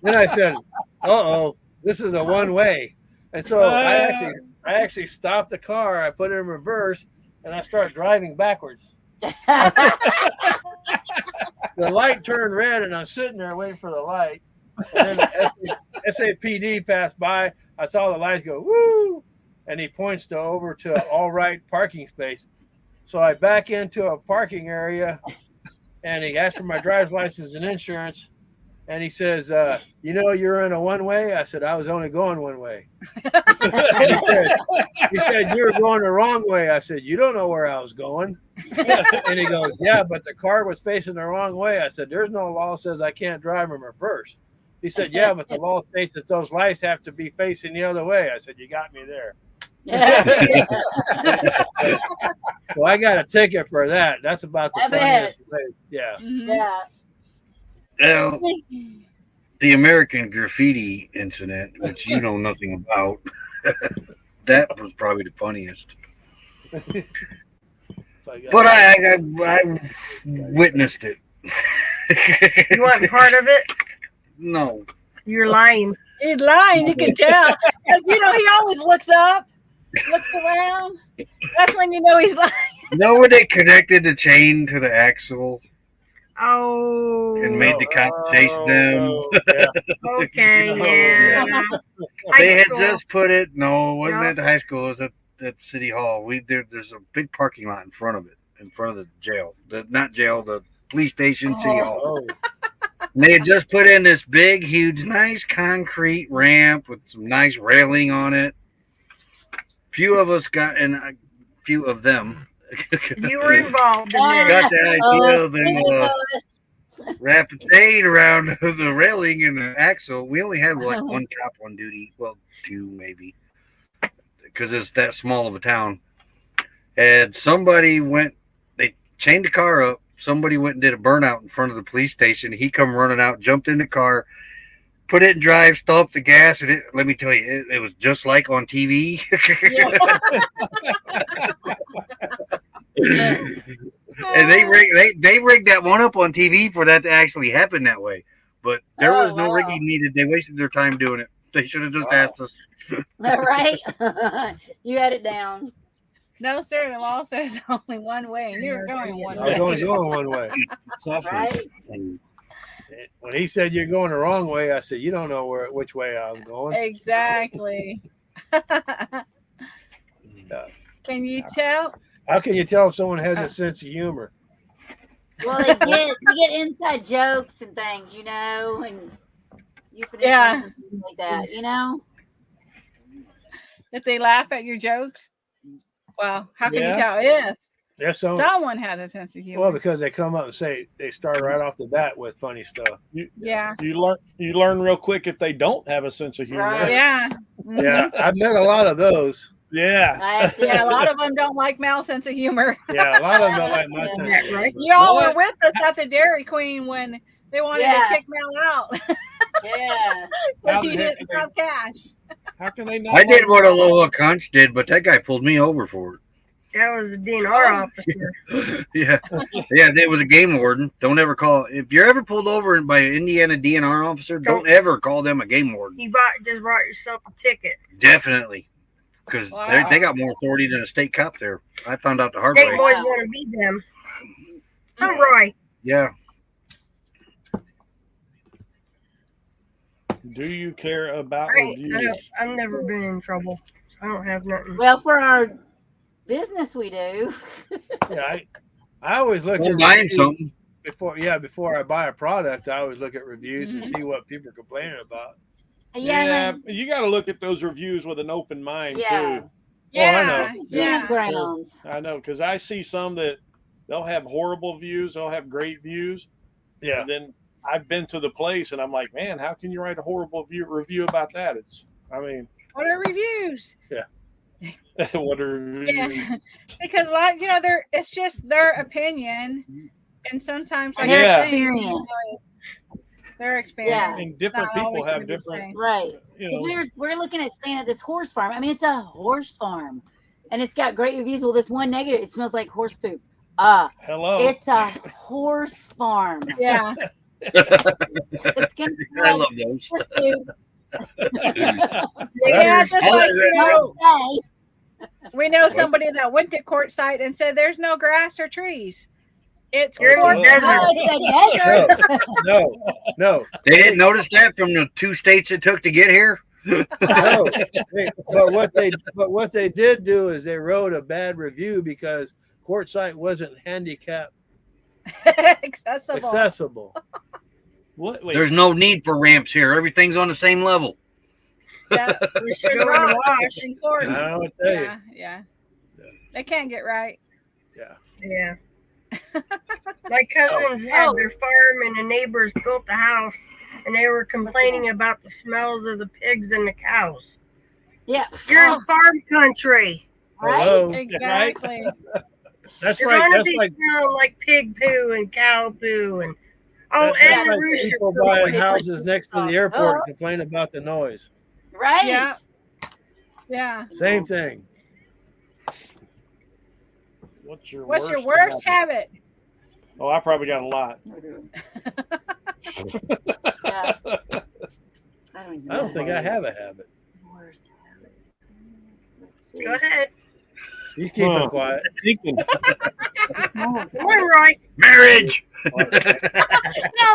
[SPEAKER 3] Then I said, "Uh-oh, this is a one-way." And so I actually stopped the car, I put it in reverse, and I start driving backwards. The light turned red and I'm sitting there waiting for the light. And then the SAPD passed by. I saw the lights go, woo! And he points over to all right parking space. So I back into a parking area and he asked for my driver's license and insurance. And he says, "You're in a one-way?" I said, "I was only going one way." And he said, "You were going the wrong way." I said, "You don't know where I was going." And he goes, "Yeah, but the car was facing the wrong way." I said, "There's no law says I can't drive in reverse." He said, "Yeah, but the law states that those lights have to be facing the other way." I said, "You got me there." Well, I got a ticket for that. That's about the
[SPEAKER 6] I bet.
[SPEAKER 3] funniest way. Yeah.
[SPEAKER 2] Mhm.
[SPEAKER 6] Yeah.
[SPEAKER 5] well, the American graffiti incident, which you know nothing about, that was probably the funniest.
[SPEAKER 3] If I got
[SPEAKER 5] But I witnessed it.
[SPEAKER 1] You weren't part of it?
[SPEAKER 5] No.
[SPEAKER 1] You're lying.
[SPEAKER 2] He's lying, you can tell. Because he always looks up, looks around. That's when you know he's lying.
[SPEAKER 5] Know where they connected the chain to the axle
[SPEAKER 1] Oh.
[SPEAKER 5] and made the cop chase them?
[SPEAKER 3] Yeah.
[SPEAKER 1] Okay,
[SPEAKER 3] Oh,
[SPEAKER 1] yeah.
[SPEAKER 5] They
[SPEAKER 1] High
[SPEAKER 5] had
[SPEAKER 1] school.
[SPEAKER 5] just put it. No, it wasn't
[SPEAKER 1] No.
[SPEAKER 5] at the high school. It was at City Hall. There's a big parking lot in front of it, in front of the jail. The police station, City Hall.
[SPEAKER 3] Oh.
[SPEAKER 5] And they had just put in this big, huge, nice concrete ramp with some nice railing on it. Few of us got, and a few of them
[SPEAKER 1] You were involved in this.
[SPEAKER 5] got the idea of them wrap a chain around the railing and the axle. We only had like one cop on duty, well, two maybe, because it's that small of a town. And they chained the car up. Somebody went and did a burnout in front of the police station. He come running out, jumped in the car, put it in drive, stopped the gas, and let me tell you, it was just like on TV. And they rigged that one up on TV for that to actually happen that way. But there was no rigging needed. They wasted their time doing it. They should have just asked us.
[SPEAKER 6] Right? You had it down.
[SPEAKER 2] No, sir. The law says only one way, and you're going one
[SPEAKER 3] I was only
[SPEAKER 2] way.
[SPEAKER 3] going one way.
[SPEAKER 6] Right?
[SPEAKER 3] When he said you're going the wrong way, I said, you don't know which way I was going.
[SPEAKER 2] Exactly. Can you tell?
[SPEAKER 3] How can you tell if someone has a sense of humor?
[SPEAKER 6] Well, they get inside jokes and things, you know, and euphemisms
[SPEAKER 2] Yeah.
[SPEAKER 6] and things like that, you know?
[SPEAKER 2] If they laugh at your jokes? Well, how can you
[SPEAKER 4] Yeah.
[SPEAKER 2] tell if
[SPEAKER 3] There's some.
[SPEAKER 2] someone has a sense of humor?
[SPEAKER 3] Well, because they come up and say they start right off the bat with funny stuff.
[SPEAKER 2] Yeah.
[SPEAKER 4] You learn real quick if they don't have a sense of humor.
[SPEAKER 6] Right.
[SPEAKER 2] Yeah.
[SPEAKER 3] Yeah, I've met a lot of those.
[SPEAKER 4] Yeah.
[SPEAKER 6] I have to,
[SPEAKER 2] Yeah, a lot of them don't like Mal's sense of humor.
[SPEAKER 3] Yeah, a lot of them don't like my sense of
[SPEAKER 1] Yeah,
[SPEAKER 3] humor.
[SPEAKER 1] right.
[SPEAKER 2] Y'all
[SPEAKER 4] What?
[SPEAKER 2] were with us at the Dairy Queen when they wanted
[SPEAKER 6] Yeah.
[SPEAKER 2] to kick Mal out.
[SPEAKER 6] yeah.
[SPEAKER 4] How
[SPEAKER 2] He
[SPEAKER 4] the heck
[SPEAKER 2] didn't
[SPEAKER 4] did they-
[SPEAKER 2] have cash.
[SPEAKER 4] How can they not?
[SPEAKER 5] I did
[SPEAKER 4] like-
[SPEAKER 5] what a Lola Conch did, but that guy pulled me over for
[SPEAKER 1] That was the DNR officer.
[SPEAKER 5] it. Yeah, there was a game warden. Don't ever call if you're ever pulled over by an Indiana DNR officer. Don't ever call them a game warden.
[SPEAKER 1] You just brought yourself a ticket.
[SPEAKER 5] Definitely, because
[SPEAKER 2] Wow.
[SPEAKER 5] they got more authority than a state cop there. I found out the hard
[SPEAKER 1] State
[SPEAKER 5] way.
[SPEAKER 1] boys want to be them. Huh, Roy?
[SPEAKER 5] Yeah,
[SPEAKER 4] Do you care about reviews?
[SPEAKER 1] I've never been in trouble. I don't have nothing.
[SPEAKER 6] Well, for our business, we do.
[SPEAKER 3] Yeah, I always look
[SPEAKER 5] I'm
[SPEAKER 3] at
[SPEAKER 5] buying
[SPEAKER 3] reviews
[SPEAKER 5] something.
[SPEAKER 3] before I buy a product. I always look at reviews and see what people are complaining about.
[SPEAKER 6] Yeah. and
[SPEAKER 4] You got to look at those reviews with an open mind
[SPEAKER 6] Yeah.
[SPEAKER 4] too.
[SPEAKER 2] Yeah.
[SPEAKER 3] I know.
[SPEAKER 6] then
[SPEAKER 2] Yeah.
[SPEAKER 6] food grounds.
[SPEAKER 4] I know because I see some that they'll have horrible views, they'll have great views,
[SPEAKER 3] Yeah,
[SPEAKER 4] and then I've been to the place and I'm like, man, how can you write a horrible review about that? I mean,
[SPEAKER 2] What are reviews?
[SPEAKER 4] what are reviews?
[SPEAKER 2] Yeah. Because it's just their opinion, and sometimes
[SPEAKER 6] And
[SPEAKER 2] like
[SPEAKER 6] their
[SPEAKER 4] Yeah.
[SPEAKER 2] experience. Their experience.
[SPEAKER 6] Yeah.
[SPEAKER 4] And different
[SPEAKER 2] Not
[SPEAKER 4] people
[SPEAKER 2] always
[SPEAKER 4] have
[SPEAKER 2] gonna be the
[SPEAKER 4] different,
[SPEAKER 2] same.
[SPEAKER 6] Right.
[SPEAKER 4] you
[SPEAKER 6] 'Cause
[SPEAKER 4] know.
[SPEAKER 6] we're looking at staying at this horse farm. I mean, it's a horse farm, and it's got great reviews. Well, this one negative, it smells like horse poop.
[SPEAKER 4] Hello.
[SPEAKER 6] It's a horse farm.
[SPEAKER 2] Yeah.
[SPEAKER 6] It's gonna
[SPEAKER 5] I
[SPEAKER 6] smell
[SPEAKER 5] love
[SPEAKER 6] like
[SPEAKER 5] those.
[SPEAKER 6] horse poop.
[SPEAKER 2] Yeah, just
[SPEAKER 5] I
[SPEAKER 2] like
[SPEAKER 5] like
[SPEAKER 2] we know somebody that went to court site and said there's no grass or trees. It's
[SPEAKER 1] You're in
[SPEAKER 2] court
[SPEAKER 1] the
[SPEAKER 6] Oh,
[SPEAKER 1] desert.
[SPEAKER 6] it's a desert.
[SPEAKER 3] no.
[SPEAKER 5] They didn't notice that from the 2 states it took to get here.
[SPEAKER 3] No, but what they did do is they wrote a bad review because Quartzsite wasn't handicap accessible.
[SPEAKER 4] What? Wait.
[SPEAKER 5] There's no need for ramps here. Everything's on the same level.
[SPEAKER 2] Yeah,
[SPEAKER 1] We should go in the wash.
[SPEAKER 2] in court.
[SPEAKER 3] I don't know what to tell you.
[SPEAKER 2] Yeah. They can't get right.
[SPEAKER 1] Yeah. My cousins had their farm, and the neighbors built the house, and they were complaining about the smells of the pigs and the cows.
[SPEAKER 6] Yeah.
[SPEAKER 1] You're in farm country.
[SPEAKER 3] Hello?
[SPEAKER 6] Right?
[SPEAKER 2] Exactly.
[SPEAKER 3] That's
[SPEAKER 1] As
[SPEAKER 3] like
[SPEAKER 1] long as
[SPEAKER 3] that's
[SPEAKER 1] they
[SPEAKER 3] like
[SPEAKER 1] smell like pig poo and cow poo and
[SPEAKER 3] that's
[SPEAKER 1] and
[SPEAKER 3] like
[SPEAKER 1] rooster
[SPEAKER 3] people
[SPEAKER 1] poo.
[SPEAKER 3] buying houses next to the airport
[SPEAKER 6] Oh.
[SPEAKER 3] and complain about the noise.
[SPEAKER 6] Right.
[SPEAKER 2] Yeah. Yeah.
[SPEAKER 3] Same thing.
[SPEAKER 4] What's your
[SPEAKER 2] What's your
[SPEAKER 4] worst
[SPEAKER 2] worst habit?
[SPEAKER 4] Oh, I probably got a lot.
[SPEAKER 6] Yeah. I
[SPEAKER 3] I don't think I have a habit.
[SPEAKER 6] Worst habit. Let's see.
[SPEAKER 1] Go ahead.
[SPEAKER 3] You keep
[SPEAKER 4] Huh.
[SPEAKER 3] it quiet.
[SPEAKER 4] Thinking.
[SPEAKER 6] Oh,
[SPEAKER 1] Come on, Roy.
[SPEAKER 5] Marriage.
[SPEAKER 2] No,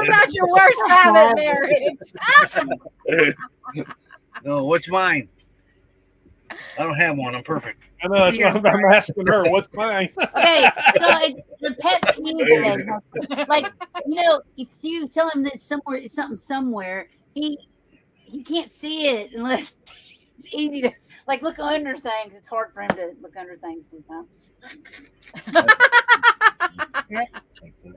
[SPEAKER 2] not your worst habit, Mary.
[SPEAKER 5] No, what's mine? I don't have one. I'm perfect.
[SPEAKER 4] I know that's what I'm asking her. What's mine?
[SPEAKER 6] Okay, so the pet peeve is like if you tell him that something somewhere, he can't see it unless it's easy to look under things. It's hard for him to look under things sometimes.
[SPEAKER 4] I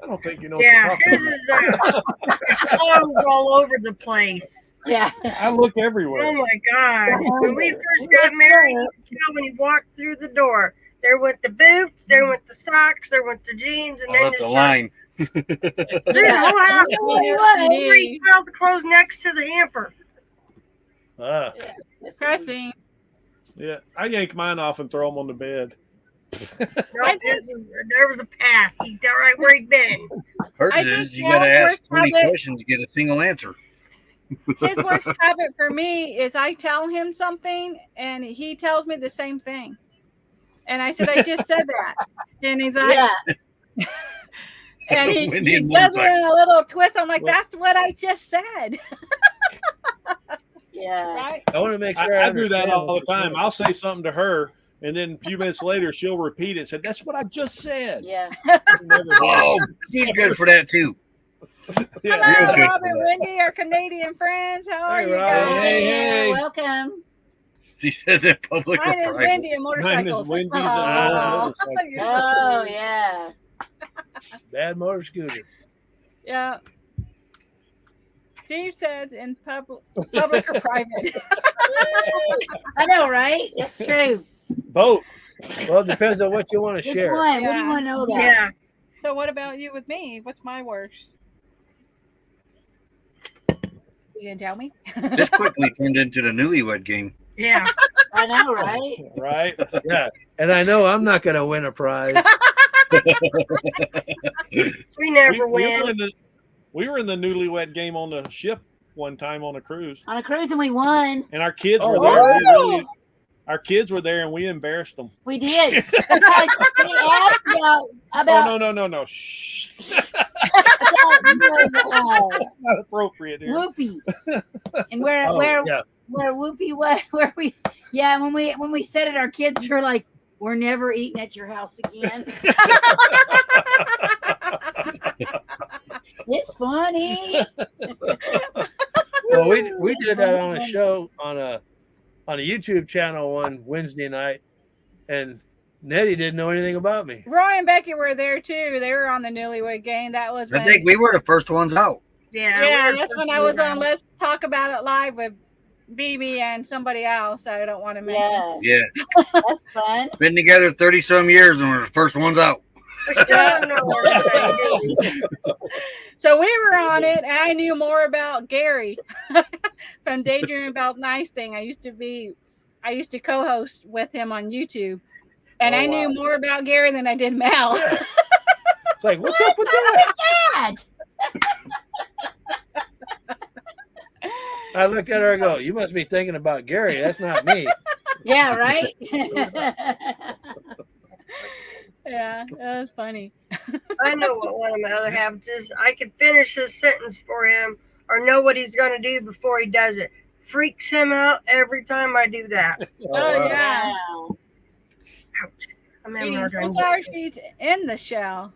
[SPEAKER 4] don't think you know what
[SPEAKER 1] Yeah,
[SPEAKER 4] you're
[SPEAKER 1] his
[SPEAKER 4] talking about.
[SPEAKER 1] is his clothes all over the place.
[SPEAKER 6] Yeah.
[SPEAKER 4] I look
[SPEAKER 1] Oh
[SPEAKER 4] everywhere.
[SPEAKER 1] my God! When we first got married, you could tell when he walked through the door. There went the boots, there went the socks, there went the jeans, and
[SPEAKER 5] I
[SPEAKER 1] then
[SPEAKER 5] left
[SPEAKER 1] the
[SPEAKER 5] the
[SPEAKER 1] shirt.
[SPEAKER 5] line.
[SPEAKER 1] Dude, the whole house.
[SPEAKER 2] Yes,
[SPEAKER 1] He piled the clothes next to the hamper.
[SPEAKER 3] Ah,
[SPEAKER 2] Cussing.
[SPEAKER 4] Yeah, I yank mine off and throw them on the bed.
[SPEAKER 1] No, there was a path. He got right where he'd been.
[SPEAKER 5] Hers
[SPEAKER 2] I
[SPEAKER 5] is
[SPEAKER 2] think
[SPEAKER 5] you got to
[SPEAKER 2] Mal's
[SPEAKER 5] ask
[SPEAKER 2] worst
[SPEAKER 5] 20
[SPEAKER 2] habit-
[SPEAKER 5] questions to get a single answer.
[SPEAKER 2] His worst habit for me is I tell him something and he tells me the same thing. And I said, I just said that. And he's like,
[SPEAKER 6] Yeah.
[SPEAKER 2] and he
[SPEAKER 5] Indian
[SPEAKER 2] does it
[SPEAKER 5] motorcycle.
[SPEAKER 2] in a little twist. I'm like, that's what I just said.
[SPEAKER 6] Yeah.
[SPEAKER 2] Right?
[SPEAKER 3] I want to make sure
[SPEAKER 4] I do that
[SPEAKER 3] understand
[SPEAKER 4] all
[SPEAKER 3] what
[SPEAKER 4] the
[SPEAKER 3] you're
[SPEAKER 4] time.
[SPEAKER 3] saying.
[SPEAKER 4] I'll say something to her, and then a few minutes later, she'll repeat it and say, "That's what I just said."
[SPEAKER 6] Yeah.
[SPEAKER 5] Oh, he's good for that too.
[SPEAKER 4] Yeah.
[SPEAKER 5] Real
[SPEAKER 2] Hello,
[SPEAKER 5] good
[SPEAKER 2] Robin,
[SPEAKER 5] for that.
[SPEAKER 2] Wendy, our Canadian friends. How are
[SPEAKER 3] Hey,
[SPEAKER 2] you
[SPEAKER 3] Robin.
[SPEAKER 2] guys?
[SPEAKER 4] Hey,
[SPEAKER 6] Yeah,
[SPEAKER 4] hey.
[SPEAKER 6] welcome.
[SPEAKER 5] She said that public or
[SPEAKER 2] Mine is
[SPEAKER 5] private.
[SPEAKER 2] Wendy and motorcycles.
[SPEAKER 4] Wendy's and
[SPEAKER 2] Aw,
[SPEAKER 4] motorcycles.
[SPEAKER 2] you're so
[SPEAKER 6] Oh
[SPEAKER 2] sweet.
[SPEAKER 6] yeah.
[SPEAKER 3] Bad motor scooter.
[SPEAKER 2] Yeah. Steve says in public or private.
[SPEAKER 6] I know, right? It's true.
[SPEAKER 4] Both.
[SPEAKER 3] Well, it depends on what you want to
[SPEAKER 6] Which
[SPEAKER 3] share.
[SPEAKER 6] one? What do
[SPEAKER 2] Yeah.
[SPEAKER 6] you want to know about?
[SPEAKER 1] Yeah.
[SPEAKER 2] So what about you with me? What's my worst? You gonna tell me?
[SPEAKER 5] This quickly turned into the newlywed game.
[SPEAKER 1] Yeah.
[SPEAKER 6] I know, right?
[SPEAKER 4] Right.
[SPEAKER 3] Yeah, and I know I'm not going to win a prize.
[SPEAKER 1] We never
[SPEAKER 4] we
[SPEAKER 1] win.
[SPEAKER 4] we were in the newlywed game on the ship one time on a cruise,
[SPEAKER 6] On a cruise and we won.
[SPEAKER 4] and our kids
[SPEAKER 3] Oh,
[SPEAKER 4] were there.
[SPEAKER 2] wow.
[SPEAKER 4] Our kids were there, and we embarrassed them.
[SPEAKER 6] We did. Because they asked about
[SPEAKER 4] No. Shh.
[SPEAKER 6] about
[SPEAKER 4] That's not appropriate here.
[SPEAKER 6] Whoopi. And where
[SPEAKER 3] Oh, yeah.
[SPEAKER 6] where Whoopi was, where we, yeah, when we said it, our kids were like, "We're never eating at your house again." It's funny.
[SPEAKER 3] Well, we did that on a show on a YouTube channel one Wednesday night, and Nettie didn't know anything about me.
[SPEAKER 2] Roy and Becky were there too. They were on the newlywed game. That was
[SPEAKER 5] I
[SPEAKER 2] when,
[SPEAKER 5] think we were the first ones out.
[SPEAKER 1] Yeah.
[SPEAKER 2] yeah,
[SPEAKER 1] we were
[SPEAKER 2] that's when I
[SPEAKER 1] supposed
[SPEAKER 2] was
[SPEAKER 1] to
[SPEAKER 2] on Let's Talk About It Live with BB and somebody else that I don't want to mention.
[SPEAKER 6] Yeah,
[SPEAKER 5] Yeah.
[SPEAKER 6] that's fun.
[SPEAKER 5] Been together 30 some years and we're the first ones out.
[SPEAKER 1] We still don't know what we're gonna do.
[SPEAKER 2] So we were on it, and I knew more about Gary from Daydream About Nice Thing. I used to co-host with him on YouTube, and
[SPEAKER 3] Oh,
[SPEAKER 2] I knew
[SPEAKER 3] wow.
[SPEAKER 2] more about Gary than I did Mel.
[SPEAKER 3] Yeah. It's like, what's up with that?
[SPEAKER 6] Dad.
[SPEAKER 3] I looked at her and go, you must be thinking about Gary. That's not me.
[SPEAKER 6] Yeah, right.
[SPEAKER 2] Yeah, that was funny.
[SPEAKER 1] I know what one of my other habits is. I can finish his sentence for him or know what he's going to do before he does it. Freaks him out every time I do that.
[SPEAKER 2] Oh,
[SPEAKER 3] wow.
[SPEAKER 2] yeah.
[SPEAKER 6] Wow.
[SPEAKER 1] Ouch. I'm having a
[SPEAKER 2] Eating
[SPEAKER 1] hard time.
[SPEAKER 2] sunflower seeds in the shell.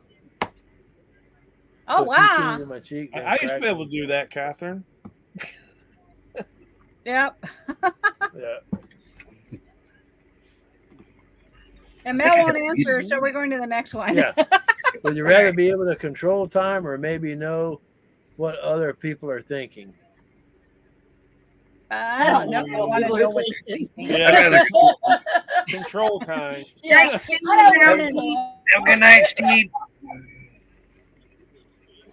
[SPEAKER 2] Oh,
[SPEAKER 3] Put two seeds
[SPEAKER 2] wow.
[SPEAKER 3] in my cheek, then
[SPEAKER 4] I used to
[SPEAKER 3] crack
[SPEAKER 4] be able to do that, Catherine.
[SPEAKER 2] Yep.
[SPEAKER 3] it. Yeah.
[SPEAKER 2] And Mel won't answer, so we're going to the next one.
[SPEAKER 3] Yeah. Would you rather be able to control time or maybe know what other people are thinking?
[SPEAKER 2] I don't know. I want to know what you're thinking.
[SPEAKER 5] I'd
[SPEAKER 4] Yeah.
[SPEAKER 5] rather
[SPEAKER 4] Control time.
[SPEAKER 2] Yeah.
[SPEAKER 1] Thanks, Steve.
[SPEAKER 6] I don't
[SPEAKER 1] You know,
[SPEAKER 6] wanna know.
[SPEAKER 5] have a good night, Steve.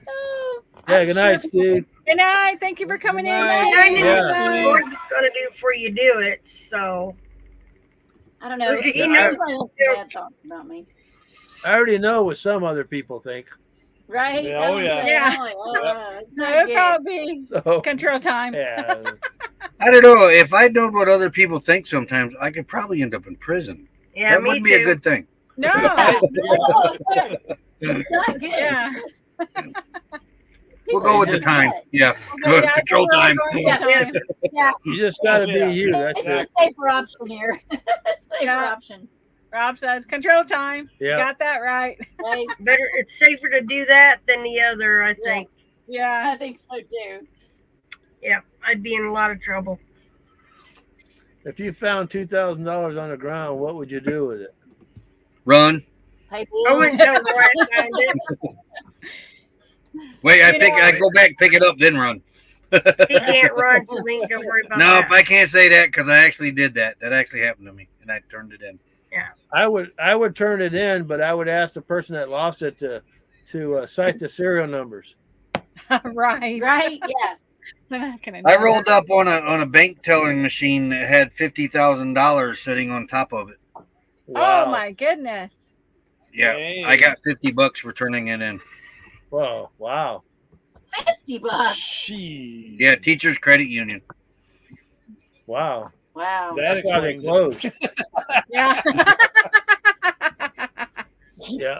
[SPEAKER 6] Oh,
[SPEAKER 3] Yeah,
[SPEAKER 6] I'm
[SPEAKER 3] good night,
[SPEAKER 6] sure-
[SPEAKER 3] Steve.
[SPEAKER 2] Good night. Thank you for coming in.
[SPEAKER 4] Good night.
[SPEAKER 1] I knew
[SPEAKER 3] Yeah.
[SPEAKER 1] what he's going to do before you do it, so.
[SPEAKER 6] I don't know.
[SPEAKER 1] He
[SPEAKER 3] knows-
[SPEAKER 6] Everybody has some bad thoughts about me,
[SPEAKER 3] I already know what some other people think.
[SPEAKER 6] right?
[SPEAKER 4] Yeah, oh, yeah.
[SPEAKER 2] Yeah.
[SPEAKER 6] I'm like, oh, it's
[SPEAKER 2] No,
[SPEAKER 6] not
[SPEAKER 2] it'll
[SPEAKER 6] good.
[SPEAKER 2] probably be
[SPEAKER 3] So,
[SPEAKER 2] control time.
[SPEAKER 3] yeah.
[SPEAKER 5] I don't know. If I know what other people think sometimes, I could probably end up in prison.
[SPEAKER 1] Yeah,
[SPEAKER 5] that
[SPEAKER 1] me
[SPEAKER 5] wouldn't
[SPEAKER 1] too.
[SPEAKER 5] be a good thing.
[SPEAKER 2] No.
[SPEAKER 6] No, it's not good.
[SPEAKER 2] Yeah.
[SPEAKER 5] We'll go with the time. Yeah.
[SPEAKER 2] Yeah,
[SPEAKER 5] Good.
[SPEAKER 2] I think
[SPEAKER 5] Control
[SPEAKER 2] we're all
[SPEAKER 5] time.
[SPEAKER 2] going with time.
[SPEAKER 3] You just got to
[SPEAKER 4] Yeah.
[SPEAKER 3] be you. That's
[SPEAKER 6] It's
[SPEAKER 3] it.
[SPEAKER 6] a safer option here. Safer
[SPEAKER 2] Yeah.
[SPEAKER 6] option.
[SPEAKER 2] Rob says control time. You
[SPEAKER 3] Yeah.
[SPEAKER 2] got that right.
[SPEAKER 6] Right?
[SPEAKER 1] Better, it's safer to do that than the other, I think.
[SPEAKER 2] Yeah.
[SPEAKER 6] I think so too.
[SPEAKER 1] Yeah, I'd be in a lot of trouble.
[SPEAKER 3] If you found $2,000 on the ground, what would you do with it?
[SPEAKER 5] Run.
[SPEAKER 6] Pay
[SPEAKER 1] I wouldn't
[SPEAKER 6] bills.
[SPEAKER 1] know where I'd find it.
[SPEAKER 5] Wait,
[SPEAKER 2] You know,
[SPEAKER 5] I go back, pick it up, then run.
[SPEAKER 1] He can't run, so we ain't gonna worry about
[SPEAKER 5] No,
[SPEAKER 1] that.
[SPEAKER 5] I can't say that because I actually did that. That actually happened to me, and I turned it in.
[SPEAKER 3] I would turn it in, but I would ask the person that lost it to cite the serial numbers.
[SPEAKER 2] Right.
[SPEAKER 6] Right? Yeah.
[SPEAKER 2] They're not gonna
[SPEAKER 5] I
[SPEAKER 2] know.
[SPEAKER 5] rolled up on a bank telling machine that had $50,000 sitting on top of it.
[SPEAKER 3] Wow.
[SPEAKER 2] Oh my goodness.
[SPEAKER 5] Yeah,
[SPEAKER 4] Dang.
[SPEAKER 5] I got $50 for turning it in.
[SPEAKER 3] Whoa, wow.
[SPEAKER 6] $50.
[SPEAKER 4] She.
[SPEAKER 5] Yeah, Teachers Credit Union.
[SPEAKER 3] Wow.
[SPEAKER 6] Wow.
[SPEAKER 4] That
[SPEAKER 3] That's why they
[SPEAKER 4] explains it.
[SPEAKER 3] closed.
[SPEAKER 2] Yeah.
[SPEAKER 3] Yeah.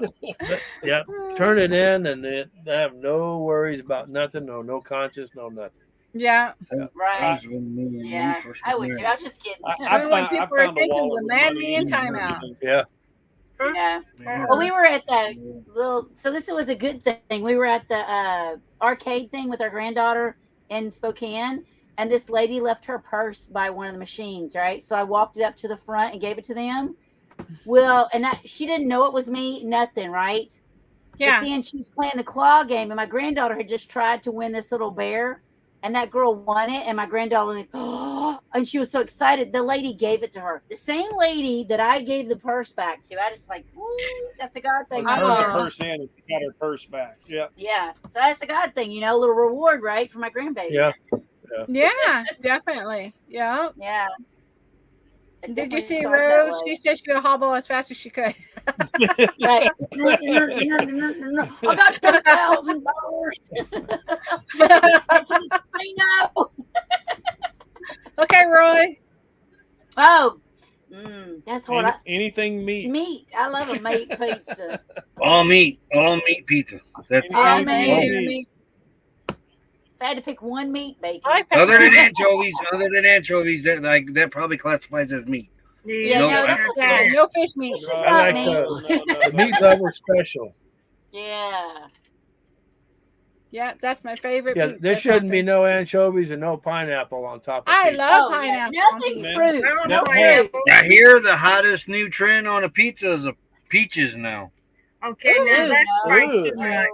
[SPEAKER 3] Yeah. Turn it in and they have no worries about nothing, no conscience, no nothing.
[SPEAKER 2] Yeah.
[SPEAKER 6] Right. Yeah. I would too. I was just kidding.
[SPEAKER 2] When people are
[SPEAKER 4] found a
[SPEAKER 2] thinking
[SPEAKER 4] wallet
[SPEAKER 2] to
[SPEAKER 4] with
[SPEAKER 2] land
[SPEAKER 4] money
[SPEAKER 2] me in
[SPEAKER 4] in it and
[SPEAKER 2] timeout.
[SPEAKER 4] everything.
[SPEAKER 3] Yeah.
[SPEAKER 6] Yeah. Well, we were at the little. So this was a good thing. We were at the arcade thing with our granddaughter in Spokane, and this lady left her purse by one of the machines. Right. So I walked it up to the front and gave it to them. Well, and she didn't know it was me. Nothing. Right.
[SPEAKER 2] Yeah.
[SPEAKER 6] But then she was playing the claw game, and my granddaughter had just tried to win this little bear, and that girl won it. And my granddaughter was like, oh, and she was so excited. The lady gave it to her. The same lady that I gave the purse back to. I just like, ooh, that's a God thing.
[SPEAKER 4] Turn
[SPEAKER 6] Right
[SPEAKER 4] the
[SPEAKER 6] there.
[SPEAKER 4] purse in and she got her purse back. Yeah.
[SPEAKER 6] Yeah. So that's a God thing, a little reward, right, for my grandbaby.
[SPEAKER 3] Yeah.
[SPEAKER 2] Yeah, definitely. Yeah.
[SPEAKER 6] Yeah.
[SPEAKER 2] Did you see Rose? She said she would hobble as fast as she could.
[SPEAKER 6] Right. I got $10,000. I know.
[SPEAKER 2] Okay, Roy.
[SPEAKER 6] Oh, that's what
[SPEAKER 4] Anything meat.
[SPEAKER 6] meat. I love a meat pizza.
[SPEAKER 5] All meat pizza. That's
[SPEAKER 6] All
[SPEAKER 4] Anything
[SPEAKER 6] meat.
[SPEAKER 4] meat.
[SPEAKER 6] If I had to pick one meat, bacon.
[SPEAKER 2] I like
[SPEAKER 5] other than
[SPEAKER 2] pepperoni.
[SPEAKER 5] anchovies, that probably classifies as meat.
[SPEAKER 6] Yeah,
[SPEAKER 5] No,
[SPEAKER 6] no, that's
[SPEAKER 2] Yeah,
[SPEAKER 6] okay.
[SPEAKER 2] no fish meat.
[SPEAKER 6] It's just
[SPEAKER 3] I
[SPEAKER 6] not
[SPEAKER 3] like
[SPEAKER 6] meat.
[SPEAKER 3] the meat lover special.
[SPEAKER 6] Yeah.
[SPEAKER 2] Yeah, that's my favorite.
[SPEAKER 3] Yeah,
[SPEAKER 2] pizza
[SPEAKER 3] there shouldn't be
[SPEAKER 2] topping.
[SPEAKER 3] no anchovies and no pineapple on top of
[SPEAKER 2] I
[SPEAKER 3] pizza.
[SPEAKER 2] love
[SPEAKER 6] Oh, yeah.
[SPEAKER 2] pineapple.
[SPEAKER 6] Nothing
[SPEAKER 4] Man.
[SPEAKER 6] fruit.
[SPEAKER 1] I don't
[SPEAKER 6] No
[SPEAKER 1] know
[SPEAKER 6] fruit.
[SPEAKER 1] pineapple.
[SPEAKER 5] Now here, the hottest new trend on a pizza is a peaches now.
[SPEAKER 1] Okay, now
[SPEAKER 6] Ooh,
[SPEAKER 1] that's
[SPEAKER 6] no.
[SPEAKER 1] way
[SPEAKER 4] Ooh.
[SPEAKER 1] too much.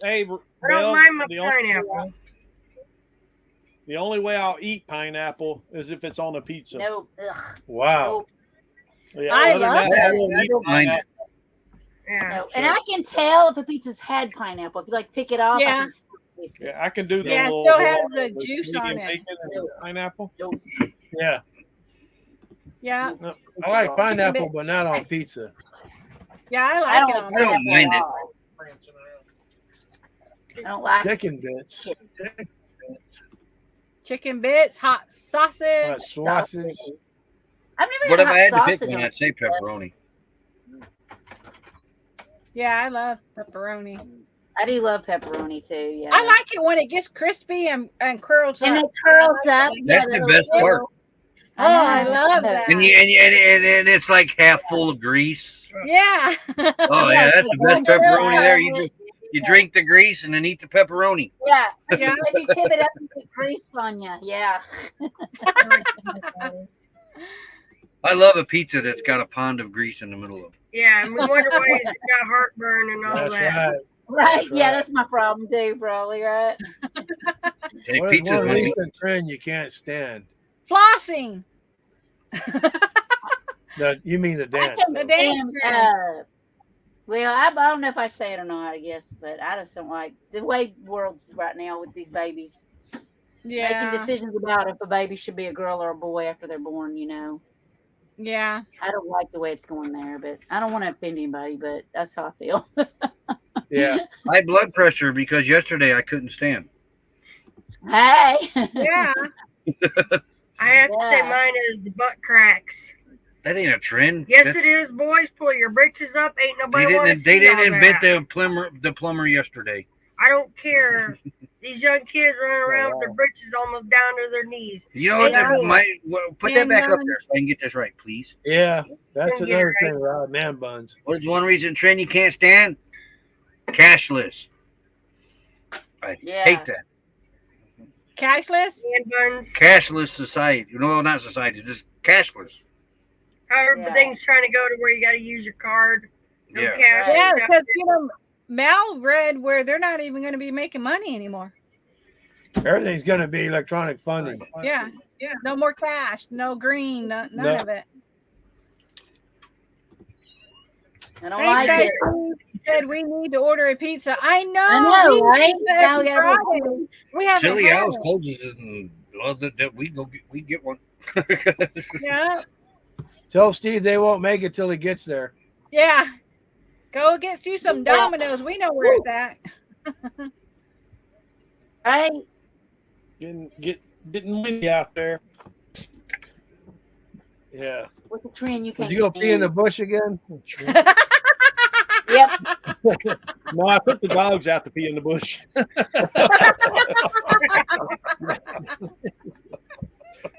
[SPEAKER 4] Hey,
[SPEAKER 1] I don't
[SPEAKER 4] Belle,
[SPEAKER 1] mind my
[SPEAKER 4] the only,
[SPEAKER 1] pineapple.
[SPEAKER 4] the only way I'll eat pineapple is if it's on a pizza.
[SPEAKER 6] No. Ugh.
[SPEAKER 3] Wow.
[SPEAKER 4] Yeah,
[SPEAKER 2] I
[SPEAKER 4] other than
[SPEAKER 2] love
[SPEAKER 4] that, I
[SPEAKER 5] that.
[SPEAKER 4] won't
[SPEAKER 5] I
[SPEAKER 4] eat
[SPEAKER 5] don't mind
[SPEAKER 4] pineapple.
[SPEAKER 1] Yeah.
[SPEAKER 6] No. And I can tell if a pizza's had pineapple. If you pick it off,
[SPEAKER 2] Yeah.
[SPEAKER 6] I can taste it.
[SPEAKER 4] Yeah, I can do the
[SPEAKER 2] Yeah, it
[SPEAKER 4] little
[SPEAKER 2] still has the
[SPEAKER 4] with
[SPEAKER 2] juice
[SPEAKER 4] medium
[SPEAKER 2] on it.
[SPEAKER 4] bacon and pineapple.
[SPEAKER 3] Yeah.
[SPEAKER 2] Yeah,
[SPEAKER 3] I like pineapple, but not on pizza.
[SPEAKER 2] yeah, I
[SPEAKER 6] I
[SPEAKER 2] like
[SPEAKER 6] don't
[SPEAKER 2] it
[SPEAKER 6] like
[SPEAKER 2] on.
[SPEAKER 5] I don't
[SPEAKER 6] pineapple
[SPEAKER 5] mind
[SPEAKER 6] at
[SPEAKER 5] it.
[SPEAKER 6] all. I don't like
[SPEAKER 3] Chicken bits.
[SPEAKER 2] Chicken bits, hot sausage.
[SPEAKER 3] Sausage.
[SPEAKER 6] I've never
[SPEAKER 5] But
[SPEAKER 6] had
[SPEAKER 5] if I had
[SPEAKER 6] hot
[SPEAKER 5] to pick
[SPEAKER 6] sausage
[SPEAKER 5] one,
[SPEAKER 6] on
[SPEAKER 5] I'd say pepperoni.
[SPEAKER 2] Yeah, I love pepperoni.
[SPEAKER 6] I do love pepperoni too. Yeah.
[SPEAKER 2] I like it when it gets crispy and curls
[SPEAKER 6] and
[SPEAKER 2] up.
[SPEAKER 6] it curls up.
[SPEAKER 5] That's the best part.
[SPEAKER 2] Oh, I love that.
[SPEAKER 5] And it's like half full of grease.
[SPEAKER 2] Yeah.
[SPEAKER 5] Oh yeah, that's the best pepperoni there. You drink the grease and then eat the pepperoni.
[SPEAKER 6] Yeah.
[SPEAKER 2] Yeah.
[SPEAKER 6] If you tip it up and put grease on you. Yeah.
[SPEAKER 5] I love a pizza that's got a pond of grease in the middle of it.
[SPEAKER 1] Yeah, and we wonder why he's got heartburn and all
[SPEAKER 3] That's
[SPEAKER 1] that.
[SPEAKER 3] right.
[SPEAKER 6] Right.
[SPEAKER 3] That's
[SPEAKER 6] Yeah,
[SPEAKER 3] right.
[SPEAKER 6] that's my problem too, probably, right?
[SPEAKER 5] Hey,
[SPEAKER 3] What is
[SPEAKER 5] pizza's
[SPEAKER 3] one
[SPEAKER 5] gonna be-
[SPEAKER 3] recent trend you can't stand?
[SPEAKER 2] Flossing.
[SPEAKER 3] You mean the dance?
[SPEAKER 2] The
[SPEAKER 3] though.
[SPEAKER 2] dance.
[SPEAKER 6] Well, I don't know if I say it or not, I guess, but I just don't like the way the world's right now with these babies.
[SPEAKER 2] Yeah.
[SPEAKER 6] Making decisions about if a baby should be a girl or a boy after they're born,
[SPEAKER 2] Yeah.
[SPEAKER 6] I don't like the way it's going there, but I don't want to offend anybody, but that's how I feel.
[SPEAKER 3] Yeah.
[SPEAKER 5] high blood pressure because yesterday I couldn't stand.
[SPEAKER 6] Hey.
[SPEAKER 2] Yeah.
[SPEAKER 1] I have to say
[SPEAKER 6] Yeah.
[SPEAKER 1] mine is the butt cracks.
[SPEAKER 5] That ain't a trend.
[SPEAKER 1] Yes,
[SPEAKER 5] That-
[SPEAKER 1] it is, boys. Pull your britches up. Ain't
[SPEAKER 5] They
[SPEAKER 1] nobody want to
[SPEAKER 5] didn't.
[SPEAKER 1] see
[SPEAKER 5] They didn't
[SPEAKER 1] all
[SPEAKER 5] invent
[SPEAKER 1] that.
[SPEAKER 5] the plumber yesterday.
[SPEAKER 1] I don't care. These young kids running around with their britches almost down to their knees.
[SPEAKER 5] You know what?
[SPEAKER 1] Yeah.
[SPEAKER 5] Put that back up
[SPEAKER 2] buns.
[SPEAKER 5] there so I can get this right, please.
[SPEAKER 3] Yeah. That's
[SPEAKER 1] Yeah,
[SPEAKER 3] another
[SPEAKER 1] right.
[SPEAKER 3] thing, Rob. Man buns.
[SPEAKER 5] What is one reason trend you can't stand? Cashless. I
[SPEAKER 6] Yeah.
[SPEAKER 5] hate that.
[SPEAKER 2] Cashless.
[SPEAKER 1] Man buns.
[SPEAKER 5] Cashless society. No, not society. Just cashless.
[SPEAKER 1] How everything's trying to go to where you got to use your card. No
[SPEAKER 5] Yeah.
[SPEAKER 1] cash.
[SPEAKER 6] Right.
[SPEAKER 2] Yeah,
[SPEAKER 1] except-
[SPEAKER 2] because Mel read where they're not even going to be making money anymore.
[SPEAKER 3] Everything's going to be electronic funding.
[SPEAKER 2] Yeah. Yeah. No more cash. No green. None
[SPEAKER 3] No.
[SPEAKER 2] of it.
[SPEAKER 6] I don't
[SPEAKER 2] Hey,
[SPEAKER 6] like
[SPEAKER 2] guys,
[SPEAKER 6] it.
[SPEAKER 2] Steve said we need to order a pizza. I know.
[SPEAKER 6] I know,
[SPEAKER 2] we
[SPEAKER 6] right?
[SPEAKER 2] need that
[SPEAKER 6] Now we
[SPEAKER 2] every
[SPEAKER 6] gotta-
[SPEAKER 2] Friday. We haven't
[SPEAKER 5] Silly
[SPEAKER 2] had
[SPEAKER 5] Al's
[SPEAKER 2] it.
[SPEAKER 5] closes and that we get one.
[SPEAKER 2] Yeah.
[SPEAKER 3] Tell Steve they won't make it till he gets there.
[SPEAKER 2] Yeah. Go get you some Domino's. We know where it's at.
[SPEAKER 6] Right?
[SPEAKER 4] Getting windy out there.
[SPEAKER 3] Yeah.
[SPEAKER 6] With the trend you can't
[SPEAKER 3] Did you go pee in the
[SPEAKER 6] stand.
[SPEAKER 3] bush again?
[SPEAKER 6] Yep.
[SPEAKER 4] No, I put the dogs out to pee in the bush.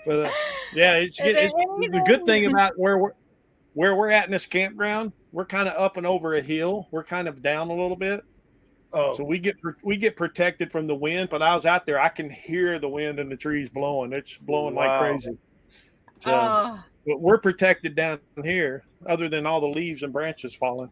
[SPEAKER 4] But yeah, it's the good thing about where we're at in this campground. We're kind of up and over a hill. We're kind of down a little bit.
[SPEAKER 3] Oh,
[SPEAKER 4] So we get protected from the wind, but I was out there. I can hear the wind and the trees blowing. It's blowing like
[SPEAKER 3] Wow.
[SPEAKER 4] crazy. So, but we're protected down here, other than all the leaves and branches falling.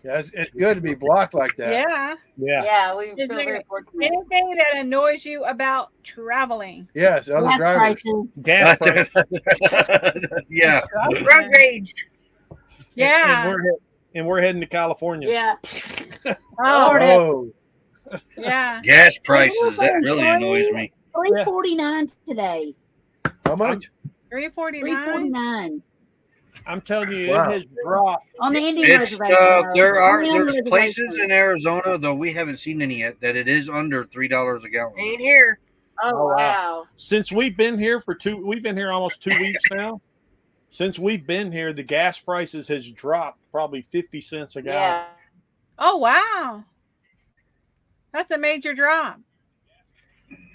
[SPEAKER 3] yeah, it's good to be blocked like that.
[SPEAKER 2] Yeah.
[SPEAKER 4] Yeah.
[SPEAKER 6] Yeah, we
[SPEAKER 2] Is
[SPEAKER 6] feel
[SPEAKER 2] there
[SPEAKER 6] very fortunate.
[SPEAKER 2] anything that annoys you about traveling?
[SPEAKER 3] Yes, other
[SPEAKER 6] Gas
[SPEAKER 3] drivers.
[SPEAKER 6] prices.
[SPEAKER 4] Gas prices.
[SPEAKER 5] Yeah.
[SPEAKER 1] Road rage.
[SPEAKER 2] Yeah.
[SPEAKER 4] And we're heading to California.
[SPEAKER 6] Yeah.
[SPEAKER 2] Oh,
[SPEAKER 3] Oh,
[SPEAKER 2] yeah.
[SPEAKER 5] Gas prices, that really annoys me.
[SPEAKER 6] $3.49 today.
[SPEAKER 3] how much?
[SPEAKER 2] $3.49.
[SPEAKER 6] $3.49
[SPEAKER 4] I'm telling you,
[SPEAKER 3] Wow.
[SPEAKER 4] it has dropped.
[SPEAKER 6] on the Indian
[SPEAKER 5] It's
[SPEAKER 6] reservation. though.
[SPEAKER 5] there's places in Arizona, though we haven't seen any yet, that it is under $3 a gallon.
[SPEAKER 1] Ain't here.
[SPEAKER 6] Oh wow.
[SPEAKER 4] Since we've been here we've been here almost 2 weeks now. Since we've been here, the gas prices has dropped probably 50 cents a gallon.
[SPEAKER 6] Yeah.
[SPEAKER 2] Oh, wow. That's a major drop.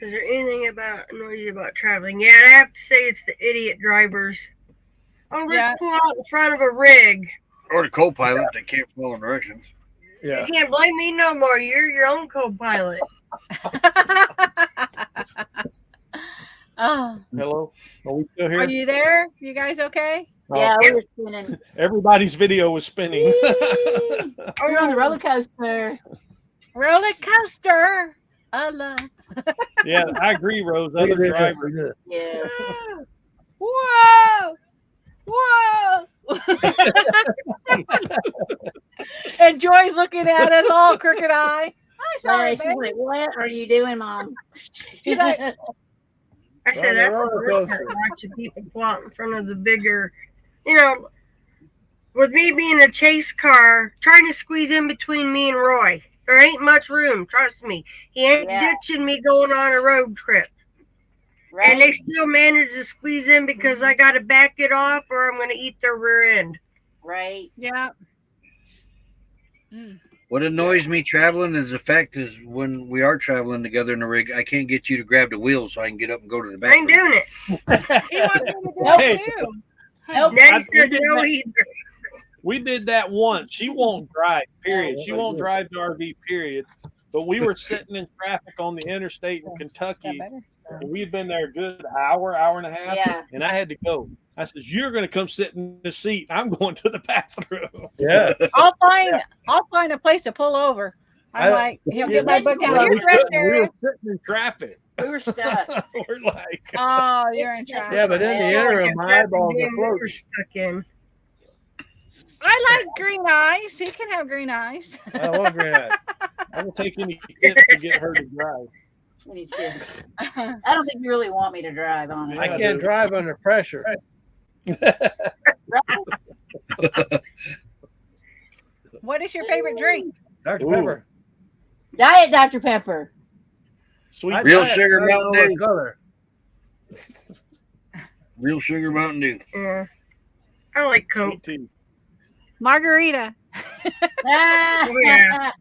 [SPEAKER 1] Is there anything annoys you about traveling? Yeah, I have to say it's the idiot drivers. Oh, let's
[SPEAKER 2] Yeah.
[SPEAKER 1] pull out in front of a rig.
[SPEAKER 5] Or the co-pilot that can't follow directions.
[SPEAKER 3] Yeah.
[SPEAKER 1] You can't blame me no more. You're your own co-pilot.
[SPEAKER 2] Oh,
[SPEAKER 4] Hello? Are we still here?
[SPEAKER 2] are you there? You guys okay?
[SPEAKER 6] Yeah,
[SPEAKER 4] Okay.
[SPEAKER 6] we were spinning.
[SPEAKER 4] Everybody's video was spinning.
[SPEAKER 6] You're on the roller coaster.
[SPEAKER 2] Roller coaster. I love.
[SPEAKER 4] Yeah, I agree, Rose.
[SPEAKER 3] We
[SPEAKER 4] Other
[SPEAKER 3] did,
[SPEAKER 4] drivers.
[SPEAKER 3] we did.
[SPEAKER 6] Yes.
[SPEAKER 2] Whoa! Whoa! And Joy's looking at us all crooked eye. I'm sorry,
[SPEAKER 6] She's
[SPEAKER 2] baby.
[SPEAKER 6] like, what are you doing, Mom?
[SPEAKER 2] She's like,
[SPEAKER 1] I said
[SPEAKER 3] Well,
[SPEAKER 1] that's
[SPEAKER 3] the roller
[SPEAKER 1] the worst
[SPEAKER 3] coaster.
[SPEAKER 1] part, watching people pull out in front of the bigger, with me being a chase car, trying to squeeze in between me and Roy. There ain't much room, trust me. He ain't
[SPEAKER 6] Yeah.
[SPEAKER 1] ditching me going on a road trip. And they
[SPEAKER 6] Right?
[SPEAKER 1] still manage to squeeze in because I got to back it off or I'm going to eat their rear end.
[SPEAKER 6] Right.
[SPEAKER 2] yeah.
[SPEAKER 5] What annoys me traveling is the fact is when we are traveling together in the rig, I can't get you to grab the wheel so I can get up and go to the
[SPEAKER 1] I ain't
[SPEAKER 5] bathroom.
[SPEAKER 1] doing it.
[SPEAKER 2] He wants me to do
[SPEAKER 4] Hey.
[SPEAKER 2] it too.
[SPEAKER 6] Nope.
[SPEAKER 1] Daddy says
[SPEAKER 4] did
[SPEAKER 1] no
[SPEAKER 4] that.
[SPEAKER 1] either.
[SPEAKER 4] We did that once. She won't drive, period. She won't drive the RV, period. But we were sitting in traffic on the interstate in Kentucky. We had been there a good hour and a half,
[SPEAKER 6] Yeah.
[SPEAKER 4] and I had to go. I says, "You're going to come sit in the seat. I'm going to the bathroom."
[SPEAKER 3] Yeah.
[SPEAKER 2] I'll find a place to pull over. I'm like, he'll get my book down.
[SPEAKER 4] Well,
[SPEAKER 2] Here's
[SPEAKER 4] we
[SPEAKER 2] rest
[SPEAKER 4] couldn't. We
[SPEAKER 2] area.
[SPEAKER 4] were sitting in traffic.
[SPEAKER 6] We were stuck.
[SPEAKER 4] We're like,
[SPEAKER 2] Oh, you're in traffic.
[SPEAKER 3] Yeah, but in the
[SPEAKER 6] Yeah.
[SPEAKER 3] interim, my eyeballs are
[SPEAKER 1] We're
[SPEAKER 3] floating.
[SPEAKER 1] stuck in.
[SPEAKER 2] I like green eyes. He can have green eyes.
[SPEAKER 3] I want green eyes.
[SPEAKER 4] I will take any tips to get her to drive.
[SPEAKER 6] Let me see. I don't think you really want me to drive, honestly.
[SPEAKER 3] I can't drive under pressure.
[SPEAKER 2] What is your favorite drink?
[SPEAKER 3] Dr.
[SPEAKER 4] Ooh.
[SPEAKER 3] Pepper.
[SPEAKER 6] Diet Dr. Pepper.
[SPEAKER 4] Sweet.
[SPEAKER 3] I
[SPEAKER 5] Real
[SPEAKER 3] diet,
[SPEAKER 5] sugar
[SPEAKER 3] I don't know
[SPEAKER 5] Mountain
[SPEAKER 3] what color.
[SPEAKER 5] Real sugar Mountain Dew.
[SPEAKER 1] Yeah. I like Coke.
[SPEAKER 4] Sweet tea.
[SPEAKER 2] Margarita.
[SPEAKER 6] Ah,
[SPEAKER 1] yeah.
[SPEAKER 5] Now,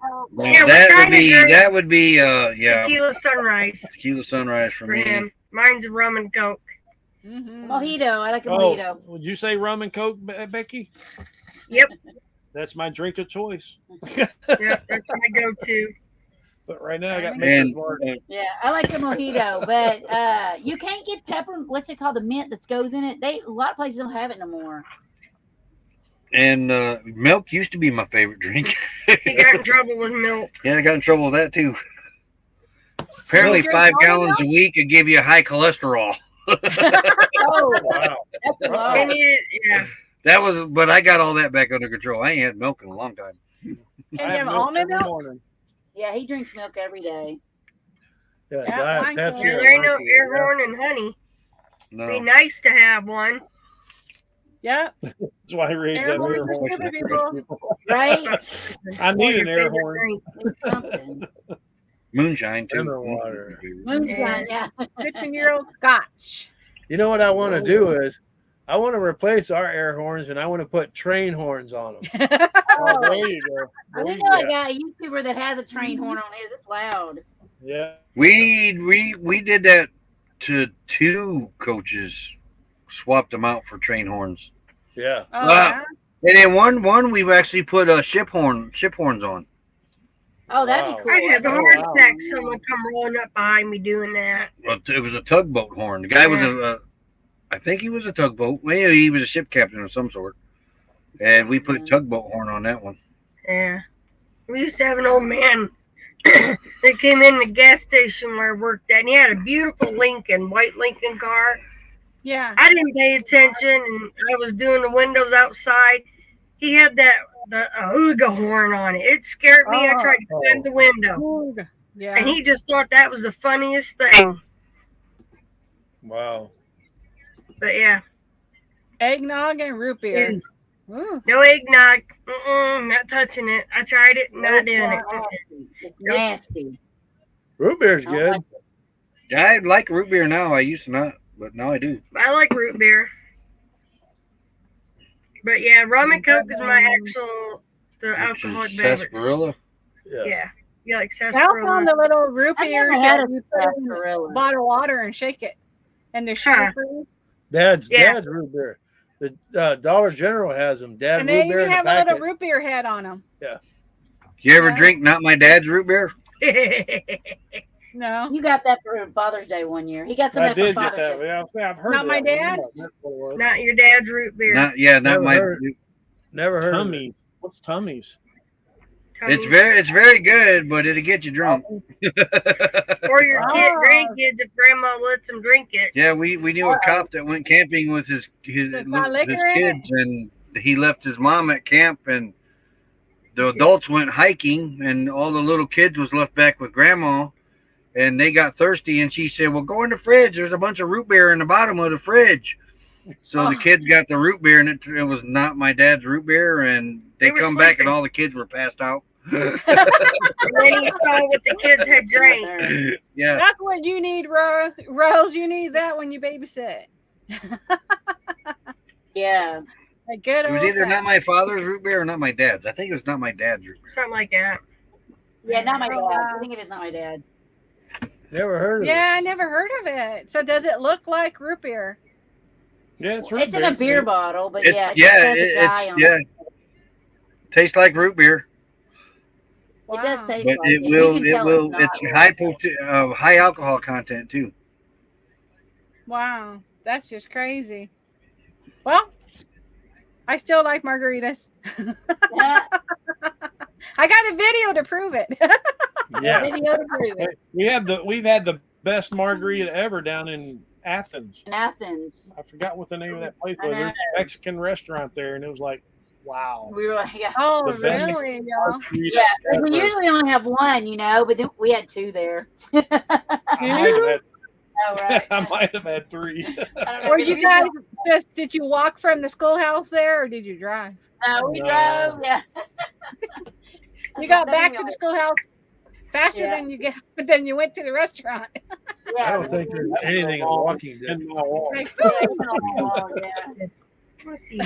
[SPEAKER 1] Yeah, we're
[SPEAKER 5] that would
[SPEAKER 1] trying
[SPEAKER 5] be
[SPEAKER 1] to
[SPEAKER 5] yeah,
[SPEAKER 1] Tequila Sunrise
[SPEAKER 5] tequila sunrise for
[SPEAKER 1] for
[SPEAKER 5] me.
[SPEAKER 1] him. Mine's a rum and Coke.
[SPEAKER 2] Mm-hmm.
[SPEAKER 6] Mojito. I like a
[SPEAKER 4] Oh,
[SPEAKER 6] mojito.
[SPEAKER 4] would you say rum and Coke, Becky?
[SPEAKER 1] Yep.
[SPEAKER 4] That's my drink of choice.
[SPEAKER 1] Yep, that's my go-to.
[SPEAKER 4] But right now I got
[SPEAKER 5] And
[SPEAKER 4] Maker's Mark.
[SPEAKER 6] Yeah, I like the mojito, but you can't get pepper. What's it called? The mint that goes in it. A lot of places don't have it no more.
[SPEAKER 5] Milk used to be my favorite drink.
[SPEAKER 1] He got in trouble with milk.
[SPEAKER 5] Yeah, I got in trouble with that too. Apparently,
[SPEAKER 2] Milk?
[SPEAKER 5] 5 gallons a week would give you high cholesterol.
[SPEAKER 6] Oh,
[SPEAKER 3] Wow.
[SPEAKER 6] that's a lot.
[SPEAKER 1] And yeah.
[SPEAKER 5] That was, but I got all that back under control. I ain't had milk in a long time.
[SPEAKER 2] Can you
[SPEAKER 4] I
[SPEAKER 2] have
[SPEAKER 4] milk
[SPEAKER 2] almond
[SPEAKER 4] every
[SPEAKER 2] milk?
[SPEAKER 4] morning.
[SPEAKER 6] Yeah, he drinks milk every day.
[SPEAKER 3] Yeah,
[SPEAKER 2] Yeah,
[SPEAKER 3] diet
[SPEAKER 2] mine
[SPEAKER 3] Pepsi.
[SPEAKER 2] too.
[SPEAKER 1] There
[SPEAKER 3] I
[SPEAKER 1] ain't no
[SPEAKER 3] like it,
[SPEAKER 1] air
[SPEAKER 3] yeah.
[SPEAKER 1] horn and honey. Be
[SPEAKER 5] No,
[SPEAKER 1] nice to have one.
[SPEAKER 2] Yeah.
[SPEAKER 4] That's why he reads that
[SPEAKER 2] Air horn
[SPEAKER 4] air
[SPEAKER 2] for
[SPEAKER 4] horn.
[SPEAKER 2] stupid people.
[SPEAKER 6] Right?
[SPEAKER 4] I need
[SPEAKER 1] Or
[SPEAKER 4] an
[SPEAKER 1] your
[SPEAKER 4] air
[SPEAKER 1] favorite
[SPEAKER 4] horn.
[SPEAKER 1] drink.
[SPEAKER 6] Something.
[SPEAKER 5] Moonshine too.
[SPEAKER 3] Lemon water.
[SPEAKER 6] Moonshine, yeah.
[SPEAKER 2] 15-year-old Scotch.
[SPEAKER 3] You know what I want to do is I want to replace our air horns and I want to put train horns on them.
[SPEAKER 4] Oh, there you go. There
[SPEAKER 6] We
[SPEAKER 4] you
[SPEAKER 6] know
[SPEAKER 4] go.
[SPEAKER 6] a guy, a YouTuber that has a train horn on his. It's loud.
[SPEAKER 4] Yeah.
[SPEAKER 5] We did that to 2 coaches. Swapped them out for train horns.
[SPEAKER 3] Yeah.
[SPEAKER 2] Oh,
[SPEAKER 5] Wow. And then one we've actually put ship horns on.
[SPEAKER 6] Oh, that'd
[SPEAKER 3] Wow.
[SPEAKER 6] be cool.
[SPEAKER 1] I'd have a
[SPEAKER 4] Oh,
[SPEAKER 1] heart
[SPEAKER 4] wow.
[SPEAKER 1] attack. Someone come rolling up behind me doing that.
[SPEAKER 5] Well, it was a tugboat horn. The guy was I think he was a tugboat. Well, yeah, he was a ship captain of some sort. And we put tugboat horn on that one.
[SPEAKER 1] Yeah. We used to have an old man that came in the gas station where I worked at, and he had a beautiful white Lincoln car.
[SPEAKER 2] yeah.
[SPEAKER 1] I didn't pay attention, and I was doing the windows outside. He had the Ooga horn on it. It scared me. I tried to climb the window,
[SPEAKER 2] Ooh, yeah.
[SPEAKER 1] and he just thought that was the funniest thing.
[SPEAKER 3] Wow.
[SPEAKER 1] But yeah,
[SPEAKER 2] Eggnog and root beer. Ooh.
[SPEAKER 1] no eggnog. Not touching it. I tried it, not doing it.
[SPEAKER 6] It's nasty.
[SPEAKER 3] Root beer's
[SPEAKER 6] I don't
[SPEAKER 3] good.
[SPEAKER 6] like it.
[SPEAKER 5] Yeah, I like root beer now. I used to not, but now I do.
[SPEAKER 1] I like root beer. But yeah, rum and coke is my the alcoholic beverage.
[SPEAKER 5] Sarsaparilla.
[SPEAKER 3] Yeah.
[SPEAKER 1] Yeah, like
[SPEAKER 2] Now
[SPEAKER 1] sarsaparilla.
[SPEAKER 2] found the little root
[SPEAKER 6] I've
[SPEAKER 2] beers
[SPEAKER 6] never had
[SPEAKER 2] that
[SPEAKER 6] a
[SPEAKER 2] you put in a
[SPEAKER 6] sarsaparilla.
[SPEAKER 2] bottle of water and shake it. And they're sugar free.
[SPEAKER 3] Dad's
[SPEAKER 1] Yeah.
[SPEAKER 3] root beer. The Dollar General has them. Dad
[SPEAKER 2] And
[SPEAKER 3] root
[SPEAKER 2] they
[SPEAKER 3] beer
[SPEAKER 2] even
[SPEAKER 3] in the
[SPEAKER 2] have a little
[SPEAKER 3] packet.
[SPEAKER 2] root beer head on them.
[SPEAKER 5] You ever
[SPEAKER 2] Yeah.
[SPEAKER 5] drink Not My Dad's root beer?
[SPEAKER 2] No.
[SPEAKER 6] You got that for Father's Day one year. He got some
[SPEAKER 4] I
[SPEAKER 6] of that
[SPEAKER 4] did
[SPEAKER 6] for
[SPEAKER 4] get
[SPEAKER 6] Father's
[SPEAKER 4] that.
[SPEAKER 6] Day.
[SPEAKER 4] Yeah, I've heard
[SPEAKER 2] Not
[SPEAKER 4] of
[SPEAKER 2] my
[SPEAKER 4] that one.
[SPEAKER 2] dad's?
[SPEAKER 4] That's what it was.
[SPEAKER 1] Not your dad's root beer.
[SPEAKER 5] Not
[SPEAKER 3] Never
[SPEAKER 5] my.
[SPEAKER 3] heard. Never heard of it.
[SPEAKER 4] Tummies. What's tummies?
[SPEAKER 5] It's very good, but it'll get you drunk.
[SPEAKER 1] Or your grandkids if grandma lets them drink it.
[SPEAKER 5] Yeah, we knew a cop that went camping with his
[SPEAKER 2] it got liquor in
[SPEAKER 5] kids, and he left his mom at camp, and the adults went hiking, and all the little kids was left back with grandma, and they got thirsty, and she said, "Well, go in the fridge. There's a bunch of root beer in the bottom of the fridge." So the kids got the root beer, and it was Not My Dad's root beer, and they
[SPEAKER 1] They were
[SPEAKER 5] come back, and
[SPEAKER 1] sleeping.
[SPEAKER 5] all the kids were passed out.
[SPEAKER 1] And then he saw what the kids had drank.
[SPEAKER 5] Yeah.
[SPEAKER 2] That's what you need, Rose. You need that when you babysit.
[SPEAKER 6] Yeah.
[SPEAKER 2] A good
[SPEAKER 5] It was
[SPEAKER 2] old
[SPEAKER 5] either Not My Father's root beer or Not My Dad's. I think it was Not My Dad's root beer.
[SPEAKER 1] Something like that.
[SPEAKER 6] Yeah, not my dad.
[SPEAKER 2] wow.
[SPEAKER 6] I think it is not my dad.
[SPEAKER 3] Never heard of
[SPEAKER 2] Yeah, I never heard of it. So does it look like root beer?
[SPEAKER 4] Yeah, it's root
[SPEAKER 6] It's in a beer bottle, but
[SPEAKER 5] It-
[SPEAKER 6] yeah, it just has a
[SPEAKER 5] it-
[SPEAKER 6] guy
[SPEAKER 5] it's
[SPEAKER 6] on
[SPEAKER 5] yeah.
[SPEAKER 6] it.
[SPEAKER 5] Tastes like root beer,
[SPEAKER 6] It does
[SPEAKER 2] Wow.
[SPEAKER 6] taste
[SPEAKER 5] but
[SPEAKER 6] like
[SPEAKER 5] it
[SPEAKER 6] it.
[SPEAKER 5] will
[SPEAKER 6] You can
[SPEAKER 5] it
[SPEAKER 6] tell
[SPEAKER 5] will
[SPEAKER 6] it's
[SPEAKER 5] it's
[SPEAKER 6] not.
[SPEAKER 5] high alcohol content too.
[SPEAKER 2] Wow, that's just crazy. Well, I still like margaritas.
[SPEAKER 6] Yeah,
[SPEAKER 2] I got a video to prove it.
[SPEAKER 3] it. Yeah.
[SPEAKER 6] video to prove it.
[SPEAKER 4] We've had the best margarita ever down in Athens.
[SPEAKER 6] In Athens,
[SPEAKER 4] I forgot what the name of that place
[SPEAKER 6] I
[SPEAKER 4] was.
[SPEAKER 6] know.
[SPEAKER 4] There's a Mexican restaurant there, and it was like, wow.
[SPEAKER 6] we were like, yeah.
[SPEAKER 2] Oh,
[SPEAKER 4] The best
[SPEAKER 2] really, y'all?
[SPEAKER 4] Margarita
[SPEAKER 6] Yeah, 'cause we
[SPEAKER 4] ever.
[SPEAKER 6] usually only have one, but then we had two there.
[SPEAKER 4] I might have had,
[SPEAKER 6] Oh, right.
[SPEAKER 4] I might have had 3.
[SPEAKER 6] I don't know,
[SPEAKER 2] Or
[SPEAKER 6] 'cause
[SPEAKER 2] you
[SPEAKER 6] we
[SPEAKER 2] guys
[SPEAKER 6] usually-
[SPEAKER 2] did you walk from the schoolhouse there or did you drive?
[SPEAKER 6] we
[SPEAKER 4] No.
[SPEAKER 6] drove, yeah.
[SPEAKER 2] You got back to the schoolhouse faster
[SPEAKER 6] Yeah.
[SPEAKER 2] than you went to the restaurant.
[SPEAKER 3] I don't think there's anything in Walking Dead.
[SPEAKER 4] In my wall.
[SPEAKER 6] Oh, yeah.
[SPEAKER 1] Let's see.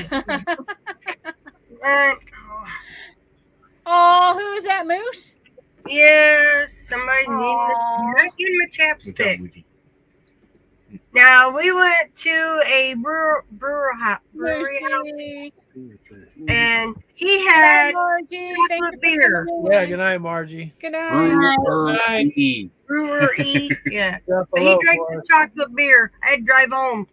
[SPEAKER 2] Oh, who is that, Moose?
[SPEAKER 1] Yeah, somebody
[SPEAKER 2] Aw.
[SPEAKER 1] not getting my chapstick. Now we went to a brewery house,
[SPEAKER 2] Lucy.
[SPEAKER 1] and he
[SPEAKER 2] Good
[SPEAKER 1] had
[SPEAKER 2] night, Margie. Thank you
[SPEAKER 1] chocolate
[SPEAKER 2] for
[SPEAKER 1] beer.
[SPEAKER 2] coming
[SPEAKER 3] Yeah,
[SPEAKER 2] in.
[SPEAKER 3] good night, Margie.
[SPEAKER 2] Good night.
[SPEAKER 5] Brewery.
[SPEAKER 1] brewery. Yeah,
[SPEAKER 3] Drop a
[SPEAKER 1] but he
[SPEAKER 3] loaf
[SPEAKER 1] drank
[SPEAKER 3] for
[SPEAKER 1] the
[SPEAKER 3] us.
[SPEAKER 1] chocolate beer. I had to drive home.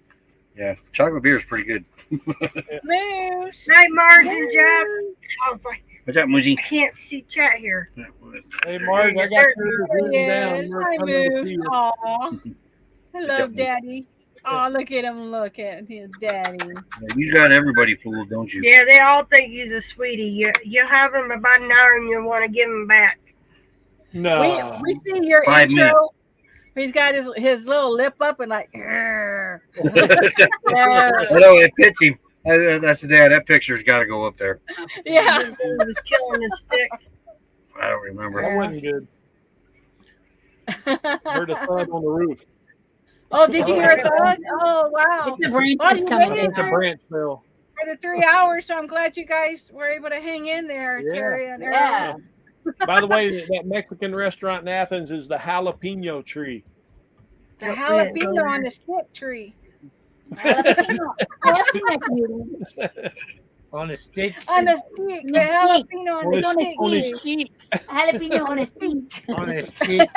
[SPEAKER 5] Yeah, chocolate beer is pretty good.
[SPEAKER 2] Moose.
[SPEAKER 1] Night, Margin, Jeff. Oh, fuck,
[SPEAKER 5] What's up, Muji?
[SPEAKER 1] I can't see chat here.
[SPEAKER 4] Hey, Mark, I got
[SPEAKER 2] There
[SPEAKER 4] yours
[SPEAKER 2] he
[SPEAKER 4] written down.
[SPEAKER 2] is.
[SPEAKER 4] We're
[SPEAKER 2] Hi,
[SPEAKER 4] coming to
[SPEAKER 2] Moose.
[SPEAKER 4] see you.
[SPEAKER 2] Aw. Hello,
[SPEAKER 5] Yep.
[SPEAKER 2] Daddy. Oh, look at him. Look at his daddy.
[SPEAKER 5] You got everybody fooled, don't you?
[SPEAKER 1] Yeah, they all think he's a sweetie. You have him about an hour and you want to give him back.
[SPEAKER 4] No.
[SPEAKER 2] We see your
[SPEAKER 5] 5
[SPEAKER 2] intro.
[SPEAKER 5] minutes.
[SPEAKER 2] He's got his little lip up and like, "Grr."
[SPEAKER 5] No, it fits him. That's the dad. That picture's got to go up there.
[SPEAKER 2] Yeah.
[SPEAKER 1] He was killing his stick.
[SPEAKER 5] I don't remember.
[SPEAKER 4] That wasn't good. Heard a thud on the roof.
[SPEAKER 2] Oh, did you hear a thud? Oh, wow.
[SPEAKER 6] It's the branches
[SPEAKER 2] Well, you
[SPEAKER 6] coming
[SPEAKER 4] I
[SPEAKER 2] made it
[SPEAKER 4] think the
[SPEAKER 6] down.
[SPEAKER 4] branch fell.
[SPEAKER 2] for the 3 hours, so I'm glad you guys were able to hang in there,
[SPEAKER 3] Yeah.
[SPEAKER 2] Terry and Earl.
[SPEAKER 6] Yeah.
[SPEAKER 4] By the way, that Mexican restaurant in Athens is the jalapeno tree.
[SPEAKER 2] The jalapeno on the stick tree.
[SPEAKER 6] Jalapeno. Oh, I've seen that community.
[SPEAKER 3] On a stick.
[SPEAKER 2] On the stick. The jalapeno on the stick.
[SPEAKER 4] On his stick.
[SPEAKER 6] Jalapeno on a stick.
[SPEAKER 3] On a stick.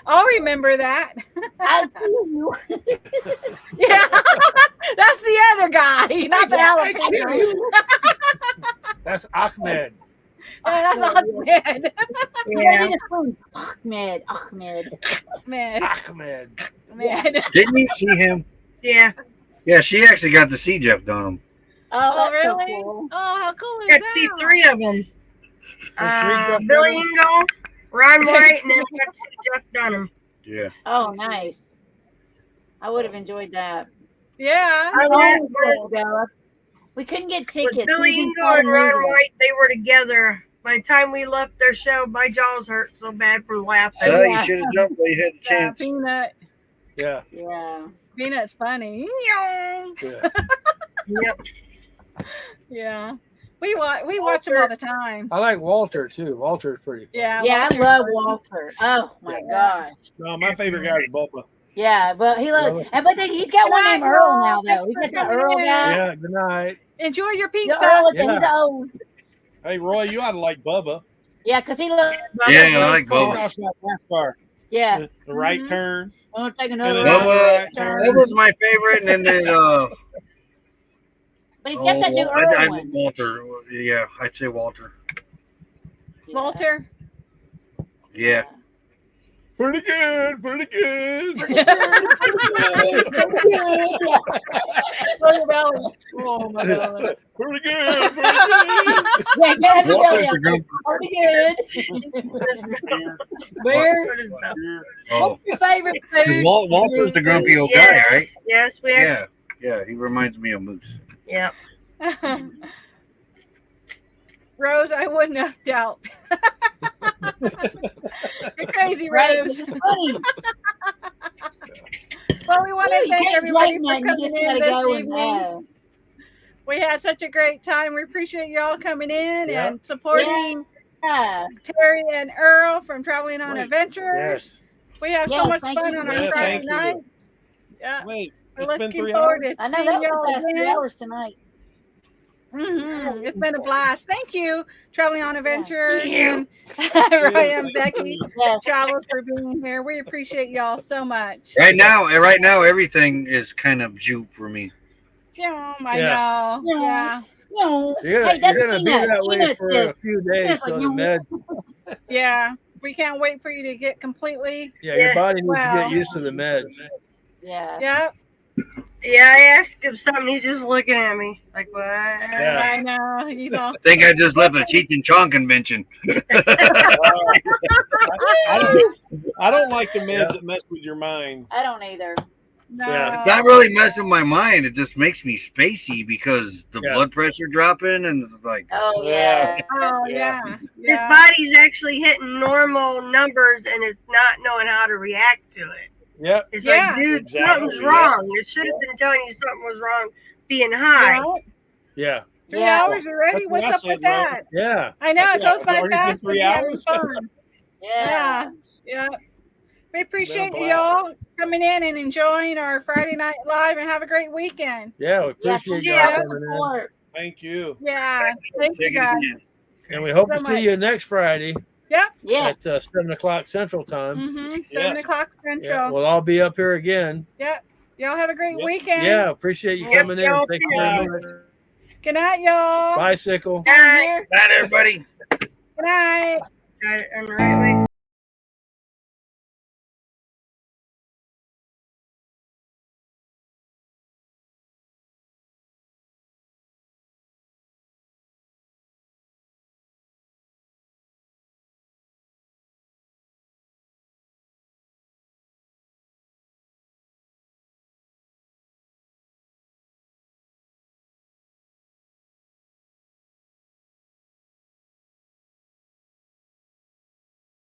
[SPEAKER 2] I'll remember that.
[SPEAKER 6] I'll kill you.
[SPEAKER 2] Yeah. That's the other guy, not the jalapeno.
[SPEAKER 3] That's Ahmed.
[SPEAKER 2] That's Ahmed.
[SPEAKER 6] Yeah. Ahmed.
[SPEAKER 2] Man.
[SPEAKER 3] Ahmed.
[SPEAKER 2] Man.
[SPEAKER 5] Didn't you see him?
[SPEAKER 1] Yeah.
[SPEAKER 5] Yeah, she actually got to see Jeff Dunham.
[SPEAKER 6] Oh, that's
[SPEAKER 2] really?
[SPEAKER 6] so cool.
[SPEAKER 2] Oh, how cool is
[SPEAKER 1] Got
[SPEAKER 2] that?
[SPEAKER 1] to see 3 of them.
[SPEAKER 3] Jeff
[SPEAKER 1] Billy
[SPEAKER 3] Dunham?
[SPEAKER 1] Engel, Ron White, and then I got to see Jeff Dunham.
[SPEAKER 5] Yeah.
[SPEAKER 6] Oh, nice. I would have enjoyed that.
[SPEAKER 2] Yeah.
[SPEAKER 1] I went with,
[SPEAKER 6] We couldn't get
[SPEAKER 1] with
[SPEAKER 6] tickets.
[SPEAKER 1] Billy
[SPEAKER 6] We
[SPEAKER 1] Engel and Ron White. They were together. By the time we left their show, my jaws hurt so bad from laughing.
[SPEAKER 5] So
[SPEAKER 6] Yeah.
[SPEAKER 5] you should have jumped while you had the
[SPEAKER 2] Yeah,
[SPEAKER 5] chance.
[SPEAKER 2] Peanut.
[SPEAKER 3] Yeah.
[SPEAKER 6] Yeah.
[SPEAKER 2] Peanut's funny.
[SPEAKER 3] Yeah.
[SPEAKER 1] Yep.
[SPEAKER 2] Yeah. We watch him all the time.
[SPEAKER 3] I like Walter too. Walter's pretty fun.
[SPEAKER 2] Yeah.
[SPEAKER 6] Yeah, I
[SPEAKER 2] Walter's
[SPEAKER 6] love
[SPEAKER 2] funny.
[SPEAKER 6] Walter. Oh my
[SPEAKER 2] Yeah.
[SPEAKER 6] gosh.
[SPEAKER 4] No, my favorite guy is Bubba.
[SPEAKER 6] Yeah, but he loves.
[SPEAKER 3] Really?
[SPEAKER 6] But then he's got one
[SPEAKER 2] Good
[SPEAKER 6] named
[SPEAKER 2] night,
[SPEAKER 6] Earl
[SPEAKER 2] y'all.
[SPEAKER 6] now, though. He's
[SPEAKER 2] Thanks
[SPEAKER 6] got
[SPEAKER 2] for
[SPEAKER 6] the Earl
[SPEAKER 2] coming in.
[SPEAKER 6] guy.
[SPEAKER 3] Yeah. Good night.
[SPEAKER 2] Enjoy your
[SPEAKER 6] The
[SPEAKER 2] pizza.
[SPEAKER 6] Earl with
[SPEAKER 3] Yeah.
[SPEAKER 6] his own.
[SPEAKER 4] Hey, Roy, you ought to like Bubba.
[SPEAKER 6] Yeah, because he loves.
[SPEAKER 5] Yeah, I like
[SPEAKER 6] cool.
[SPEAKER 5] Bubba.
[SPEAKER 4] NASCAR.
[SPEAKER 6] Yeah.
[SPEAKER 4] The right
[SPEAKER 2] Mhm.
[SPEAKER 4] turn.
[SPEAKER 6] I'm gonna take
[SPEAKER 4] And
[SPEAKER 6] another
[SPEAKER 4] then
[SPEAKER 6] right
[SPEAKER 5] Bubba,
[SPEAKER 6] turn.
[SPEAKER 5] Bubba's my favorite, and then
[SPEAKER 6] But he's got that new Earl
[SPEAKER 5] I
[SPEAKER 6] one.
[SPEAKER 5] Walter. Yeah, I'd say Walter.
[SPEAKER 6] Yeah.
[SPEAKER 2] Walter.
[SPEAKER 5] Yeah.
[SPEAKER 3] Pretty good. Pretty good.
[SPEAKER 2] Oh my God.
[SPEAKER 3] Pretty good. Pretty good.
[SPEAKER 6] Yeah, yeah, every belly
[SPEAKER 5] Walter's the
[SPEAKER 6] up.
[SPEAKER 5] grumpy.
[SPEAKER 6] Pretty good. Where?
[SPEAKER 5] Oh,
[SPEAKER 6] What's your favorite food?
[SPEAKER 5] Walter's the grumpy old guy, right?
[SPEAKER 1] Yes, we had.
[SPEAKER 5] Yeah, he reminds me of Moose.
[SPEAKER 1] Yeah.
[SPEAKER 2] Rose, I wouldn't have doubt. You're crazy,
[SPEAKER 6] Right,
[SPEAKER 2] Rose.
[SPEAKER 6] it's funny.
[SPEAKER 2] Well, we want
[SPEAKER 6] Yeah,
[SPEAKER 2] to
[SPEAKER 6] you
[SPEAKER 2] thank
[SPEAKER 6] can't
[SPEAKER 2] everybody
[SPEAKER 6] drink
[SPEAKER 2] for
[SPEAKER 6] nothing. You
[SPEAKER 2] coming
[SPEAKER 6] just
[SPEAKER 2] in
[SPEAKER 6] gotta
[SPEAKER 2] this
[SPEAKER 6] go and
[SPEAKER 2] evening. We had such a great time. We appreciate y'all coming in
[SPEAKER 3] Yeah.
[SPEAKER 2] and supporting
[SPEAKER 6] yeah.
[SPEAKER 2] Terry and Earl from Traveling on
[SPEAKER 4] Right.
[SPEAKER 2] Adventures.
[SPEAKER 3] Yes.
[SPEAKER 2] We have
[SPEAKER 6] Yeah,
[SPEAKER 2] so much
[SPEAKER 6] thank
[SPEAKER 2] fun
[SPEAKER 6] you
[SPEAKER 2] on
[SPEAKER 6] for
[SPEAKER 2] our
[SPEAKER 4] Yeah,
[SPEAKER 2] Friday
[SPEAKER 4] thank you.
[SPEAKER 2] night. Yeah,
[SPEAKER 4] Wait,
[SPEAKER 2] we're
[SPEAKER 4] it's been
[SPEAKER 2] looking
[SPEAKER 4] 3
[SPEAKER 2] forward
[SPEAKER 4] hours.
[SPEAKER 2] to
[SPEAKER 6] I know
[SPEAKER 2] seeing
[SPEAKER 6] that was
[SPEAKER 2] y'all
[SPEAKER 6] the last 3
[SPEAKER 2] again.
[SPEAKER 6] hours tonight.
[SPEAKER 2] It's been a blast. Thank you, Traveling on Adventures, and Roy and Becky
[SPEAKER 6] Yes.
[SPEAKER 2] Travels for being here. We appreciate y'all so much.
[SPEAKER 5] Right now, everything is kind of juke for me.
[SPEAKER 2] Yeah, I
[SPEAKER 3] Yeah.
[SPEAKER 2] know. Yeah,
[SPEAKER 6] No.
[SPEAKER 3] You're
[SPEAKER 6] Hey, that's
[SPEAKER 3] gonna be
[SPEAKER 6] peanuts.
[SPEAKER 3] that way
[SPEAKER 6] Peanuts
[SPEAKER 3] for a
[SPEAKER 6] is-
[SPEAKER 3] few days
[SPEAKER 6] peanuts
[SPEAKER 3] till
[SPEAKER 6] like
[SPEAKER 3] the
[SPEAKER 6] you-
[SPEAKER 3] med.
[SPEAKER 2] yeah. We can't wait for you to get completely.
[SPEAKER 3] Yeah, your body needs to
[SPEAKER 2] Wow.
[SPEAKER 3] get used to the meds.
[SPEAKER 6] Yeah.
[SPEAKER 2] Yep.
[SPEAKER 1] Yeah, I asked him something. He's just looking at me like, what?
[SPEAKER 3] Yeah.
[SPEAKER 2] I know. You know.
[SPEAKER 5] I think I just left the Cheech and Chong convention.
[SPEAKER 4] I don't like the meds that mess with your mind.
[SPEAKER 6] I don't either.
[SPEAKER 2] No.
[SPEAKER 3] Yeah.
[SPEAKER 5] It's not really messing my mind. It just makes me spacey because the
[SPEAKER 3] Yeah.
[SPEAKER 5] blood pressure dropping and it's like,
[SPEAKER 6] Oh
[SPEAKER 3] Yeah.
[SPEAKER 6] yeah.
[SPEAKER 2] Oh yeah.
[SPEAKER 1] His
[SPEAKER 2] Yeah.
[SPEAKER 1] body's actually hitting normal numbers and it's not knowing how to react to it.
[SPEAKER 3] Yep.
[SPEAKER 1] It's
[SPEAKER 2] Yeah.
[SPEAKER 1] like, dude,
[SPEAKER 4] Exactly,
[SPEAKER 1] something's
[SPEAKER 4] yeah.
[SPEAKER 1] wrong. It should have been telling you something was wrong being high.
[SPEAKER 2] Right?
[SPEAKER 3] Yeah.
[SPEAKER 2] 3
[SPEAKER 6] Yeah.
[SPEAKER 2] hours already?
[SPEAKER 4] That's what
[SPEAKER 2] What's
[SPEAKER 4] I
[SPEAKER 2] up
[SPEAKER 4] said,
[SPEAKER 2] with
[SPEAKER 4] bro.
[SPEAKER 2] that?
[SPEAKER 3] Yeah.
[SPEAKER 2] I know it
[SPEAKER 4] Yeah,
[SPEAKER 2] goes by
[SPEAKER 4] already been
[SPEAKER 2] fast.
[SPEAKER 4] 3
[SPEAKER 2] but having
[SPEAKER 4] hours.
[SPEAKER 2] fun.
[SPEAKER 6] Yeah.
[SPEAKER 2] Yeah. We appreciate
[SPEAKER 4] Been a
[SPEAKER 2] y'all coming in and enjoying our Friday night live and have a great weekend.
[SPEAKER 3] Yeah. We
[SPEAKER 6] Yeah.
[SPEAKER 3] appreciate
[SPEAKER 6] Thank you
[SPEAKER 3] y'all
[SPEAKER 6] for the
[SPEAKER 3] coming in.
[SPEAKER 6] support.
[SPEAKER 4] Thank you.
[SPEAKER 2] Yeah. Thank you
[SPEAKER 5] take it
[SPEAKER 2] guys.
[SPEAKER 5] again.
[SPEAKER 3] And we hope
[SPEAKER 2] So
[SPEAKER 3] to
[SPEAKER 2] much.
[SPEAKER 3] see you next Friday
[SPEAKER 6] Yeah.
[SPEAKER 3] at 7 o'clock Central Time.
[SPEAKER 2] Mm-hmm. 7
[SPEAKER 4] Yes.
[SPEAKER 2] o'clock
[SPEAKER 3] Yeah,
[SPEAKER 2] Central.
[SPEAKER 3] we'll all be up here again.
[SPEAKER 2] Y'all have a great
[SPEAKER 4] Yep.
[SPEAKER 2] weekend.
[SPEAKER 3] Yeah, appreciate you
[SPEAKER 1] Yep,
[SPEAKER 3] coming in.
[SPEAKER 1] y'all
[SPEAKER 3] Thank you
[SPEAKER 1] too.
[SPEAKER 3] very much.
[SPEAKER 2] Good night, y'all.
[SPEAKER 3] Bicycle.
[SPEAKER 1] Night.
[SPEAKER 5] Night, everybody.
[SPEAKER 2] Good night.
[SPEAKER 1] Got it on the right way.